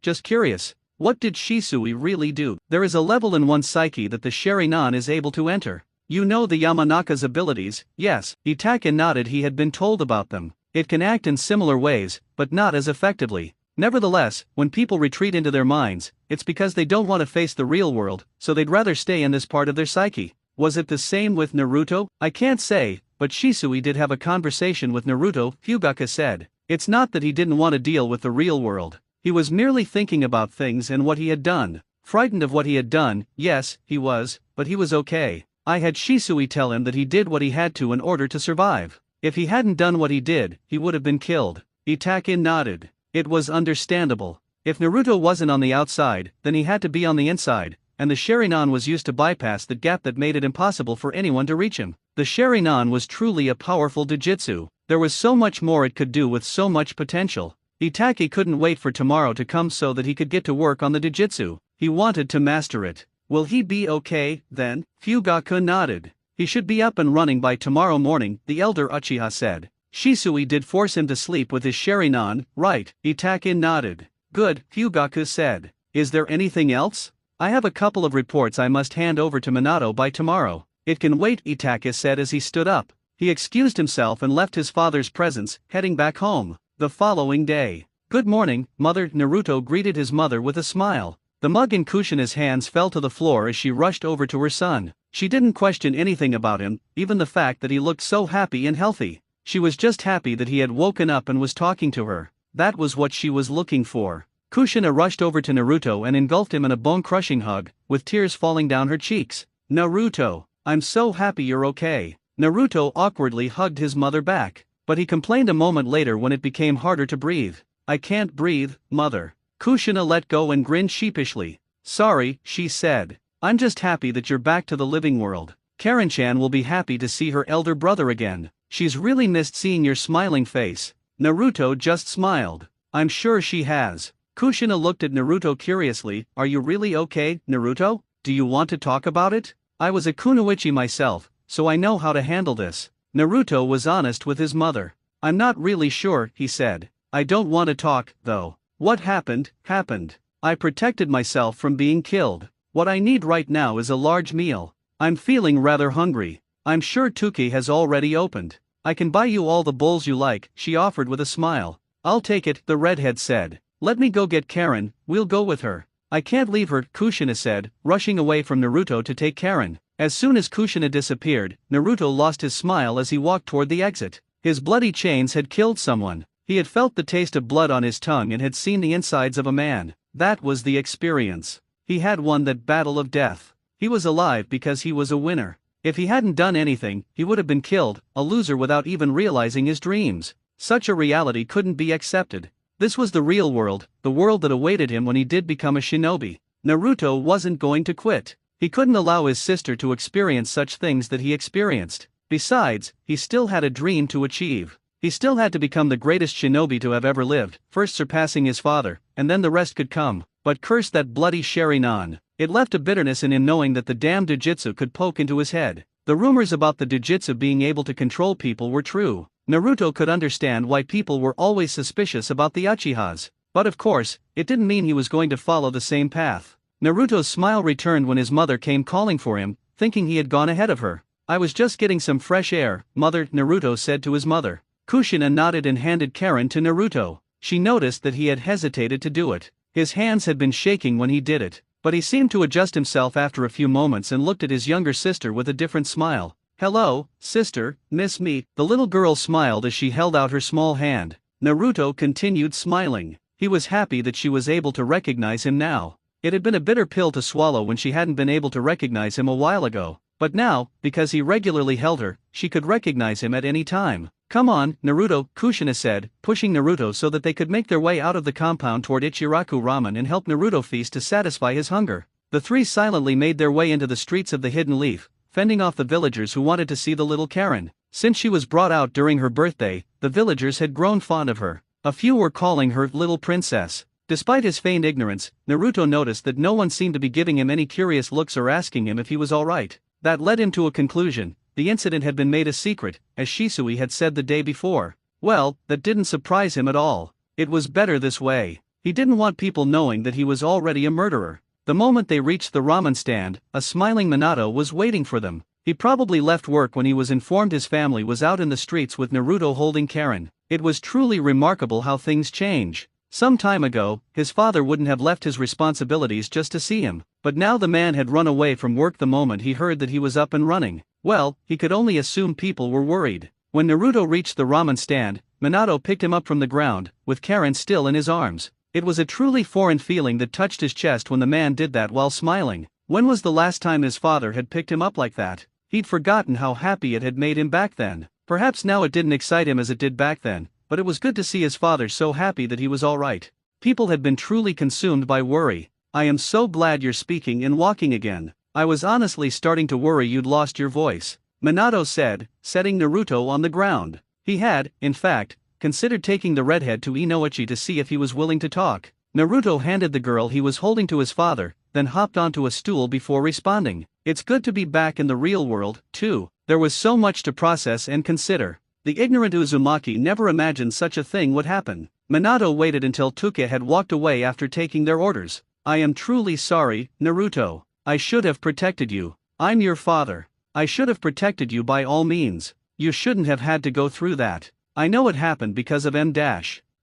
S1: just curious. What did Shisui really do? There is a level in one's psyche that the Sharingan is able to enter. You know the Yamanaka's abilities, yes. Itake nodded. He had been told about them. It can act in similar ways, but not as effectively. Nevertheless, when people retreat into their minds, it's because they don't want to face the real world, so they'd rather stay in this part of their psyche. Was it the same with Naruto? I can't say, but Shisui did have a conversation with Naruto, Fugaku said. It's not that he didn't want to deal with the real world. He was merely thinking about things and what he had done. Frightened of what he had done, yes, he was, but he was okay. I had Shisui tell him that he did what he had to in order to survive. If he hadn't done what he did, he would have been killed. Itake nodded. It was understandable. If Naruto wasn't on the outside, then he had to be on the inside, and the Sharingan was used to bypass the gap that made it impossible for anyone to reach him. The Sharingan was truly a powerful Jujutsu. There was so much more it could do with so much potential. Itake couldn't wait for tomorrow to come so that he could get to work on the Jujutsu. He wanted to master it. Will he be okay, then? Fugaku nodded. He should be up and running by tomorrow morning, the elder Uchiha said. Shisui did force him to sleep with his Sharingan, right? Itake nodded. Good, Fugaku said. Is there anything else? I have a couple of reports I must hand over to Minato by tomorrow. It can wait, Itake said as he stood up. He excused himself and left his father's presence, heading back home. The following day. Good morning, mother. Naruto greeted his mother with a smile. The mug in Kushina's hands fell to the floor as she rushed over to her son. She didn't question anything about him, even the fact that he looked so happy and healthy. She was just happy that he had woken up and was talking to her. That was what she was looking for. Kushina rushed over to Naruto and engulfed him in a bone-crushing hug, with tears falling down her cheeks. Naruto, I'm so happy you're okay. Naruto awkwardly hugged his mother back, but he complained a moment later when it became harder to breathe. I can't breathe, mother. Kushina let go and grinned sheepishly. Sorry, she said. I'm just happy that you're back to the living world. Karen-chan will be happy to see her elder brother again. She's really missed seeing your smiling face. Naruto just smiled. I'm sure she has. Kushina looked at Naruto curiously. Are you really okay, Naruto? Do you want to talk about it? I was a kunoichi myself, so I know how to handle this. Naruto was honest with his mother. I'm not really sure, he said. I don't want to talk, though. What happened, happened. I protected myself from being killed. What I need right now is a large meal. I'm feeling rather hungry. I'm sure Tuki has already opened. I can buy you all the bowls you like, she offered with a smile. I'll take it, the redhead said. Let me go get Karen, we'll go with her. I can't leave her, Kushina said, rushing away from Naruto to take Karen. As soon as Kushina disappeared, Naruto lost his smile as he walked toward the exit. His bloody chains had killed someone. He had felt the taste of blood on his tongue and had seen the insides of a man. That was the experience. He had won that battle of death. He was alive because he was a winner. If he hadn't done anything, he would have been killed, a loser without even realizing his dreams. Such a reality couldn't be accepted. This was the real world, the world that awaited him when he did become a shinobi. Naruto wasn't going to quit. He couldn't allow his sister to experience such things that he experienced. Besides, he still had a dream to achieve. He still had to become the greatest shinobi to have ever lived, first surpassing his father, and then the rest could come. But curse that bloody Sharingan. It left a bitterness in him knowing that the damn Dojutsu could poke into his head. The rumors about the Dojutsu being able to control people were true. Naruto could understand why people were always suspicious about the Uchihas. But of course, it didn't mean he was going to follow the same path. Naruto's smile returned when his mother came calling for him, thinking he had gone ahead of her. I was just getting some fresh air, mother, Naruto said to his mother. Kushina nodded and handed Karen to Naruto. She noticed that he had hesitated to do it. His hands had been shaking when he did it, but he seemed to adjust himself after a few moments and looked at his younger sister with a different smile. Hello, sister, miss me, the little girl smiled as she held out her small hand. Naruto continued smiling. He was happy that she was able to recognize him now. It had been a bitter pill to swallow when she hadn't been able to recognize him a while ago, but now, because he regularly held her, she could recognize him at any time. Come on, Naruto, Kushina said, pushing Naruto so that they could make their way out of the compound toward Ichiraku Ramen and help Naruto feast to satisfy his hunger. The three silently made their way into the streets of the Hidden Leaf, fending off the villagers who wanted to see the little Karen. Since she was brought out during her birthday, the villagers had grown fond of her. A few were calling her little princess. Despite his feigned ignorance, Naruto noticed that no one seemed to be giving him any curious looks or asking him if he was alright. That led him to a conclusion. The incident had been made a secret, as Shisui had said the day before. Well, that didn't surprise him at all. It was better this way. He didn't want people knowing that he was already a murderer. The moment they reached the ramen stand, a smiling Minato was waiting for them. He probably left work when he was informed his family was out in the streets with Naruto holding Karen. It was truly remarkable how things change. Some time ago, his father wouldn't have left his responsibilities just to see him, but now the man had run away from work the moment he heard that he was up and running. Well, he could only assume people were worried. When Naruto reached the ramen stand, Minato picked him up from the ground, with Karen still in his arms. It was a truly foreign feeling that touched his chest when the man did that while smiling. When was the last time his father had picked him up like that? He'd forgotten how happy it had made him back then. Perhaps now it didn't excite him as it did back then, but it was good to see his father so happy that he was alright. People had been truly consumed by worry. I am so glad you're speaking and walking again. I was honestly starting to worry you'd lost your voice, Minato said, setting Naruto on the ground. He had, in fact, considered taking the redhead to Inoichi to see if he was willing to talk. Naruto handed the girl he was holding to his father, then hopped onto a stool before responding. It's good to be back in the real world, too. There was so much to process and consider. The ignorant Uzumaki never imagined such a thing would happen. Minato waited until Tuke had walked away after taking their orders. I am truly sorry, Naruto. I should have protected you. I'm your father. I should have protected you by all means. You shouldn't have had to go through that. I know it happened because of M-.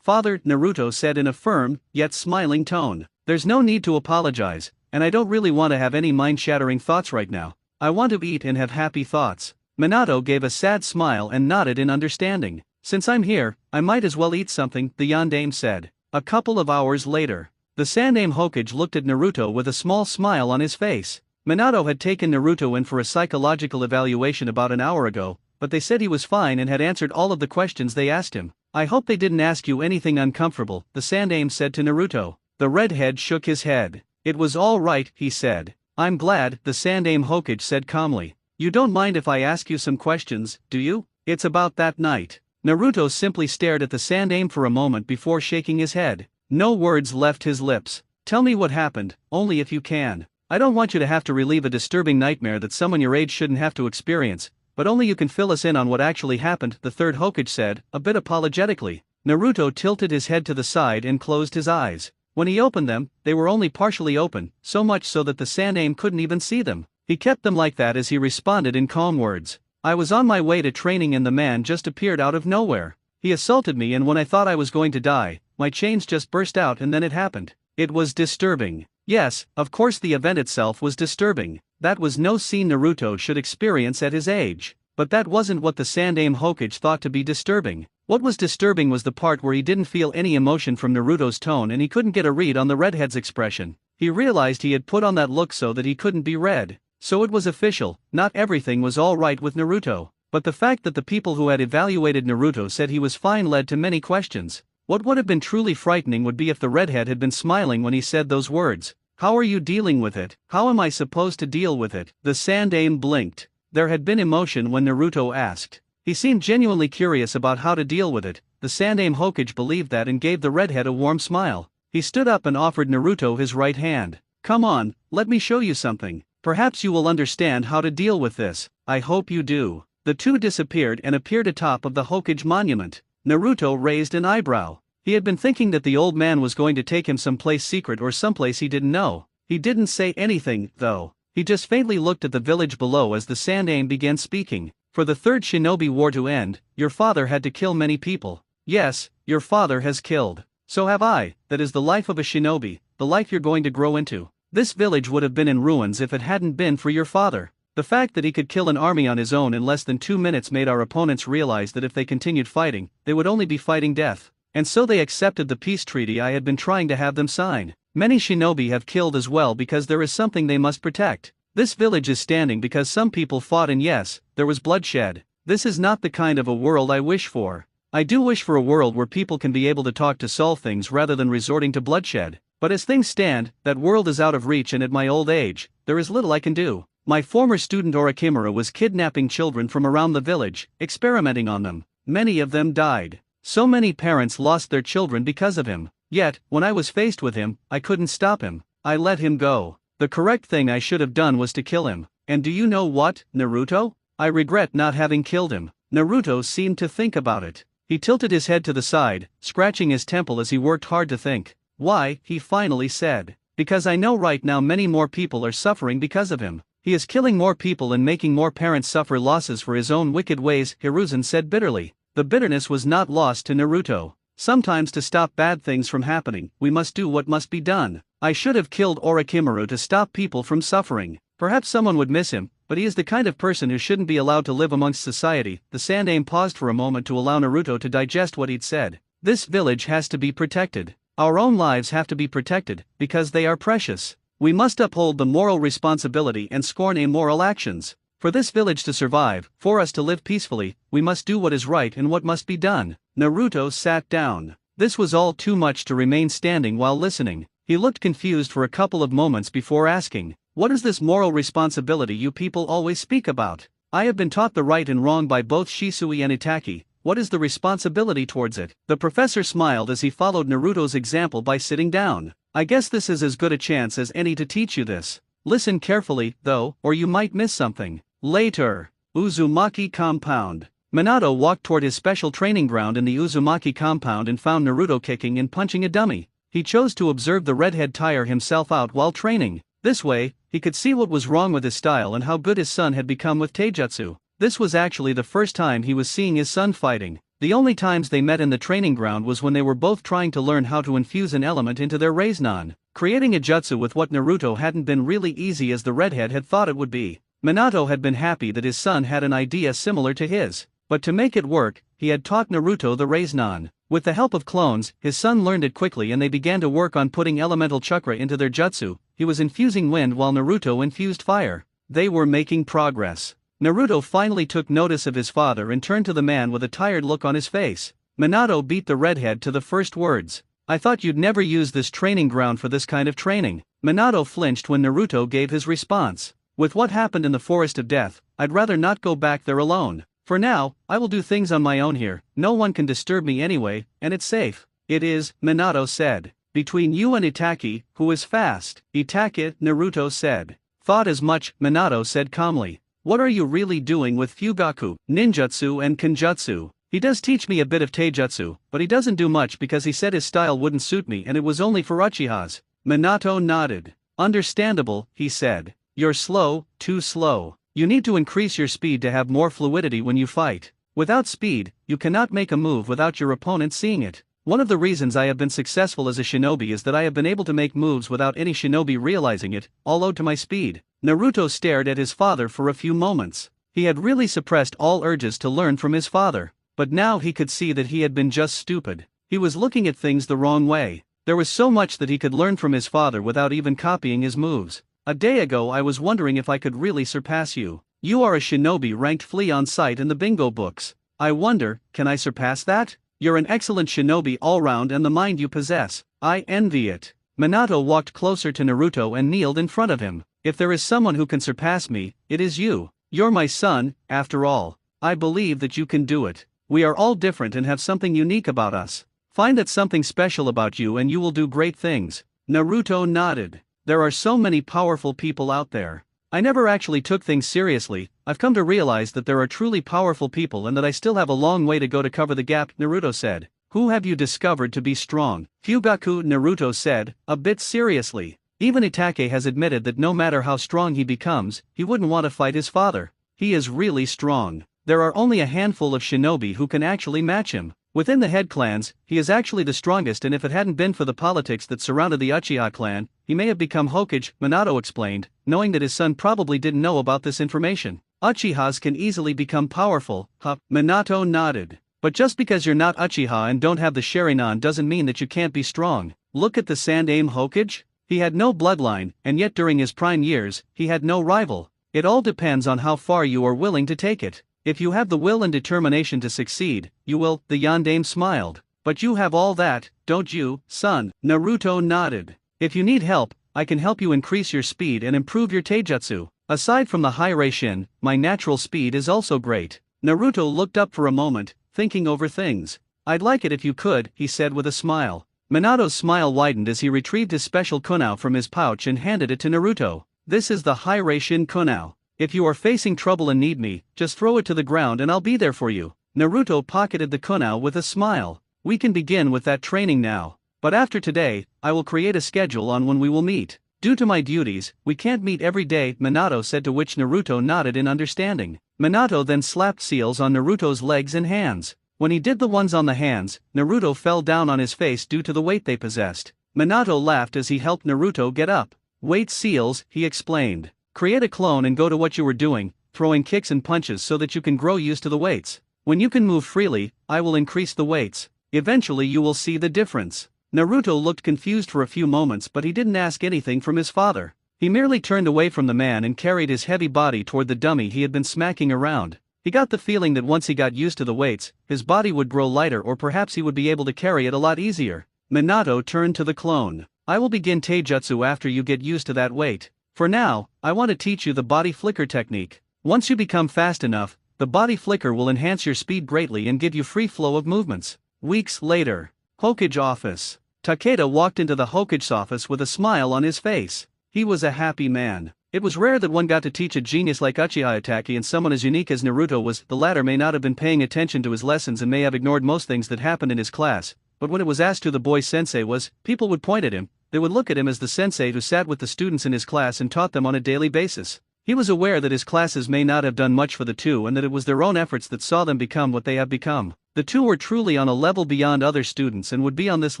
S1: Father, Naruto said in a firm, yet smiling tone. There's no need to apologize, and I don't really want to have any mind-shattering thoughts right now. I want to eat and have happy thoughts. Minato gave a sad smile and nodded in understanding. Since I'm here, I might as well eat something, the yondaime said. A couple of hours later, the Sandaime Hokage looked at Naruto with a small smile on his face. Minato had taken Naruto in for a psychological evaluation about an hour ago, but they said he was fine and had answered all of the questions they asked him. I hope they didn't ask you anything uncomfortable, the Sandaime said to Naruto. The redhead shook his head. It was all right, he said. I'm glad, the Sandaime Hokage said calmly. You don't mind if I ask you some questions, do you? It's about that night. Naruto simply stared at the Sandaime for a moment before shaking his head. No words left his lips. Tell me what happened, only if you can. I don't want you to have to relive a disturbing nightmare that someone your age shouldn't have to experience, but only you can fill us in on what actually happened, the third Hokage said, a bit apologetically. Naruto tilted his head to the side and closed his eyes. When he opened them, they were only partially open, so much so that the Sandaime couldn't even see them. He kept them like that as he responded in calm words. I was on my way to training and the man just appeared out of nowhere. He assaulted me and when I thought I was going to die, my chains just burst out and then it happened. It was disturbing. Yes, of course the event itself was disturbing. That was no scene Naruto should experience at his age. But that wasn't what the Sandaime Hokage thought to be disturbing. What was disturbing was the part where he didn't feel any emotion from Naruto's tone and he couldn't get a read on the redhead's expression. He realized he had put on that look so that he couldn't be read. So it was official, not everything was all right with Naruto. But the fact that the people who had evaluated Naruto said he was fine led to many questions. What would have been truly frightening would be if the redhead had been smiling when he said those words. How are you dealing with it? How am I supposed to deal with it? The Sandaime blinked. There had been emotion when Naruto asked. He seemed genuinely curious about how to deal with it. The Sandaime Hokage believed that and gave the redhead a warm smile. He stood up and offered Naruto his right hand. Come on, let me show you something. Perhaps you will understand how to deal with this. I hope you do. The two disappeared and appeared atop of the Hokage monument. Naruto raised an eyebrow. He had been thinking that the old man was going to take him someplace secret or someplace he didn't know. He didn't say anything, though. He just faintly looked at the village below as the Sandaime began speaking. For the third shinobi war to end, your father had to kill many people. Yes, your father has killed. So have I. That is the life of a shinobi, the life you're going to grow into. This village would have been in ruins if it hadn't been for your father. The fact that he could kill an army on his own in less than 2 minutes made our opponents realize that if they continued fighting, they would only be fighting death. And so they accepted the peace treaty I had been trying to have them sign. Many shinobi have killed as well because there is something they must protect. This village is standing because some people fought and yes, there was bloodshed. This is not the kind of a world I wish for. I do wish for a world where people can be able to talk to solve things rather than resorting to bloodshed. But as things stand, that world is out of reach and at my old age, there is little I can do. My former student Orochimaru was kidnapping children from around the village, experimenting on them. Many of them died. So many parents lost their children because of him. Yet, when I was faced with him, I couldn't stop him. I let him go. The correct thing I should have done was to kill him. And do you know what, Naruto? I regret not having killed him. Naruto seemed to think about it. He tilted his head to the side, scratching his temple as he worked hard to think. Why, he finally said. Because I know right now many more people are suffering because of him. He is killing more people and making more parents suffer losses for his own wicked ways, Hiruzen said bitterly. The bitterness was not lost to Naruto. Sometimes to stop bad things from happening, we must do what must be done. I should have killed Orochimaru to stop people from suffering. Perhaps someone would miss him, but he is the kind of person who shouldn't be allowed to live amongst society. The Sandaime paused for a moment to allow Naruto to digest what he'd said. This village has to be protected. Our own lives have to be protected, because they are precious. We must uphold the moral responsibility and scorn immoral actions. For this village to survive, for us to live peacefully, we must do what is right and what must be done. Naruto sat down. This was all too much to remain standing while listening. He looked confused for a couple of moments before asking, "What is this moral responsibility you people always speak about? I have been taught the right and wrong by both Shisui and Itaki. What is the responsibility towards it?" The professor smiled as he followed Naruto's example by sitting down. "I guess this is as good a chance as any to teach you this. Listen carefully, though, or you might miss something." Later, Uzumaki compound. Minato walked toward his special training ground in the Uzumaki compound and found Naruto kicking and punching a dummy. He chose to observe the redhead tire himself out while training. This way, he could see what was wrong with his style and how good his son had become with taijutsu. This was actually the first time he was seeing his son fighting. The only times they met in the training ground was when they were both trying to learn how to infuse an element into their Rasengan. Creating a jutsu with what Naruto hadn't been really easy as the redhead had thought it would be. Minato had been happy that his son had an idea similar to his. But to make it work, he had taught Naruto the Rasengan. With the help of clones, his son learned it quickly and they began to work on putting elemental chakra into their jutsu. He was infusing wind while Naruto infused fire. They were making progress. Naruto finally took notice of his father and turned to the man with a tired look on his face. Minato beat the redhead to the first words. "I thought you'd never use this training ground for this kind of training." Minato flinched when Naruto gave his response. "With what happened in the Forest of Death, I'd rather not go back there alone. For now, I will do things on my own here. No one can disturb me anyway, and it's safe." "It is," Minato said. "Between you and Itaki, who is fast?" "Itaki," Naruto said. "Thought as much," Minato said calmly. "What are you really doing with Fugaku, ninjutsu and kenjutsu?" "He does teach me a bit of taijutsu, but he doesn't do much because he said his style wouldn't suit me and it was only for Uchihas." Minato nodded. "Understandable," he said. "You're slow, too slow. You need to increase your speed to have more fluidity when you fight. Without speed, you cannot make a move without your opponent seeing it. One of the reasons I have been successful as a shinobi is that I have been able to make moves without any shinobi realizing it, all owed to my speed. Naruto stared at his father for a few moments. He had really suppressed all urges to learn from his father, but now he could see that he had been just stupid. He was looking at things the wrong way. There was so much that he could learn from his father without even copying his moves. A day ago I was wondering if I could really surpass you. You are a shinobi ranked flea on sight in the bingo books. I wonder, can I surpass that? You're an excellent shinobi all round and the mind you possess, I envy it. Minato walked closer to Naruto and kneeled in front of him. If there is someone who can surpass me, it is you. You're my son, after all. I believe that you can do it. We are all different and have something unique about us. Find that something special about you and you will do great things. Naruto nodded. There are so many powerful people out there. I never actually took things seriously. I've come to realize that there are truly powerful people and that I still have a long way to go to cover the gap, Naruto said. Who have you discovered to be strong? Fugaku, Naruto said, a bit seriously. Even Itachi has admitted that no matter how strong he becomes, he wouldn't want to fight his father. He is really strong. There are only a handful of shinobi who can actually match him. Within the head clans, he is actually the strongest, and if it hadn't been for the politics that surrounded the Uchiha clan, he may have become Hokage, Minato explained, knowing that his son probably didn't know about this information. Uchihas can easily become powerful, huh? Minato nodded. But just because you're not Uchiha and don't have the Sharingan doesn't mean that you can't be strong. Look at the Sandaime Hokage. He had no bloodline, and yet during his prime years, he had no rival. It all depends on how far you are willing to take it. If you have the will and determination to succeed, you will, the Yondaime smiled. But you have all that, don't you, son? Naruto nodded. If you need help, I can help you increase your speed and improve your taijutsu. Aside from the high Reishin, my natural speed is also great. Naruto looked up for a moment, thinking over things. I'd like it if you could, he said with a smile. Minato's smile widened as he retrieved his special kunao from his pouch and handed it to Naruto. This is the high Reishin kunao. If you are facing trouble and need me, just throw it to the ground and I'll be there for you. Naruto pocketed the kunao with a smile. We can begin with that training now. But after today, I will create a schedule on when we will meet. Due to my duties, we can't meet every day, Minato said, to which Naruto nodded in understanding. Minato then slapped seals on Naruto's legs and hands. When he did the ones on the hands, Naruto fell down on his face due to the weight they possessed. Minato laughed as he helped Naruto get up. Weight seals, he explained. Create a clone and go to what you were doing, throwing kicks and punches so that you can grow used to the weights. When you can move freely, I will increase the weights. Eventually you will see the difference. Naruto looked confused for a few moments, but he didn't ask anything from his father. He merely turned away from the man and carried his heavy body toward the dummy he had been smacking around. He got the feeling that once he got used to the weights, his body would grow lighter, or perhaps he would be able to carry it a lot easier. Minato turned to the clone. I will begin taijutsu after you get used to that weight. For now, I want to teach you the body flicker technique. Once you become fast enough, the body flicker will enhance your speed greatly and give you free flow of movements. Weeks later, Hokage office. Takeda walked into the Hokage's office with a smile on his face. He was a happy man. It was rare that one got to teach a genius like Uchiha Itachi and someone as unique as Naruto was. The latter may not have been paying attention to his lessons and may have ignored most things that happened in his class, but when it was asked who the boy's sensei was, people would point at him. They would look at him as the sensei who sat with the students in his class and taught them on a daily basis. He was aware that his classes may not have done much for the two and that it was their own efforts that saw them become what they have become. The two were truly on a level beyond other students and would be on this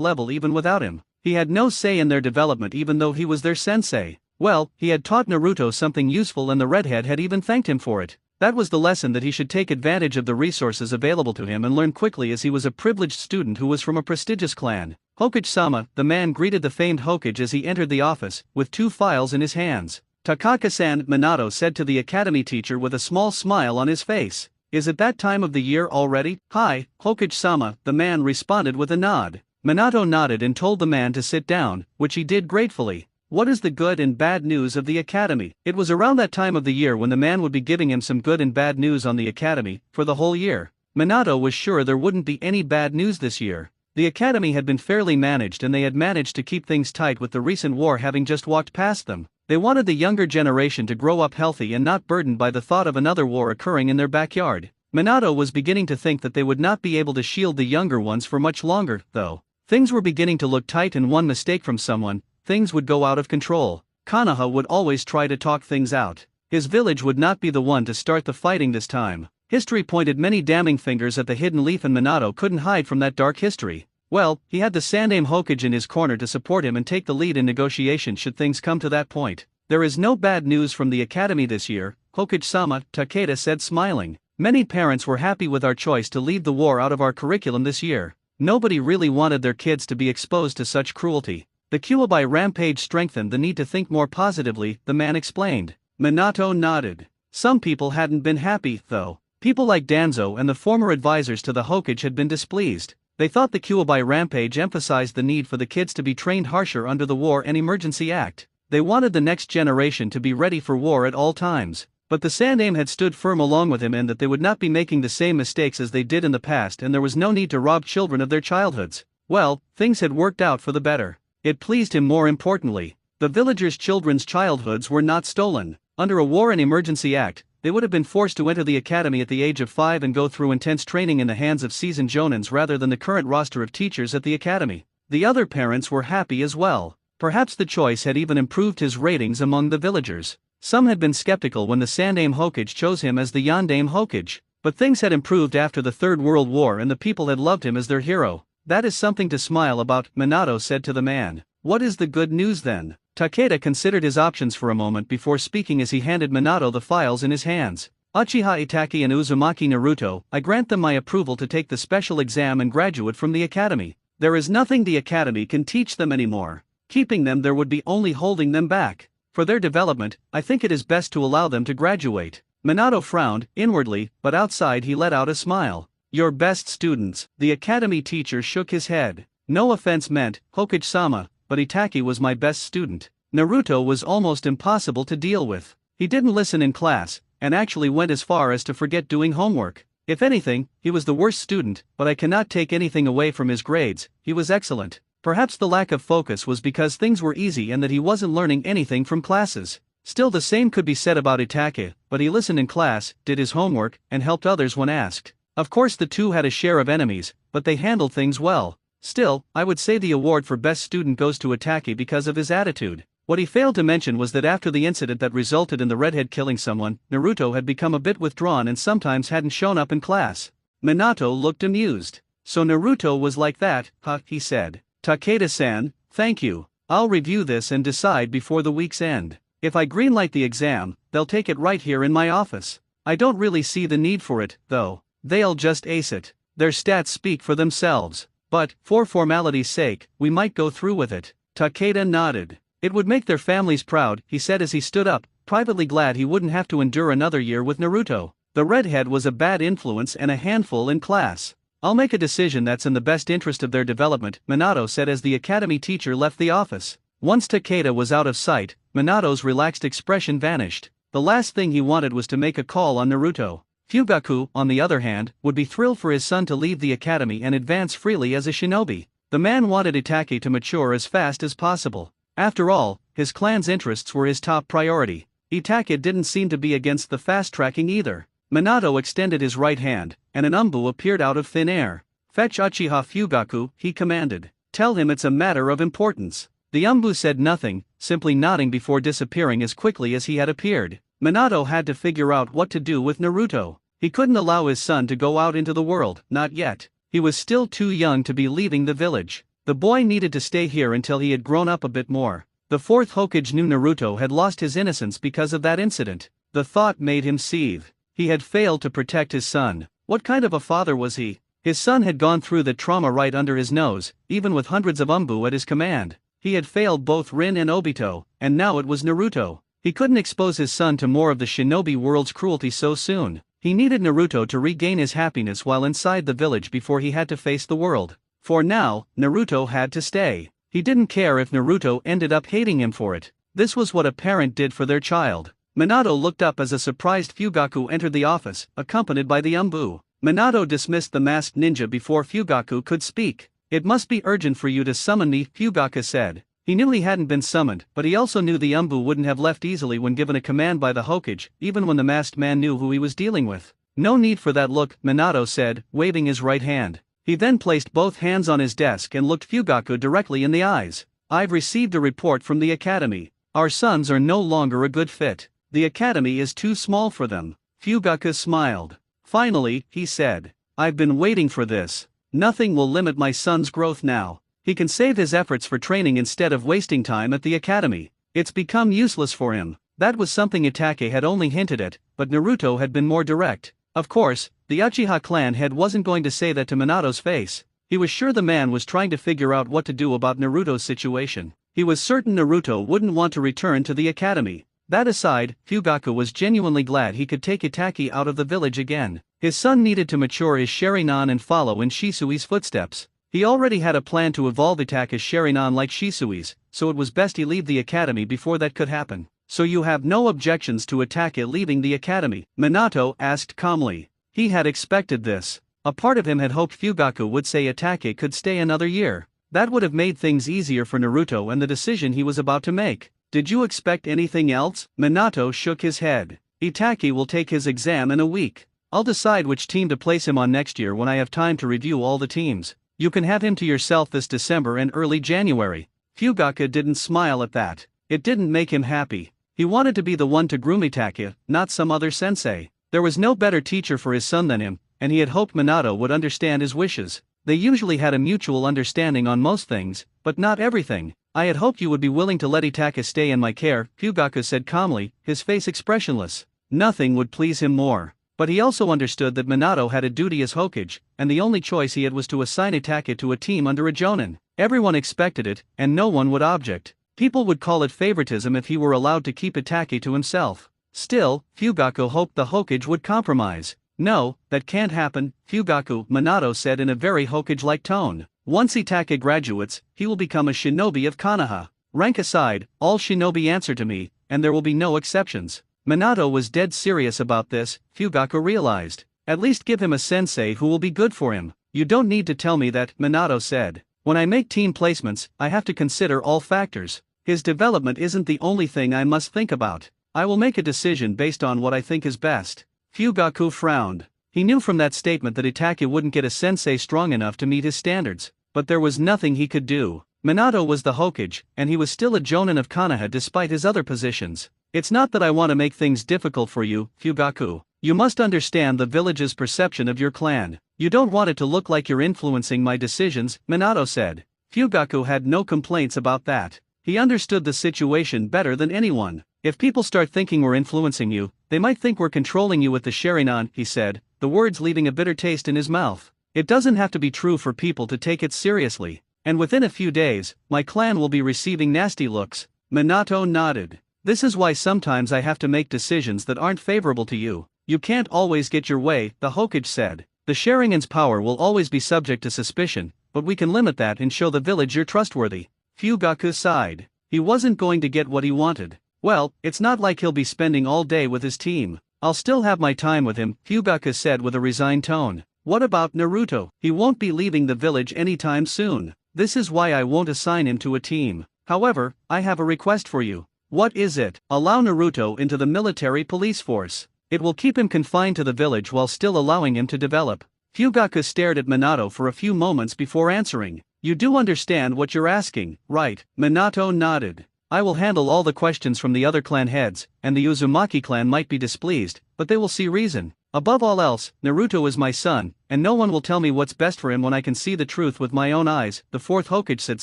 S1: level even without him. He had no say in their development even though he was their sensei. Well, he had taught Naruto something useful and the redhead had even thanked him for it. That was the lesson, that he should take advantage of the resources available to him and learn quickly, as he was a privileged student who was from a prestigious clan. Hokage-sama, the man greeted the famed Hokage as he entered the office, with 2 files in his hands. Takaka-san, Minato said to the academy teacher with a small smile on his face. Is it that time of the year already? Hi, Hokage-sama, the man responded with a nod. Minato nodded and told the man to sit down, which he did gratefully. What is the good and bad news of the academy? It was around that time of the year when the man would be giving him some good and bad news on the academy, for the whole year. Minato was sure there wouldn't be any bad news this year. The academy had been fairly managed and they had managed to keep things tight, with the recent war having just walked past them. They wanted the younger generation to grow up healthy and not burdened by the thought of another war occurring in their backyard. Minato was beginning to think that they would not be able to shield the younger ones for much longer, though. Things were beginning to look tight, and one mistake from someone, things would go out of control. Konoha would always try to talk things out. His village would not be the one to start the fighting this time. History pointed many damning fingers at the hidden leaf, and Minato couldn't hide from that dark history. Well, he had the Sandaime Hokage in his corner to support him and take the lead in negotiations should things come to that point. There is no bad news from the academy this year, Hokage-sama, Takeda said, smiling. Many parents were happy with our choice to leave the war out of our curriculum this year. Nobody really wanted their kids to be exposed to such cruelty. The Kyuubi rampage strengthened the need to think more positively, the man explained. Minato nodded. Some people hadn't been happy, though. People like Danzo and the former advisors to the Hokage had been displeased. They thought the Kyuubi rampage emphasized the need for the kids to be trained harsher under the War and Emergency Act. They wanted the next generation to be ready for war at all times. But the Sandaime had stood firm along with him in that they would not be making the same mistakes as they did in the past, and there was no need to rob children of their childhoods. Well, things had worked out for the better. It pleased him more importantly. The villagers' children's childhoods were not stolen. Under a War and Emergency Act, they would have been forced to enter the academy at the age of 5 and go through intense training in the hands of seasoned jonins rather than the current roster of teachers at the academy. The other parents were happy as well. Perhaps the choice had even improved his ratings among the villagers. Some had been skeptical when the Sandaime Hokage chose him as the Yandaime Hokage, but things had improved after the Third World War and the people had loved him as their hero. That is something to smile about, Minato said to the man. What is the good news then? Takeda considered his options for a moment before speaking as he handed Minato the files in his hands. Uchiha Itachi and Uzumaki Naruto, I grant them my approval to take the special exam and graduate from the academy. There is nothing the academy can teach them anymore. Keeping them there would be only holding them back. For their development, I think it is best to allow them to graduate. Minato frowned, inwardly, but outside he let out a smile. Your best students. The academy teacher shook his head. No offense meant, Hokage-sama, but Itachi was my best student. Naruto was almost impossible to deal with. He didn't listen in class, and actually went as far as to forget doing homework. If anything, he was the worst student, but I cannot take anything away from his grades, he was excellent. Perhaps the lack of focus was because things were easy and that he wasn't learning anything from classes. Still, the same could be said about Itachi, but he listened in class, did his homework, and helped others when asked. Of course the two had a share of enemies, but they handled things well. Still, I would say the award for best student goes to Itachi because of his attitude. What he failed to mention was that after the incident that resulted in the redhead killing someone, Naruto had become a bit withdrawn and sometimes hadn't shown up in class. Minato looked amused. So Naruto was like that, huh, he said. Takeda-san, thank you. I'll review this and decide before the week's end. If I greenlight the exam, they'll take it right here in my office. I don't really see the need for it, though. They'll just ace it. Their stats speak for themselves. But, for formality's sake, we might go through with it. Takeda nodded. It would make their families proud, he said as he stood up, privately glad he wouldn't have to endure another year with Naruto. The redhead was a bad influence and a handful in class. I'll make a decision that's in the best interest of their development, Minato said as the academy teacher left the office. Once Takeda was out of sight, Minato's relaxed expression vanished. The last thing he wanted was to make a call on Naruto. Fugaku, on the other hand, would be thrilled for his son to leave the academy and advance freely as a shinobi. The man wanted Itachi to mature as fast as possible. After all, his clan's interests were his top priority. Itachi didn't seem to be against the fast-tracking either. Minato extended his right hand, and an umbu appeared out of thin air. Fetch Uchiha Fugaku, he commanded. Tell him it's a matter of importance. The umbu said nothing, simply nodding before disappearing as quickly as he had appeared. Minato had to figure out what to do with Naruto. He couldn't allow his son to go out into the world, not yet. He was still too young to be leaving the village. The boy needed to stay here until he had grown up a bit more. The fourth Hokage knew Naruto had lost his innocence because of that incident. The thought made him seethe. He had failed to protect his son. What kind of a father was he? His son had gone through the trauma right under his nose, even with hundreds of umbu at his command. He had failed both Rin and Obito, and now it was Naruto. He couldn't expose his son to more of the shinobi world's cruelty so soon. He needed Naruto to regain his happiness while inside the village before he had to face the world. For now, Naruto had to stay. He didn't care if Naruto ended up hating him for it. This was what a parent did for their child. Minato looked up as a surprised Fugaku entered the office, accompanied by the umbu. Minato dismissed the masked ninja before Fugaku could speak. It must be urgent for you to summon me, Fugaku said. He knew he hadn't been summoned, but he also knew the umbu wouldn't have left easily when given a command by the Hokage, even when the masked man knew who he was dealing with. No need for that look, Minato said, waving his right hand. He then placed both hands on his desk and looked Fugaku directly in the eyes. I've received a report from the academy. Our sons are no longer a good fit. The academy is too small for them. Fugaku smiled. Finally, he said, I've been waiting for this. Nothing will limit my son's growth now. He can save his efforts for training instead of wasting time at the academy. It's become useless for him. That was something Itachi had only hinted at, but Naruto had been more direct. Of course, the Uchiha clan head wasn't going to say that to Minato's face. He was sure the man was trying to figure out what to do about Naruto's situation. He was certain Naruto wouldn't want to return to the academy. That aside, Fugaku was genuinely glad he could take Itachi out of the village again. His son needed to mature his Sharingan and follow in Shisui's footsteps. He already had a plan to evolve Itachi's Sharingan like Shisui's, so it was best he leave the academy before that could happen. So you have no objections to Itachi leaving the academy? Minato asked calmly. He had expected this. A part of him had hoped Fugaku would say Itachi could stay another year. That would have made things easier for Naruto and the decision he was about to make. Did you expect anything else? Minato shook his head. Itachi will take his exam in a week. I'll decide which team to place him on next year when I have time to review all the teams. You can have him to yourself this December and early January. Fugaku didn't smile at that. It didn't make him happy. He wanted to be the one to groom Itachi, not some other sensei. There was no better teacher for his son than him, and he had hoped Minato would understand his wishes. They usually had a mutual understanding on most things, but not everything. I had hoped you would be willing to let Itachi stay in my care, Fugaku said calmly, his face expressionless. Nothing would please him more. But he also understood that Minato had a duty as Hokage, and the only choice he had was to assign Itachi to a team under a Jonin. Everyone expected it, and no one would object. People would call it favoritism if he were allowed to keep Itachi to himself. Still, Fugaku hoped the Hokage would compromise. No, that can't happen, Fugaku, Minato said in a very Hokage-like tone. Once Itachi graduates, he will become a shinobi of Konoha. Rank aside, all shinobi answer to me, and there will be no exceptions. Minato was dead serious about this, Fugaku realized. At least give him a sensei who will be good for him. You don't need to tell me that, Minato said. When I make team placements, I have to consider all factors. His development isn't the only thing I must think about. I will make a decision based on what I think is best. Fugaku frowned. He knew from that statement that Itachi wouldn't get a sensei strong enough to meet his standards, but there was nothing he could do. Minato was the Hokage, and he was still a Jonin of Konoha despite his other positions. It's not that I want to make things difficult for you, Fugaku. You must understand the village's perception of your clan. You don't want it to look like you're influencing my decisions, Minato said. Fugaku had no complaints about that. He understood the situation better than anyone. If people start thinking we're influencing you, they might think we're controlling you with the Sharingan, he said, the words leaving a bitter taste in his mouth. It doesn't have to be true for people to take it seriously. And within a few days, my clan will be receiving nasty looks. Minato nodded. This is why sometimes I have to make decisions that aren't favorable to you. You can't always get your way, the Hokage said. The Sharingan's power will always be subject to suspicion, but we can limit that and show the village you're trustworthy. Fugaku sighed. He wasn't going to get what he wanted. Well, it's not like he'll be spending all day with his team. I'll still have my time with him, Fugaku said with a resigned tone. What about Naruto? He won't be leaving the village anytime soon. This is why I won't assign him to a team. However, I have a request for you. What is it? Allow Naruto into the military police force. It will keep him confined to the village while still allowing him to develop. Fugaku stared at Minato for a few moments before answering. You do understand what you're asking, right? Minato nodded. I will handle all the questions from the other clan heads, and the Uzumaki clan might be displeased, but they will see reason. Above all else, Naruto is my son, and no one will tell me what's best for him when I can see the truth with my own eyes, the fourth Hokage said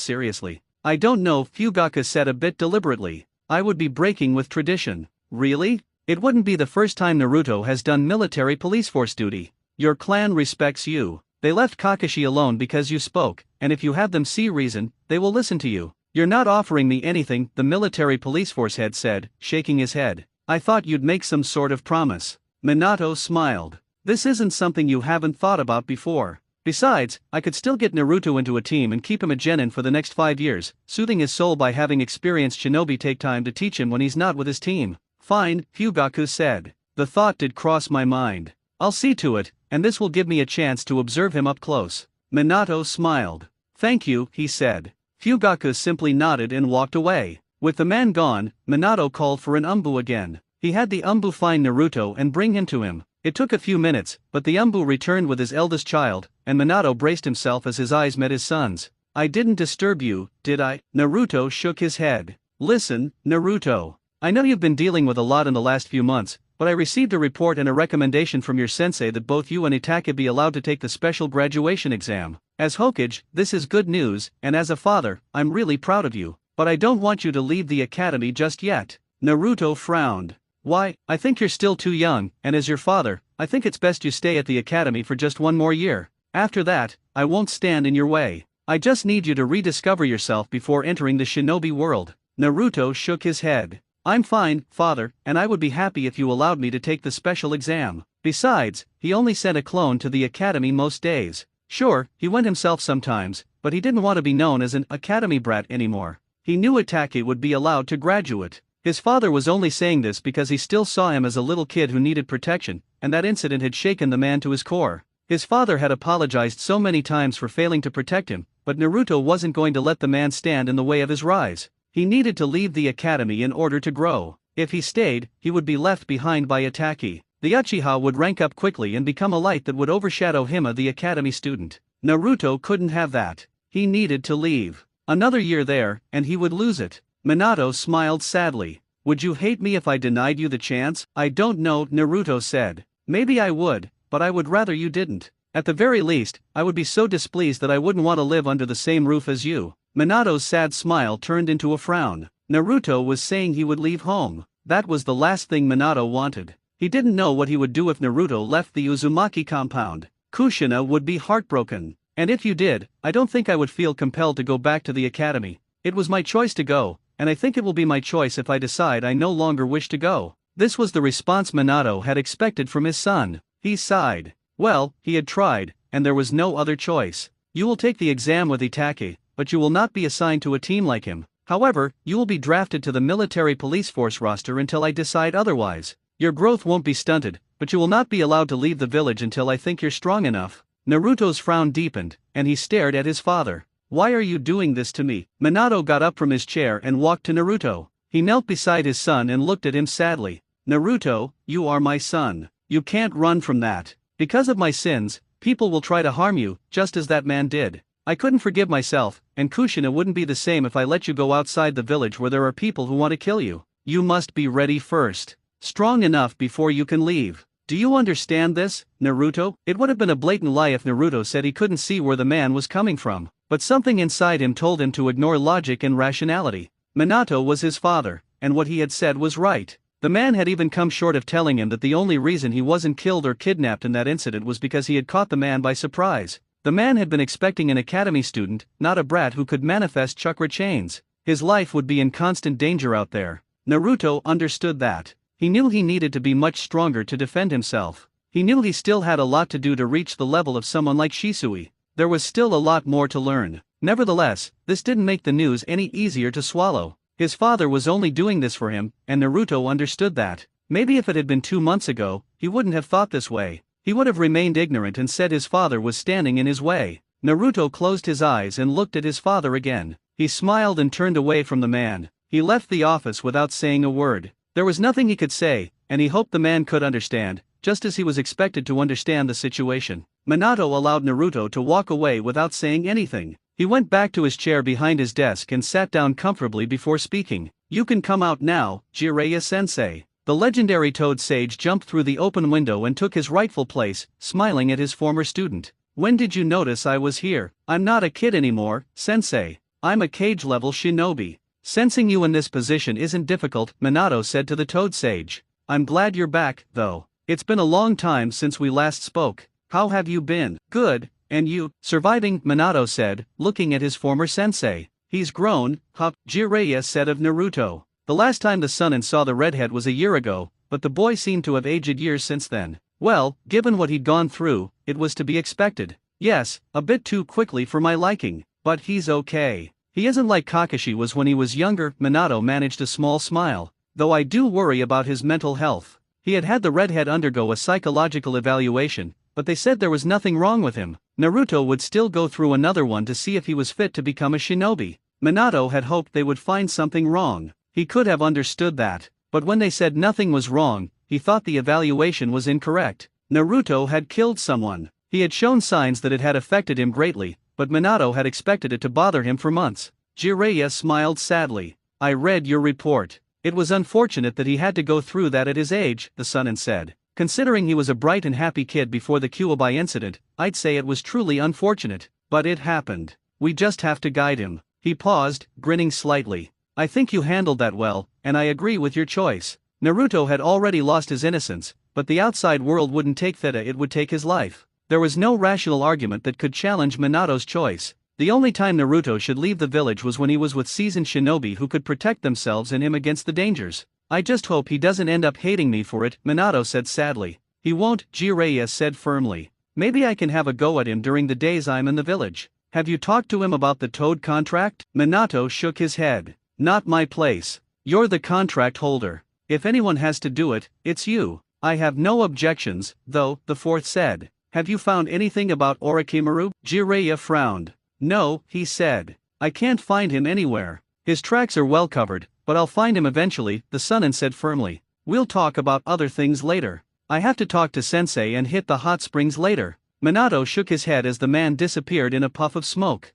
S1: seriously. I don't know, Fugaku said a bit deliberately. I would be breaking with tradition. Really? It wouldn't be the first time Naruto has done military police force duty. Your clan respects you. They left Kakashi alone because you spoke, and if you have them see reason, they will listen to you. You're not offering me anything, the military police force head said, shaking his head. I thought you'd make some sort of promise. Minato smiled. This isn't something you haven't thought about before. Besides, I could still get Naruto into a team and keep him a genin for the next 5 years, soothing his soul by having experienced shinobi take time to teach him when he's not with his team. Fine, Fugaku said. The thought did cross my mind. I'll see to it, and this will give me a chance to observe him up close. Minato smiled. Thank you, he said. Fugaku simply nodded and walked away. With the man gone, Minato called for an umbu again. He had the umbu find Naruto and bring him to him. It took a few minutes, but the umbu returned with his eldest child, and Minato braced himself as his eyes met his son's. I didn't disturb you, did I? Naruto shook his head. Listen, Naruto. I know you've been dealing with a lot in the last few months, but I received a report and a recommendation from your sensei that both you and Itake be allowed to take the special graduation exam. As Hokage, this is good news, and as a father, I'm really proud of you. But I don't want you to leave the academy just yet. Naruto frowned. Why, I think you're still too young, and as your father, I think it's best you stay at the academy for just one more year. After that, I won't stand in your way. I just need you to rediscover yourself before entering the shinobi world. Naruto shook his head. I'm fine, father, and I would be happy if you allowed me to take the special exam. Besides, he only sent a clone to the academy most days. Sure, he went himself sometimes, but he didn't want to be known as an academy brat anymore. He knew Itake would be allowed to graduate. His father was only saying this because he still saw him as a little kid who needed protection, and that incident had shaken the man to his core. His father had apologized so many times for failing to protect him, but Naruto wasn't going to let the man stand in the way of his rise. He needed to leave the academy in order to grow. If he stayed, he would be left behind by Itake. The Uchiha would rank up quickly and become a light that would overshadow him, the academy student. Naruto couldn't have that. He needed to leave. Another year there, and he would lose it. Minato smiled sadly. Would you hate me if I denied you the chance? I don't know, Naruto said. Maybe I would, but I would rather you didn't. At the very least, I would be so displeased that I wouldn't want to live under the same roof as you. Minato's sad smile turned into a frown. Naruto was saying he would leave home. That was the last thing Minato wanted. He didn't know what he would do if Naruto left the Uzumaki compound. Kushina would be heartbroken. And if you did, I don't think I would feel compelled to go back to the academy. It was my choice to go, and I think it will be my choice if I decide I no longer wish to go. This was the response Minato had expected from his son. He sighed. Well, he had tried, and there was no other choice. You will take the exam with Itake, but you will not be assigned to a team like him. However, you will be drafted to the military police force roster until I decide otherwise. Your growth won't be stunted, but you will not be allowed to leave the village until I think you're strong enough. Naruto's frown deepened, and he stared at his father. Why are you doing this to me? Minato got up from his chair and walked to Naruto. He knelt beside his son and looked at him sadly. Naruto, you are my son. You can't run from that. Because of my sins, people will try to harm you, just as that man did. I couldn't forgive myself, and Kushina wouldn't be the same if I let you go outside the village where there are people who want to kill you. You must be ready first. Strong enough before you can leave. Do you understand this, Naruto? It would have been a blatant lie if Naruto said he couldn't see where the man was coming from, but something inside him told him to ignore logic and rationality. Minato was his father, and what he had said was right. The man had even come short of telling him that the only reason he wasn't killed or kidnapped in that incident was because he had caught the man by surprise. The man had been expecting an academy student, not a brat who could manifest chakra chains. His life would be in constant danger out there. Naruto understood that. He knew he needed to be much stronger to defend himself. He knew he still had a lot to do to reach the level of someone like Shisui. There was still a lot more to learn. Nevertheless, this didn't make the news any easier to swallow. His father was only doing this for him, and Naruto understood that. Maybe if it had been 2 months ago, he wouldn't have thought this way. He would have remained ignorant and said his father was standing in his way. Naruto closed his eyes and looked at his father again. He smiled and turned away from the man. He left the office without saying a word. There was nothing he could say, and he hoped the man could understand, just as he was expected to understand the situation. Minato allowed Naruto to walk away without saying anything. He went back to his chair behind his desk and sat down comfortably before speaking. You can come out now, Jiraiya-sensei. The legendary Toad Sage jumped through the open window and took his rightful place, smiling at his former student. When did you notice I was here? I'm not a kid anymore, sensei. I'm a cage-level shinobi. Sensing you in this position isn't difficult, Minato said to the Toad Sage. I'm glad you're back, though. It's been a long time since we last spoke. How have you been? Good, and you? Surviving, Minato said, looking at his former sensei. He's grown, huh? Jiraiya said of Naruto. The last time the son saw the redhead was a year ago, but the boy seemed to have aged years since then. Well, given what he'd gone through, it was to be expected. Yes, a bit too quickly for my liking, but he's okay. He isn't like Kakashi was when he was younger. Minato managed a small smile. Though I do worry about his mental health. He had had the redhead undergo a psychological evaluation, but they said there was nothing wrong with him. Naruto would still go through another one to see if he was fit to become a shinobi. Minato had hoped they would find something wrong. He could have understood that, but when they said nothing was wrong, he thought the evaluation was incorrect. Naruto had killed someone. He had shown signs that it had affected him greatly, but Minato had expected it to bother him for months. Jiraiya smiled sadly. I read your report. It was unfortunate that he had to go through that at his age, the Sunin said. Considering he was a bright and happy kid before the Kyuubi incident, I'd say it was truly unfortunate. But it happened. We just have to guide him. He paused, grinning slightly. I think you handled that well, and I agree with your choice. Naruto had already lost his innocence, but the outside world wouldn't take Theta, it would take his life. There was no rational argument that could challenge Minato's choice. The only time Naruto should leave the village was when he was with seasoned shinobi who could protect themselves and him against the dangers. I just hope he doesn't end up hating me for it, Minato said sadly. He won't, Jiraiya said firmly. Maybe I can have a go at him during the days I'm in the village. Have you talked to him about the Toad contract? Minato shook his head. Not my place. You're the contract holder. If anyone has to do it, it's you. I have no objections, though, the fourth said. Have you found anything about Orochimaru? Jiraiya frowned. No, he said. I can't find him anywhere. His tracks are well covered, but I'll find him eventually, the Sunin said firmly. We'll talk about other things later. I have to talk to Sensei and hit the hot springs later. Minato shook his head as the man disappeared in a puff of smoke.